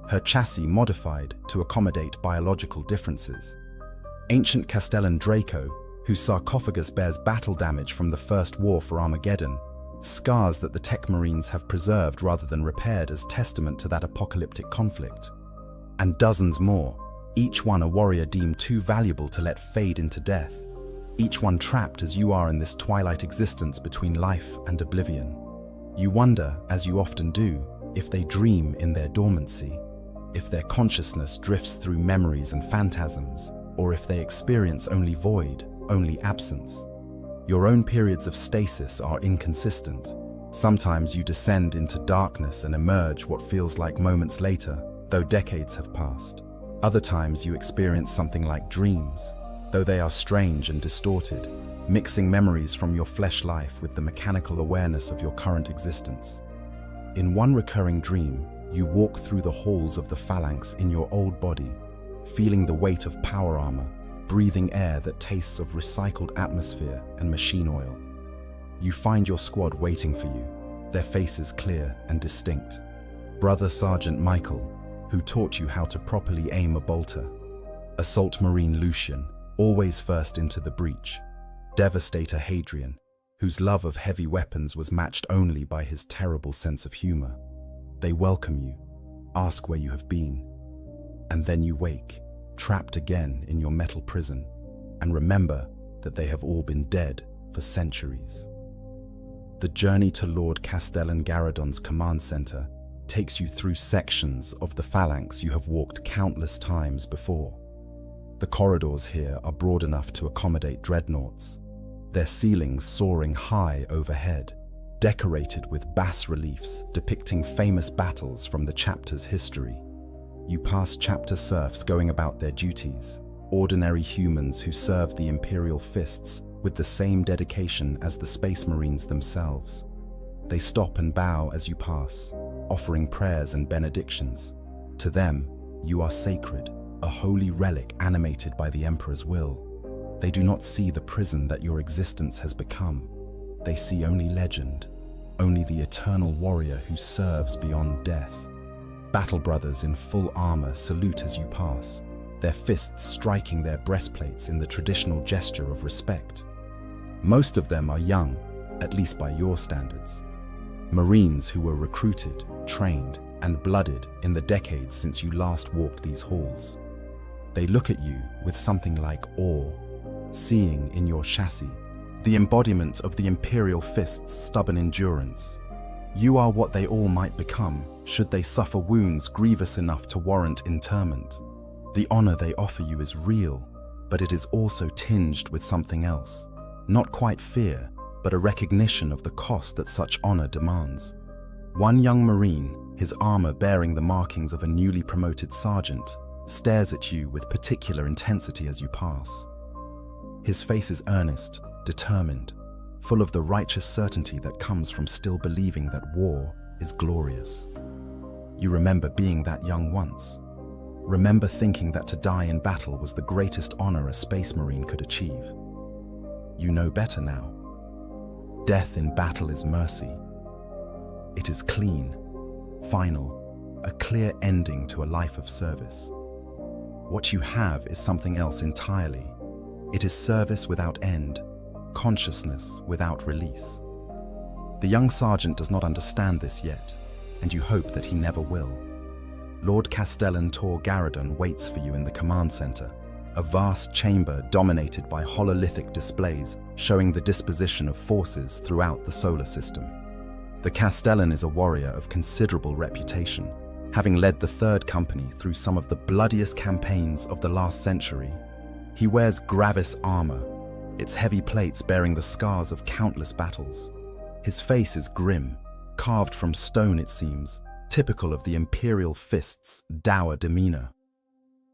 A: her chassis modified to accommodate biological differences. Ancient Castellan Draco, whose sarcophagus bears battle damage from the First War for Armageddon, scars that the Tech Marines have preserved rather than repaired as testament to that apocalyptic conflict. And dozens more, each one a warrior deemed too valuable to let fade into death, each one trapped as you are in this twilight existence between life and oblivion. You wonder, as you often do, if they dream in their dormancy, if their consciousness drifts through memories and phantasms, or if they experience only void, only absence. Your own periods of stasis are inconsistent. Sometimes you descend into darkness and emerge what feels like moments later, though decades have passed. Other times you experience something like dreams, though they are strange and distorted, mixing memories from your flesh life with the mechanical awareness of your current existence. In one recurring dream, you walk through the halls of the phalanx in your old body, feeling the weight of power armor, breathing air that tastes of recycled atmosphere and machine oil. You find your squad waiting for you, their faces clear and distinct. Brother Sergeant Michael, who taught you how to properly aim a bolter. Assault Marine Lucian, always first into the breach. Devastator Hadrian, whose love of heavy weapons was matched only by his terrible sense of humor. They welcome you, ask where you have been, and then you wake, trapped again in your metal prison, and remember that they have all been dead for centuries. The journey to Lord Castellan Garadon's command center takes you through sections of the phalanx you have walked countless times before. The corridors here are broad enough to accommodate dreadnoughts, their ceilings soaring high overhead, decorated with bas-reliefs depicting famous battles from the chapter's history. You pass chapter serfs going about their duties, ordinary humans who serve the Imperial Fists with the same dedication as the Space Marines themselves. They stop and bow as you pass, offering prayers and benedictions. To them, you are sacred, a holy relic animated by the Emperor's will. They do not see the prison that your existence has become. They see only legend, only the eternal warrior who serves beyond death. Battle brothers in full armor salute as you pass, their fists striking their breastplates in the traditional gesture of respect. Most of them are young, at least by your standards. Marines who were recruited, trained, and blooded in the decades since you last walked these halls. They look at you with something like awe, seeing in your chassis the embodiment of the Imperial Fist's stubborn endurance. You are what they all might become should they suffer wounds grievous enough to warrant interment. The honor they offer you is real, but it is also tinged with something else. Not quite fear, but a recognition of the cost that such honor demands. One young Marine, his armor bearing the markings of a newly promoted sergeant, stares at you with particular intensity as you pass. His face is earnest, determined, full of the righteous certainty that comes from still believing that war is glorious. You remember being that young once. Remember thinking that to die in battle was the greatest honor a Space Marine could achieve. You know better now. Death in battle is mercy. It is clean, final, a clear ending to a life of service. What you have is something else entirely. It is service without end, consciousness without release. The young sergeant does not understand this yet, and you hope that he never will. Lord Castellan Tor Garadon waits for you in the command center, a vast chamber dominated by hololithic displays showing the disposition of forces throughout the solar system. The Castellan is a warrior of considerable reputation, having led the Third Company through some of the bloodiest campaigns of the last century. He wears Gravis armor, its heavy plates bearing the scars of countless battles. His face is grim, carved from stone it seems, typical of the Imperial Fist's dour demeanor.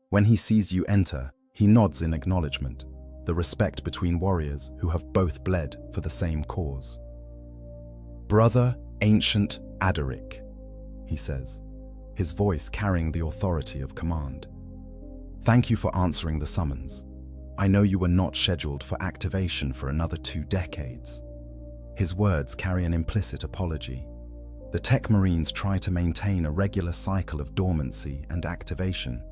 A: When he sees you enter, he nods in acknowledgement, the respect between warriors who have both bled for the same cause. "Brother Ancient Adaric," he says, his voice carrying the authority of command. "Thank you for answering the summons. I know you were not scheduled for activation for another 2 decades." His words carry an implicit apology. The Tech Marines try to maintain a regular cycle of dormancy and activation,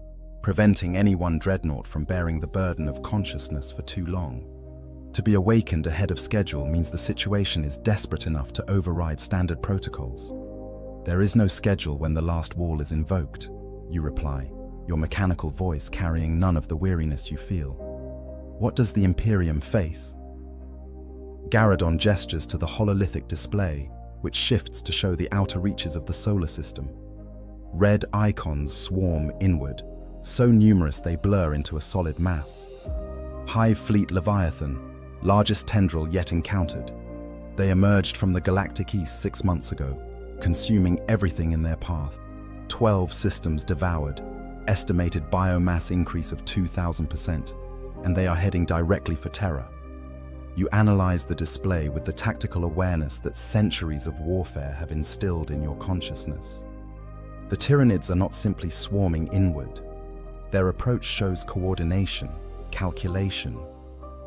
A: preventing any one dreadnought from bearing the burden of consciousness for too long. To be awakened ahead of schedule means the situation is desperate enough to override standard protocols. "There is no schedule when the last wall is invoked," you reply, your mechanical voice carrying none of the weariness you feel. "What does the Imperium face?" Garradon gestures to the hololithic display, which shifts to show the outer reaches of the solar system. Red icons swarm inward, so numerous they blur into a solid mass. Hive Fleet Leviathan, largest tendril yet encountered. They emerged from the galactic east 6 months ago, consuming everything in their path. 12 systems devoured, estimated biomass increase of 2,000%, and they are heading directly for Terra. You analyze the display with the tactical awareness that centuries of warfare have instilled in your consciousness. The Tyranids are not simply swarming inward. Their approach shows coordination, calculation.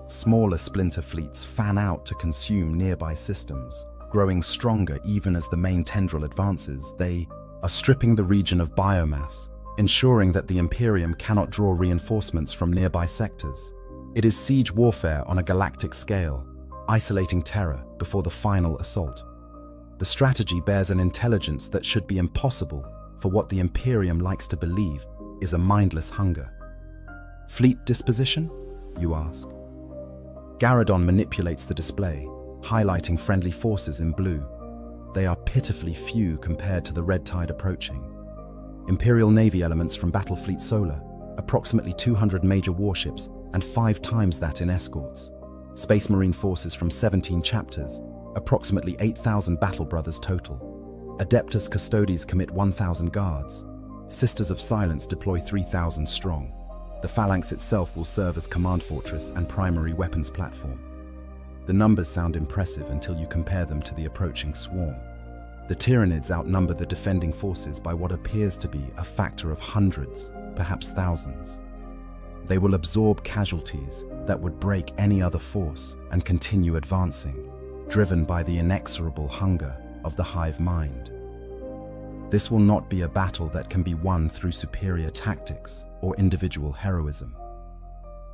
A: Smaller splinter fleets fan out to consume nearby systems, growing stronger even as the main tendril advances. They are stripping the region of biomass, ensuring that the Imperium cannot draw reinforcements from nearby sectors. It is siege warfare on a galactic scale, isolating Terra before the final assault. The strategy bears an intelligence that should be impossible, for what the Imperium likes to believe is a mindless hunger. "Fleet disposition?" you ask. Garradon manipulates the display, highlighting friendly forces in blue. They are pitifully few compared to the red tide approaching. Imperial Navy elements from Battlefleet Solar, approximately 200 major warships, and 5 times that in escorts. Space Marine forces from 17 chapters, approximately 8,000 battle brothers total. Adeptus Custodes commit 1,000 guards. Sisters of Silence deploy 3,000 strong. The Phalanx itself will serve as command fortress and primary weapons platform. The numbers sound impressive until you compare them to the approaching swarm. The Tyranids outnumber the defending forces by what appears to be a factor of hundreds, perhaps thousands. They will absorb casualties that would break any other force and continue advancing, driven by the inexorable hunger of the hive mind. This will not be a battle that can be won through superior tactics or individual heroism.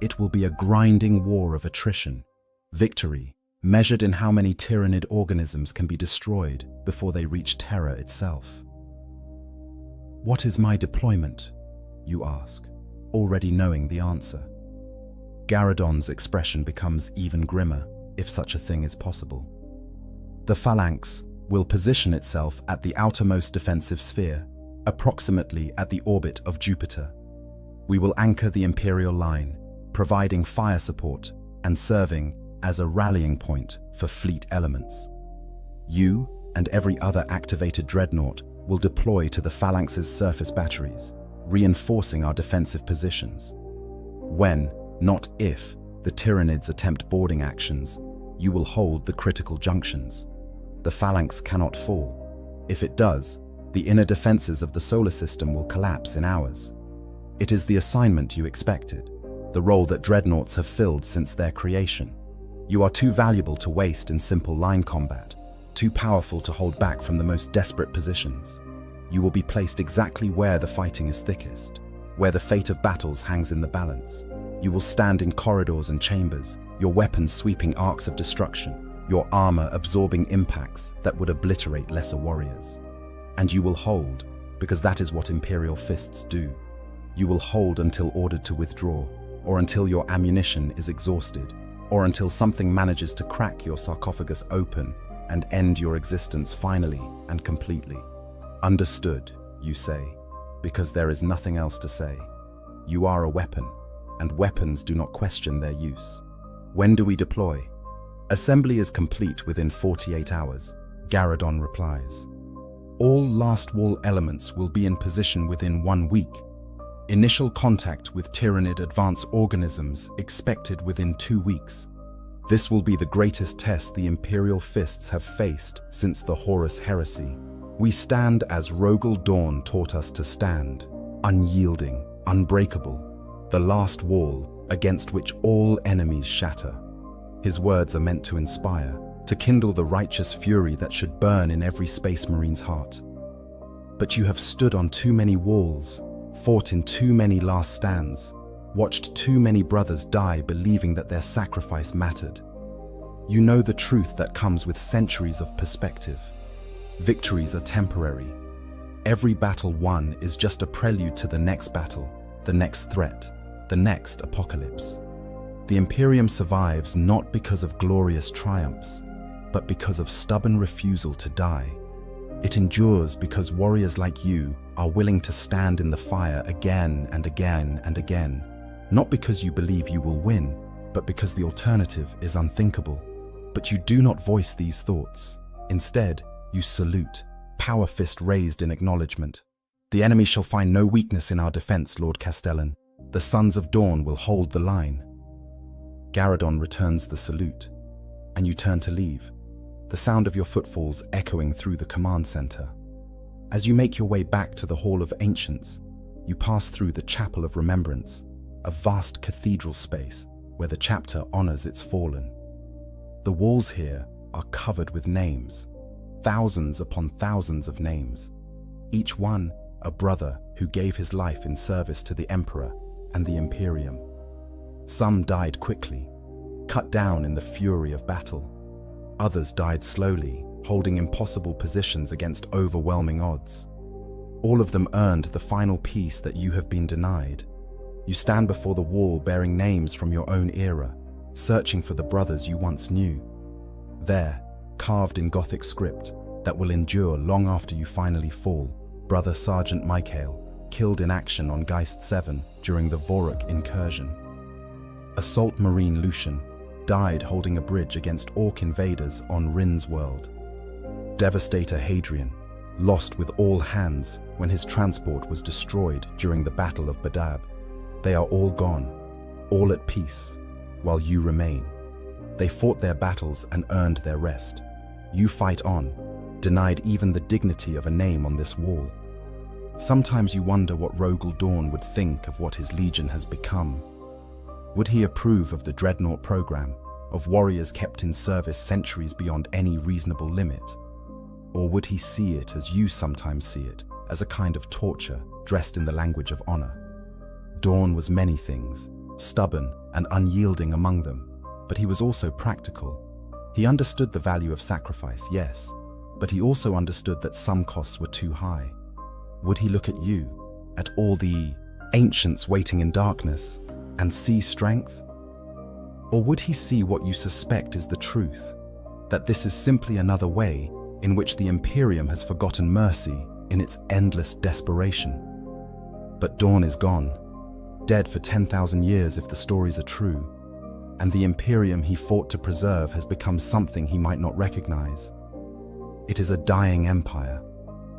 A: It will be a grinding war of attrition, victory measured in how many Tyranid organisms can be destroyed before they reach Terra itself. "What is my deployment?" you ask, already knowing the answer. Garradon's expression becomes even grimmer, if such a thing is possible. The Phalanx will position itself at the outermost defensive sphere, approximately at the orbit of Jupiter. We will anchor the Imperial line, providing fire support and serving as a rallying point for fleet elements. You and every other activated dreadnought will deploy to the Phalanx's surface batteries, reinforcing our defensive positions. When, not if, the Tyranids attempt boarding actions, you will hold the critical junctions. The Phalanx cannot fall. If it does, the inner defenses of the solar system will collapse in hours. It is the assignment you expected, the role that dreadnoughts have filled since their creation. You are too valuable to waste in simple line combat, too powerful to hold back from the most desperate positions. You will be placed exactly where the fighting is thickest, where the fate of battles hangs in the balance. You will stand in corridors and chambers, your weapons sweeping arcs of destruction, your armor absorbing impacts that would obliterate lesser warriors. And you will hold, because that is what Imperial fists do. You will hold until ordered to withdraw, or until your ammunition is exhausted, or until something manages to crack your sarcophagus open and end your existence finally and completely. Understood, you say, because there is nothing else to say. You are a weapon, and weapons do not question their use. When do we deploy? Assembly is complete within 48 hours, Garradon replies. All last wall elements will be in position within 1 week. Initial contact with Tyranid advanced organisms expected within 2 weeks. This will be the greatest test the Imperial fists have faced since the Horus Heresy. We stand as Rogel Dawn taught us to stand, unyielding, unbreakable, the last wall against which all enemies shatter. His words are meant to inspire, to kindle the righteous fury that should burn in every Space Marine's heart. But you have stood on too many walls, fought in too many last stands, watched too many brothers die believing that their sacrifice mattered. You know the truth that comes with centuries of perspective. Victories are temporary. Every battle won is just a prelude to the next battle, the next threat, the next apocalypse. The Imperium survives not because of glorious triumphs, but because of stubborn refusal to die. It endures because warriors like you are willing to stand in the fire again and again and again, not because you believe you will win, but because the alternative is unthinkable. But you do not voice these thoughts. Instead, you salute, power fist raised in acknowledgement. The enemy shall find no weakness in our defense, Lord Castellan. The Sons of Dawn will hold the line. Garradon returns the salute, and you turn to leave, the sound of your footfalls echoing through the command center. As you make your way back to the Hall of Ancients, you pass through the Chapel of Remembrance, a vast cathedral space where the chapter honors its fallen. The walls here are covered with names, thousands upon thousands of names, each one a brother who gave his life in service to the Emperor and the Imperium. Some died quickly, cut down in the fury of battle. Others died slowly, holding impossible positions against overwhelming odds. All of them earned the final peace that you have been denied. You stand before the wall bearing names from your own era, searching for the brothers you once knew. There, carved in Gothic script that will endure long after you finally fall, Brother Sergeant Michael, killed in action on Geist 7 during the Vorok incursion. Assault Marine Lucian died holding a bridge against Orc invaders on Rin's world. Devastator Hadrian lost with all hands when his transport was destroyed during the Battle of Badab. They are all gone, all at peace, while you remain. They fought their battles and earned their rest. You fight on, denied even the dignity of a name on this wall. Sometimes you wonder what Rogel Dawn would think of what his legion has become. Would he approve of the Dreadnought program, of warriors kept in service centuries beyond any reasonable limit? Or would he see it as you sometimes see it, as a kind of torture dressed in the language of honor? Dawn was many things, stubborn and unyielding among them, but he was also practical. He understood the value of sacrifice, yes, but he also understood that some costs were too high. Would he look at you, at all the ancients waiting in darkness, and see strength? Or would he see what you suspect is the truth, that this is simply another way in which the Imperium has forgotten mercy in its endless desperation? But Dawn is gone, dead for 10,000 years if the stories are true, and the Imperium he fought to preserve has become something he might not recognize. It is a dying empire,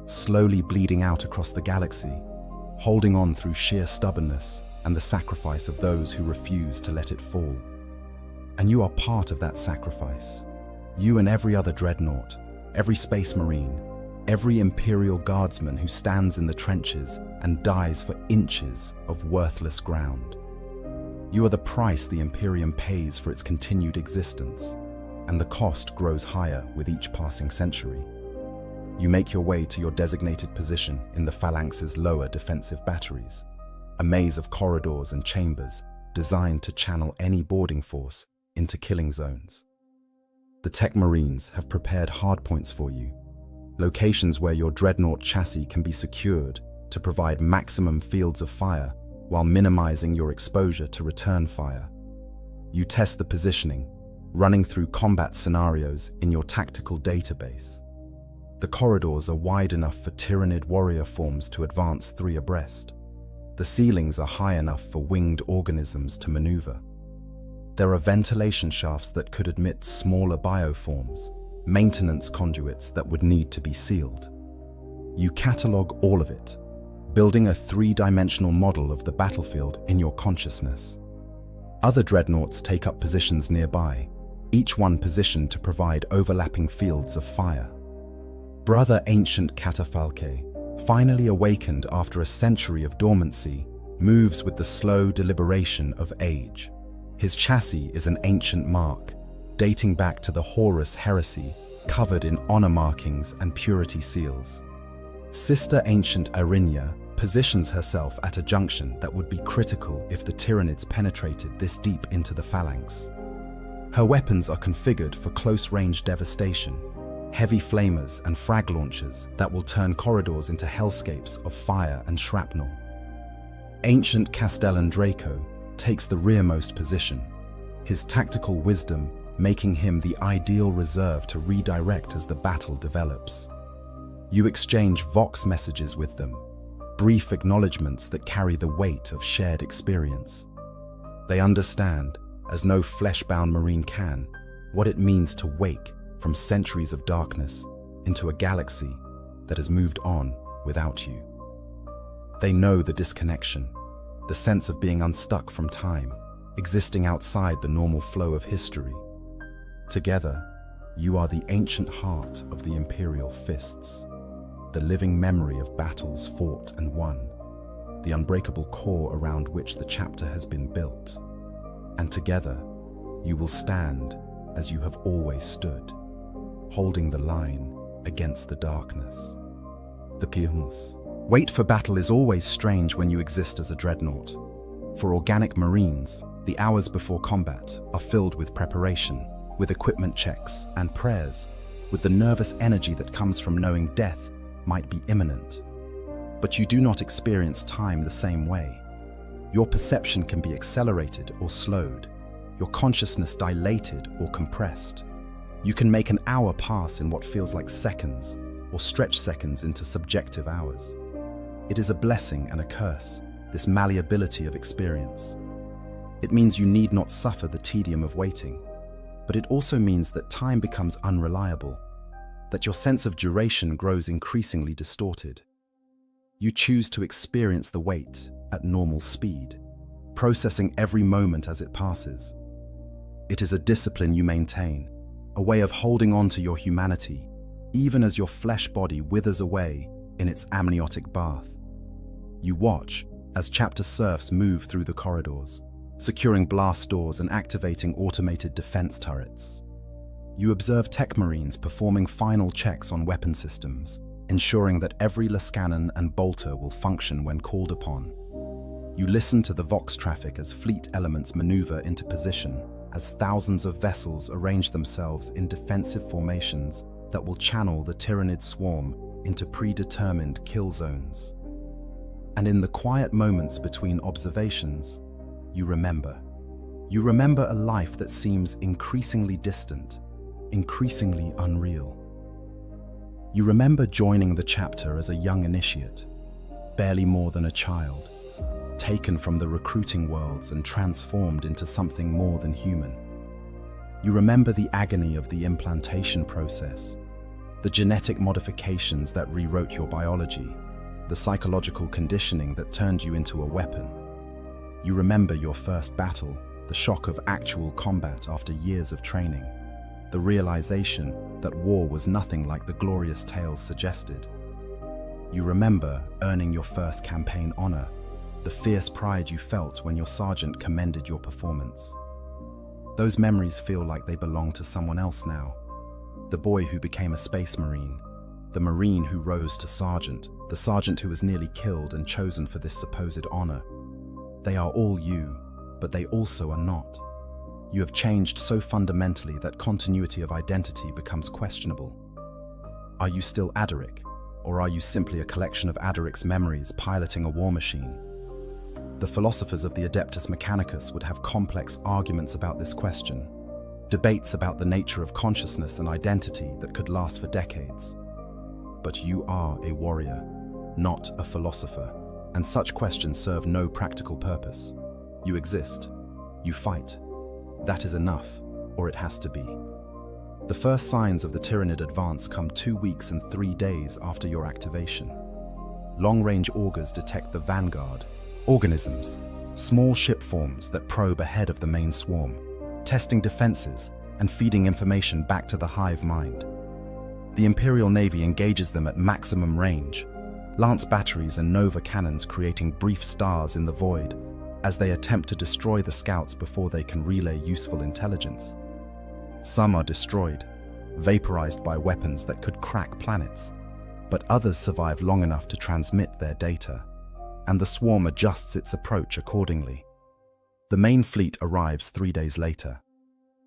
A: slowly bleeding out across the galaxy, holding on through sheer stubbornness and the sacrifice of those who refuse to let it fall. And you are part of that sacrifice. You and every other dreadnought, every space marine, every Imperial guardsman who stands in the trenches and dies for inches of worthless ground. You are the price the Imperium pays for its continued existence, and the cost grows higher with each passing century. You make your way to your designated position in the Phalanx's lower defensive batteries, a maze of corridors and chambers designed to channel any boarding force into killing zones. The Tech Marines have prepared hardpoints for you, locations where your dreadnought chassis can be secured to provide maximum fields of fire while minimizing your exposure to return fire. You test the positioning, running through combat scenarios in your tactical database. The corridors are wide enough for Tyranid warrior forms to advance 3 abreast. The ceilings are high enough for winged organisms to maneuver. There are ventilation shafts that could admit smaller bioforms, maintenance conduits that would need to be sealed. You catalog all of it, building a 3-dimensional model of the battlefield in your consciousness. Other dreadnoughts take up positions nearby, each one positioned to provide overlapping fields of fire. Brother ancient catafalque, finally awakened after a century of dormancy, moves with the slow deliberation of age. His chassis is an ancient mark, dating back to the Horus heresy, covered in honor markings and purity seals. Sister Ancient Arinia positions herself at a junction that would be critical if the Tyranids penetrated this deep into the phalanx. Her weapons are configured for close-range devastation, heavy flamers and frag launchers that will turn corridors into hellscapes of fire and shrapnel. Ancient Castellan Draco takes the rearmost position, his tactical wisdom making him the ideal reserve to redirect as the battle develops. You exchange vox messages with them, brief acknowledgements that carry the weight of shared experience. They understand, as no flesh-bound Marine can, what it means to wake from centuries of darkness into a galaxy that has moved on without you. They know the disconnection, the sense of being unstuck from time, existing outside the normal flow of history. Together, you are the ancient heart of the Imperial Fists, the living memory of battles fought and won, the unbreakable core around which the chapter has been built. And together, you will stand as you have always stood, holding the line against the darkness. The Pirmus. Wait for battle is always strange when you exist as a dreadnought. For organic Marines, the hours before combat are filled with preparation, with equipment checks and prayers, with the nervous energy that comes from knowing death might be imminent. But you do not experience time the same way. Your perception can be accelerated or slowed, your consciousness dilated or compressed. You can make an hour pass in what feels like seconds, or stretch seconds into subjective hours. It is a blessing and a curse, this malleability of experience. It means you need not suffer the tedium of waiting, but it also means that time becomes unreliable, that your sense of duration grows increasingly distorted. You choose to experience the wait at normal speed, processing every moment as it passes. It is a discipline you maintain, a way of holding on to your humanity, even as your flesh body withers away in its amniotic bath. You watch as chapter serfs move through the corridors, securing blast doors and activating automated defense turrets. You observe tech marines performing final checks on weapon systems, ensuring that every Lascanon and bolter will function when called upon. You listen to the Vox traffic as fleet elements maneuver into position, as thousands of vessels arrange themselves in defensive formations that will channel the Tyranid swarm into predetermined kill zones. And in the quiet moments between observations, you remember. You remember a life that seems increasingly distant, increasingly unreal. You remember joining the chapter as a young initiate, barely more than a child, taken from the recruiting worlds and transformed into something more than human. You remember the agony of the implantation process, the genetic modifications that rewrote your biology, the psychological conditioning that turned you into a weapon. You remember your first battle, the shock of actual combat after years of training, the realization that war was nothing like the glorious tales suggested. You remember earning your first campaign honor, the fierce pride you felt when your sergeant commended your performance. Those memories feel like they belong to someone else now. The boy who became a space marine, the marine who rose to sergeant, the sergeant who was nearly killed and chosen for this supposed honor. They are all you, but they also are not. You have changed so fundamentally that continuity of identity becomes questionable. Are you still Adaric, or are you simply a collection of Adaric's memories piloting a war machine? The philosophers of the Adeptus Mechanicus would have complex arguments about this question, debates about the nature of consciousness and identity that could last for decades. But you are a warrior, not a philosopher, and such questions serve no practical purpose. You exist. You fight. That is enough, or it has to be. The first signs of the Tyranid advance come 2 weeks and 3 days after your activation. Long-range augers detect the vanguard, organisms, small ship forms that probe ahead of the main swarm, testing defenses and feeding information back to the hive mind. The Imperial Navy engages them at maximum range, Lance batteries and Nova cannons creating brief stars in the void as they attempt to destroy the scouts before they can relay useful intelligence. Some are destroyed, vaporized by weapons that could crack planets, but others survive long enough to transmit their data, and the swarm adjusts its approach accordingly. The main fleet arrives 3 days later,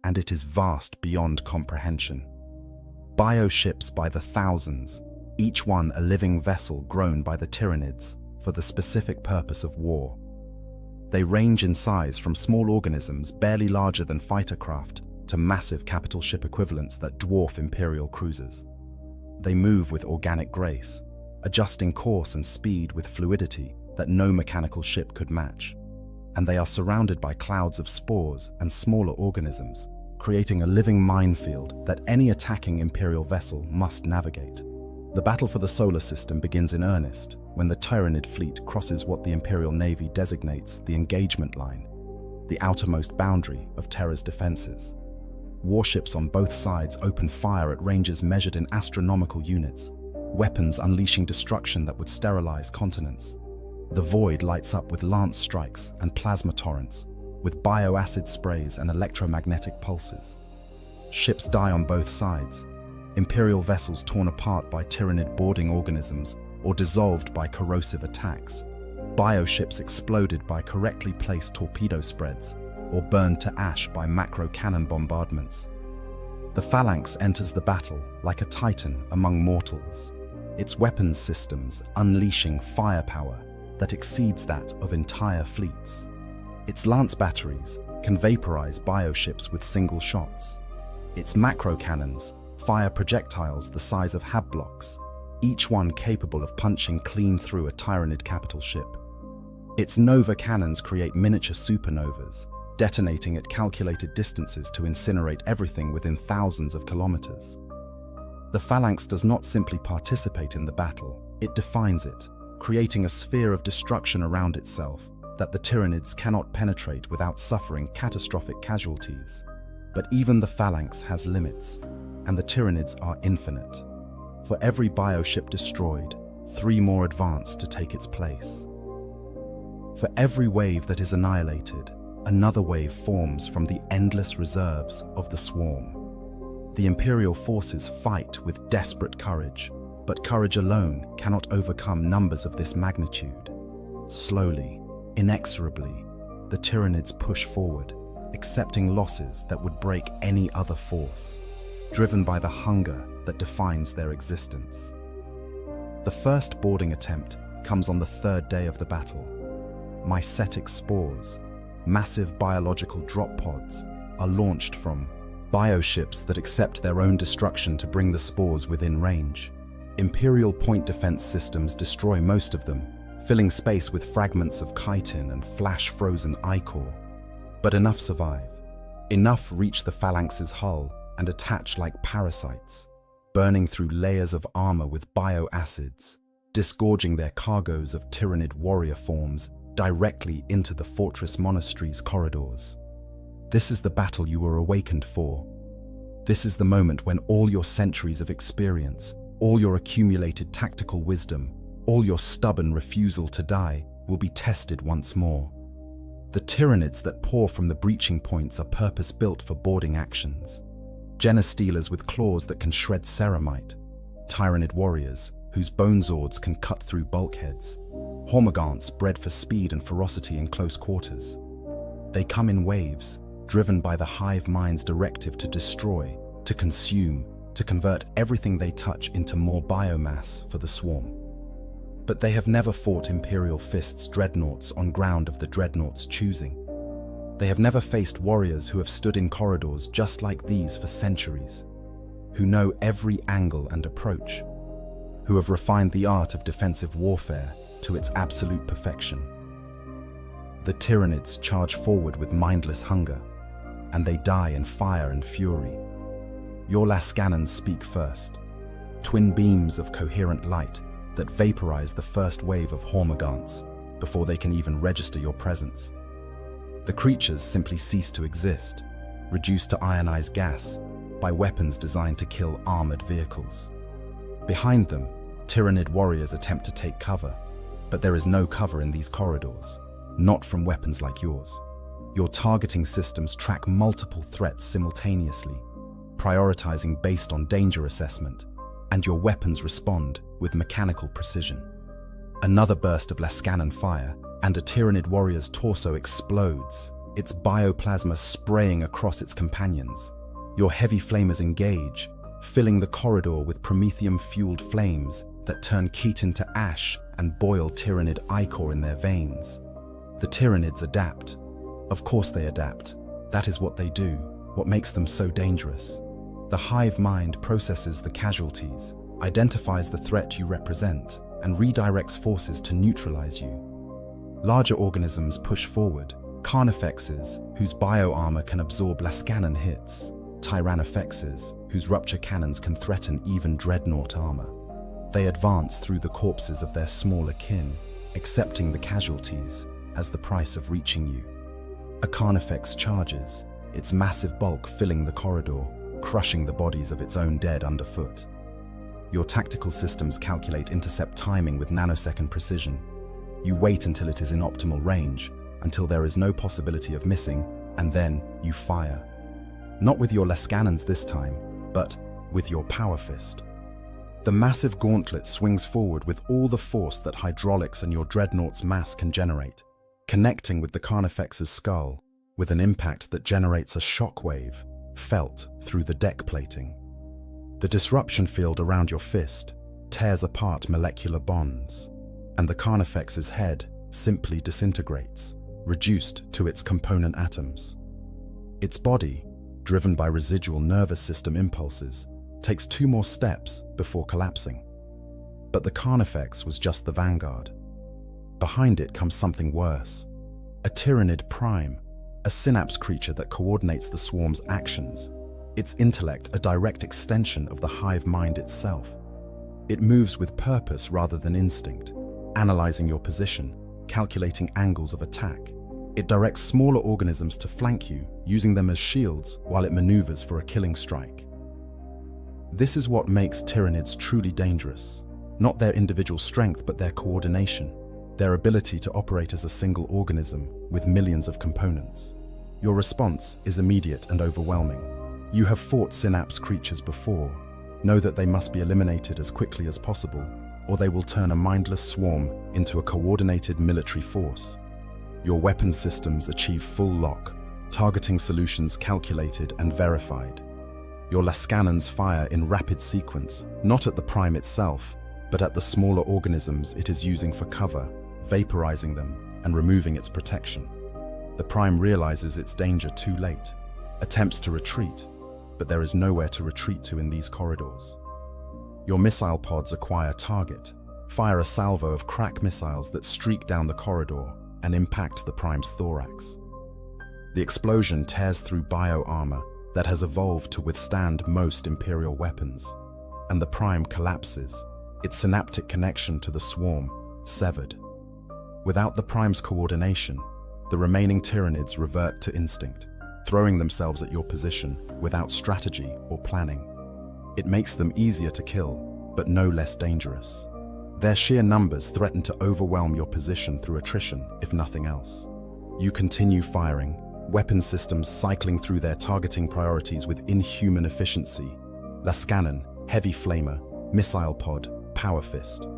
A: and it is vast beyond comprehension. Bioships by the thousands, each one a living vessel grown by the Tyranids for the specific purpose of war. They range in size from small organisms barely larger than fighter craft to massive capital ship equivalents that dwarf Imperial cruisers. They move with organic grace, adjusting course and speed with fluidity that no mechanical ship could match. And they are surrounded by clouds of spores and smaller organisms, creating a living minefield that any attacking Imperial vessel must navigate. The battle for the solar system begins in earnest when the Tyranid fleet crosses what the Imperial Navy designates the engagement line, the outermost boundary of Terra's defenses. Warships on both sides open fire at ranges measured in astronomical units, weapons unleashing destruction that would sterilize continents. The void lights up with lance strikes and plasma torrents, with bioacid sprays and electromagnetic pulses. Ships die on both sides, Imperial vessels torn apart by Tyranid boarding organisms or dissolved by corrosive attacks, bioships exploded by correctly placed torpedo spreads or burned to ash by macro-cannon bombardments. The Phalanx enters the battle like a titan among mortals, its weapons systems unleashing firepower that exceeds that of entire fleets. Its lance batteries can vaporize bioships with single shots. Its macro-cannons fire projectiles the size of hab blocks, each one capable of punching clean through a Tyranid capital ship. Its Nova cannons create miniature supernovas, detonating at calculated distances to incinerate everything within thousands of kilometers. The Phalanx does not simply participate in the battle, it defines it, creating a sphere of destruction around itself that the Tyranids cannot penetrate without suffering catastrophic casualties. But even the Phalanx has limits, and the Tyranids are infinite. For every bioship destroyed, 3 more advance to take its place. For every wave that is annihilated, another wave forms from the endless reserves of the swarm. The Imperial forces fight with desperate courage, but courage alone cannot overcome numbers of this magnitude. Slowly, inexorably, the Tyranids push forward, accepting losses that would break any other force, driven by the hunger that defines their existence. The first boarding attempt comes on the 3rd day of the battle. Mycetic spores, massive biological drop pods, are launched from bioships that accept their own destruction to bring the spores within range. Imperial point defense systems destroy most of them, filling space with fragments of chitin and flash-frozen ichor. But enough survive. Enough reach the Phalanx's hull and attach like parasites, burning through layers of armor with bioacids, disgorging their cargoes of Tyranid warrior forms directly into the fortress monastery's corridors. This is the battle you were awakened for. This is the moment when all your centuries of experience, all your accumulated tactical wisdom, all your stubborn refusal to die will be tested once more. The Tyranids that pour from the breaching points are purpose-built for boarding actions. Genostealers with claws that can shred ceramite, Tyranid warriors whose bone zords can cut through bulkheads, Hormagaunts bred for speed and ferocity in close quarters. They come in waves, driven by the hive mind's directive to destroy, to consume, to convert everything they touch into more biomass for the swarm. But they have never fought Imperial Fist's dreadnoughts on ground of the dreadnought's choosing. They have never faced warriors who have stood in corridors just like these for centuries, who know every angle and approach, who have refined the art of defensive warfare to its absolute perfection. The Tyranids charge forward with mindless hunger, and they die in fire and fury. Your Lascannons speak first, twin beams of coherent light that vaporize the first wave of Hormagaunts before they can even register your presence. The creatures simply cease to exist, reduced to ionized gas by weapons designed to kill armored vehicles. Behind them, Tyranid warriors attempt to take cover, but there is no cover in these corridors, not from weapons like yours. Your targeting systems track multiple threats simultaneously, prioritizing based on danger assessment, and your weapons respond with mechanical precision. Another burst of Lascanon fire, and a Tyranid warrior's torso explodes, its bioplasma spraying across its companions. Your heavy flamers engage, filling the corridor with promethium-fueled flames that turn Keaton to ash and boil Tyranid ichor in their veins. The Tyranids adapt. Of course they adapt. That is what they do, what makes them so dangerous. The hive mind processes the casualties, identifies the threat you represent, and redirects forces to neutralize you. Larger organisms push forward, Carnifexes, whose bioarmor can absorb Lascanon hits, Tyrannofexes, whose rupture cannons can threaten even dreadnought armor. They advance through the corpses of their smaller kin, accepting the casualties as the price of reaching you. A Carnifex charges, its massive bulk filling the corridor, crushing the bodies of its own dead underfoot. Your tactical systems calculate intercept timing with nanosecond precision. You wait until it is in optimal range, until there is no possibility of missing, and then you fire. Not with your Lascanons this time, but with your Power Fist. The massive gauntlet swings forward with all the force that hydraulics and your dreadnought's mass can generate, connecting with the Carnifex's skull with an impact that generates a shockwave felt through the deck plating. The disruption field around your fist tears apart molecular bonds, and the Carnifex's head simply disintegrates, reduced to its component atoms. Its body, driven by residual nervous system impulses, takes 2 more steps before collapsing. But the Carnifex was just the vanguard. Behind it comes something worse. A Tyranid Prime, a synapse creature that coordinates the swarm's actions, its intellect a direct extension of the hive mind itself. It moves with purpose rather than instinct, analyzing your position, calculating angles of attack. It directs smaller organisms to flank you, using them as shields while it maneuvers for a killing strike. This is what makes Tyranids truly dangerous. Not their individual strength, but their coordination, their ability to operate as a single organism with millions of components. Your response is immediate and overwhelming. You have fought synapse creatures before. Know that they must be eliminated as quickly as possible, or they will turn a mindless swarm into a coordinated military force. Your weapon systems achieve full lock, targeting solutions calculated and verified. Your Lascanons fire in rapid sequence, not at the Prime itself, but at the smaller organisms it is using for cover, vaporizing them and removing its protection. The Prime realizes its danger too late, attempts to retreat, but there is nowhere to retreat to in these corridors. Your missile pods acquire target, fire a salvo of crack missiles that streak down the corridor and impact the Prime's thorax. The explosion tears through bioarmor that has evolved to withstand most Imperial weapons, and the Prime collapses, its synaptic connection to the swarm severed. Without the Prime's coordination, the remaining Tyranids revert to instinct, throwing themselves at your position without strategy or planning. It makes them easier to kill, but no less dangerous. Their sheer numbers threaten to overwhelm your position through attrition, if nothing else. You continue firing, weapon systems cycling through their targeting priorities with inhuman efficiency. Lascanon, Heavy Flamer, Missile Pod, Power Fist.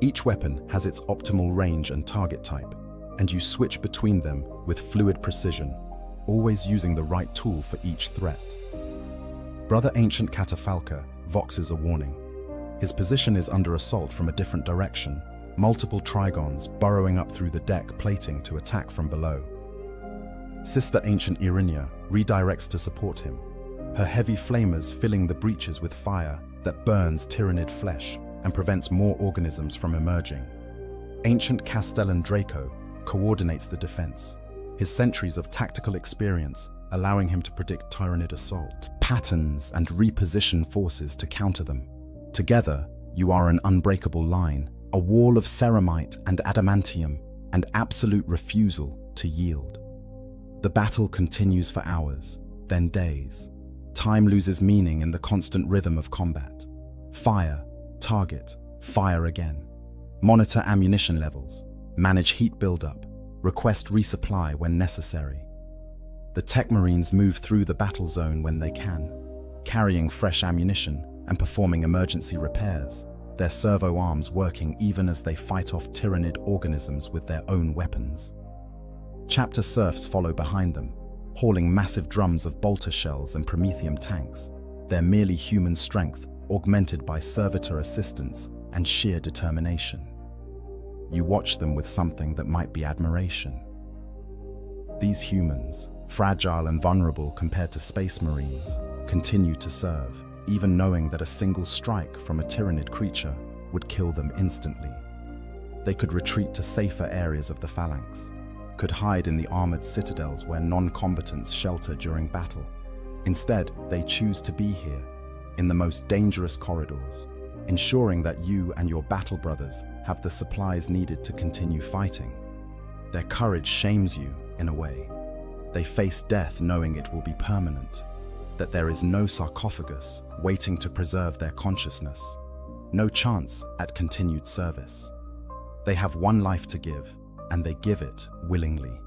A: Each weapon has its optimal range and target type, and you switch between them with fluid precision, always using the right tool for each threat. Brother Ancient Catafalca voxes a warning. His position is under assault from a different direction, multiple Trigons burrowing up through the deck plating to attack from below. Sister Ancient Irinia redirects to support him, her heavy flamers filling the breaches with fire that burns Tyranid flesh and prevents more organisms from emerging. Ancient Castellan Draco coordinates the defense, his centuries of tactical experience allowing him to predict Tyranid assault patterns and reposition forces to counter them. Together, you are an unbreakable line, a wall of ceramite and adamantium, and absolute refusal to yield. The battle continues for hours, then days. Time loses meaning in the constant rhythm of combat. Fire, Target, fire again. Monitor ammunition levels, manage heat buildup, request resupply when necessary. The Tech Marines move through the battle zone when they can, carrying fresh ammunition and performing emergency repairs, their servo arms working even as they fight off tyrannid organisms with their own weapons. Chapter serfs follow behind them, hauling massive drums of bolter shells and promethium tanks, their merely human strength augmented by servitor assistance and sheer determination. You watch them with something that might be admiration. These humans, fragile and vulnerable compared to Space Marines, continue to serve, even knowing that a single strike from a tyrannid creature would kill them instantly. They could retreat to safer areas of the phalanx, could hide in the armored citadels where non-combatants shelter during battle. Instead, they choose to be here, in the most dangerous corridors, ensuring that you and your battle brothers have the supplies needed to continue fighting. Their courage shames you, in a way. They face death knowing it will be permanent, that there is no sarcophagus waiting to preserve their consciousness, no chance at continued service. They have one life to give, and they give it willingly.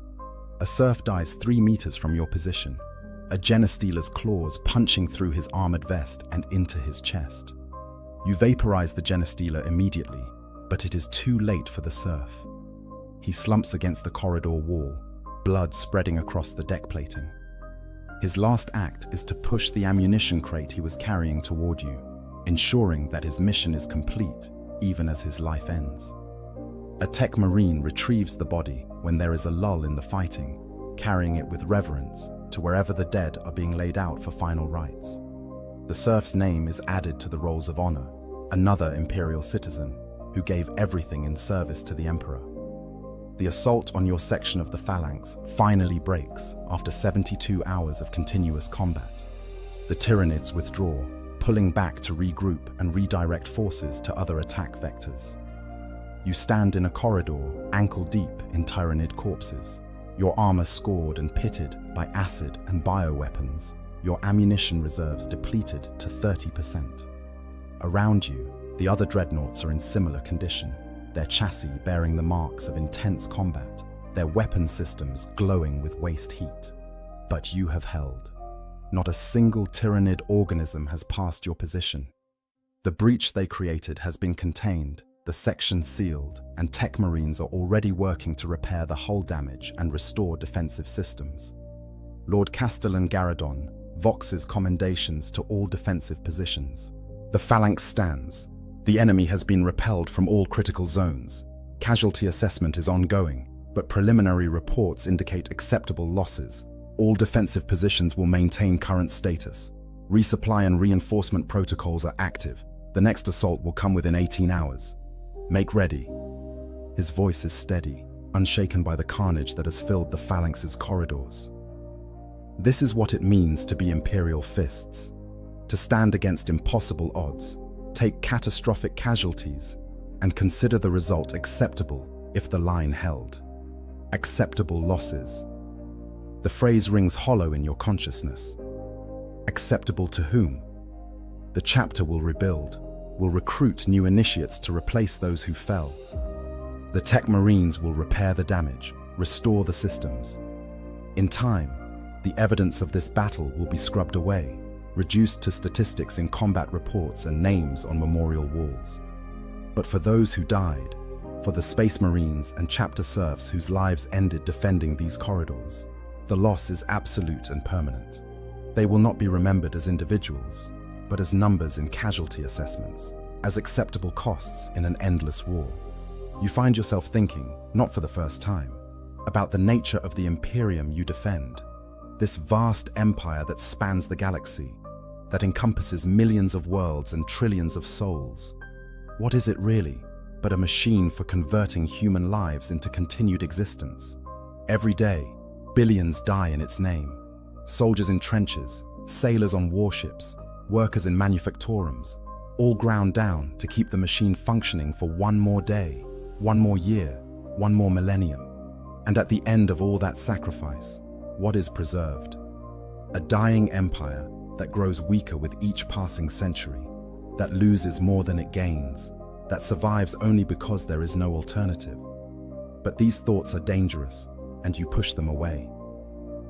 A: A serf dies 3 meters from your position, a Genestealer's claws punching through his armored vest and into his chest. You vaporize the Genestealer immediately, but it is too late for the serf. He slumps against the corridor wall, blood spreading across the deck plating. His last act is to push the ammunition crate he was carrying toward you, ensuring that his mission is complete even as his life ends. A Tech Marine retrieves the body when there is a lull in the fighting, carrying it with reverence to wherever the dead are being laid out for final rites. The serf's name is added to the rolls of honor, another Imperial citizen who gave everything in service to the Emperor. The assault on your section of the phalanx finally breaks after 72 hours of continuous combat. The Tyrannids withdraw, pulling back to regroup and redirect forces to other attack vectors. You stand in a corridor ankle-deep in Tyrannid corpses, your armor scored and pitted by acid and bioweapons, your ammunition reserves depleted to 30%. Around you, the other dreadnoughts are in similar condition, their chassis bearing the marks of intense combat, their weapon systems glowing with waste heat. But you have held. Not a single Tyrannid organism has passed your position. The breach they created has been contained, the section sealed, and Tech Marines are already working to repair the hull damage and restore defensive systems. Lord Castellan Garadon voxes commendations to all defensive positions. The phalanx stands. The enemy has been repelled from all critical zones. Casualty assessment is ongoing, but preliminary reports indicate acceptable losses. All defensive positions will maintain current status. Resupply and reinforcement protocols are active. The next assault will come within 18 hours. Make ready. His voice is steady, unshaken by the carnage that has filled the phalanx's corridors. This is what it means to be Imperial fists. To stand against impossible odds, take catastrophic casualties, and consider the result acceptable if the line held. Acceptable losses. The phrase rings hollow in your consciousness. Acceptable to whom? The chapter will rebuild, will recruit new initiates to replace those who fell. The Tech Marines will repair the damage, restore the systems. In time, the evidence of this battle will be scrubbed away, reduced to statistics in combat reports and names on memorial walls. But for those who died, for the Space Marines and chapter serfs whose lives ended defending these corridors, the loss is absolute and permanent. They will not be remembered as individuals, but as numbers in casualty assessments, as acceptable costs in an endless war. You find yourself thinking, not for the first time, about the nature of the Imperium you defend, this vast empire that spans the galaxy, that encompasses millions of worlds and trillions of souls. What is it really but a machine for converting human lives into continued existence? Every day, billions die in its name. Soldiers in trenches, sailors on warships, workers in manufactorums, all ground down to keep the machine functioning for one more day, one more year, one more millennium. And at the end of all that sacrifice, what is preserved? A dying empire that grows weaker with each passing century, that loses more than it gains, that survives only because there is no alternative. But these thoughts are dangerous, and you push them away.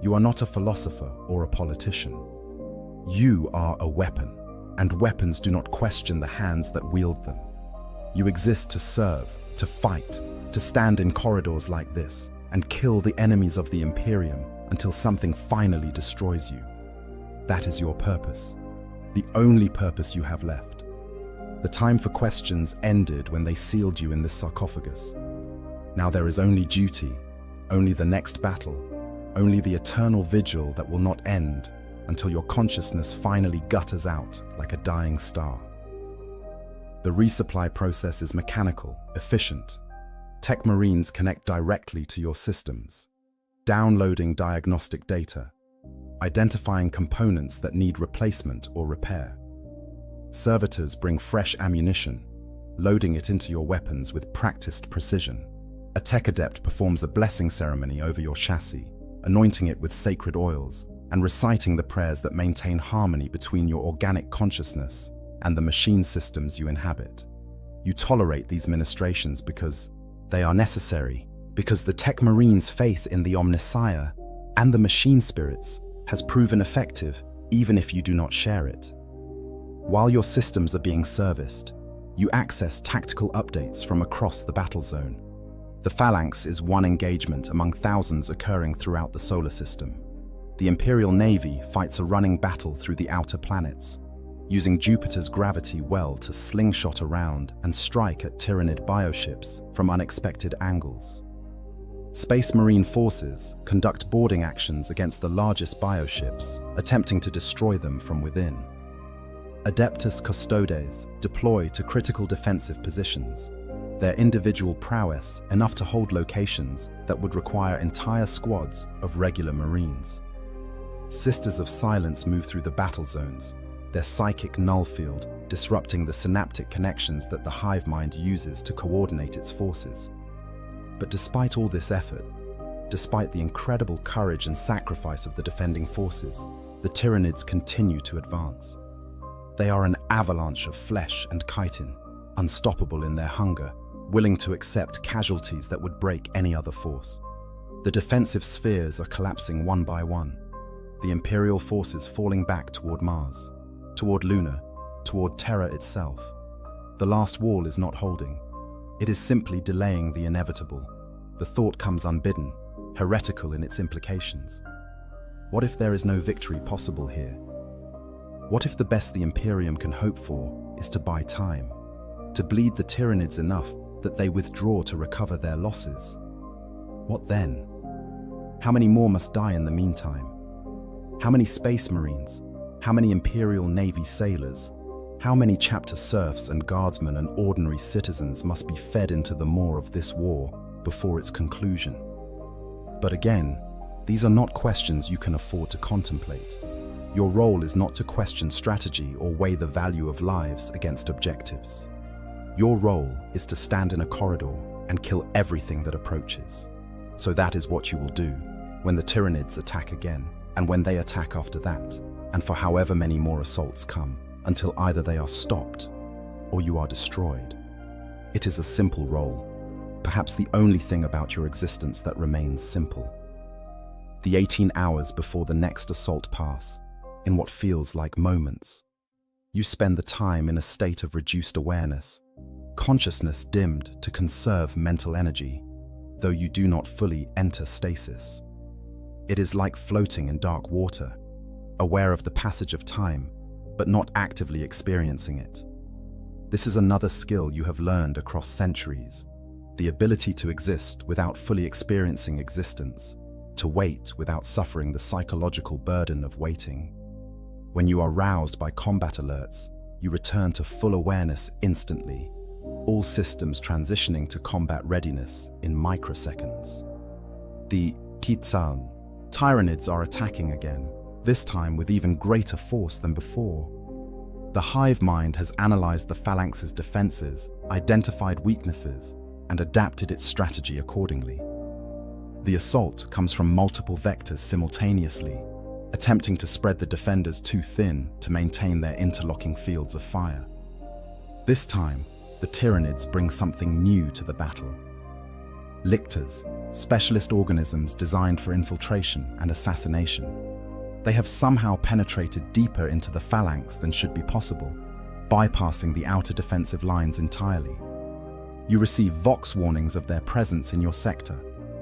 A: You are not a philosopher or a politician. You are a weapon, and weapons do not question the hands that wield them. You exist to serve, to fight, to stand in corridors like this and kill the enemies of the Imperium until something finally destroys you. That is your purpose, the only purpose you have left. The time for questions ended when they sealed you in this sarcophagus. Now there is only duty, only the next battle, only the eternal vigil that will not end until your consciousness finally gutters out like a dying star. The resupply process is mechanical, efficient. Tech Marines connect directly to your systems, downloading diagnostic data, identifying components that need replacement or repair. Servitors bring fresh ammunition, loading it into your weapons with practiced precision. A tech adept performs a blessing ceremony over your chassis, anointing it with sacred oils and reciting the prayers that maintain harmony between your organic consciousness and the machine systems you inhabit. You tolerate these ministrations because they are necessary, because the Tech Marines' faith in the Omnissiah and the machine spirits has proven effective even if you do not share it. While your systems are being serviced, you access tactical updates from across the battle zone. The Phalanx is one engagement among thousands occurring throughout the solar system. The Imperial Navy fights a running battle through the outer planets, using Jupiter's gravity well to slingshot around and strike at Tyranid bioships from unexpected angles. Space Marine forces conduct boarding actions against the largest bioships, attempting to destroy them from within. Adeptus Custodes deploy to critical defensive positions, their individual prowess enough to hold locations that would require entire squads of regular Marines. Sisters of Silence move through the battle zones, their psychic null field disrupting the synaptic connections that the hive mind uses to coordinate its forces. But despite all this effort, despite the incredible courage and sacrifice of the defending forces, the Tyranids continue to advance. They are an avalanche of flesh and chitin, unstoppable in their hunger, willing to accept casualties that would break any other force. The defensive spheres are collapsing one by one, the Imperial forces falling back toward Mars, toward Luna, toward Terra itself. The last wall is not holding. It is simply delaying the inevitable. The thought comes unbidden, heretical in its implications. What if there is no victory possible here? What if the best the Imperium can hope for is to buy time, to bleed the Tyranids enough that they withdraw to recover their losses? What then? How many more must die in the meantime? How many Space Marines? How many Imperial Navy sailors? How many chapter serfs and guardsmen and ordinary citizens must be fed into the maw of this war before its conclusion? But again, these are not questions you can afford to contemplate. Your role is not to question strategy or weigh the value of lives against objectives. Your role is to stand in a corridor and kill everything that approaches. So that is what you will do when the Tyranids attack again, and when they attack after that, and for however many more assaults come, until either they are stopped or you are destroyed. It is a simple role, perhaps the only thing about your existence that remains simple. The 18 hours before the next assault pass, in what feels like moments. You spend the time in a state of reduced awareness, consciousness dimmed to conserve mental energy, though you do not fully enter stasis. It is like floating in dark water, aware of the passage of time, but not actively experiencing it. This is another skill you have learned across centuries, the ability to exist without fully experiencing existence, to wait without suffering the psychological burden of waiting. When you are roused by combat alerts, you return to full awareness instantly, all systems transitioning to combat readiness in microseconds. The Kitsan Tyranids are attacking again, this time with even greater force than before. The hive mind has analyzed the Phalanx's defenses, identified weaknesses, and adapted its strategy accordingly. The assault comes from multiple vectors simultaneously, attempting to spread the defenders too thin to maintain their interlocking fields of fire. This time, the Tyranids bring something new to the battle. Lictors, specialist organisms designed for infiltration and assassination. They have somehow penetrated deeper into the phalanx than should be possible, bypassing the outer defensive lines entirely. You receive Vox warnings of their presence in your sector,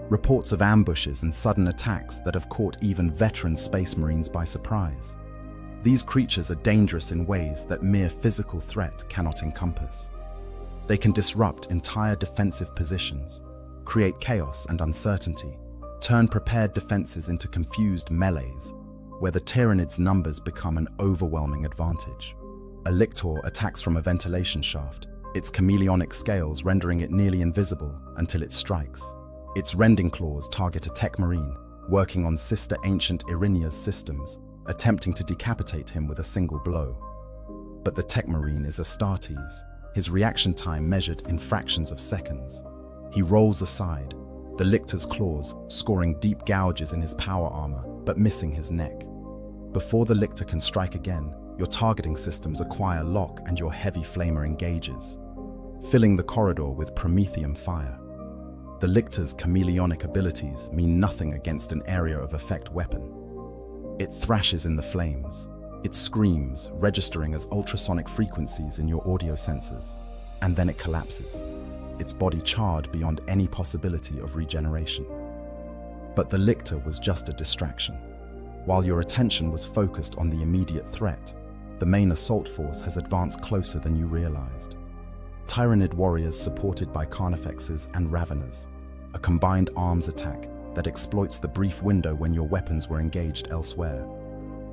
A: reports of ambushes and sudden attacks that have caught even veteran Space Marines by surprise. These creatures are dangerous in ways that mere physical threat cannot encompass. They can disrupt entire defensive positions, create chaos and uncertainty, turn prepared defenses into confused melees, where the Tyranids' numbers become an overwhelming advantage. A Lictor attacks from a ventilation shaft, its chameleonic scales rendering it nearly invisible until it strikes. Its rending claws target a Tech Marine, working on Sister Ancient Irinia's systems, attempting to decapitate him with a single blow. But the Tech Marine is Astartes, his reaction time measured in fractions of seconds. He rolls aside, the Lictor's claws scoring deep gouges in his power armor, but missing his neck. Before the Lictor can strike again, your targeting systems acquire lock and your heavy flamer engages, filling the corridor with promethium fire. The Lictor's chameleonic abilities mean nothing against an area of effect weapon. It thrashes in the flames. It screams, registering as ultrasonic frequencies in your audio sensors, and then it collapses, its body charred beyond any possibility of regeneration. But the Lictor was just a distraction. While your attention was focused on the immediate threat, the main assault force has advanced closer than you realized. Tyranid warriors supported by Carnifexes and Raveners, a combined arms attack that exploits the brief window when your weapons were engaged elsewhere.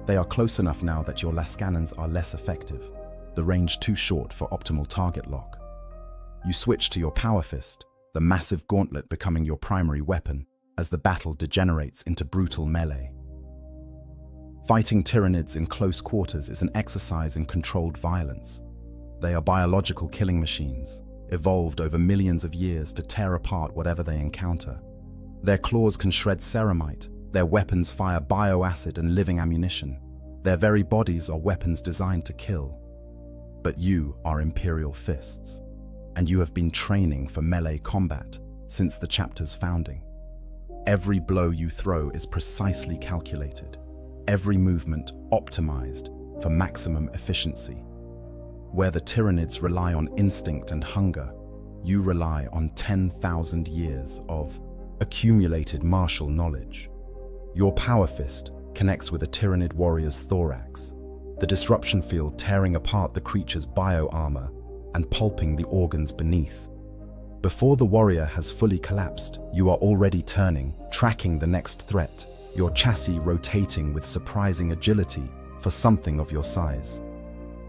A: They are close enough now that your Lascannons are less effective, the range too short for optimal target lock. You switch to your Power Fist, the massive gauntlet becoming your primary weapon as the battle degenerates into brutal melee. Fighting Tyranids in close quarters is an exercise in controlled violence. They are biological killing machines, evolved over millions of years to tear apart whatever they encounter. Their claws can shred ceramite, their weapons fire bioacid and living ammunition. Their very bodies are weapons designed to kill. But you are Imperial Fists, and you have been training for melee combat since the chapter's founding. Every blow you throw is precisely calculated, every movement optimized for maximum efficiency. Where the Tyranids rely on instinct and hunger, you rely on 10,000 years of accumulated martial knowledge. Your Power Fist connects with a Tyranid warrior's thorax, the disruption field tearing apart the creature's bio-armor and pulping the organs beneath. Before the warrior has fully collapsed, you are already turning, tracking the next threat, your chassis rotating with surprising agility for something of your size.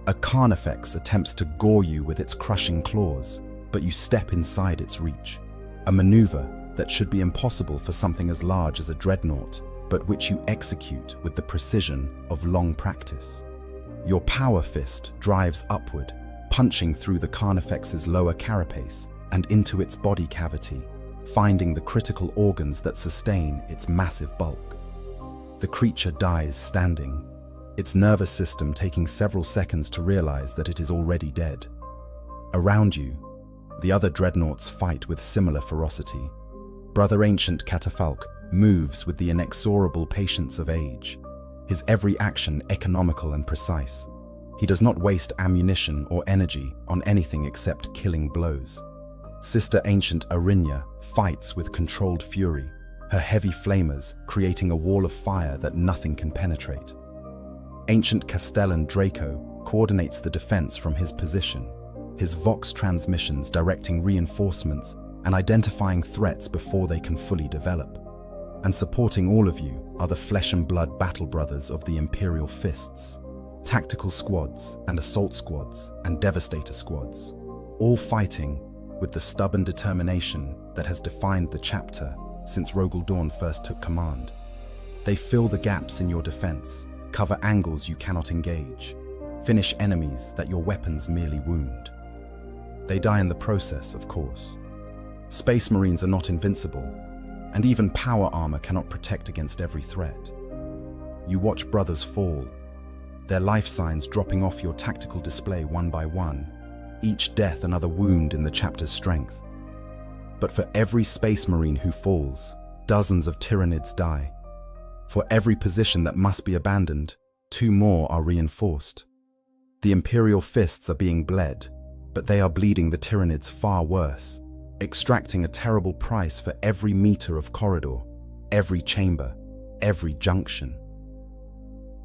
A: A Carnifex attempts to gore you with its crushing claws, but you step inside its reach. A maneuver that should be impossible for something as large as a dreadnought, but which you execute with the precision of long practice. Your Power Fist drives upward, punching through the Carnifex's lower carapace and into its body cavity, finding the critical organs that sustain its massive bulk. The creature dies standing, its nervous system taking several seconds to realize that it is already dead. Around you, the other dreadnoughts fight with similar ferocity. Brother Ancient Catafalque moves with the inexorable patience of age, his every action economical and precise. He does not waste ammunition or energy on anything except killing blows. Sister Ancient Irinia fights with controlled fury, her heavy flamers creating a wall of fire that nothing can penetrate. Ancient Castellan Draco coordinates the defense from his position, his Vox transmissions directing reinforcements and identifying threats before they can fully develop. And supporting all of you are the flesh and blood battle brothers of the Imperial Fists, tactical squads and assault squads and devastator squads, all fighting with the stubborn determination that has defined the chapter since Rogel Dawn first took command. They fill the gaps in your defense, cover angles you cannot engage, finish enemies that your weapons merely wound. They die in the process, of course. Space Marines are not invincible, and even power armor cannot protect against every threat. You watch brothers fall, their life signs dropping off your tactical display one by one, each death another wound in the chapter's strength. But for every Space Marine who falls, dozens of Tyranids die. For every position that must be abandoned, 2 more are reinforced. The Imperial fists are being bled, but they are bleeding the Tyranids far worse, extracting a terrible price for every meter of corridor, every chamber, every junction.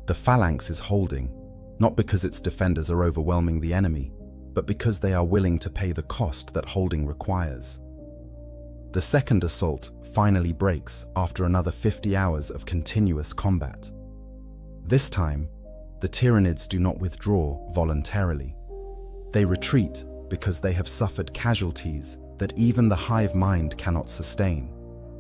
A: The Phalanx is holding, not because its defenders are overwhelming the enemy, but because they are willing to pay the cost that holding requires. The second assault finally breaks after another 50 hours of continuous combat. This time, the Tyranids do not withdraw voluntarily. They retreat because they have suffered casualties that even the hive mind cannot sustain,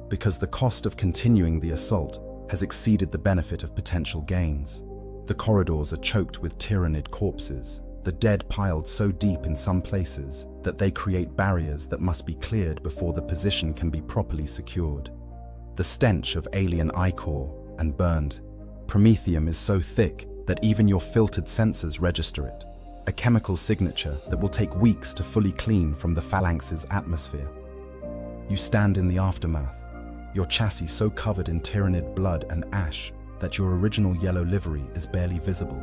A: because the cost of continuing the assault has exceeded the benefit of potential gains. The corridors are choked with Tyranid corpses, the dead piled so deep in some places that they create barriers that must be cleared before the position can be properly secured. The stench of alien ichor and burned promethium is so thick that even your filtered sensors register it, a chemical signature that will take weeks to fully clean from the Phalanx's atmosphere. You stand in the aftermath, your chassis so covered in Tyranid blood and ash that your original yellow livery is barely visible.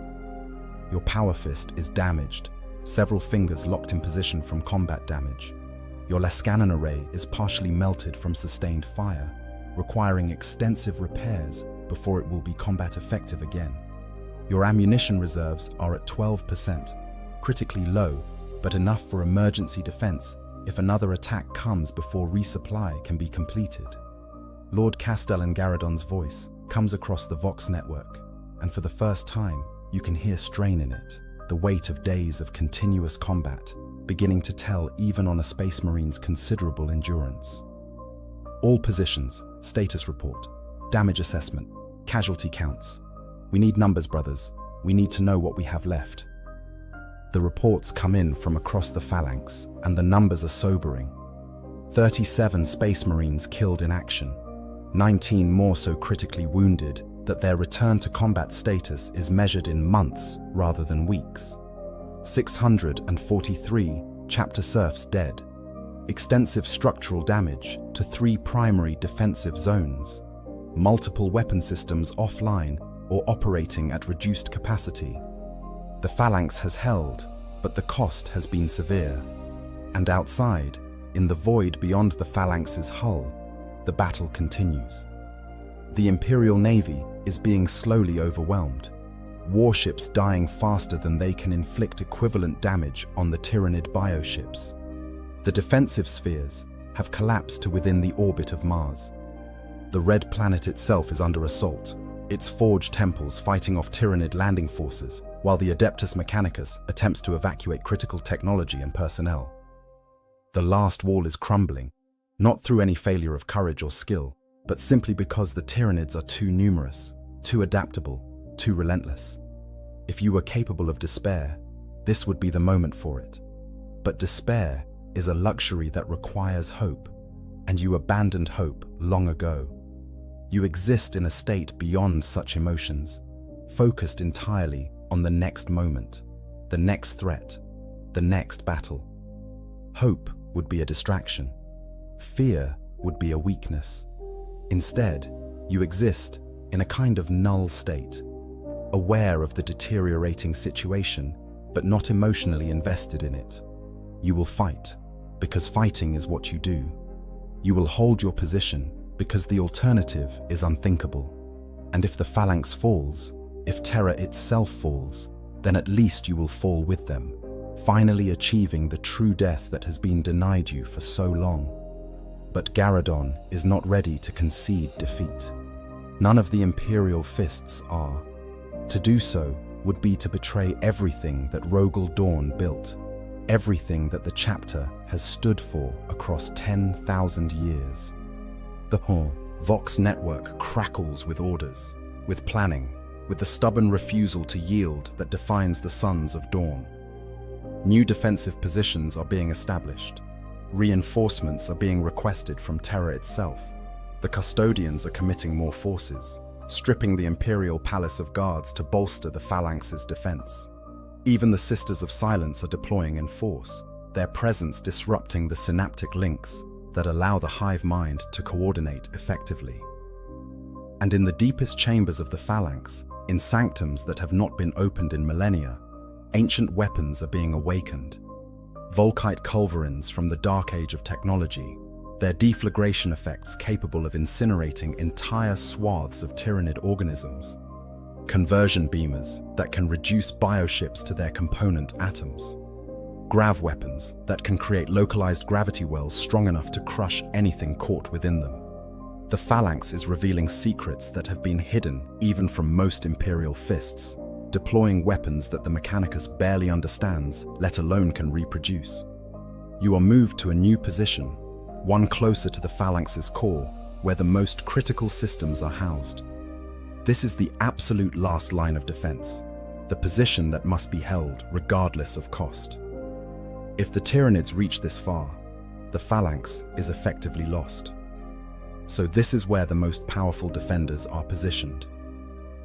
A: Your power fist is damaged, several fingers locked in position from combat damage. Your Lascanon array is partially melted from sustained fire, requiring extensive repairs before it will be combat effective again. Your ammunition reserves are at 12%, critically low, but enough for emergency defense if another attack comes before resupply can be completed. Lord Castellan Garadon's voice comes across the Vox network, and for the first time, you can hear strain in it, the weight of days of continuous combat, beginning to tell even on a Space Marine's considerable endurance. All positions, status report, damage assessment, casualty counts. We need numbers, brothers. We need to know what we have left. The reports come in from across the Phalanx, and the numbers are sobering. 37 Space Marines killed in action, 19 more so critically wounded that their return to combat status is measured in months rather than weeks. 643 chapter serfs dead. Extensive structural damage to 3 primary defensive zones. Multiple weapon systems offline or operating at reduced capacity. The Phalanx has held, but the cost has been severe. And outside, in the void beyond the Phalanx's hull, the battle continues. The Imperial Navy is being slowly overwhelmed, warships dying faster than they can inflict equivalent damage on the Tyranid bioships. The defensive spheres have collapsed to within the orbit of Mars. The Red Planet itself is under assault, its forged temples fighting off Tyranid landing forces, while the Adeptus Mechanicus attempts to evacuate critical technology and personnel. The last wall is crumbling, not through any failure of courage or skill, but simply because the Tyranids are too numerous, too adaptable, too relentless. If you were capable of despair, this would be the moment for it. But despair is a luxury that requires hope, and you abandoned hope long ago. You exist in a state beyond such emotions, focused entirely on the next moment, the next threat, the next battle. Hope would be a distraction. Fear would be a weakness. Instead, you exist in a kind of null state, aware of the deteriorating situation, but not emotionally invested in it. You will fight, because fighting is what you do. You will hold your position, because the alternative is unthinkable. And if the Phalanx falls, if Terra itself falls, then at least you will fall with them, finally achieving the true death that has been denied you for so long. But Garadon is not ready to concede defeat. None of the Imperial fists are. To do so would be to betray everything that Rogel Dawn built, everything that the chapter has stood for across 10,000 years. The Vox network crackles with orders, with planning, with the stubborn refusal to yield that defines the Sons of Dawn. New defensive positions are being established. Reinforcements are being requested from Terra itself. The custodians are committing more forces, stripping the Imperial Palace of Guards to bolster the Phalanx's defense. Even the Sisters of Silence are deploying in force, their presence disrupting the synaptic links that allow the hive mind to coordinate effectively. And in the deepest chambers of the phalanx, in sanctums that have not been opened in millennia, ancient weapons are being awakened. Volkite culverins from the dark age of technology, their deflagration effects capable of incinerating entire swaths of tyrannid organisms. Conversion beamers that can reduce bioships to their component atoms. Grav weapons that can create localized gravity wells strong enough to crush anything caught within them. The phalanx is revealing secrets that have been hidden even from most Imperial fists, deploying weapons that the Mechanicus barely understands, let alone can reproduce. You are moved to a new position, one closer to the phalanx's core, where the most critical systems are housed. This is the absolute last line of defense, the position that must be held regardless of cost. If the Tyranids reach this far, the phalanx is effectively lost. So this is where the most powerful defenders are positioned.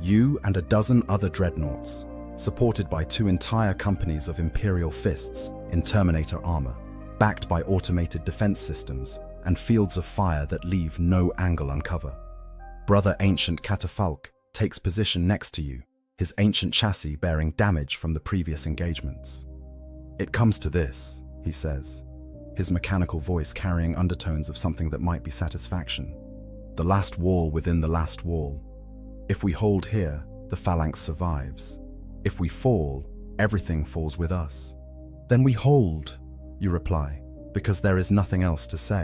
A: You and a dozen other dreadnoughts, supported by 2 entire companies of Imperial fists in Terminator armor, backed by automated defense systems and fields of fire that leave no angle uncovered. Brother Ancient Catafalque takes position next to you, his ancient chassis bearing damage from the previous engagements. "It comes to this," he says, his mechanical voice carrying undertones of something that might be satisfaction. "The last wall within the last wall. If we hold here, the phalanx survives. If we fall, everything falls with us." "Then we hold," you reply, because there is nothing else to say.